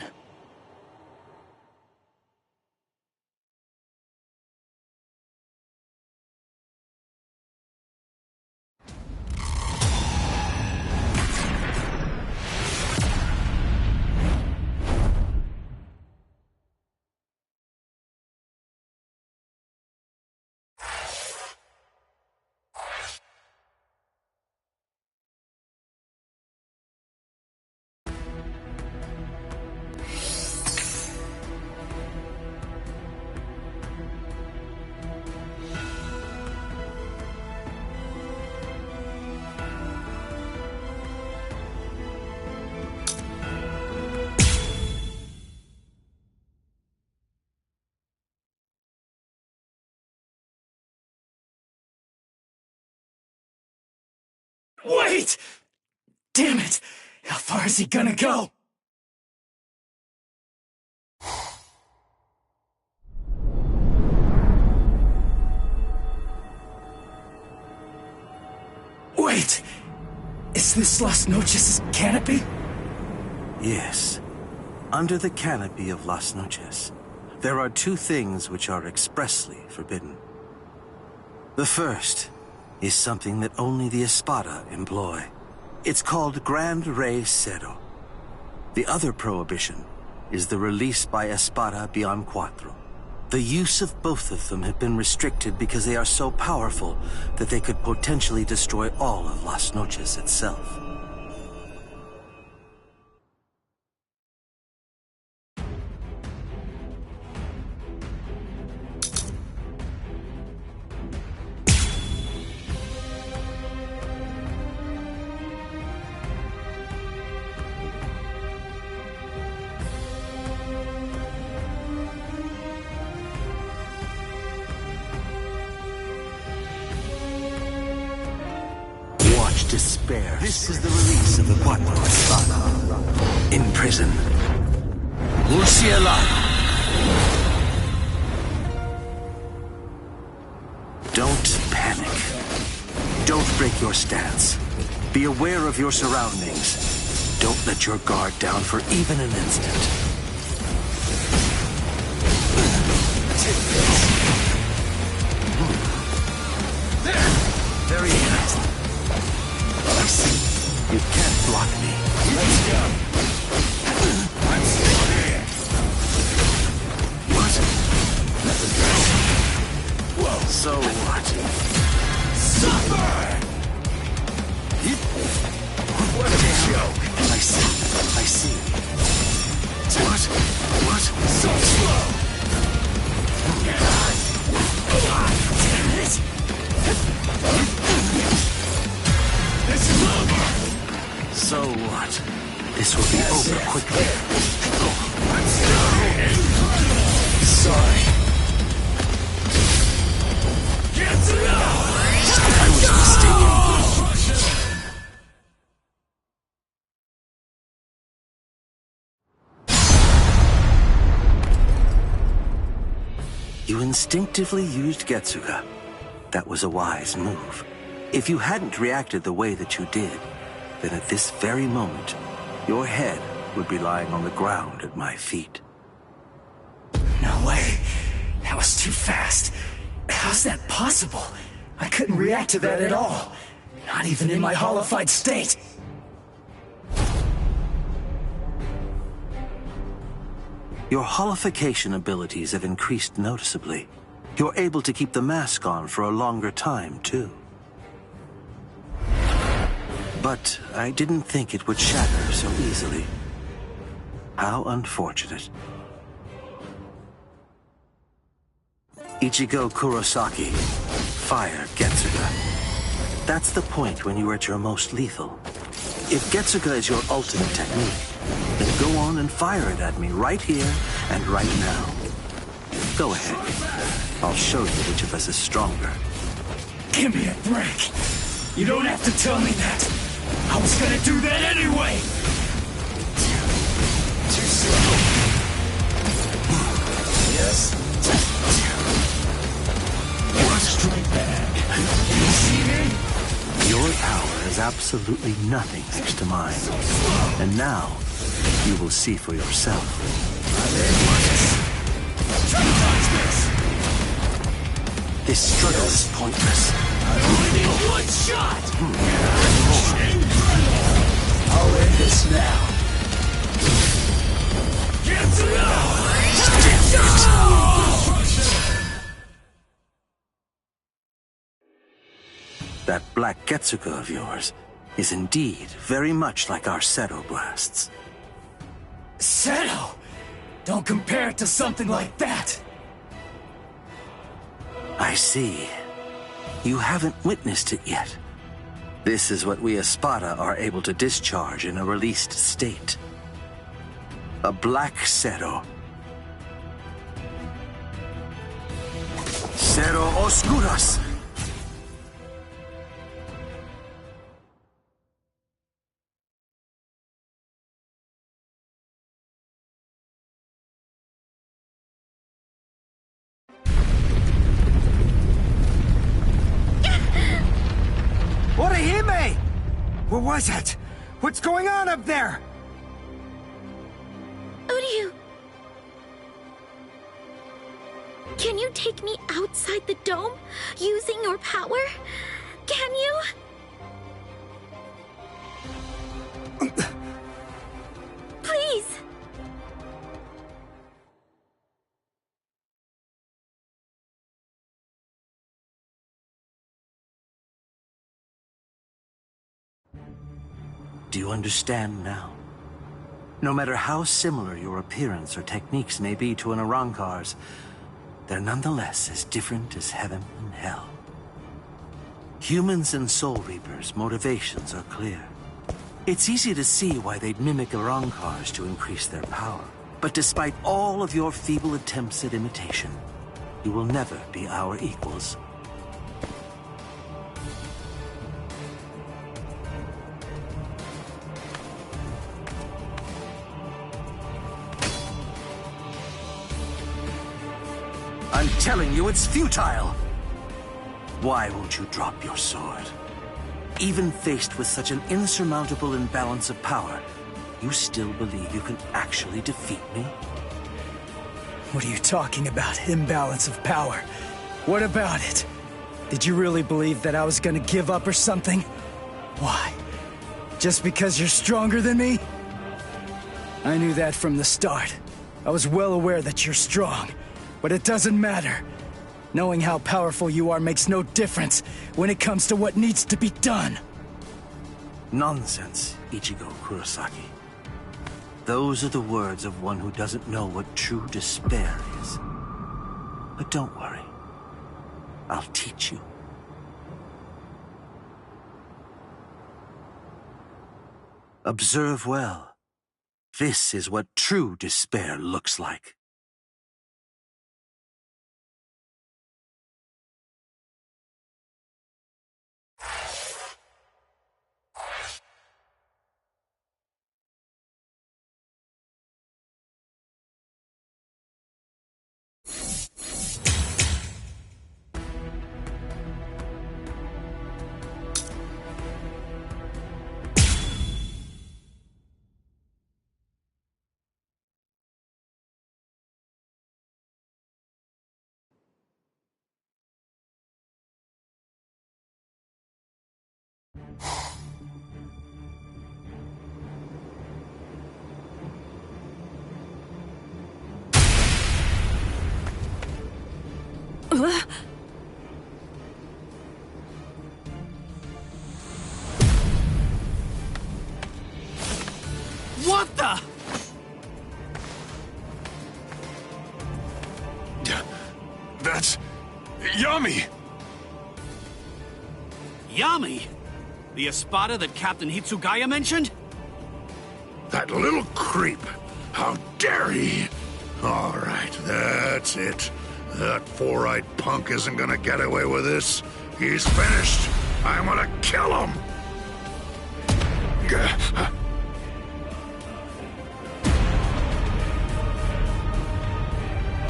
Wait! Damn it! How far is he gonna go? Wait! Is this Las Noches' canopy? Yes. Under the canopy of Las Noches, there are two things which are expressly forbidden. The first is something that only the Espada employ. It's called Grand Rey Cero. The other prohibition is the release by Espada beyond Cuatro. The use of both of them have been restricted because they are so powerful that they could potentially destroy all of Las Noches itself. Despair. This is the release of the Cuatro Espada. In prison. Murcielago. Don't panic. Don't break your stance. Be aware of your surroundings. Don't let your guard down for even an instant. There. Very nice. You can't block me. Let's go. I'm still here. What? Whoa. So what? Suffer! What a joke. I see. What? So slow. Damn it. This is over. So what? This will be over quickly. I'm still here. Sorry. Get it out. I was mistaken. You instinctively used Getsuga. That was a wise move. If you hadn't reacted the way that you did, then at this very moment, your head would be lying on the ground at my feet. No way. That was too fast. How's that possible? I couldn't react to that at all. Not even in my hollified state. Your holification abilities have increased noticeably. You're able to keep the mask on for a longer time, too. But I didn't think it would shatter so easily. How unfortunate. Ichigo Kurosaki, fire Getsuga. That's the point when you are at your most lethal. If Getsuga is your ultimate technique, then go on and fire it at me right here and right now. Go ahead. I'll show you which of us is stronger. Give me a break. You don't have to tell me that. I was gonna do that anyway. Too slow. Yes. Straight back. You see me? Your power is absolutely nothing next to mine. And now, you will see for yourself. This struggle is pointless. I only need one shot! I'll end this now. Get to That black Getsuga of yours is indeed very much like our Seto blasts. Seto! Don't compare it to something like that! I see. You haven't witnessed it yet. This is what we Espada are able to discharge in a released state. A black Seto. Seto Oscuras! Orihime! What was it? What's going on up there? Uryu! Can you take me outside the dome? Using your power? Can you? Please! Do you understand now? No matter how similar your appearance or techniques may be to an Arrancar's, they're nonetheless as different as heaven and hell. Humans and Soul Reapers' motivations are clear. It's easy to see why they'd mimic Arrancars to increase their power. But despite all of your feeble attempts at imitation, you will never be our equals. I'm telling you, it's futile! Why won't you drop your sword? Even faced with such an insurmountable imbalance of power, you still believe you can actually defeat me? What are you talking about, imbalance of power? What about it? Did you really believe that I was gonna give up or something? Why? Just because you're stronger than me? I knew that from the start. I was well aware that you're strong, but it doesn't matter. Knowing how powerful you are makes no difference when it comes to what needs to be done. Nonsense, Ichigo Kurosaki. Those are the words of one who doesn't know what true despair is. But don't worry. I'll teach you. Observe well. This is what true despair looks like. What the? That's... Yami! Yami? The Espada that Captain Hitsugaya mentioned? That little creep! How dare he! All right, that's it. That four-eyed punk isn't gonna get away with this. He's finished. I'm gonna kill him!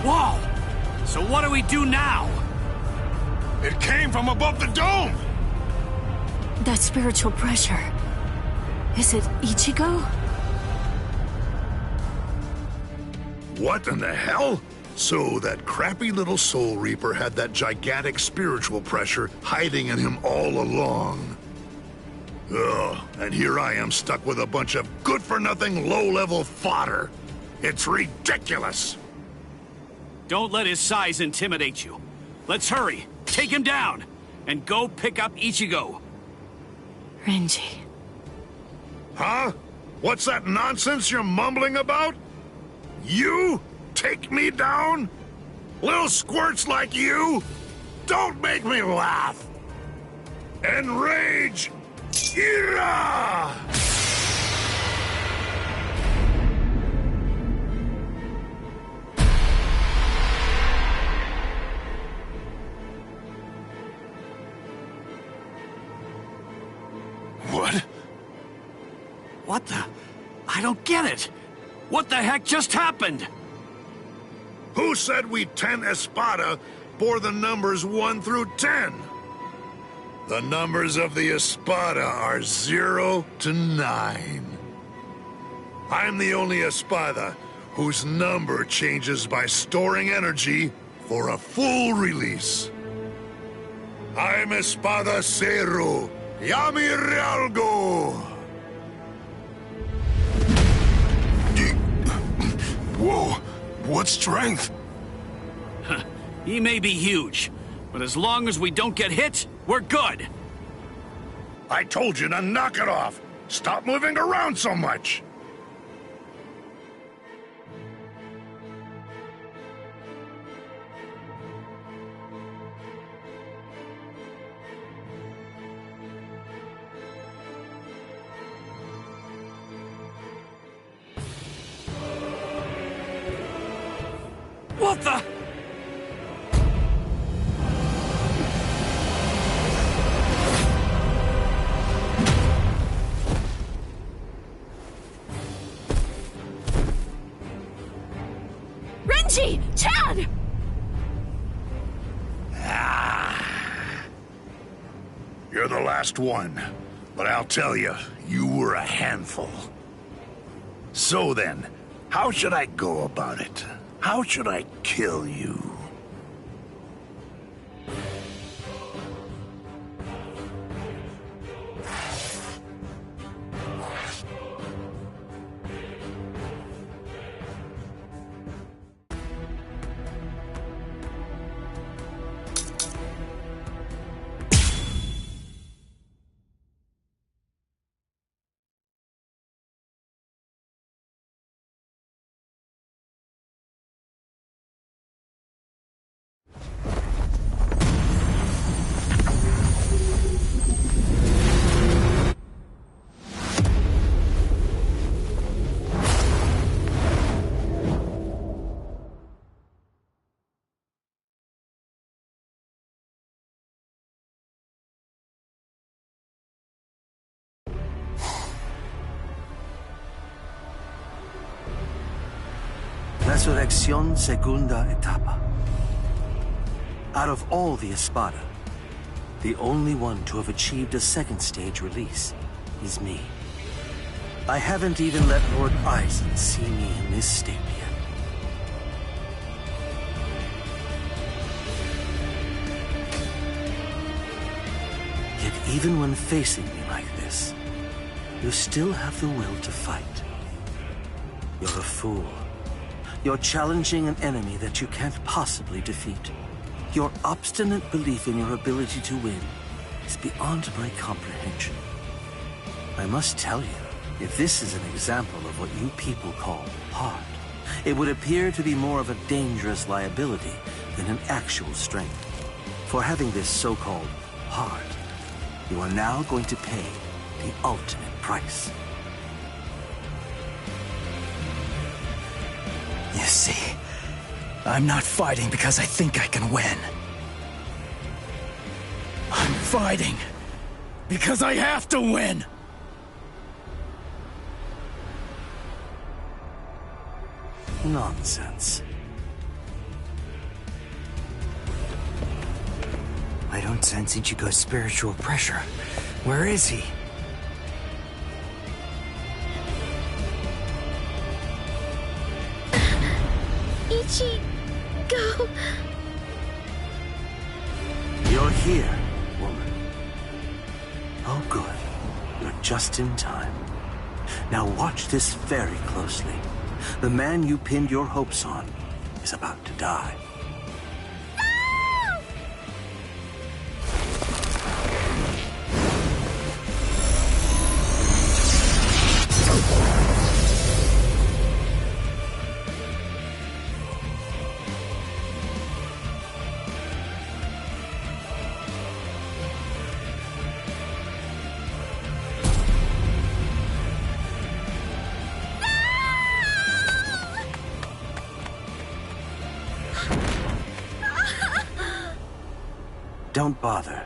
Whoa! So what do we do now? It came from above the dome! That spiritual pressure. Is it Ichigo? What in the hell? So that crappy little Soul Reaper had that gigantic spiritual pressure hiding in him all along. Ugh, and here I am stuck with a bunch of good-for-nothing low-level fodder. It's ridiculous! Don't let his size intimidate you. Let's hurry, take him down, and go pick up Ichigo. Renji. Huh? What's that nonsense you're mumbling about? You? Take me down? Little squirts like you? Don't make me laugh! Enrage! Ira! What? What the? I don't get it. What the heck just happened? Who said we 10 Espada bore the numbers 1 through 10? The numbers of the Espada are 0 to 9. I'm the only Espada whose number changes by storing energy for a full release. I'm Espada Zero, Yami Realgo! Whoa! What strength? He may be huge, but as long as we don't get hit, we're good. I told you to knock it off! Stop moving around so much! What the? Renji! Chad! You're the last one, but I'll tell you, you were a handful. So then, how should I go about it? How should I kill you? Resurrección Segunda Etapa. Out of all the Espada, the only one to have achieved a second stage release is me. I haven't even let Lord Aizen see me in this state yet. Yet even when facing me like this, you still have the will to fight. You're a fool. You're challenging an enemy that you can't possibly defeat. Your obstinate belief in your ability to win is beyond my comprehension. I must tell you, if this is an example of what you people call heart, it would appear to be more of a dangerous liability than an actual strength. For having this so-called heart, you are now going to pay the ultimate price. You see, I'm not fighting because I think I can win. I'm fighting because I have to win! Nonsense. I don't sense Ichigo's spiritual pressure. Where is he? Ichigo... You're here, woman. Oh, good. You're just in time. Now watch this very closely. The man you pinned your hopes on is about to die. Don't bother.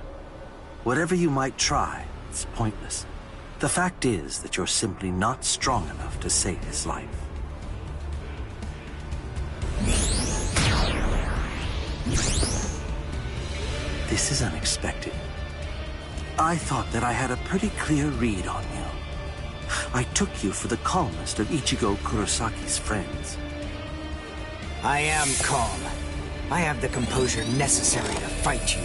Whatever you might try, it's pointless. The fact is that you're simply not strong enough to save his life. This is unexpected. I thought that I had a pretty clear read on you. I took you for the calmest of Ichigo Kurosaki's friends. I am calm. I have the composure necessary to fight you.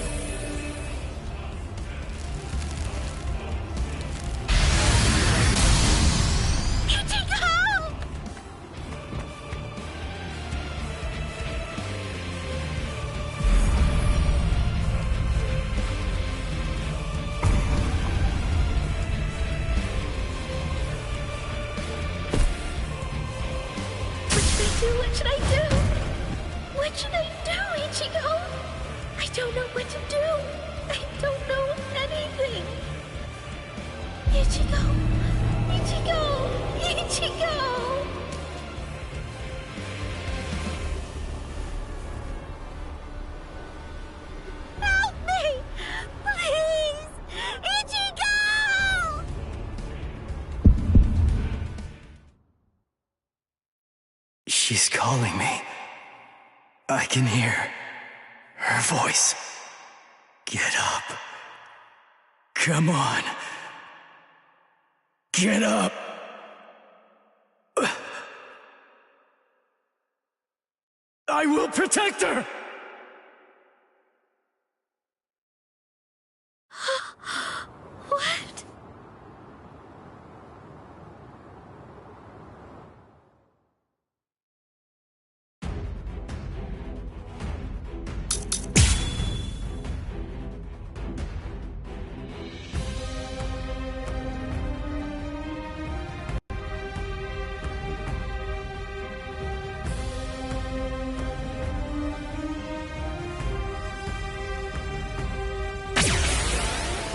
What should I do? What should I do, Ichigo? I don't know what to do. I don't know anything. Ichigo! Ichigo! Ichigo! Help me! Please! Ichigo! She's calling me. I can hear her voice. Get up. Come on. Get up. I will protect her! What?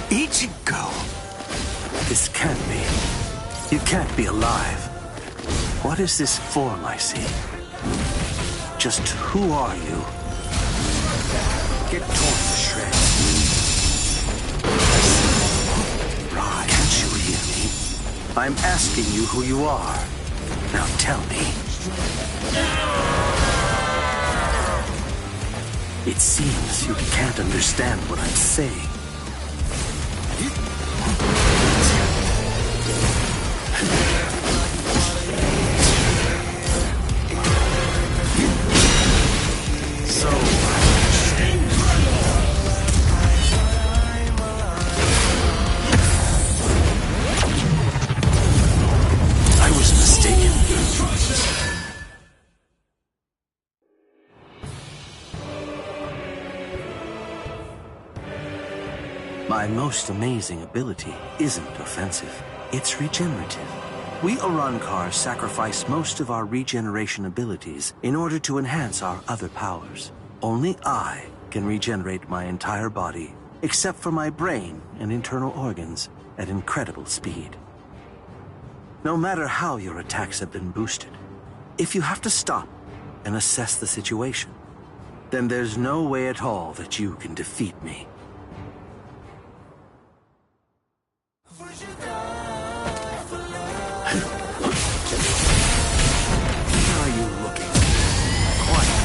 Ichigo! This can't be. You can't be alive. What is this form I see? Just who are you? Get torn to shreds. Right. Can't you hear me? I'm asking you who you are. Now tell me. It seems you can't understand what I'm saying. So... I was mistaken. My most amazing ability isn't offensive, it's regenerative. We Arrancar sacrifice most of our regeneration abilities in order to enhance our other powers. Only I can regenerate my entire body, except for my brain and internal organs, at incredible speed. No matter how your attacks have been boosted, if you have to stop and assess the situation, then there's no way at all that you can defeat me. Where are you looking? Quiet.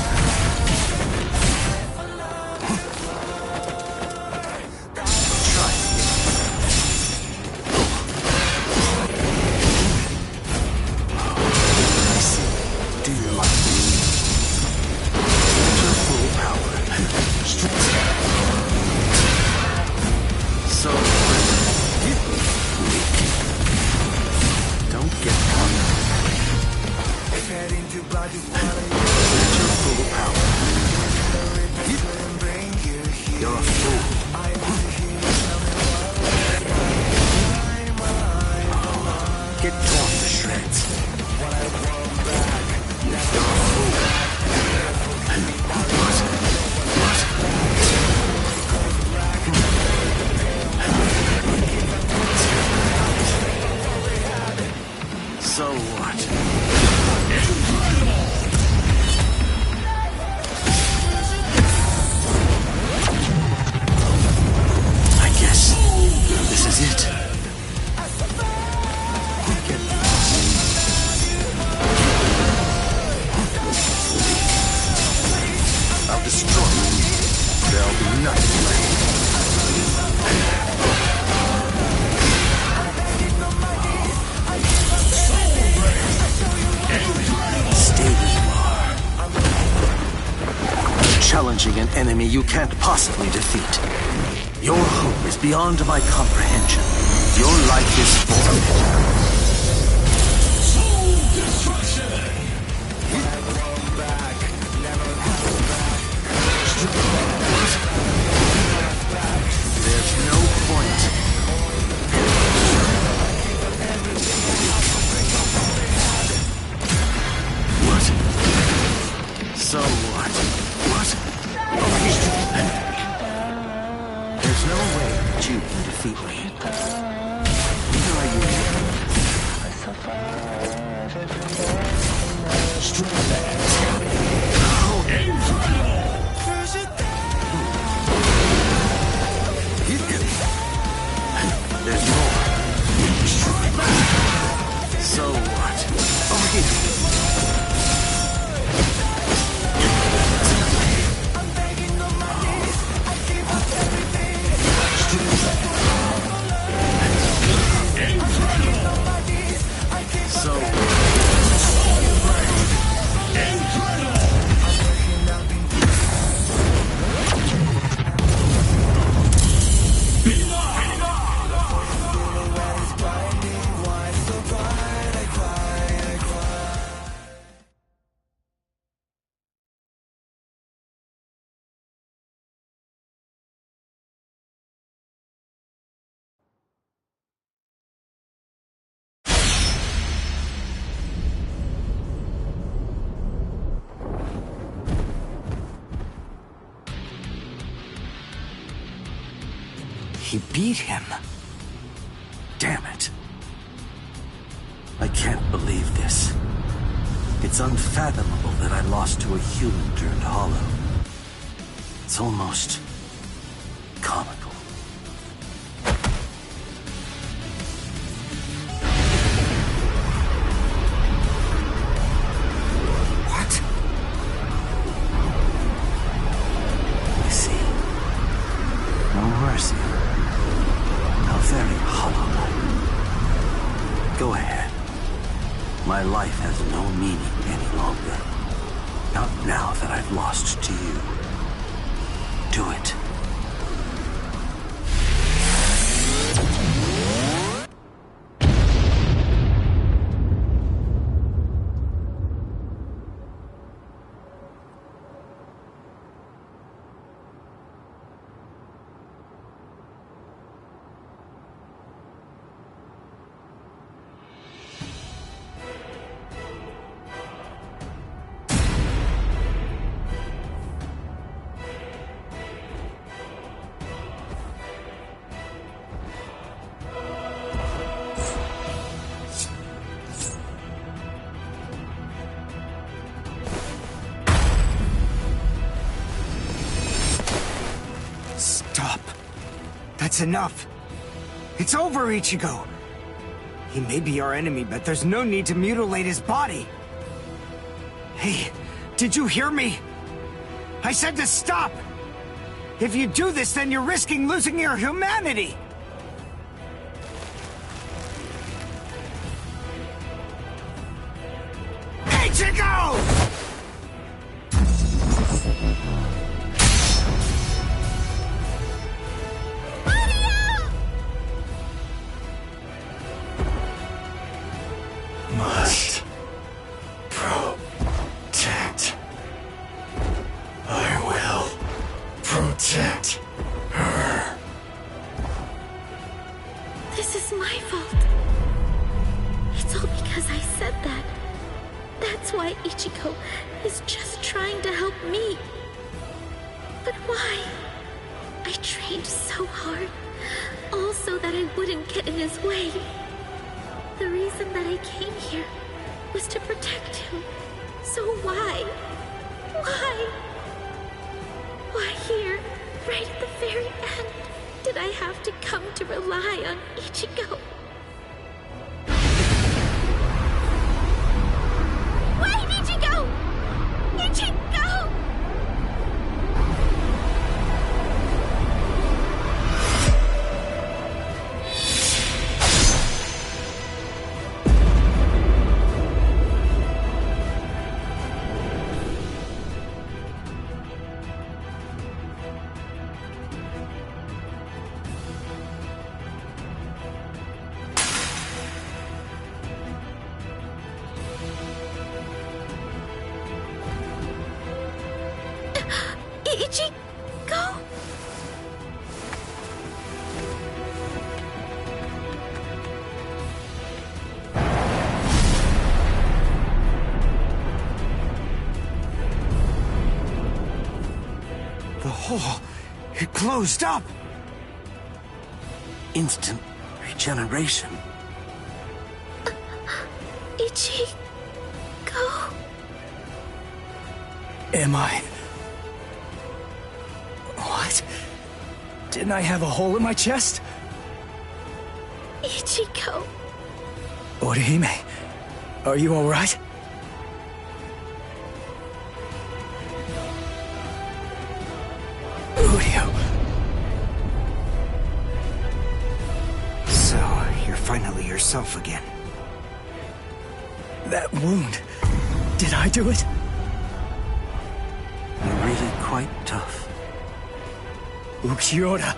Try it. I see. Do you like me? Your full power. So weak. Don't get caught. Your full power. You're a fool. Get torn to shreds. You're a fool. So what? I guess this is it. I'll destroy you. There'll be nothing left. Stay where you are. Challenging an enemy you can't possibly defeat. Your hope is beyond my comprehension. Your life is forfeit. There's no point. What? So what? What? There's no way that you can defeat me. Where are you? There's more. So what? Over here. So he beat him. Damn it. I can't believe this. It's unfathomable that I lost to a human turned hollow. It's almost comical. My life has no meaning any longer. Not now that I've lost to you. Do it. Stop. That's enough. It's over, Ichigo. He may be our enemy, but there's no need to mutilate his body. Hey, did you hear me? I said to stop! If you do this, then you're risking losing your humanity! Ichigo! Must protect. I will protect her. This is my fault. It's all because I said that. That's why Ichigo is just trying to help me. But why? I trained so hard, all so that I wouldn't get in his way. The reason that I came here was to protect him. So why? Why? Why here, right at the very end, did I have to come to rely on Ichigo? Wait, Ichigo! Ichigo! Ichigo? The hole, it closed up! Instant regeneration. Ichigo? Am I? What? Didn't I have a hole in my chest? Ichigo. Orihime, are you alright? Udio. So, you're finally yourself again. That wound, did I do it? You're really quite tough. Ukiura.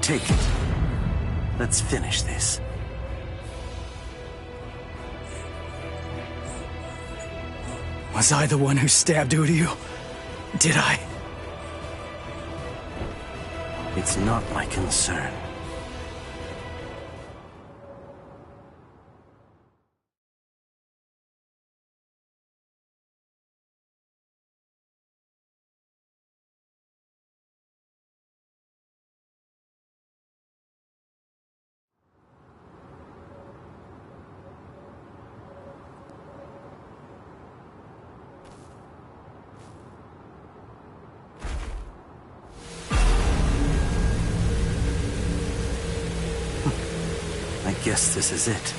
Take it. Let's finish this. Was I the one who stabbed Uryu? Did I? It's not my concern. I guess this is it.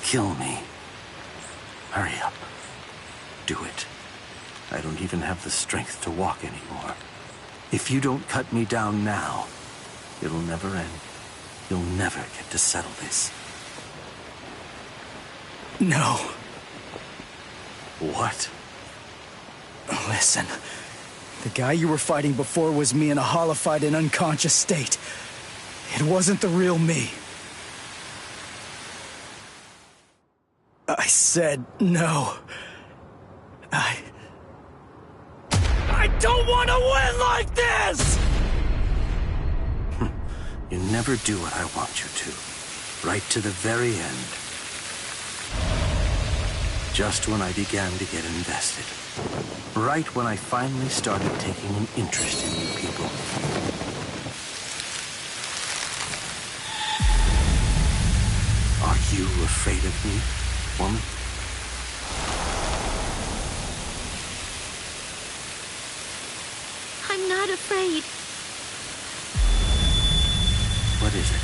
Kill me. Hurry up. Do it. I don't even have the strength to walk anymore. If you don't cut me down now, it'll never end. You'll never get to settle this. No. What? Listen, the guy you were fighting before was me in a hollified and unconscious state. It wasn't the real me. I said no. I don't want to win like this! You never do what I want you to. Right to the very end. Just when I began to get invested. Right when I finally started taking an interest in you people. Are you afraid of me, woman? I'm not afraid. What is it?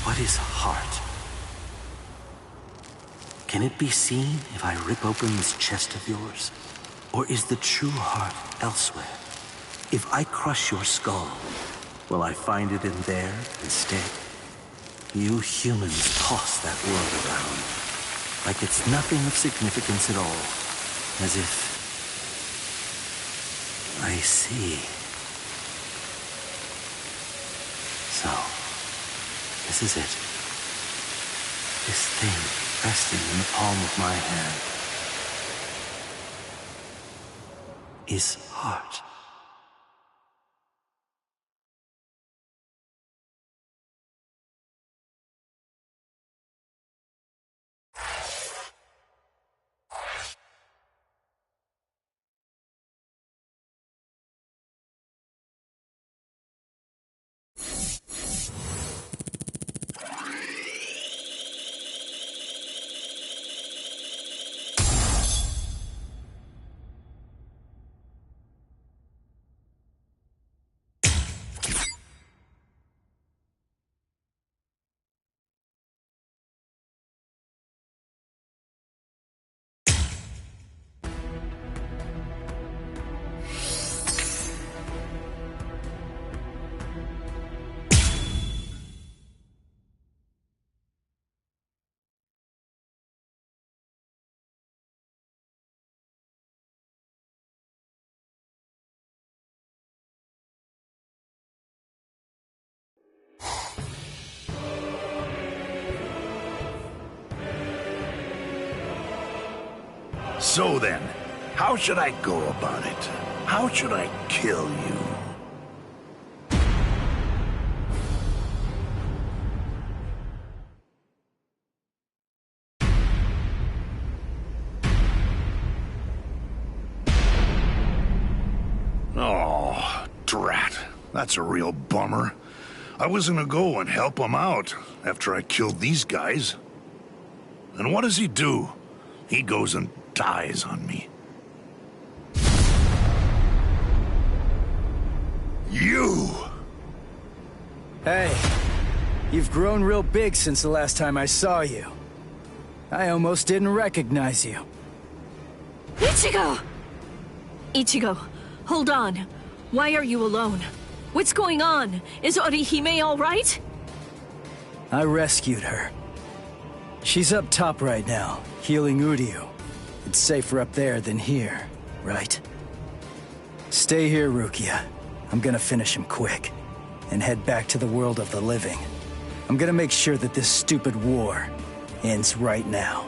What is heart? Can it be seen if I rip open this chest of yours? Or is the true heart elsewhere? If I crush your skull, will I find it in there instead? You humans toss that world around, like it's nothing of significance at all, as if... I see. So, this is it. This thing resting in the palm of my hand is heart. So then, how should I go about it? How should I kill you? Oh, drat. That's a real bummer. I was gonna go and help him out after I killed these guys. And what does he do? He goes and dies on me. You! Hey, you've grown real big since the last time I saw you. I almost didn't recognize you. Ichigo! Ichigo, hold on. Why are you alone? What's going on? Is Orihime all right? I rescued her. She's up top right now, healing Uryu. It's safer up there than here, right? Stay here, Rukia. I'm gonna finish him quick, and head back to the world of the living. I'm gonna make sure that this stupid war ends right now.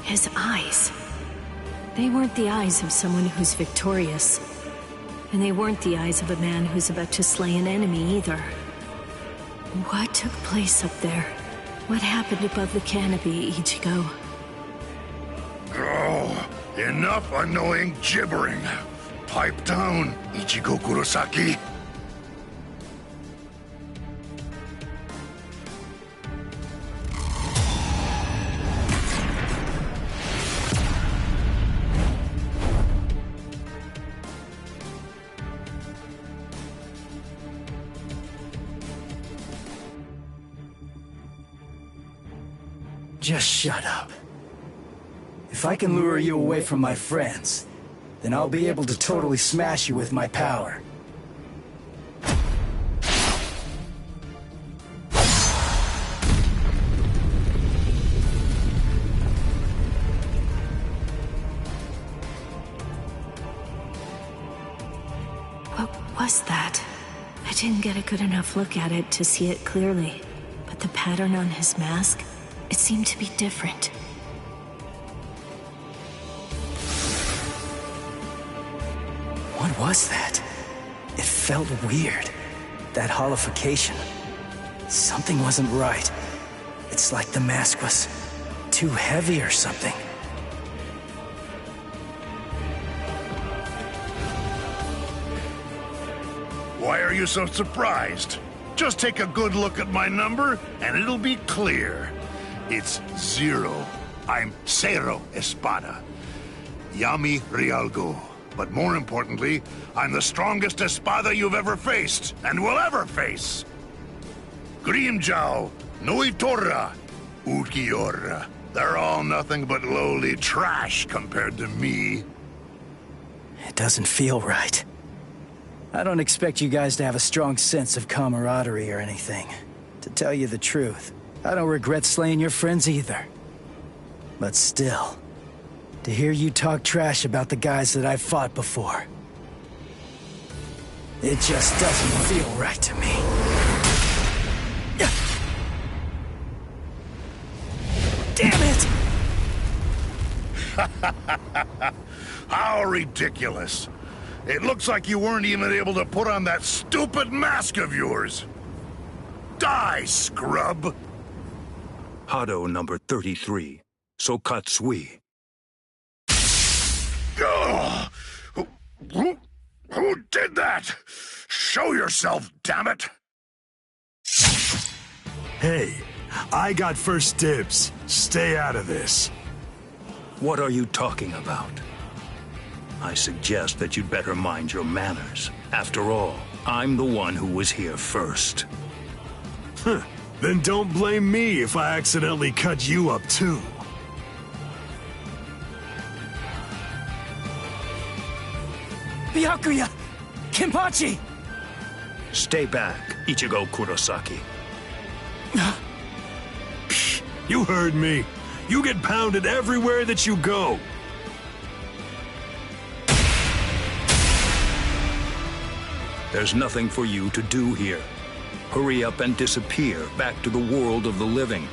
His eyes. They weren't the eyes of someone who's victorious. And they weren't the eyes of a man who's about to slay an enemy either. What took place up there? What happened above the canopy, Ichigo? Oh, enough annoying gibbering. Pipe down, Ichigo Kurosaki. Just shut up. If I can lure you away from my friends, then I'll be able to totally smash you with my power. What was that? I didn't get a good enough look at it to see it clearly, but the pattern on his mask, it seemed to be different. What was that? It felt weird. That holification. Something wasn't right. It's like the mask was too heavy or something. Why are you so surprised? Just take a good look at my number, and it'll be clear. It's 0. I'm Cero Espada. Yami Realgo. But more importantly, I'm the strongest Espada you've ever faced, and will ever face. Grimjao, Noitora, Ukiora. They're all nothing but lowly trash compared to me. It doesn't feel right. I don't expect you guys to have a strong sense of camaraderie or anything. To tell you the truth, I don't regret slaying your friends either. But still, to hear you talk trash about the guys that I've fought before, it just doesn't feel right to me. Damn it! How ridiculous. It looks like you weren't even able to put on that stupid mask of yours. Die, scrub! Hado number 33, Sokatsui. Ugh! Who did that? Show yourself, damn it! Hey, I got first dibs. Stay out of this. What are you talking about? I suggest that you'd better mind your manners. After all, I'm the one who was here first. Huh. Then don't blame me if I accidentally cut you up too. Byakuya! Kenpachi! Stay back, Ichigo Kurosaki. You heard me. You get pounded everywhere that you go. There's nothing for you to do here. Hurry up and disappear back to the world of the living.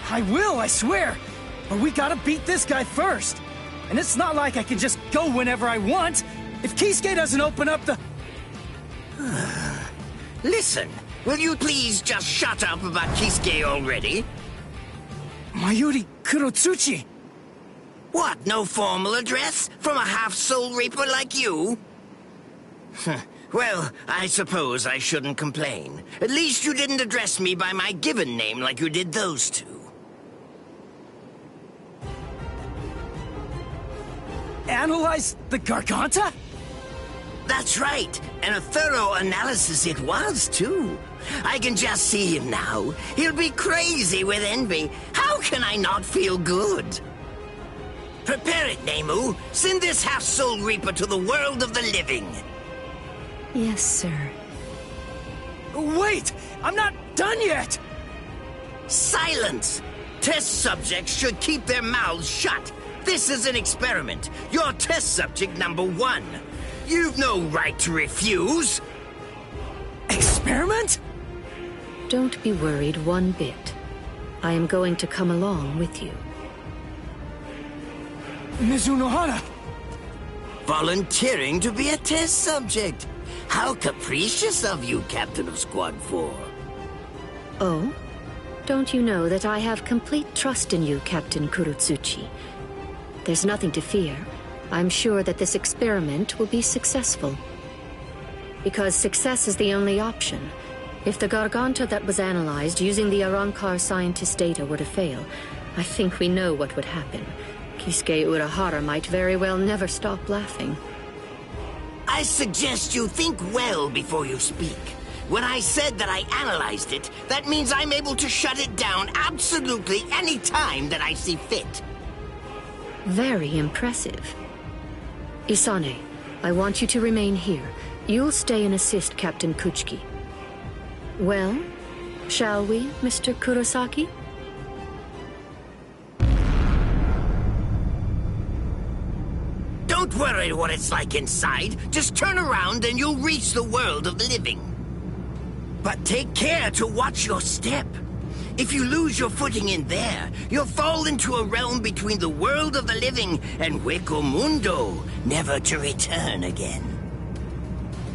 I will, I swear! But we gotta beat this guy first! And it's not like I can just go whenever I want! If Kisuke doesn't open up the... Listen, will you please just shut up about Kisuke already? Mayuri Kurotsuchi! What, no formal address from a half-soul reaper like you? Well, I suppose I shouldn't complain. At least you didn't address me by my given name like you did those two. Analyze the Garganta? That's right, and a thorough analysis it was, too. I can just see him now. He'll be crazy with envy. How can I not feel good? Prepare it, Nemu. Send this half-soul reaper to the world of the living. Yes, sir. Wait! I'm not done yet! Silence! Test subjects should keep their mouths shut. This is an experiment. You're test subject number 1. You've no right to refuse. Experiment? Don't be worried one bit. I am going to come along with you. Mizunohara! Volunteering to be a test subject. How capricious of you, Captain of Squad 4. Oh? Don't you know that I have complete trust in you, Captain Kurotsuchi? There's nothing to fear. I'm sure that this experiment will be successful. Because success is the only option. If the Garganta that was analyzed using the Arrancar scientist data were to fail, I think we know what would happen. Kisuke Urahara might very well never stop laughing. I suggest you think well before you speak. When I said that I analyzed it, that means I'm able to shut it down absolutely any time that I see fit. Very impressive. Isane, I want you to remain here. You'll stay and assist Captain Kuchiki. Well, shall we, Mr. Kurosaki? Don't worry, decide what it's like inside, just turn around and you'll reach the world of the living. But take care to watch your step. If you lose your footing in there, you'll fall into a realm between the world of the living and Hueco Mundo, never to return again.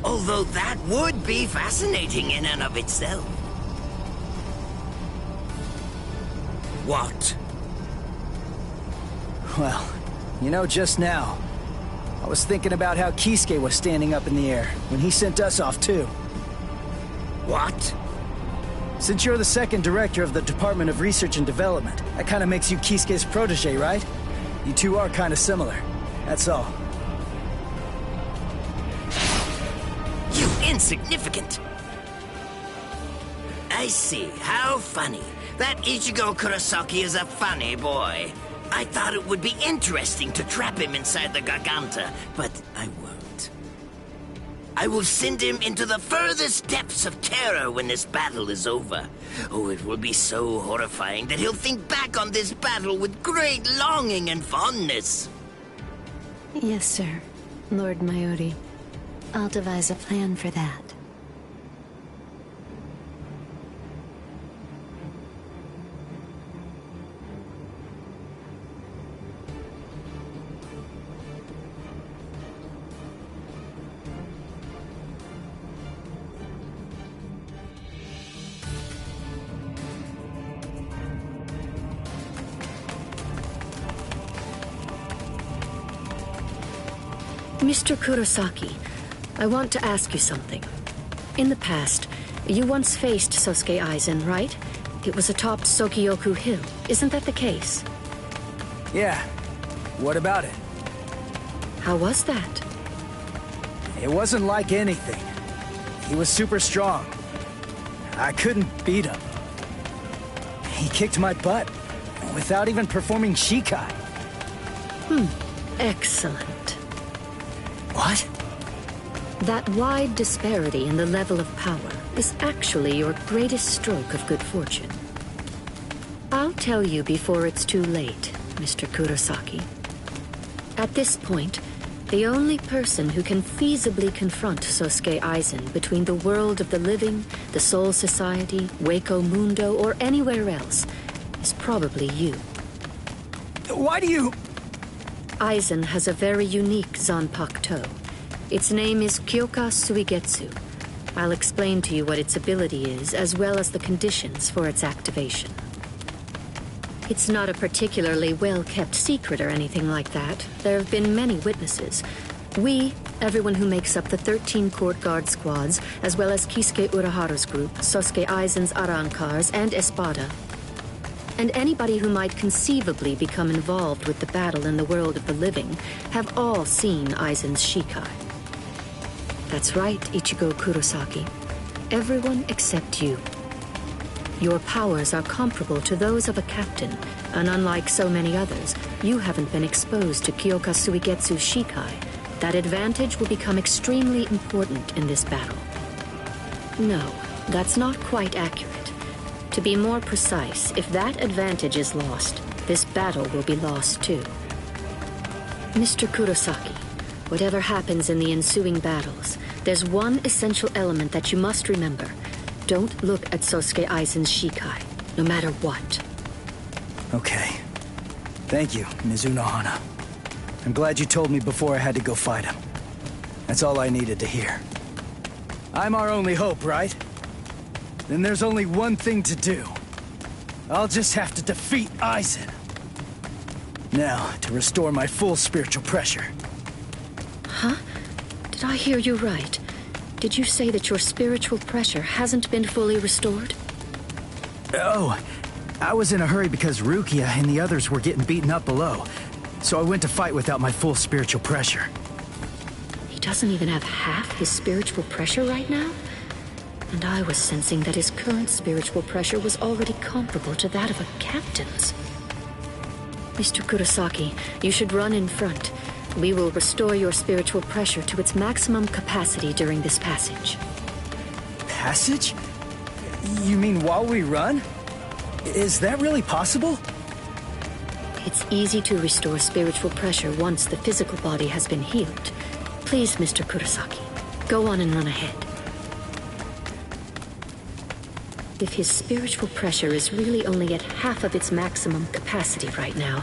Although that would be fascinating in and of itself. What? Well, you know, just now, I was thinking about how Kisuke was standing up in the air when he sent us off too. What? Since you're the second director of the Department of Research and Development, that kind of makes you Kisuke's protege, right? You two are kind of similar. That's all. You insignificant! I see. How funny. That Ichigo Kurosaki is a funny boy. I thought it would be interesting to trap him inside the Garganta, but I won't. I will send him into the furthest depths of terror when this battle is over. Oh, it will be so horrifying that he'll think back on this battle with great longing and fondness. Yes, sir. Lord Mayuri. I'll devise a plan for that. Mr. Kurosaki, I want to ask you something. In the past, you once faced Sosuke Aizen, right? It was atop Sokyoku Hill. Isn't that the case? Yeah. What about it? How was that? It wasn't like anything. He was super strong. I couldn't beat him. He kicked my butt without even performing Shikai. Excellent. What? That wide disparity in the level of power is actually your greatest stroke of good fortune. I'll tell you before it's too late, Mr. Kurosaki. At this point, the only person who can feasibly confront Sosuke Aizen between the world of the living, the Soul Society, Hueco Mundo, or anywhere else is probably you. Why do you... Aizen has a very unique Zanpakuto. Its name is Kyoka Suigetsu. I'll explain to you what its ability is, as well as the conditions for its activation. It's not a particularly well-kept secret or anything like that. There have been many witnesses. We, everyone who makes up the 13 court guard squads, as well as Kisuke Uraharu's group, Sosuke Aizen's Arankars, and Espada, and anybody who might conceivably become involved with the battle in the world of the living, have all seen Aizen's Shikai. That's right, Ichigo Kurosaki. Everyone except you. Your powers are comparable to those of a captain, and unlike so many others, you haven't been exposed to Kyoka Suigetsu's Shikai. That advantage will become extremely important in this battle. No, that's not quite accurate. To be more precise, if that advantage is lost, this battle will be lost too. Mr. Kurosaki, whatever happens in the ensuing battles, there's one essential element that you must remember. Don't look at Sosuke Aizen's Shikai, no matter what. Okay. Thank you, Mizuno Hana. I'm glad you told me before I had to go fight him. That's all I needed to hear. I'm our only hope, right? Then there's only one thing to do. I'll just have to defeat Aizen. Now, to restore my full spiritual pressure. Huh? Did I hear you right? Did you say that your spiritual pressure hasn't been fully restored? Oh, I was in a hurry because Rukia and the others were getting beaten up below. So I went to fight without my full spiritual pressure. He doesn't even have half his spiritual pressure right now? And I was sensing that his current spiritual pressure was already comparable to that of a captain's. Mr. Kurosaki, you should run in front. We will restore your spiritual pressure to its maximum capacity during this passage. Passage? You mean while we run? Is that really possible? It's easy to restore spiritual pressure once the physical body has been healed. Please, Mr. Kurosaki, go on and run ahead. If his spiritual pressure is really only at half of its maximum capacity right now,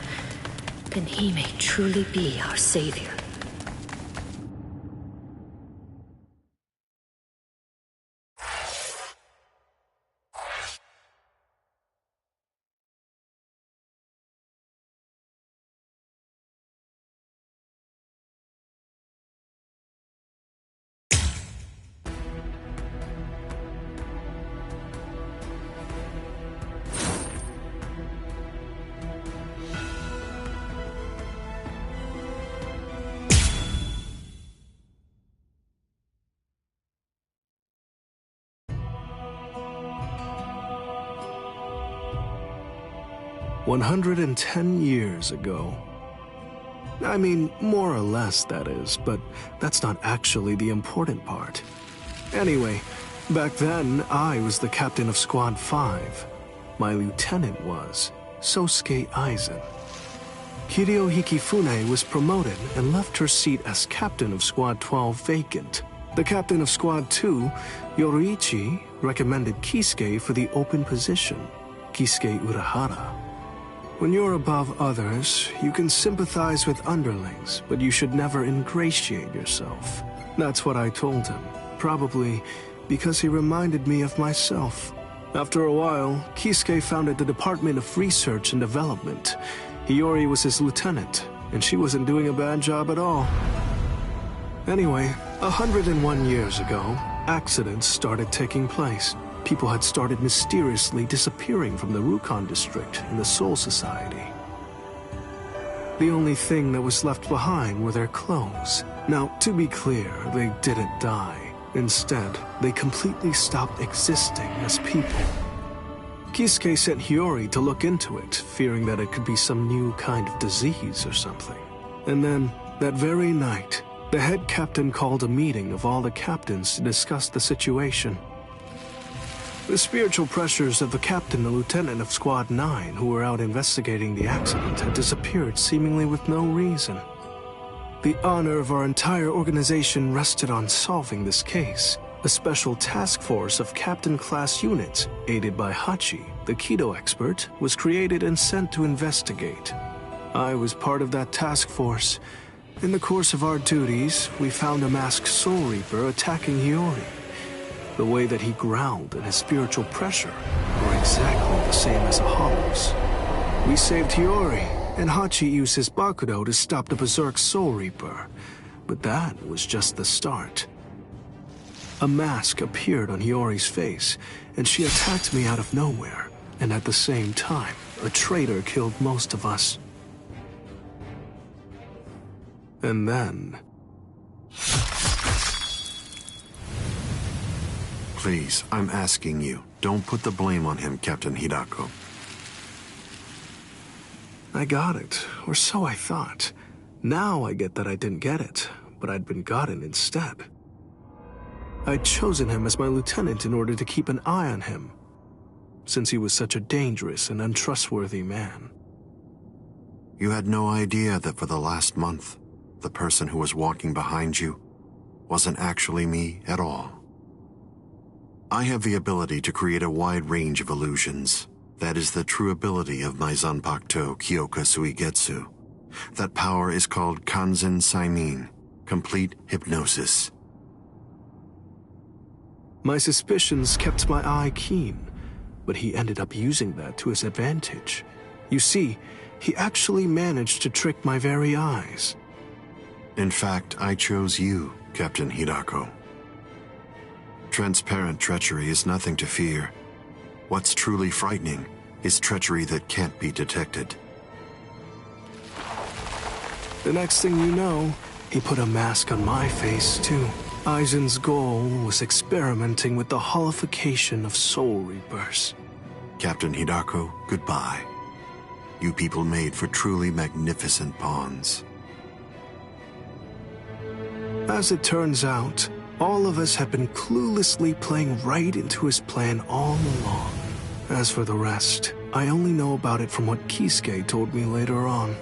then he may truly be our savior. "110 years ago. I mean, more or less, that is, but that's not actually the important part. Anyway, back then, I was the captain of Squad 5. My lieutenant was Sosuke Aizen. Kiryu Hikifune was promoted and left her seat as captain of Squad 12 vacant. The captain of Squad 2, Yoruichi, recommended Kisuke for the open position, Kisuke Urahara. When you're above others, you can sympathize with underlings, but you should never ingratiate yourself. That's what I told him, probably because he reminded me of myself. After a while, Kisuke founded the Department of Research and Development. Hiyori was his lieutenant, and she wasn't doing a bad job at all. Anyway, 101 years ago, accidents started taking place. People had started mysteriously disappearing from the Rukon district in the Soul Society. The only thing that was left behind were their clothes. Now, to be clear, they didn't die. Instead, they completely stopped existing as people. Kisuke sent Hiyori to look into it, fearing that it could be some new kind of disease or something. And then, that very night, the head captain called a meeting of all the captains to discuss the situation. The spiritual pressures of the captain and lieutenant of Squad 9 who were out investigating the accident had disappeared seemingly with no reason. The honor of our entire organization rested on solving this case. A special task force of captain-class units, aided by Hachi, the Kido expert, was created and sent to investigate. I was part of that task force. In the course of our duties, we found a masked Soul Reaper attacking Hiyori. The way that he growled and his spiritual pressure were exactly the same as a Hollow's. We saved Hiyori, and Hachi used his Bakudo to stop the Berserk Soul Reaper. But that was just the start. A mask appeared on Hiyori's face, and she attacked me out of nowhere. And at the same time, a traitor killed most of us. And then... Please, I'm asking you, don't put the blame on him, Captain Hidako. I got it, or so I thought. Now I get that I didn't get it, but I'd been gotten instead. I'd chosen him as my lieutenant in order to keep an eye on him, since he was such a dangerous and untrustworthy man. You had no idea that for the last month, the person who was walking behind you wasn't actually me at all. I have the ability to create a wide range of illusions. That is the true ability of my Zanpakuto Kyoka Suigetsu. That power is called Kanzen Saimin, complete hypnosis. My suspicions kept my eye keen, but he ended up using that to his advantage. You see, he actually managed to trick my very eyes. In fact, I chose you, Captain Hidako. Transparent treachery is nothing to fear. What's truly frightening is treachery that can't be detected. The next thing you know, he put a mask on my face, too. Aizen's goal was experimenting with the holification of Soul Reapers. Captain Hidako, goodbye. You people made for truly magnificent pawns. As it turns out, all of us had been cluelessly playing right into his plan all along. As for the rest, I only know about it from what Kisuke told me later on.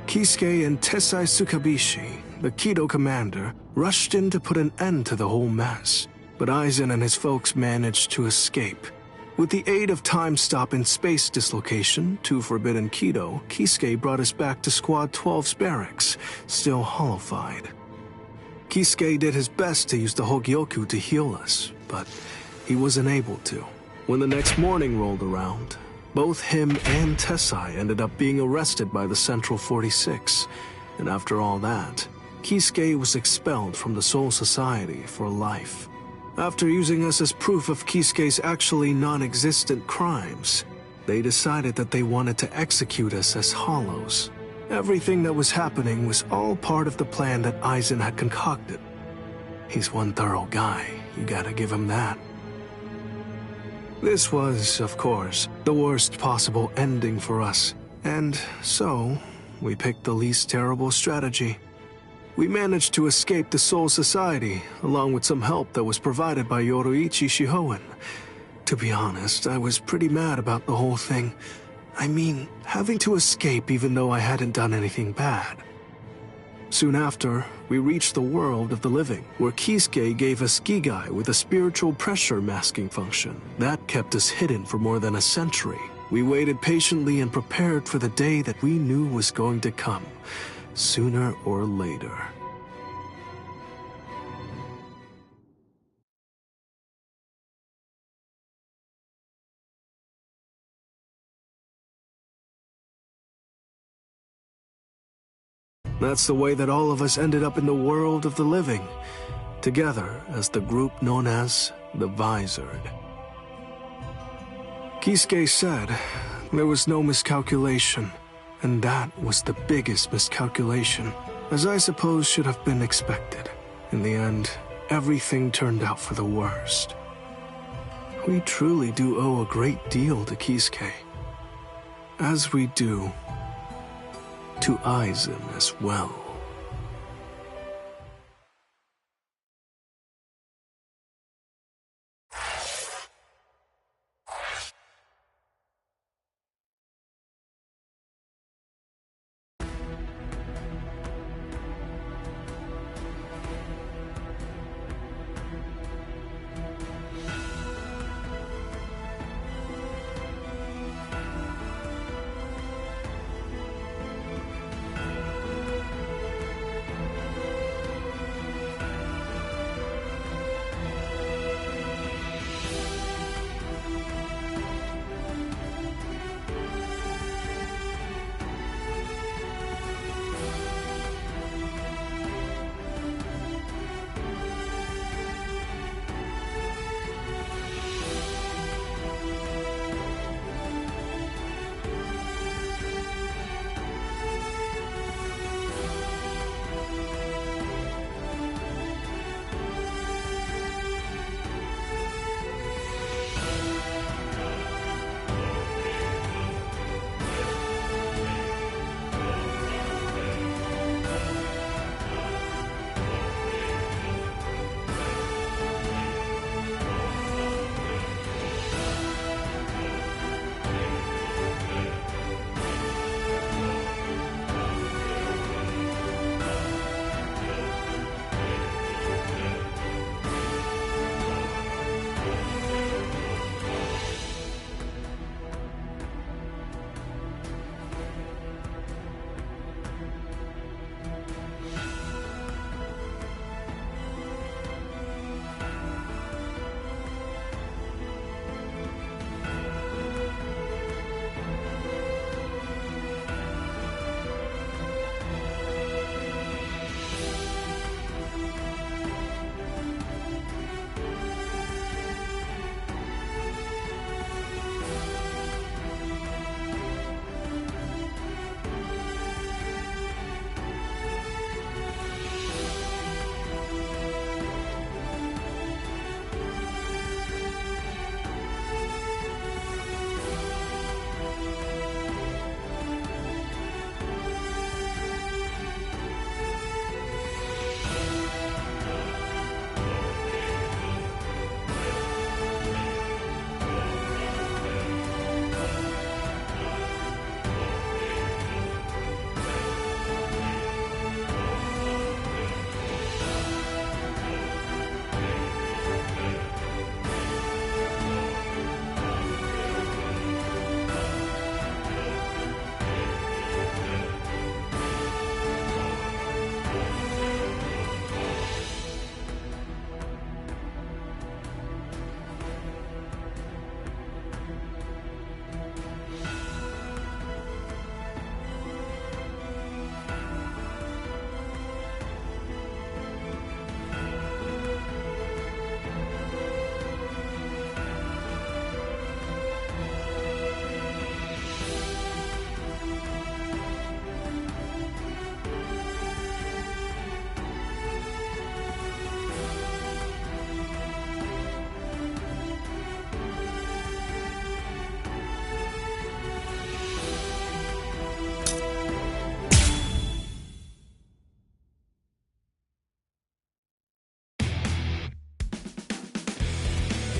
Kisuke and Tessai Tsukabishi, the Kido commander, rushed in to put an end to the whole mess, but Aizen and his folks managed to escape. With the aid of time stop and space dislocation to Forbidden Kido, Kisuke brought us back to Squad 12's barracks, still hollow-fied. Kisuke did his best to use the Hogyoku to heal us, but he wasn't able to. When the next morning rolled around, both him and Tessai ended up being arrested by the Central 46, and after all that, Kisuke was expelled from the Soul Society for life. After using us as proof of Kisuke's actually non-existent crimes, they decided that they wanted to execute us as Hollows. Everything that was happening was all part of the plan that Aizen had concocted. He's one thorough guy, you gotta give him that. This was, of course, the worst possible ending for us, and so we picked the least terrible strategy. We managed to escape the Soul Society, along with some help that was provided by Yoruichi Shihoen. To be honest, I was pretty mad about the whole thing. I mean, having to escape even though I hadn't done anything bad. Soon after, we reached the world of the living, where Kisuke gave us Gigai with a spiritual pressure masking function. That kept us hidden for more than a century. We waited patiently and prepared for the day that we knew was going to come, sooner or later. That's the way that all of us ended up in the world of the living, together as the group known as the Visored. Kisuke said there was no miscalculation, and that was the biggest miscalculation, as I suppose should have been expected. In the end, everything turned out for the worst. We truly do owe a great deal to Kisuke, as we do to Aizen as well.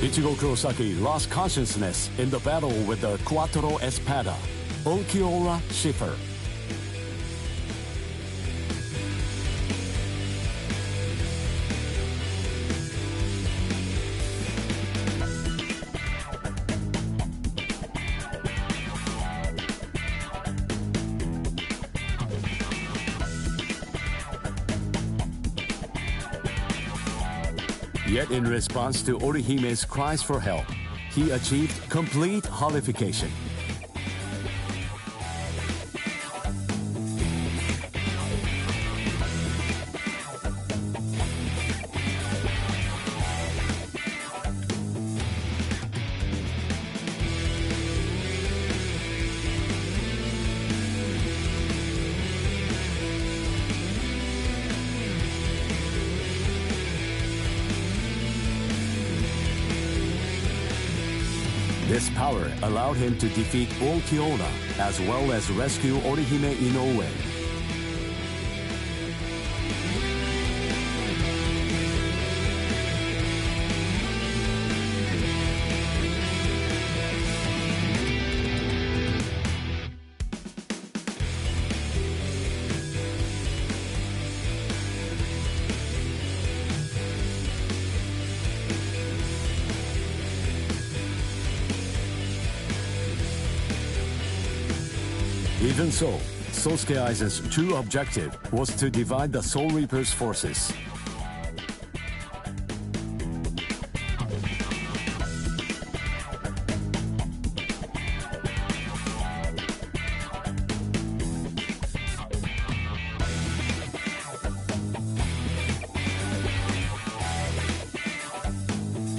Ichigo Kurosaki lost consciousness in the battle with the Quattro Espada, Ulquiorra Schiffer. Yet in response to Orihime's cries for help, he achieved complete holification. This power allowed him to defeat Ulquiorra as well as rescue Orihime Inoue. Even so, Sosuke Aizen's true objective was to divide the Soul Reaper's forces.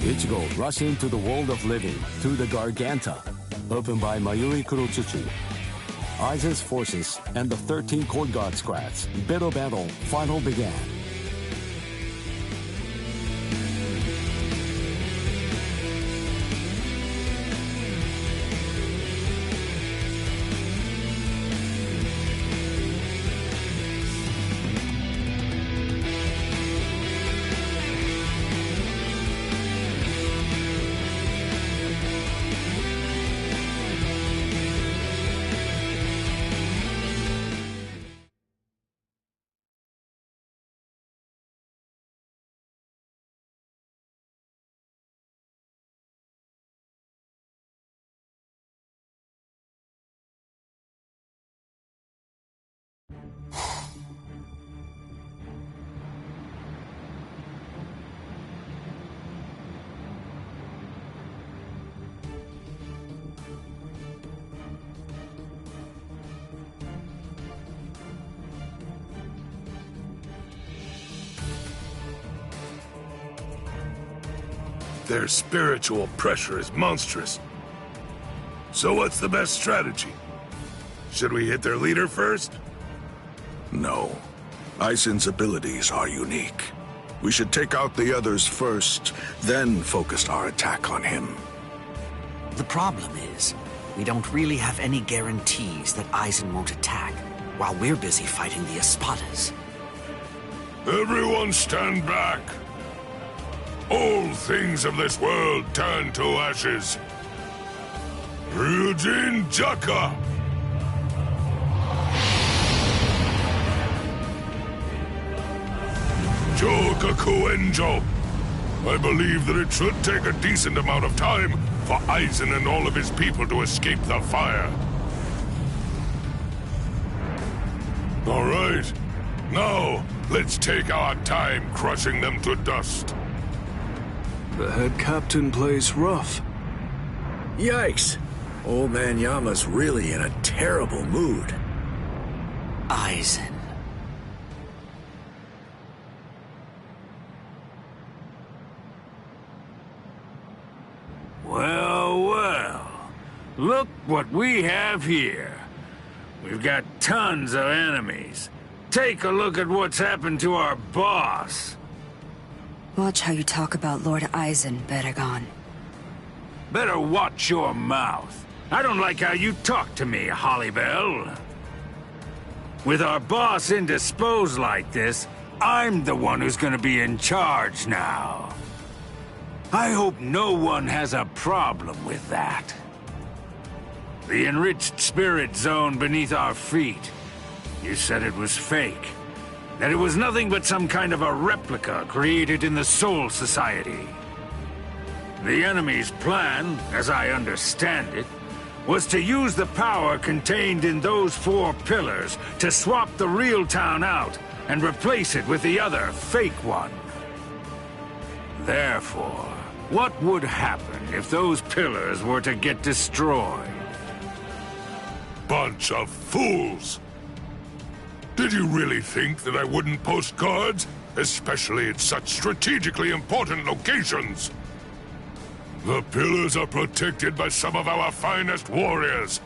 Ichigo rushed into the world of living through the Garganta, opened by Mayuri Kurotsuchi. Aizen's forces and the 13 Court Guard squads' bitter battle finally began. Their spiritual pressure is monstrous. So what's the best strategy? Should we hit their leader first? No. Aizen's abilities are unique. We should take out the others first, then focus our attack on him. The problem is, we don't really have any guarantees that Aizen won't attack, while we're busy fighting the Espadas. Everyone stand back! All things of this world turn to ashes. Ryujin Jaka! Jogaku Enjo! I believe that it should take a decent amount of time for Aizen and all of his people to escape the fire. All right. Now, let's take our time crushing them to dust. The head captain plays rough. Yikes! Old man Yama's really in a terrible mood. Aizen. Well, well. Look what we have here. We've got tons of enemies. Take a look at what's happened to our boss. Watch how you talk about Lord Aizen, Baragon. Better watch your mouth. I don't like how you talk to me, Hollybell. With our boss indisposed like this, I'm the one who's gonna be in charge now. I hope no one has a problem with that. The enriched spirit zone beneath our feet. You said it was fake. That it was nothing but some kind of a replica created in the Soul Society. The enemy's plan, as I understand it, was to use the power contained in those 4 pillars to swap the real town out and replace it with the other, fake one. Therefore, what would happen if those pillars were to get destroyed? Bunch of fools! Did you really think that I wouldn't post guards? Especially at such strategically important locations? The pillars are protected by some of our finest warriors.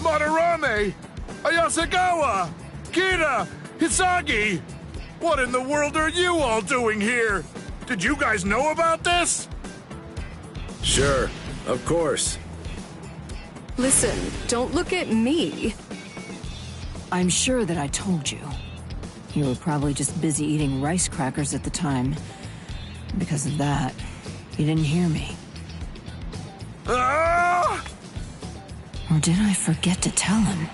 Madarame! Ayasagawa! Kira! Hisagi! What in the world are you all doing here? Did you guys know about this? Sure, of course. Listen, don't look at me. I'm sure that I told you. You were probably just busy eating rice crackers at the time. Because of that, you didn't hear me. Ah! Or did I forget to tell him?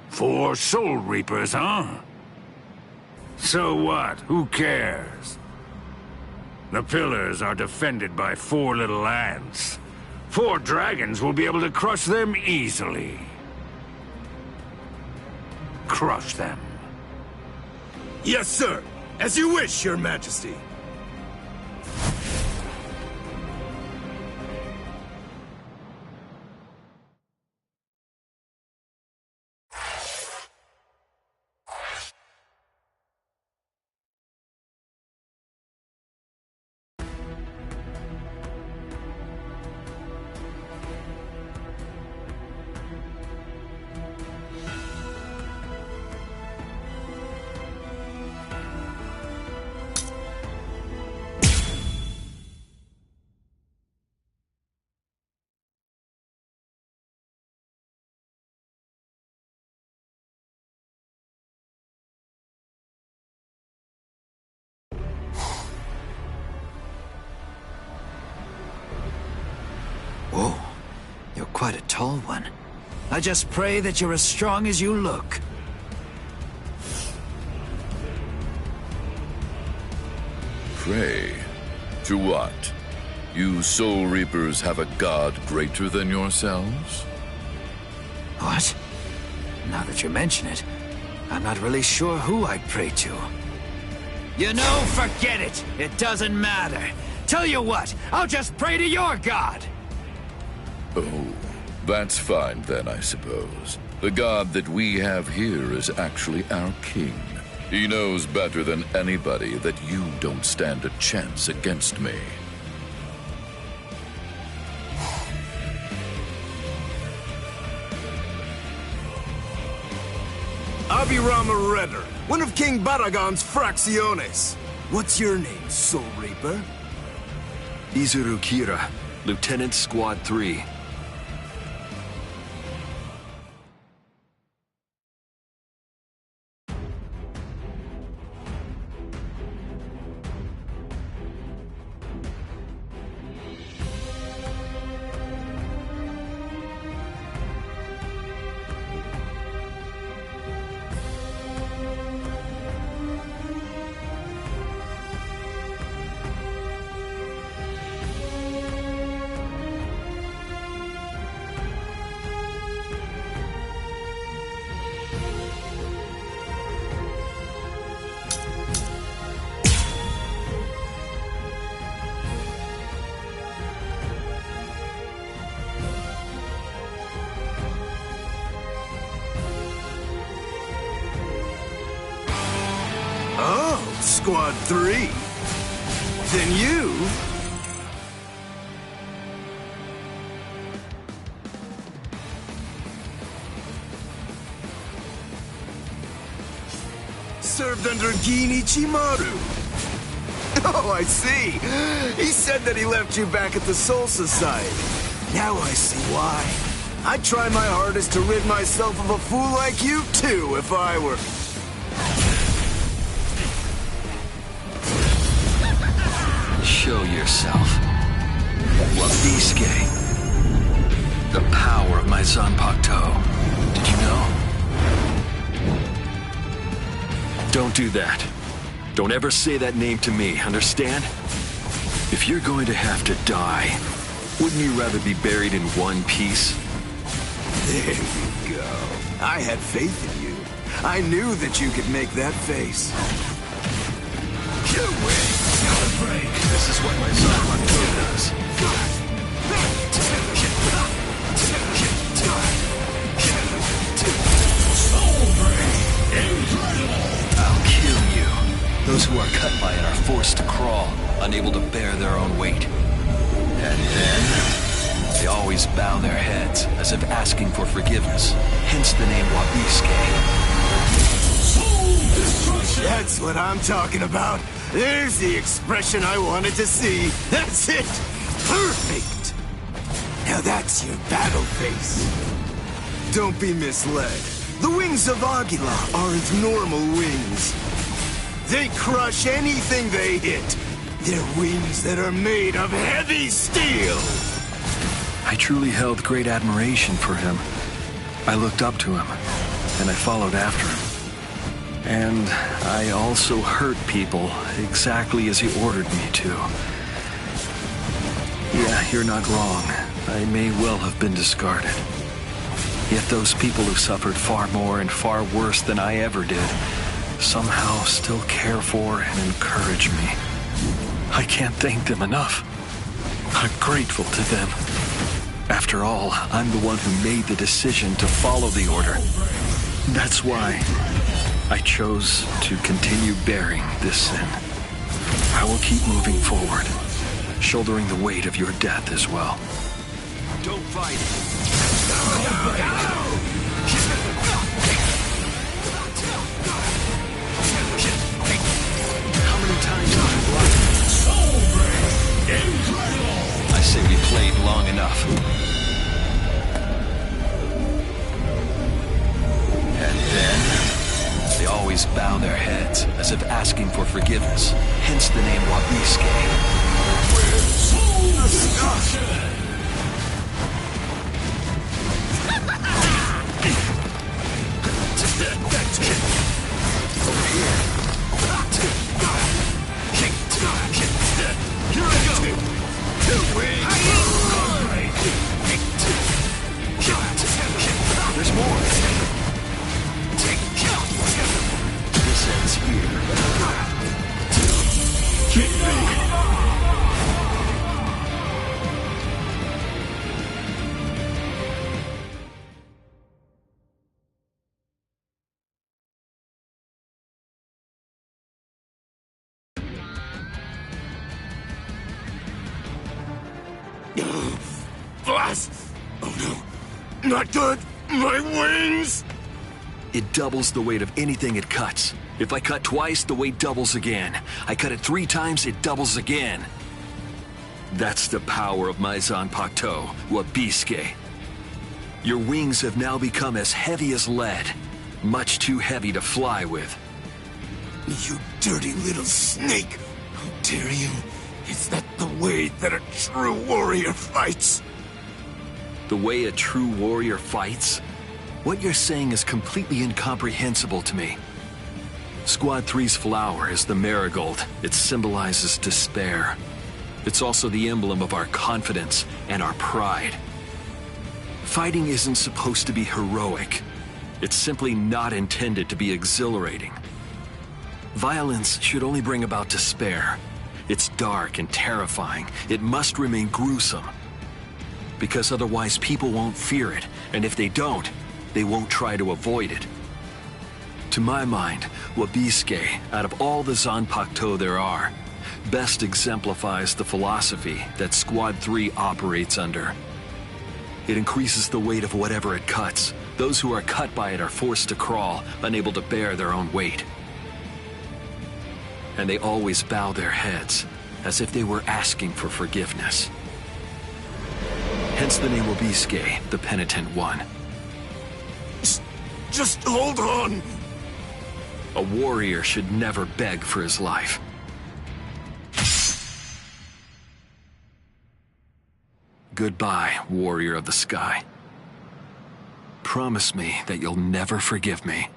Four Soul Reapers, huh? So what? Who cares? The pillars are defended by 4 little ants. 4 dragons will be able to crush them easily. Crush them. Yes, sir. As you wish, Your Majesty. Whoa, you're quite a tall one. I just pray that you're as strong as you look. Pray? To what? You Soul Reapers have a god greater than yourselves? What? Now that you mention it, I'm not really sure who I'd pray to. You know, forget it! It doesn't matter. Tell you what, I'll just pray to your god! Oh, that's fine then, I suppose. The god that we have here is actually our king. He knows better than anybody that you don't stand a chance against me. Abirama Redder, one of King Baragon's Fracciones. What's your name, Soul Reaper? Izuru Kira, Lieutenant Squad 3. Oh, Squad 3. Then you... served under Gin Ichimaru. Oh, I see. He said that he left you back at the Soul Society. Now I see why. I'd try my hardest to rid myself of a fool like you, too, if I were... Show yourself. Wabisuke. The power of my Zanpakuto. Did you know? Don't do that. Don't ever say that name to me, understand? If you're going to have to die, wouldn't you rather be buried in one piece? There you go. I had faith in you. I knew that you could make that face. You win! This is what my Zanpakuto does. I'll kill you. Those who are cut by it are forced to crawl, unable to bear their own weight. And then, they always bow their heads, as if asking for forgiveness. Hence the name Wabisuke. That's what I'm talking about. There's the expression I wanted to see. That's it. Perfect. Now that's your battle face. Don't be misled. The wings of Aguila aren't normal wings. They crush anything they hit. They're wings that are made of heavy steel. I truly held great admiration for him. I looked up to him, and I followed after him. And I also hurt people exactly as he ordered me to. Yeah, you're not wrong. I may well have been discarded. Yet those people who suffered far more and far worse than I ever did somehow still care for and encourage me. I can't thank them enough. I'm grateful to them. After all, I'm the one who made the decision to follow the order. That's why I chose to continue bearing this sin. I will keep moving forward, shouldering the weight of your death as well. Don't fight! How many times have I blocked? I say we played long enough. And then they always bow their heads, as if asking for forgiveness. Hence the name Wabisuke. There's more. This ends here. Boss! Oh no. Not good! My wings! It doubles the weight of anything it cuts. If I cut twice, the weight doubles again. I cut it 3 times, it doubles again. That's the power of my Zanpakuto, Wabisuke. Your wings have now become as heavy as lead. Much too heavy to fly with. You dirty little snake! How dare you? Is that the way that a true warrior fights? The way a true warrior fights? What you're saying is completely incomprehensible to me. Squad 3's flower is the marigold. It symbolizes despair. It's also the emblem of our confidence and our pride. Fighting isn't supposed to be heroic. It's simply not intended to be exhilarating. Violence should only bring about despair. It's dark and terrifying. It must remain gruesome. Because otherwise people won't fear it, and if they don't, they won't try to avoid it. To my mind, Wabisuke, out of all the Zanpakuto there are, best exemplifies the philosophy that Squad 3 operates under. It increases the weight of whatever it cuts. Those who are cut by it are forced to crawl, unable to bear their own weight. And they always bow their heads, as if they were asking for forgiveness. Hence the name Wabisuke, the Penitent One. Just hold on! A warrior should never beg for his life. Goodbye, warrior of the sky. Promise me that you'll never forgive me.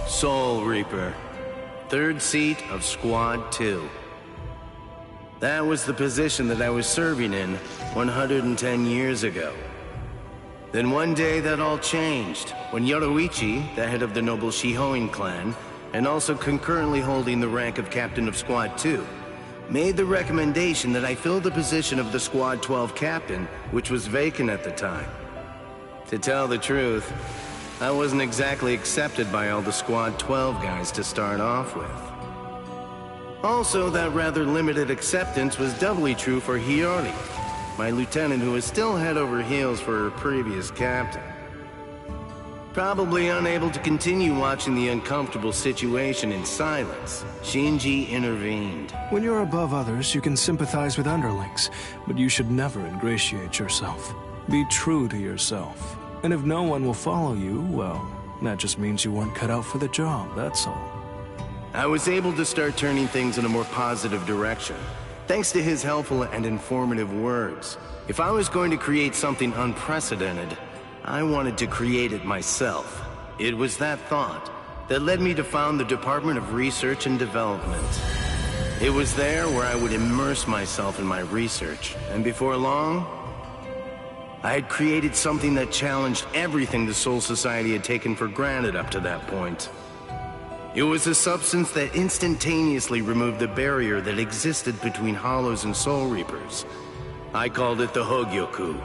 Soul Reaper, third seat of Squad 2. That was the position that I was serving in 110 years ago. Then one day that all changed, when Yoruichi, the head of the noble Shihoin clan, and also concurrently holding the rank of Captain of Squad 2, made the recommendation that I fill the position of the Squad 12 captain, which was vacant at the time. To tell the truth, I wasn't exactly accepted by all the Squad 12 guys to start off with. Also, that rather limited acceptance was doubly true for Hiyori, my lieutenant who was still head over heels for her previous captain. Probably unable to continue watching the uncomfortable situation in silence, Shinji intervened. When you're above others, you can sympathize with underlings, but you should never ingratiate yourself. Be true to yourself. And if no one will follow you, well, that just means you weren't cut out for the job, that's all. I was able to start turning things in a more positive direction, thanks to his helpful and informative words. If I was going to create something unprecedented, I wanted to create it myself. It was that thought that led me to found the Department of Research and Development. It was there where I would immerse myself in my research, and before long, I had created something that challenged everything the Soul Society had taken for granted up to that point. It was a substance that instantaneously removed the barrier that existed between Hollows and Soul Reapers. I called it the Hogyoku.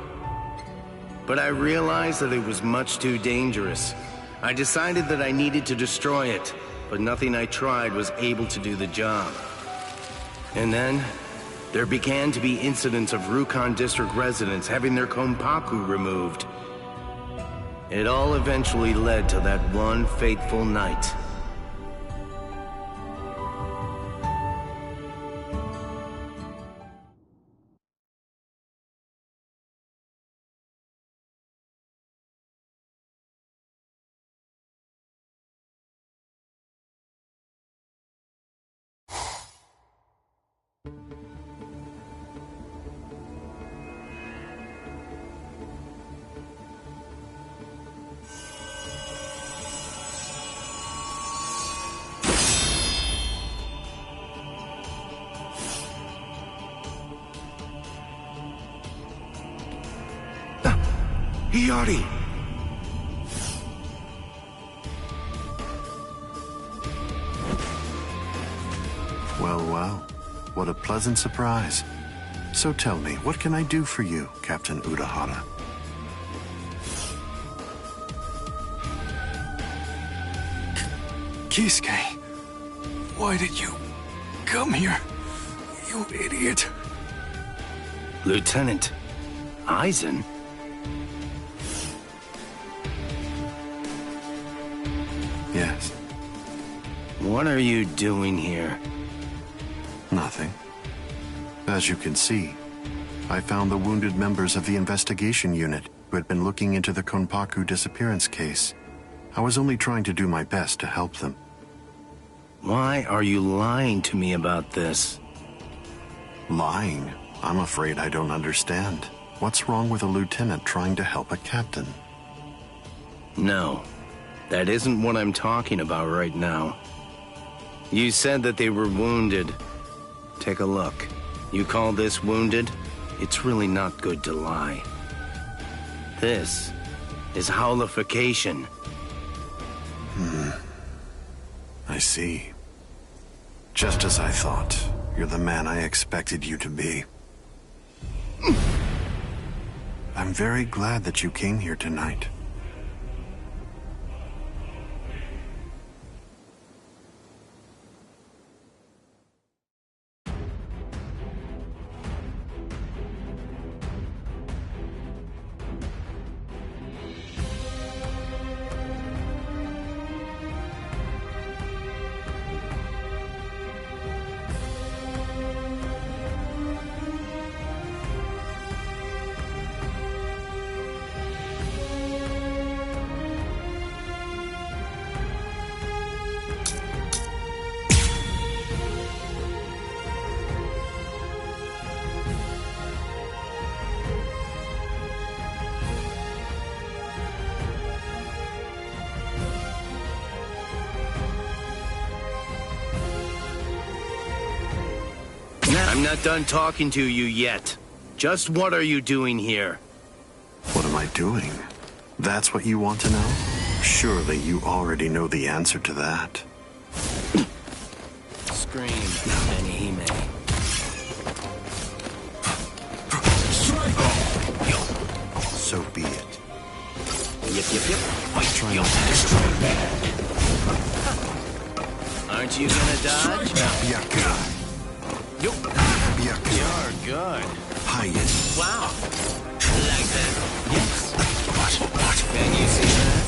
But I realized that it was much too dangerous. I decided that I needed to destroy it, but nothing I tried was able to do the job. And then, there began to be incidents of Rukon District residents having their Konpaku removed. It all eventually led to that one fateful night. Hiyori! Well, what a pleasant surprise. So tell me, what can I do for you, Captain Urahara? Kisuke, why did you come here, you idiot? Lieutenant Aizen? Yes. What are you doing here? Nothing. As you can see, I found the wounded members of the investigation unit who had been looking into the Konpaku disappearance case. I was only trying to do my best to help them. Why are you lying to me about this? Lying? I'm afraid I don't understand. What's wrong with a lieutenant trying to help a captain? No, that isn't what I'm talking about right now. You said that they were wounded. Take a look. You call this wounded? It's really not good to lie. This is howlification. I see. Just as I thought. You're the man I expected you to be. I'm very glad that you came here tonight. I'm not done talking to you yet. Just what are you doing here? What am I doing? That's what you want to know? Surely you already know the answer to that. Scream, Benihime. So be it. Aren't you gonna dodge? You're good. Wow. Like that. Yes. Can you see that?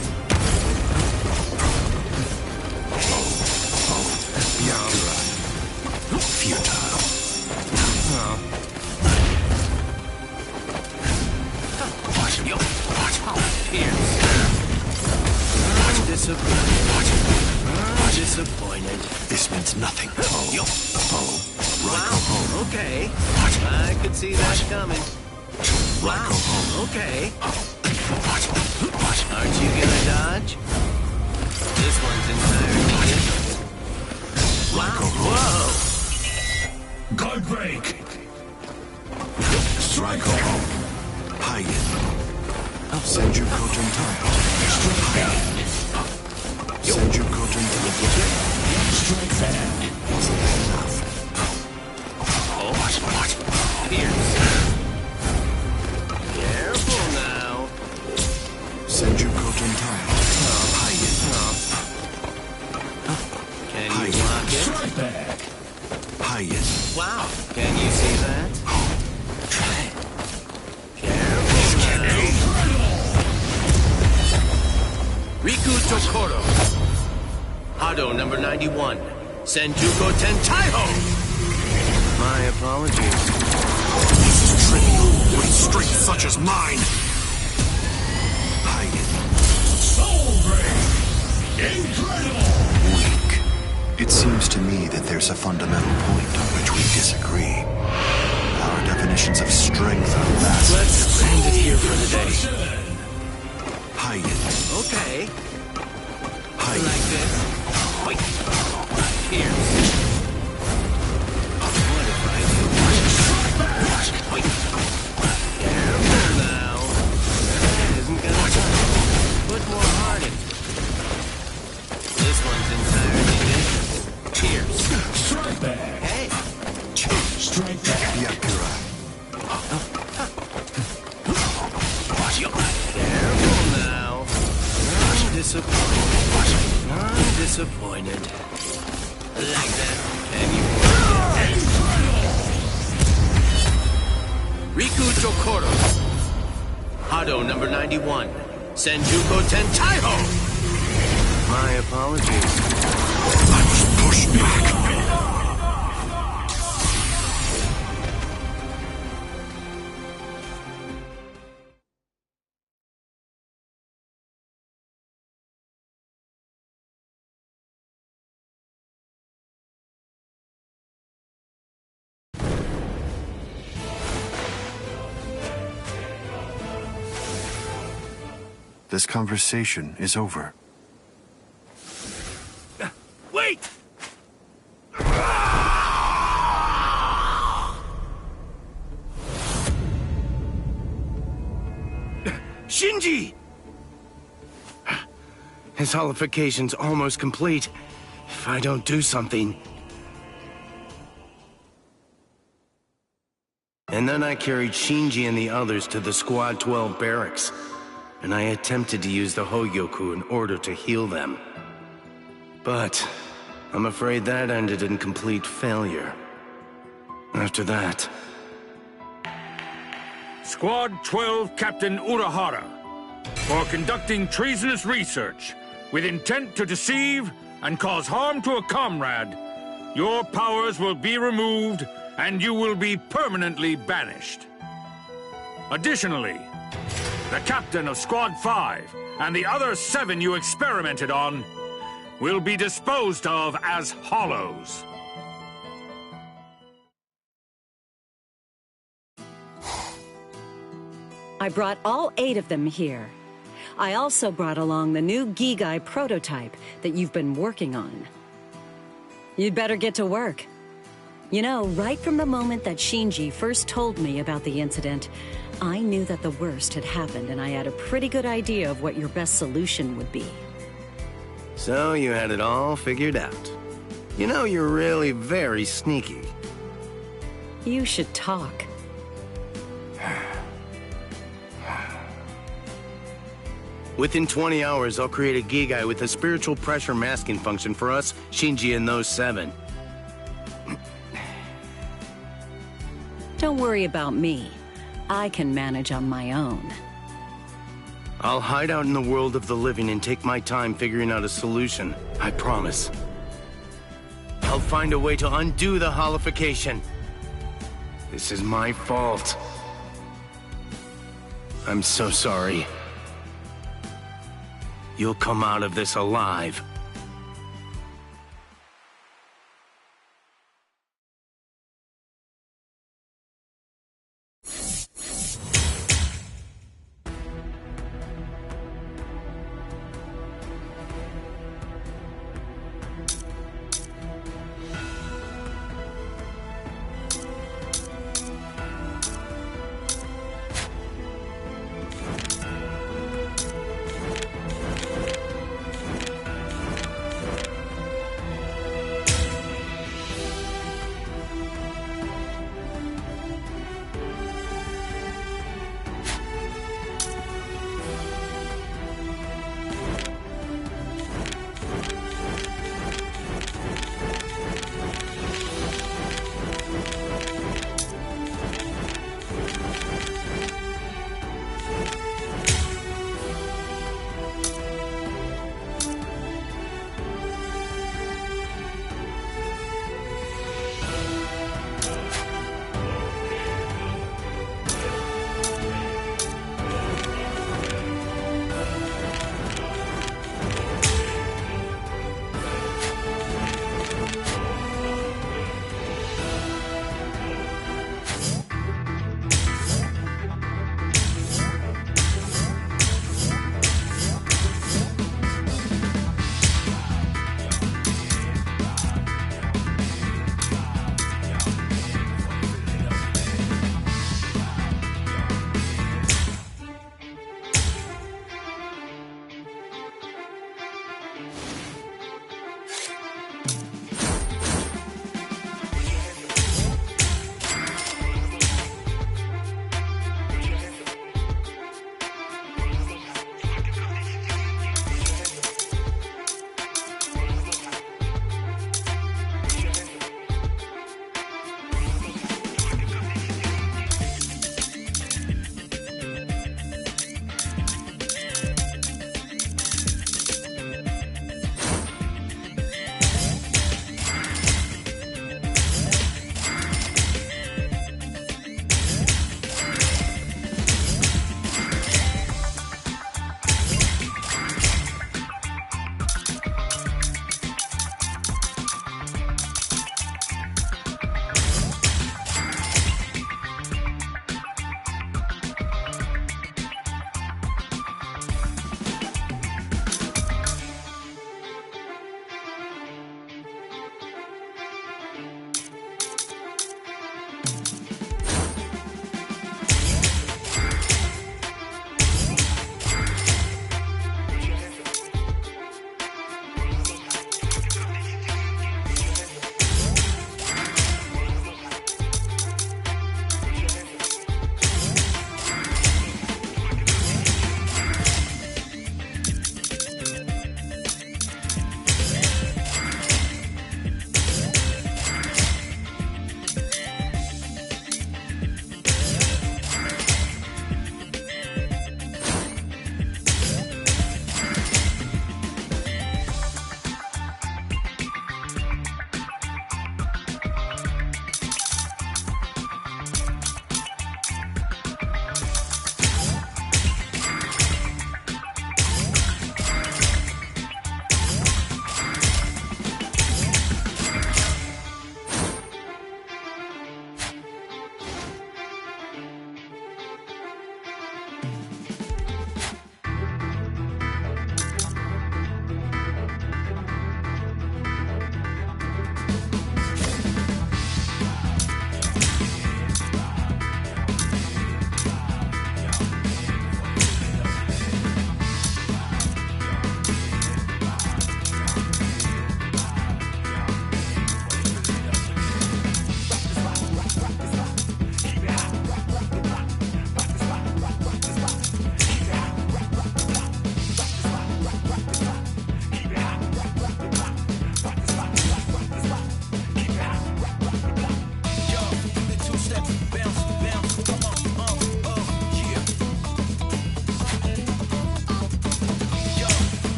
Futile. Disappointed. This means nothing. Wow. Okay. I could see that coming. Wow. Okay. Aren't you gonna dodge? This one's entirely different. Wow. Whoa. Guard break. Strike home. Hayen. Senju Kotentai. Senju Kotentai. Strike back. Wasn't that enough? Pierce. Careful now. Senju Kotentai. Hayen. Can you block it? Strike back. Hayen. Wow. Can you see that? Riku Tokoro. Hado number 91. Senjuko Tentaiho. My apologies. This is trivial with strength such as mine. Soul break. Incredible. Weak. It seems to me that there's a fundamental point on which we disagree. Our definitions of strength are vast. Let's end it here for the day. Hayen. Okay. Hayen. Like this. Wait. Here. What if I do? Wait. Careful now. That isn't gonna touch. Put more heart in. This one's entirely different. Cheers. Strike back. Hey. Strike back. Yakura. Careful now. I'm disappointed. Like that. Can you Riku Tokoro. Hado number 91. Senjuko Tentaiho. My apologies. I was pushed back. This conversation is over. Wait! Shinji! His holification's almost complete. If I don't do something... And then I carried Shinji and the others to the Squad 12 barracks. And I attempted to use the Hogyoku in order to heal them. But I'm afraid that ended in complete failure. After that... Squad 12 Captain Urahara, for conducting treasonous research with intent to deceive and cause harm to a comrade, your powers will be removed and you will be permanently banished. Additionally, the captain of Squad 5 and the other 7 you experimented on will be disposed of as hollows. I brought all 8 of them here. I also brought along the new Gigai prototype that you've been working on. You'd better get to work. You know, right from the moment that Shinji first told me about the incident, I knew that the worst had happened, and I had a pretty good idea of what your best solution would be. So you had it all figured out. You know, you're really very sneaky. You should talk. Within 20 hours, I'll create a Gigai with a spiritual pressure masking function for us, Shinji, and those 7. Don't worry about me. I can manage on my own. I'll hide out in the world of the living and take my time figuring out a solution. I promise. I'll find a way to undo the holification. This is my fault. I'm so sorry. You'll come out of this alive.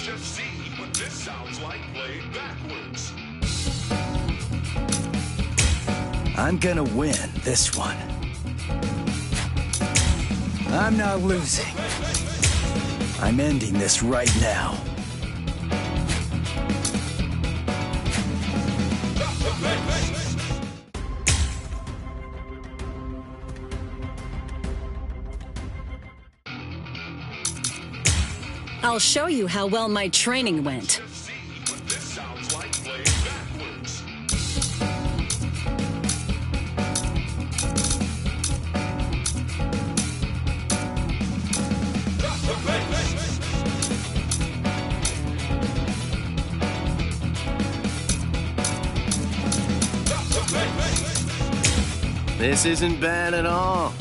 let's just see what this sounds like played backwards. I'm gonna win this one. I'm not losing. I'm ending this right now. I'll show you how well my training went. This isn't bad at all.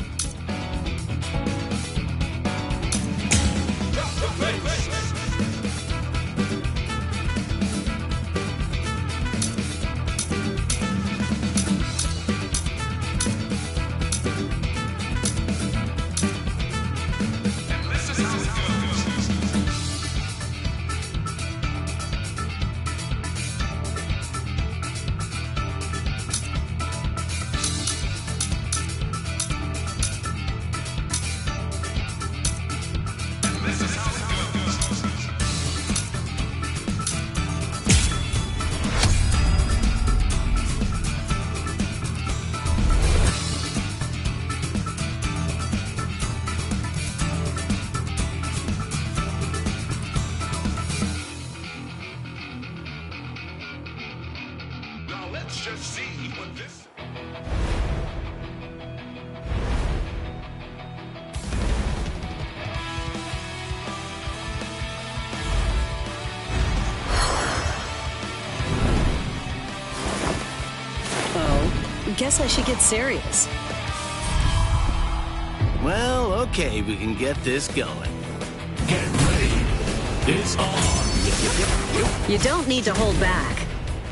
Let's just see what this... Oh, guess I should get serious. Well, okay, we can get this going. Get ready. It's on. You don't need to hold back.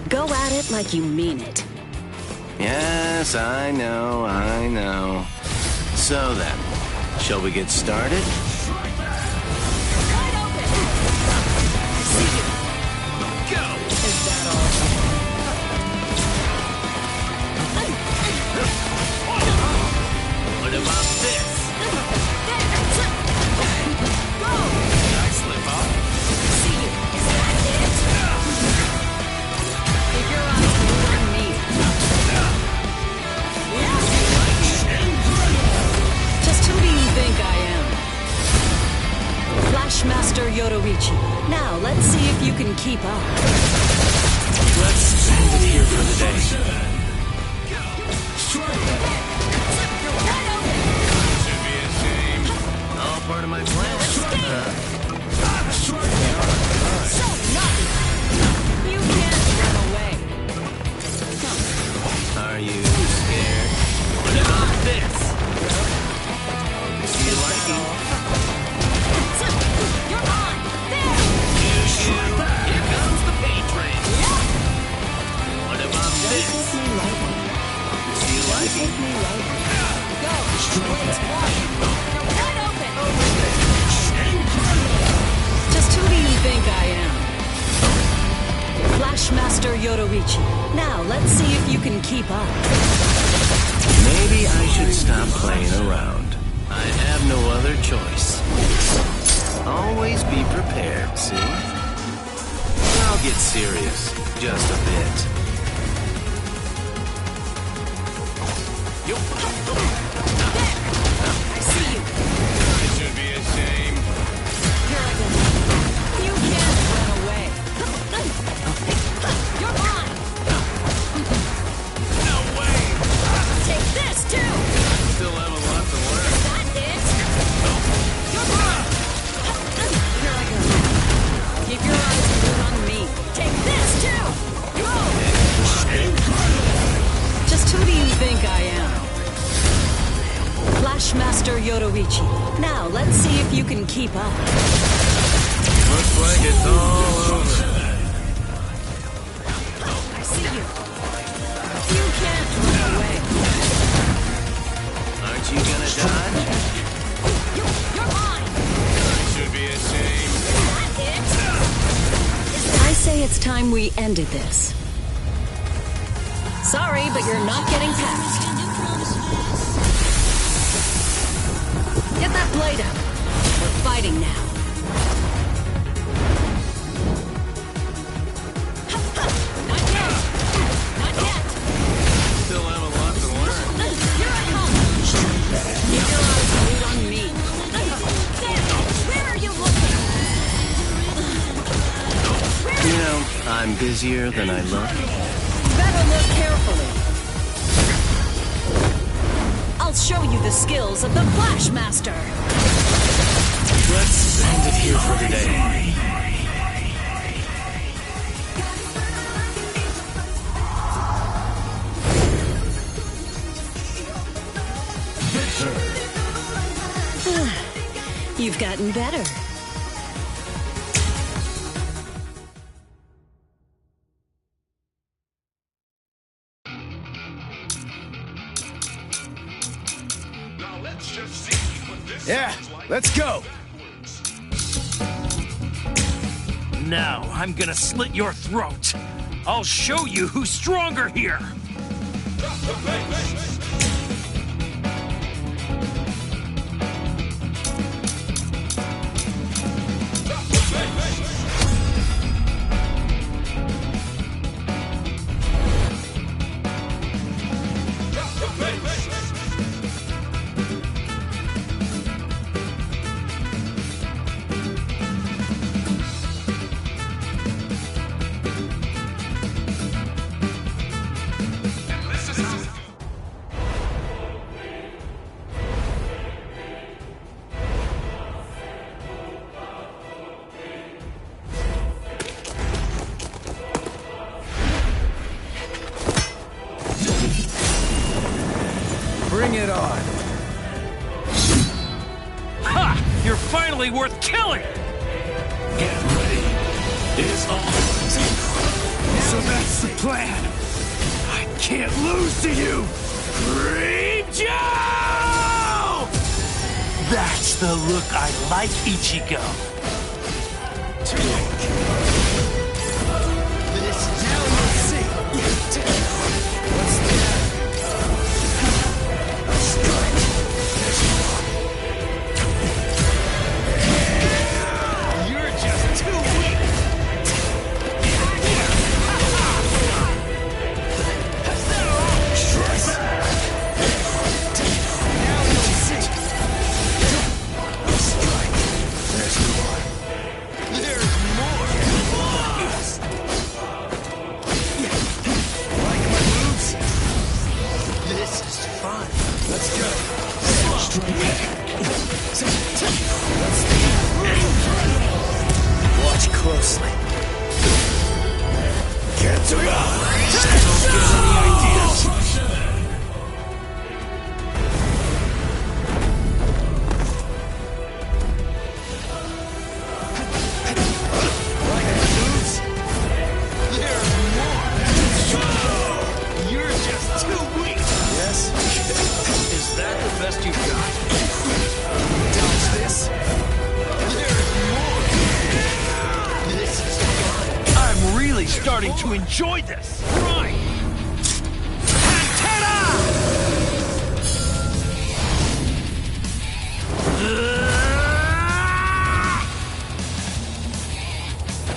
Go at it like you mean it. Yes, I know, I know. So then, shall we get started? What about this? Did I slip up? See you. Is that it? Keep your eyes glued on me. Just who do you think I am? Flashmaster Yoruichi. Now, let's see if you can keep up. Let's end it here for the day. All part of my plan. So naughty! You can't run away. Are you scared? What about this? You like it? You're on! There! Here comes the paint train. What about this? You like it? Go! Wait, you're wide open! Just who do you think I am? Flashmaster Yoruichi. Now, let's see if you can keep up. Maybe I should stop playing around. I have no other choice. Always be prepared, see? I'll get serious, just a bit. I see you. It should be a shame. Here I go. You can't run away. You're mine. No way! Take this, too. Still have a lot to learn. Is that it? You're mine. Here I go. Keep your eyes glued on me. Take this, too. Go. Just who do you think I am? Flashmaster Yoruichi. Now, let's see if you can keep up. Looks like it's all over. I see you. You can't run away. Aren't you gonna dodge? You're mine. It should be a shame. Is that it? say it's time we ended this. Sorry, but you're not getting past. Get that blade up. We're fighting now. Still have a lot to learn. Here I come. Keep your eyes glued on me. Where are you looking? You know, I'm busier than I look. Better look carefully. I'll show you the skills of the Flash Master. Let's end it here for today. You've gotten better. Yeah, let's go. Now I'm gonna slit your throat. I'll show you who's stronger here. Bring it on. Ha! You're finally worth killing! Get ready. It's on. So that's the plan. I can't lose to you! Cream Joe! That's the look I like, Ichigo. This now you'll see. What's the matter? You're just too weak! Now you'll see. There's more. Like my moves? This is fun. Let's go. Watch closely. Get to go. Don't get any ideas. Like my moves? There's more. You're just too weak. Yes. Is that the best you've got? Dodge this. There's more. This is fun. I'm really starting to enjoy this. Right.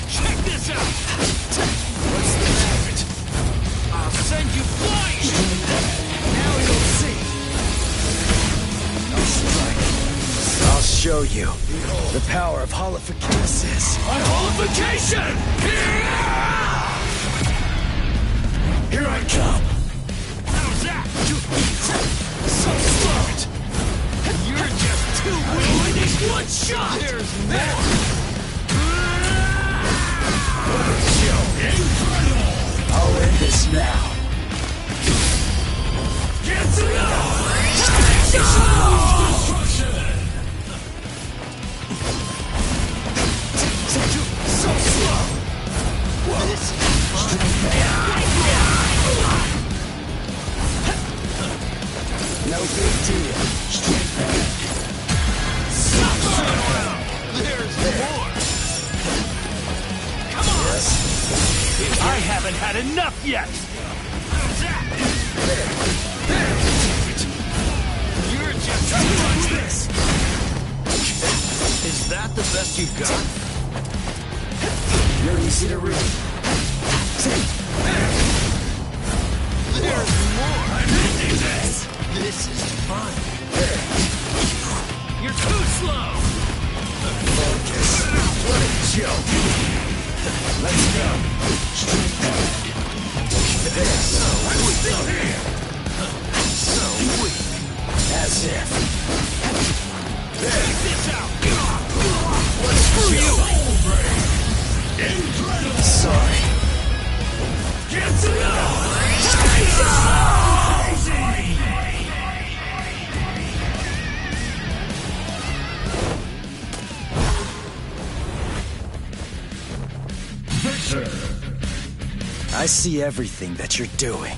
Check this out. What's the matter? I'll send you flying! Now you'll see. I'll show you the power of holificasis. My holification! Here I come. How's that? So smart. You're just too weak. I need one shot. There's more. Incredible. I'll end this now. Get to go. So slow. This is fun. No big deal. Stop around. There's more. Come on. Yes. You're just too much this. Is that the best you've got? You're easy to read. There's more. I'm ending this. This is fun. You're too slow. Focus. What a joke. Let's go. I'm still here. So weak. As if. Take this out. What's for you? Incredible. Sorry. Get enough. I see everything that you're doing.